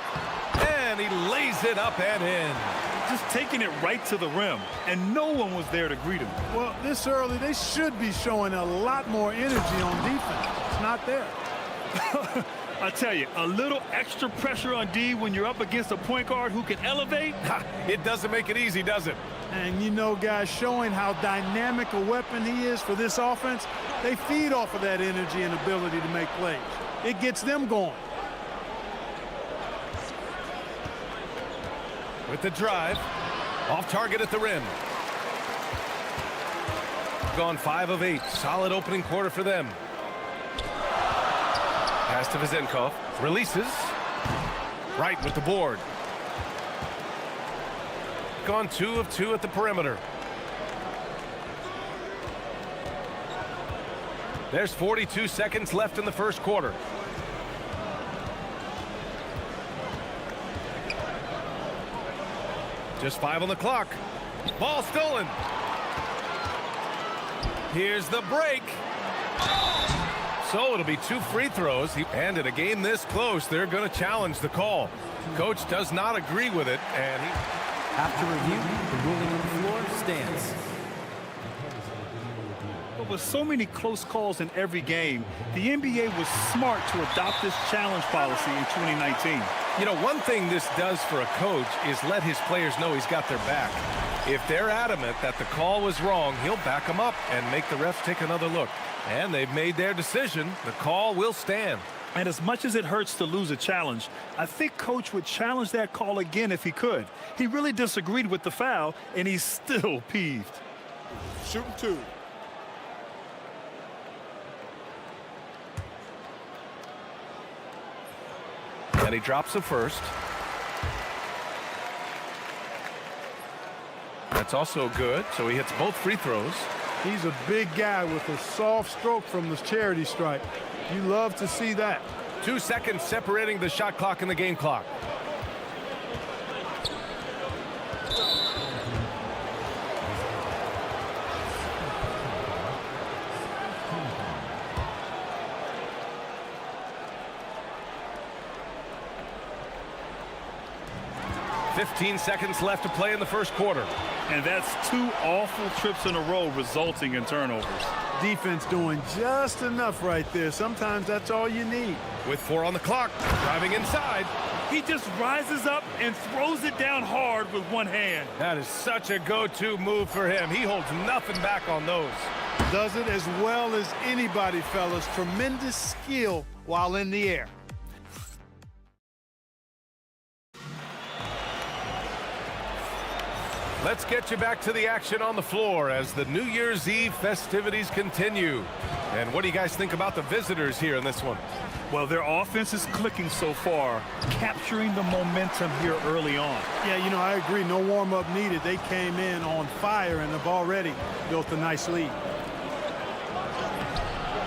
and he lays it up and in. Just taking it right to the rim, and no one was there to greet him. Well, this early, they should be showing a lot more energy on defense. It's not there. I tell you, a little extra pressure on D when you're up against a point guard who can elevate. It doesn't make it easy, does it? And you know, guys, showing how dynamic a weapon he is for this offense, they feed off of that energy and ability to make plays. It gets them going. With the drive, off target at the rim. Gone 5 of 8. Solid opening quarter for them. Pass to Vezenkov. Releases. Right with the board. Gone 2 of 2 at the perimeter. There's 42 seconds left in the first quarter. Just 5 on the clock. Ball stolen. Here's the break. So it'll be 2 free throws. And in a game this close, they're going to challenge the call. Coach does not agree with it. And After review, the ruling on the floor stands. But with so many close calls in every game, the NBA was smart to adopt this challenge policy in 2019. You know, one thing this does for a coach is let his players know he's got their back. If they're adamant that the call was wrong, he'll back them up and make the refs take another look. And they've made their decision. The call will stand. And as much as it hurts to lose a challenge, I think Coach would challenge that call again if he could. He really disagreed with the foul, and he's still peeved. Shooting 2. And he drops the first. That's also good, so he hits both free throws. He's a big guy with a soft stroke from the charity stripe. You love to see that. 2 seconds separating the shot clock and the game clock. "15 seconds left to play in the first quarter." And that's 2 awful trips in a row resulting in turnovers. Defense doing just enough right there. Sometimes that's all you need. With 4 on the clock, driving inside. He just rises up and throws it down hard with one hand. That is such a go-to move for him. He holds nothing back on those. Does it as well as anybody, fellas. Tremendous skill while in the air. Let's get you back to the action on the floor as the New Year's Eve festivities continue. And what do you guys think about the visitors here in this one? Well, their offense is clicking so far, capturing the momentum here early on. Yeah, you know, I agree. No warm-up needed. They came in on fire and have already built a nice lead.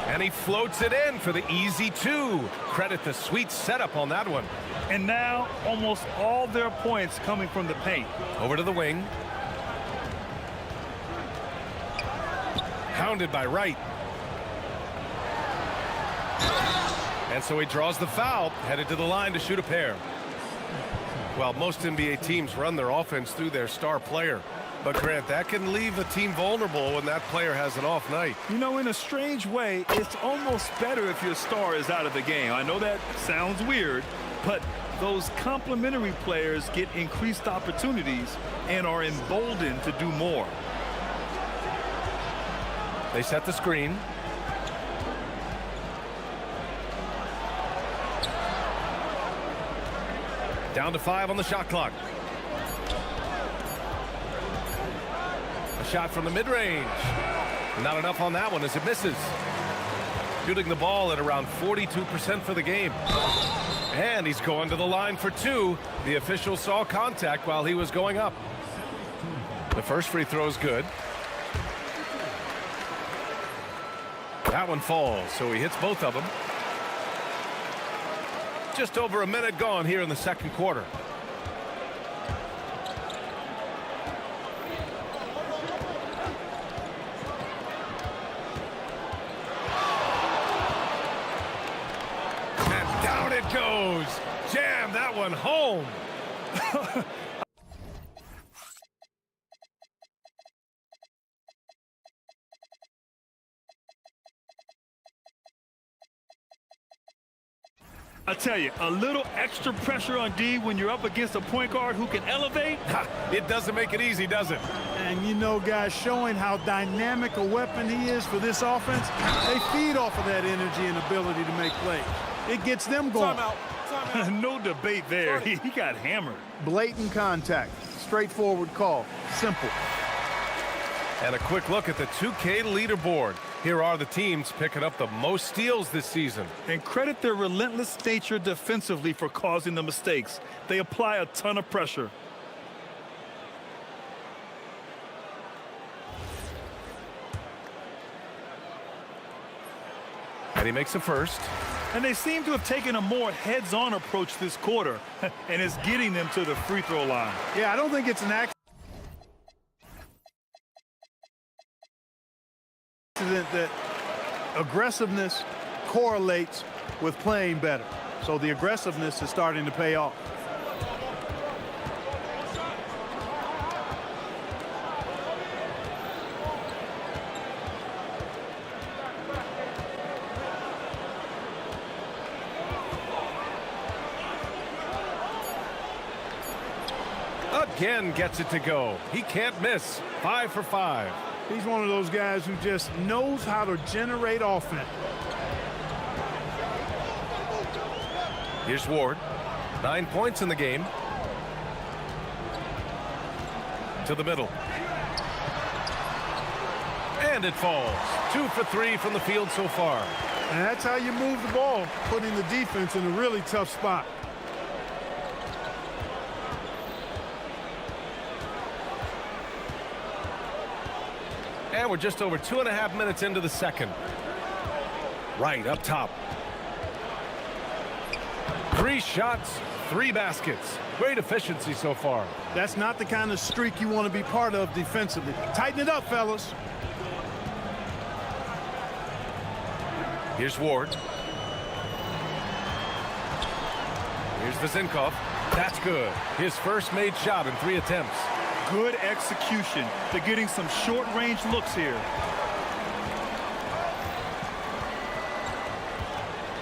And he floats it in for the easy 2. Credit the sweet setup on that one. And now almost all their points coming from the paint. Over to the wing. Hounded by Wright. And so he draws the foul, headed to the line to shoot a pair. Well, most NBA teams run their offense through their star player. But, Grant, that can leave a team vulnerable when that player has an off night. You know, in a strange way, it's almost better if your star is out of the game. I know that sounds weird, but those complementary players get increased opportunities and are emboldened to do more. They set the screen. Down to 5 on the shot clock. A shot from the mid-range. Not enough on that one as it misses. Shooting the ball at around 42% for the game. And he's going to the line for 2. The official saw contact while he was going up. The first free throw is good. That one falls, so he hits both of them. Just over a minute gone here in the second quarter. And down it goes. Jam that one home. I tell you, a little extra pressure on D when you're up against a point guard who can elevate. It doesn't make it easy, does it? And you know, guys, showing how dynamic a weapon he is for this offense, they feed off of that energy and ability to make plays. It gets them going. No debate there. He got hammered. Blatant contact. Straightforward call. Simple. And a quick look at the 2K leaderboard. Here are the teams picking up the most steals this season. And credit their relentless nature defensively for causing the mistakes. They apply a ton of pressure. And he makes a first. And they seem to have taken a more heads-on approach this quarter, and it's getting them to the free throw line. Yeah, I don't think it's an accident that aggressiveness correlates with playing better. So the aggressiveness is starting to pay off. Again gets it to go. He can't miss. 5 for 5. He's one of those guys who just knows how to generate offense. Here's Ward. 9 points in the game. To the middle. And it falls. 2 for 3 from the field so far. And that's how you move the ball, putting the defense in a really tough spot. And we're just over 2.5 minutes into the second. Right up top. 3 shots, 3 baskets. Great efficiency so far. That's not the kind of streak you want to be part of defensively. Tighten it up, fellas. Here's Ward. Here's Vezinkov. That's good. His first made shot in 3 attempts. Good execution. They're getting some short-range looks here.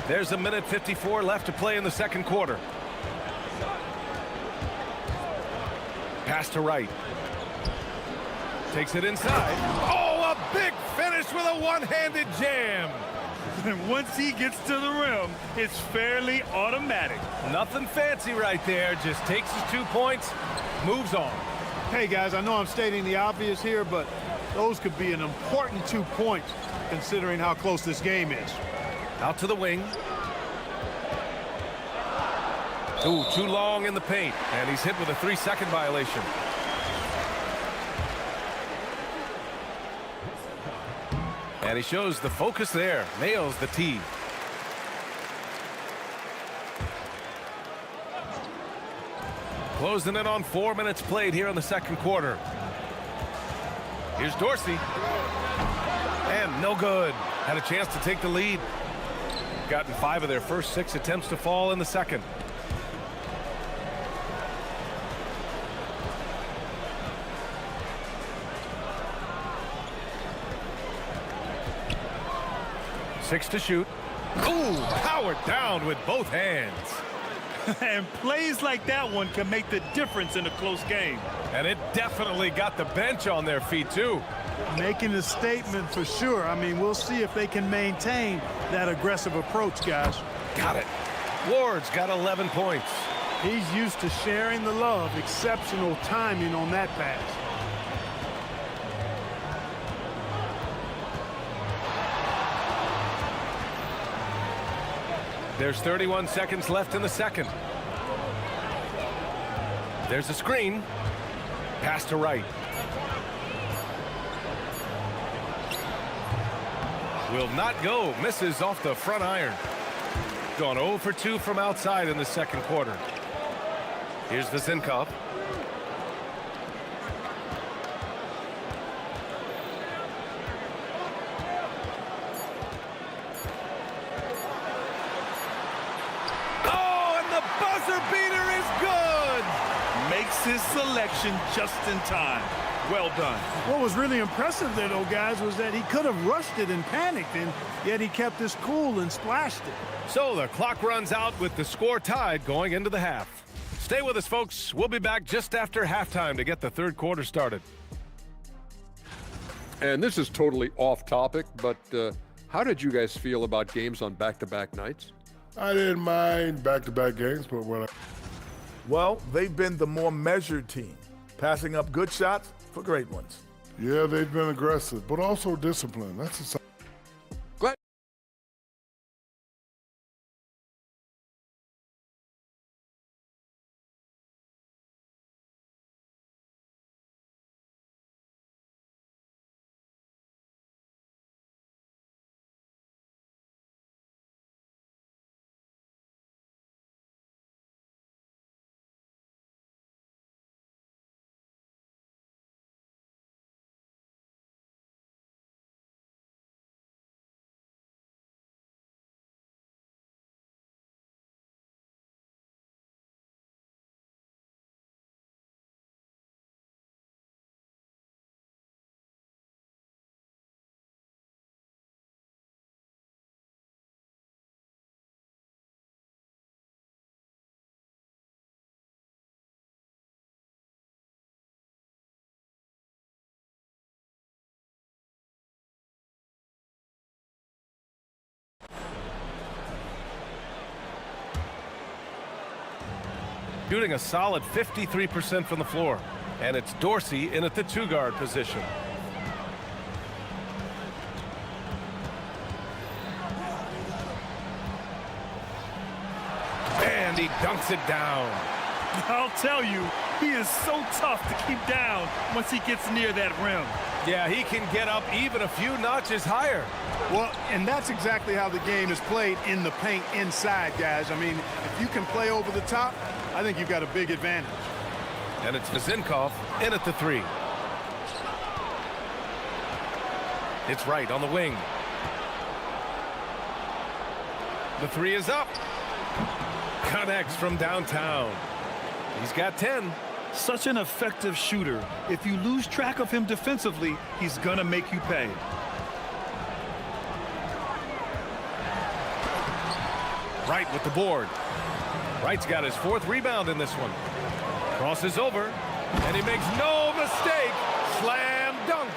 There's 1:54 left to play in the second quarter. Pass to Wright. Takes it inside. Oh, a big finish with a one-handed jam. And once he gets to the rim, it's fairly automatic. Nothing fancy right there. Just takes his 2 points, moves on. Hey, guys, I know I'm stating the obvious here, but those could be an important 2 points considering how close this game is. Out to the wing. Ooh, too long in the paint, and he's hit with a 3-second violation. And he shows the focus there, nails the tee. Closing in on 4 minutes played here in the second quarter. Here's Dorsey. And no good. Had a chance to take the lead. Gotten 5 of their first 6 attempts to fall in the second. Six to shoot. Ooh, powered down with both hands. And plays like that one can make the difference in a close game. And it definitely got the bench on their feet, too. Making a statement for sure. I mean, we'll see if they can maintain that aggressive approach, guys. Got it. Ward's got 11 points. He's used to sharing the love. Exceptional timing on that pass. There's 31 seconds left in the second. There's a screen. Pass to Wright. Will not go. Misses off the front iron. Gone 0 for 2 from outside in the second quarter. Here's Vezinkov. His selection just in time. Well done. What was really impressive there, though, guys, was that he could have rushed it and panicked, and yet he kept his cool and splashed it. So the clock runs out with the score tied going into the half. Stay with us, folks. We'll be back just after halftime to get the third quarter started. And this is totally off topic, but how did you guys feel about games on back-to-back nights? I didn't mind back-to-back games, but Well, they've been the more measured team, passing up good shots for great ones. yeah, they've been aggressive, but also disciplined. That's a Glad. Shooting a solid 53% from the floor. And it's Dorsey in at the two-guard position. And he dunks it down. I'll tell you, he is so tough to keep down once he gets near that rim. Yeah, he can get up even a few notches higher. Well, and that's exactly how the game is played in the paint inside, guys. I mean, if you can play over the top, I think you've got a big advantage. And it's Vazinkov in at the three. It's right on the wing. The three is up. Connects from downtown. He's got 10. Such an effective shooter. If you lose track of him defensively, he's gonna make you pay. Wright with the board. Wright's got his fourth rebound in this one. Crosses over, and he makes no mistake. Slam dunk.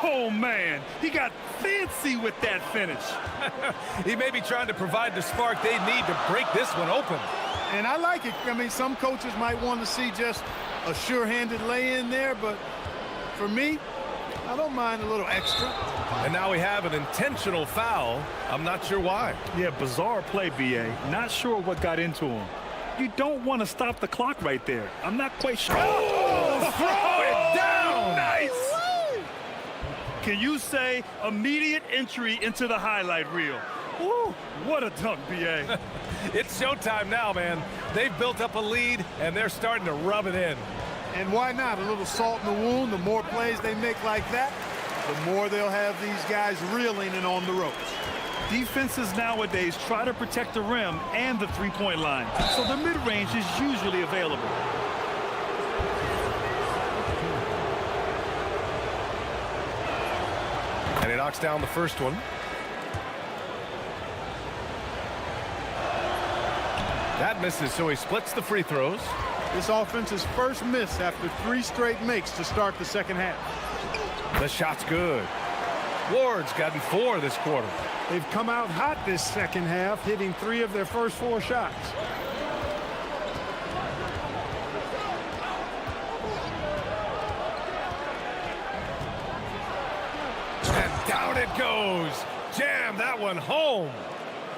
Oh, man, he got fancy with that finish. He may be trying to provide the spark they need to break this one open. And I like it. I mean, some coaches might want to see just a sure-handed lay-in there, but for me, I don't mind a little extra. And now we have an intentional foul. I'm not sure why. Yeah, bizarre play, B.A. Not sure what got into him. You don't want to stop the clock right there. I'm not quite sure. Oh, throw it down! Nice! Can you say immediate entry into the highlight reel? Woo, what a dunk, B.A. It's showtime now, man. They've built up a lead, and they're starting to rub it in. And why not? A little salt in the wound. The more plays they make like that, the more they'll have these guys reeling and on the ropes. Defenses nowadays try to protect the rim and the three-point line, so the mid-range is usually available. And he knocks down the first one. That misses, so he splits the free throws. This offense's first miss after 3 straight makes to start the second half. The shot's good. Ward's gotten 4 this quarter. They've come out hot this second half, hitting 3 of their first 4 shots. And down it goes. Jam that one home.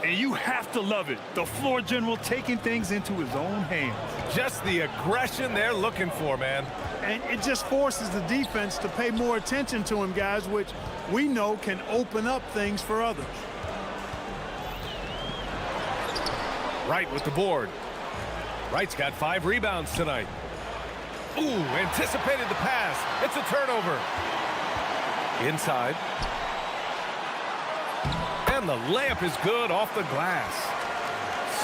And you have to love it. The floor general taking things into his own hands. Just the aggression they're looking for, man. And it just forces the defense to pay more attention to him, guys, which we know can open up things for others. Wright with the board. Wright's got 5 rebounds tonight. Ooh, anticipated the pass. It's a turnover. Inside. And the layup is good off the glass.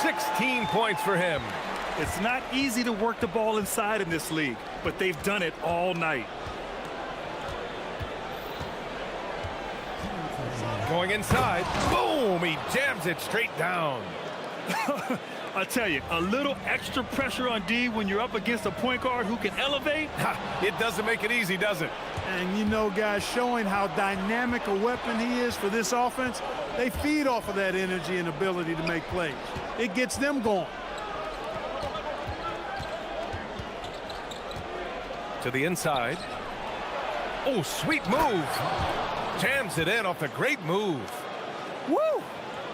16 points for him. It's not easy to work the ball inside in this league, but they've done it all night. Going inside. Boom! He jams it straight down. I tell you, a little extra pressure on D when you're up against a point guard who can elevate. It doesn't make it easy, does it? And you know, guys, showing how dynamic a weapon he is for this offense, they feed off of that energy and ability to make plays. It gets them going. To the inside. Oh, sweet move. Jams it in off the great move. Woo!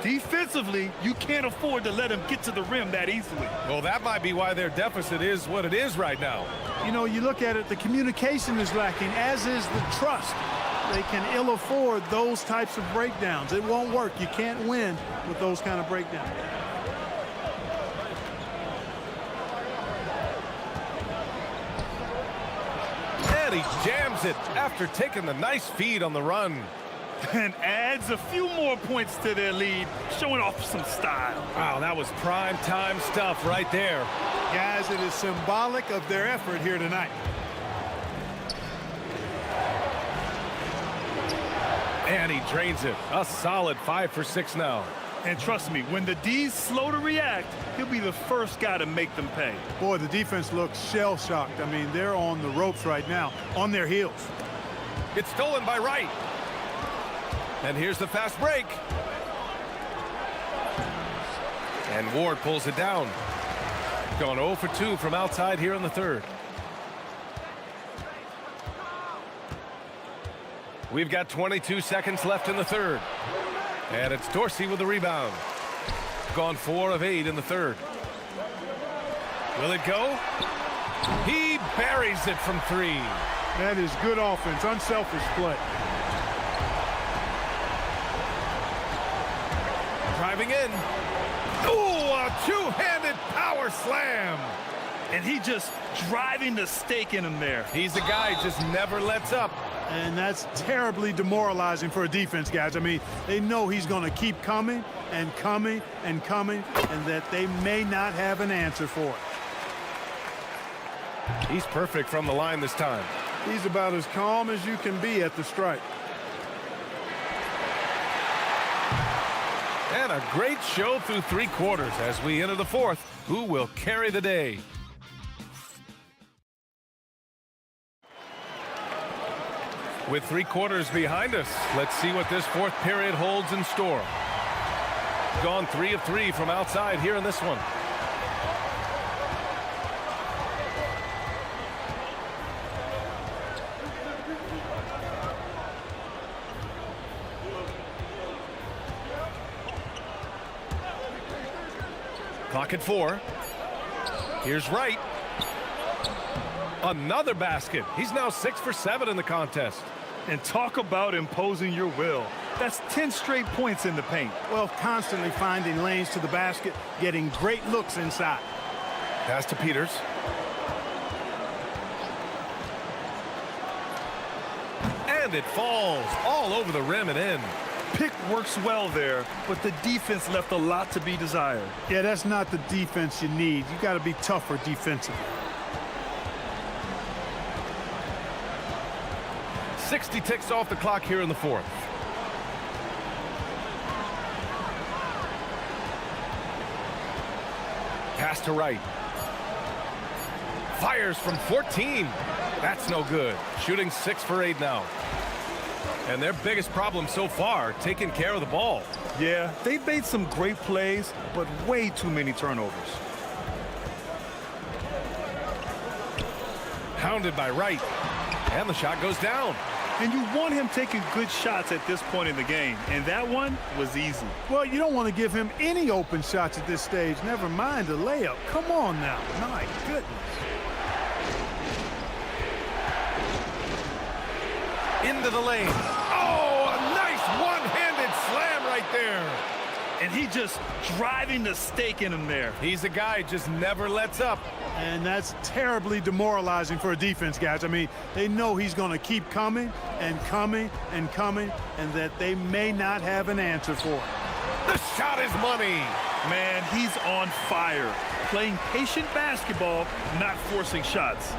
Defensively, you can't afford to let him get to the rim that easily. Well, that might be why their deficit is what it is right now. You know, you look at it, the communication is lacking, as is the trust. They can ill afford those types of breakdowns. It won't work. You can't win with those kind of breakdowns. And he jams it after taking the nice feed on the run. And adds a few more points to their lead, showing off some style. Wow, that was prime time stuff right there. Guys, it is symbolic of their effort here tonight. And he drains it. A solid 5 for 6 now. And trust me, when the D's slow to react, he'll be the first guy to make them pay. Boy, the defense looks shell-shocked. I mean, they're on the ropes right now, on their heels. It's stolen by Wright. And here's the fast break. And Ward pulls it down. Going 0 for 2 from outside here in the third. We've got 22 seconds left in the third. And it's Dorsey with the rebound. Gone 4 of 8 in the third. Will it go? He buries it from 3. That is good offense, unselfish play. Driving in. Ooh, a two-handed power slam. And he just driving the stake in him there. He's a guy who just never lets up. And that's terribly demoralizing for a defense, guys. I mean, they know he's going to keep coming and coming and coming, and that they may not have an answer for it. He's perfect from the line this time. He's about as calm as you can be at the stripe. And a great show through 3 quarters as we enter the fourth. Who will carry the day? With 3 quarters behind us, let's see what this fourth period holds in store. Gone 3 of 3 from outside here in this one. Clock at 4. Here's Wright. Another basket. He's now 6 for 7 in the contest. And talk about imposing your will. That's 10 straight points in the paint. Well, constantly finding lanes to the basket, getting great looks inside. Pass to Peters. And it falls all over the rim and in. Pick works well there, but the defense left a lot to be desired. Yeah, that's not the defense you need. You got to be tougher defensively. 60 ticks off the clock here in the fourth. Pass to Wright. Fires from 14. That's no good. Shooting 6 for 8 now. And their biggest problem so far, taking care of the ball. Yeah, they've made some great plays, but way too many turnovers. Hounded by Wright. And the shot goes down. And you want him taking good shots at this point in the game. And that one was easy. Well, you don't want to give him any open shots at this stage. Never mind a layup. Come on now. My goodness. Into the lane. Oh, a nice one-handed slam right there. And he just driving the stake in him there. He's a guy who just never lets up. And that's terribly demoralizing for a defense, guys. I mean, they know he's going to keep coming and coming and coming, and that they may not have an answer for it. The shot is money. Man, he's on fire. Playing patient basketball, not forcing shots.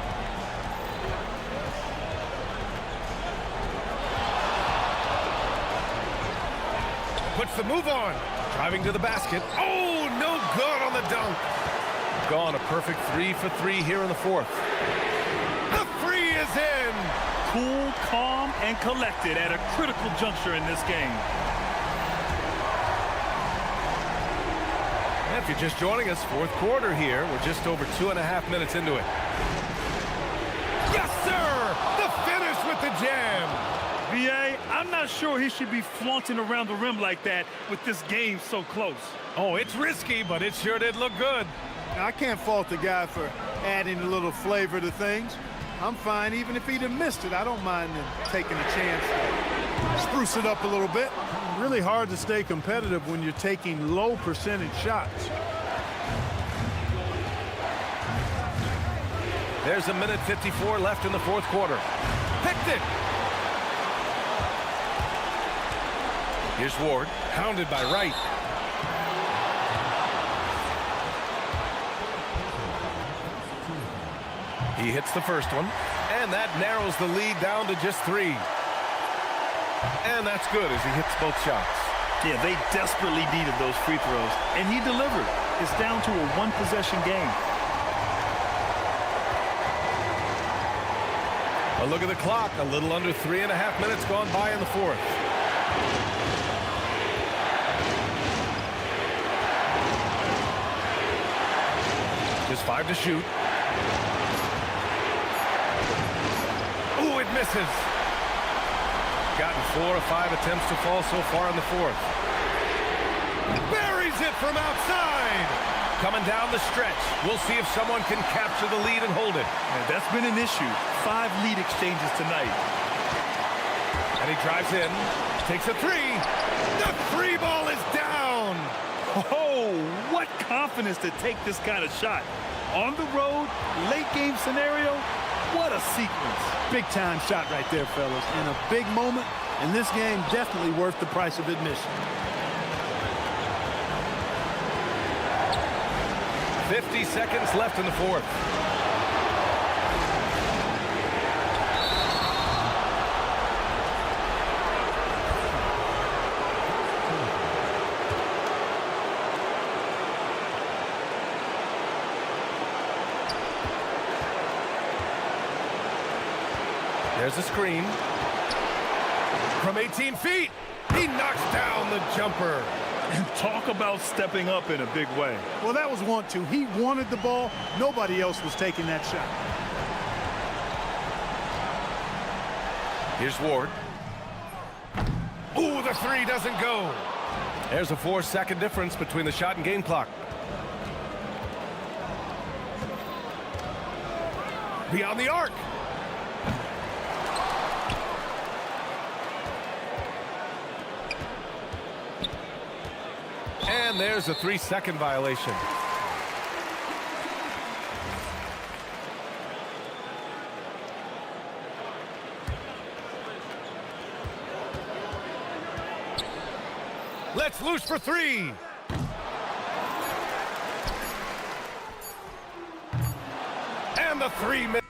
Puts the move on. Driving to the basket. Oh, no good on the dunk. Gone a perfect 3 for 3 here in the fourth. The three is in. Cool, calm, and collected at a critical juncture in this game. And if you're just joining us, fourth quarter here. We're just over 2.5 minutes into it. Yes, sir! The finish with the jam. B.A., I'm not sure he should be flaunting around the rim like that with this game so close. Oh, it's risky, but it sure did look good. Now, I can't fault the guy for adding a little flavor to things. I'm fine even if he'd have missed it. I don't mind him taking a chance to spruce it up a little bit. Really hard to stay competitive when you're taking low percentage shots. There's a minute 54 left in the fourth quarter. Picked it. Here's Ward, hounded by Wright. He hits the first one, and that narrows the lead down to just 3. And that's good as he hits both shots. Yeah, they desperately needed those free throws, and he delivered. It's down to a one-possession game. A look at the clock, a little under 3.5 minutes gone by in the fourth. Just 5 to shoot. Ooh, it misses. Gotten 4 or 5 attempts to fall so far in the fourth. Buries it from outside. Coming down the stretch. We'll see if someone can capture the lead and hold it. And that's been an issue. 5 lead exchanges tonight. And he drives in. Takes a 3. The 3 ball is down. Oh, what confidence to take this kind of shot. On the road, late game scenario, what a sequence. Big time shot right there, fellas. In a big moment, and this game definitely worth the price of admission. 50 seconds left in the fourth. There's a screen. From 18 feet, he knocks down the jumper. And talk about stepping up in a big way. Well, that was want to. He wanted the ball. Nobody else was taking that shot. Here's Ward. Ooh, the 3 doesn't go. There's a 4-second difference between the shot and game clock. Beyond the arc. And there's a 3-second violation. Let's loose for 3. And the 3 minutes.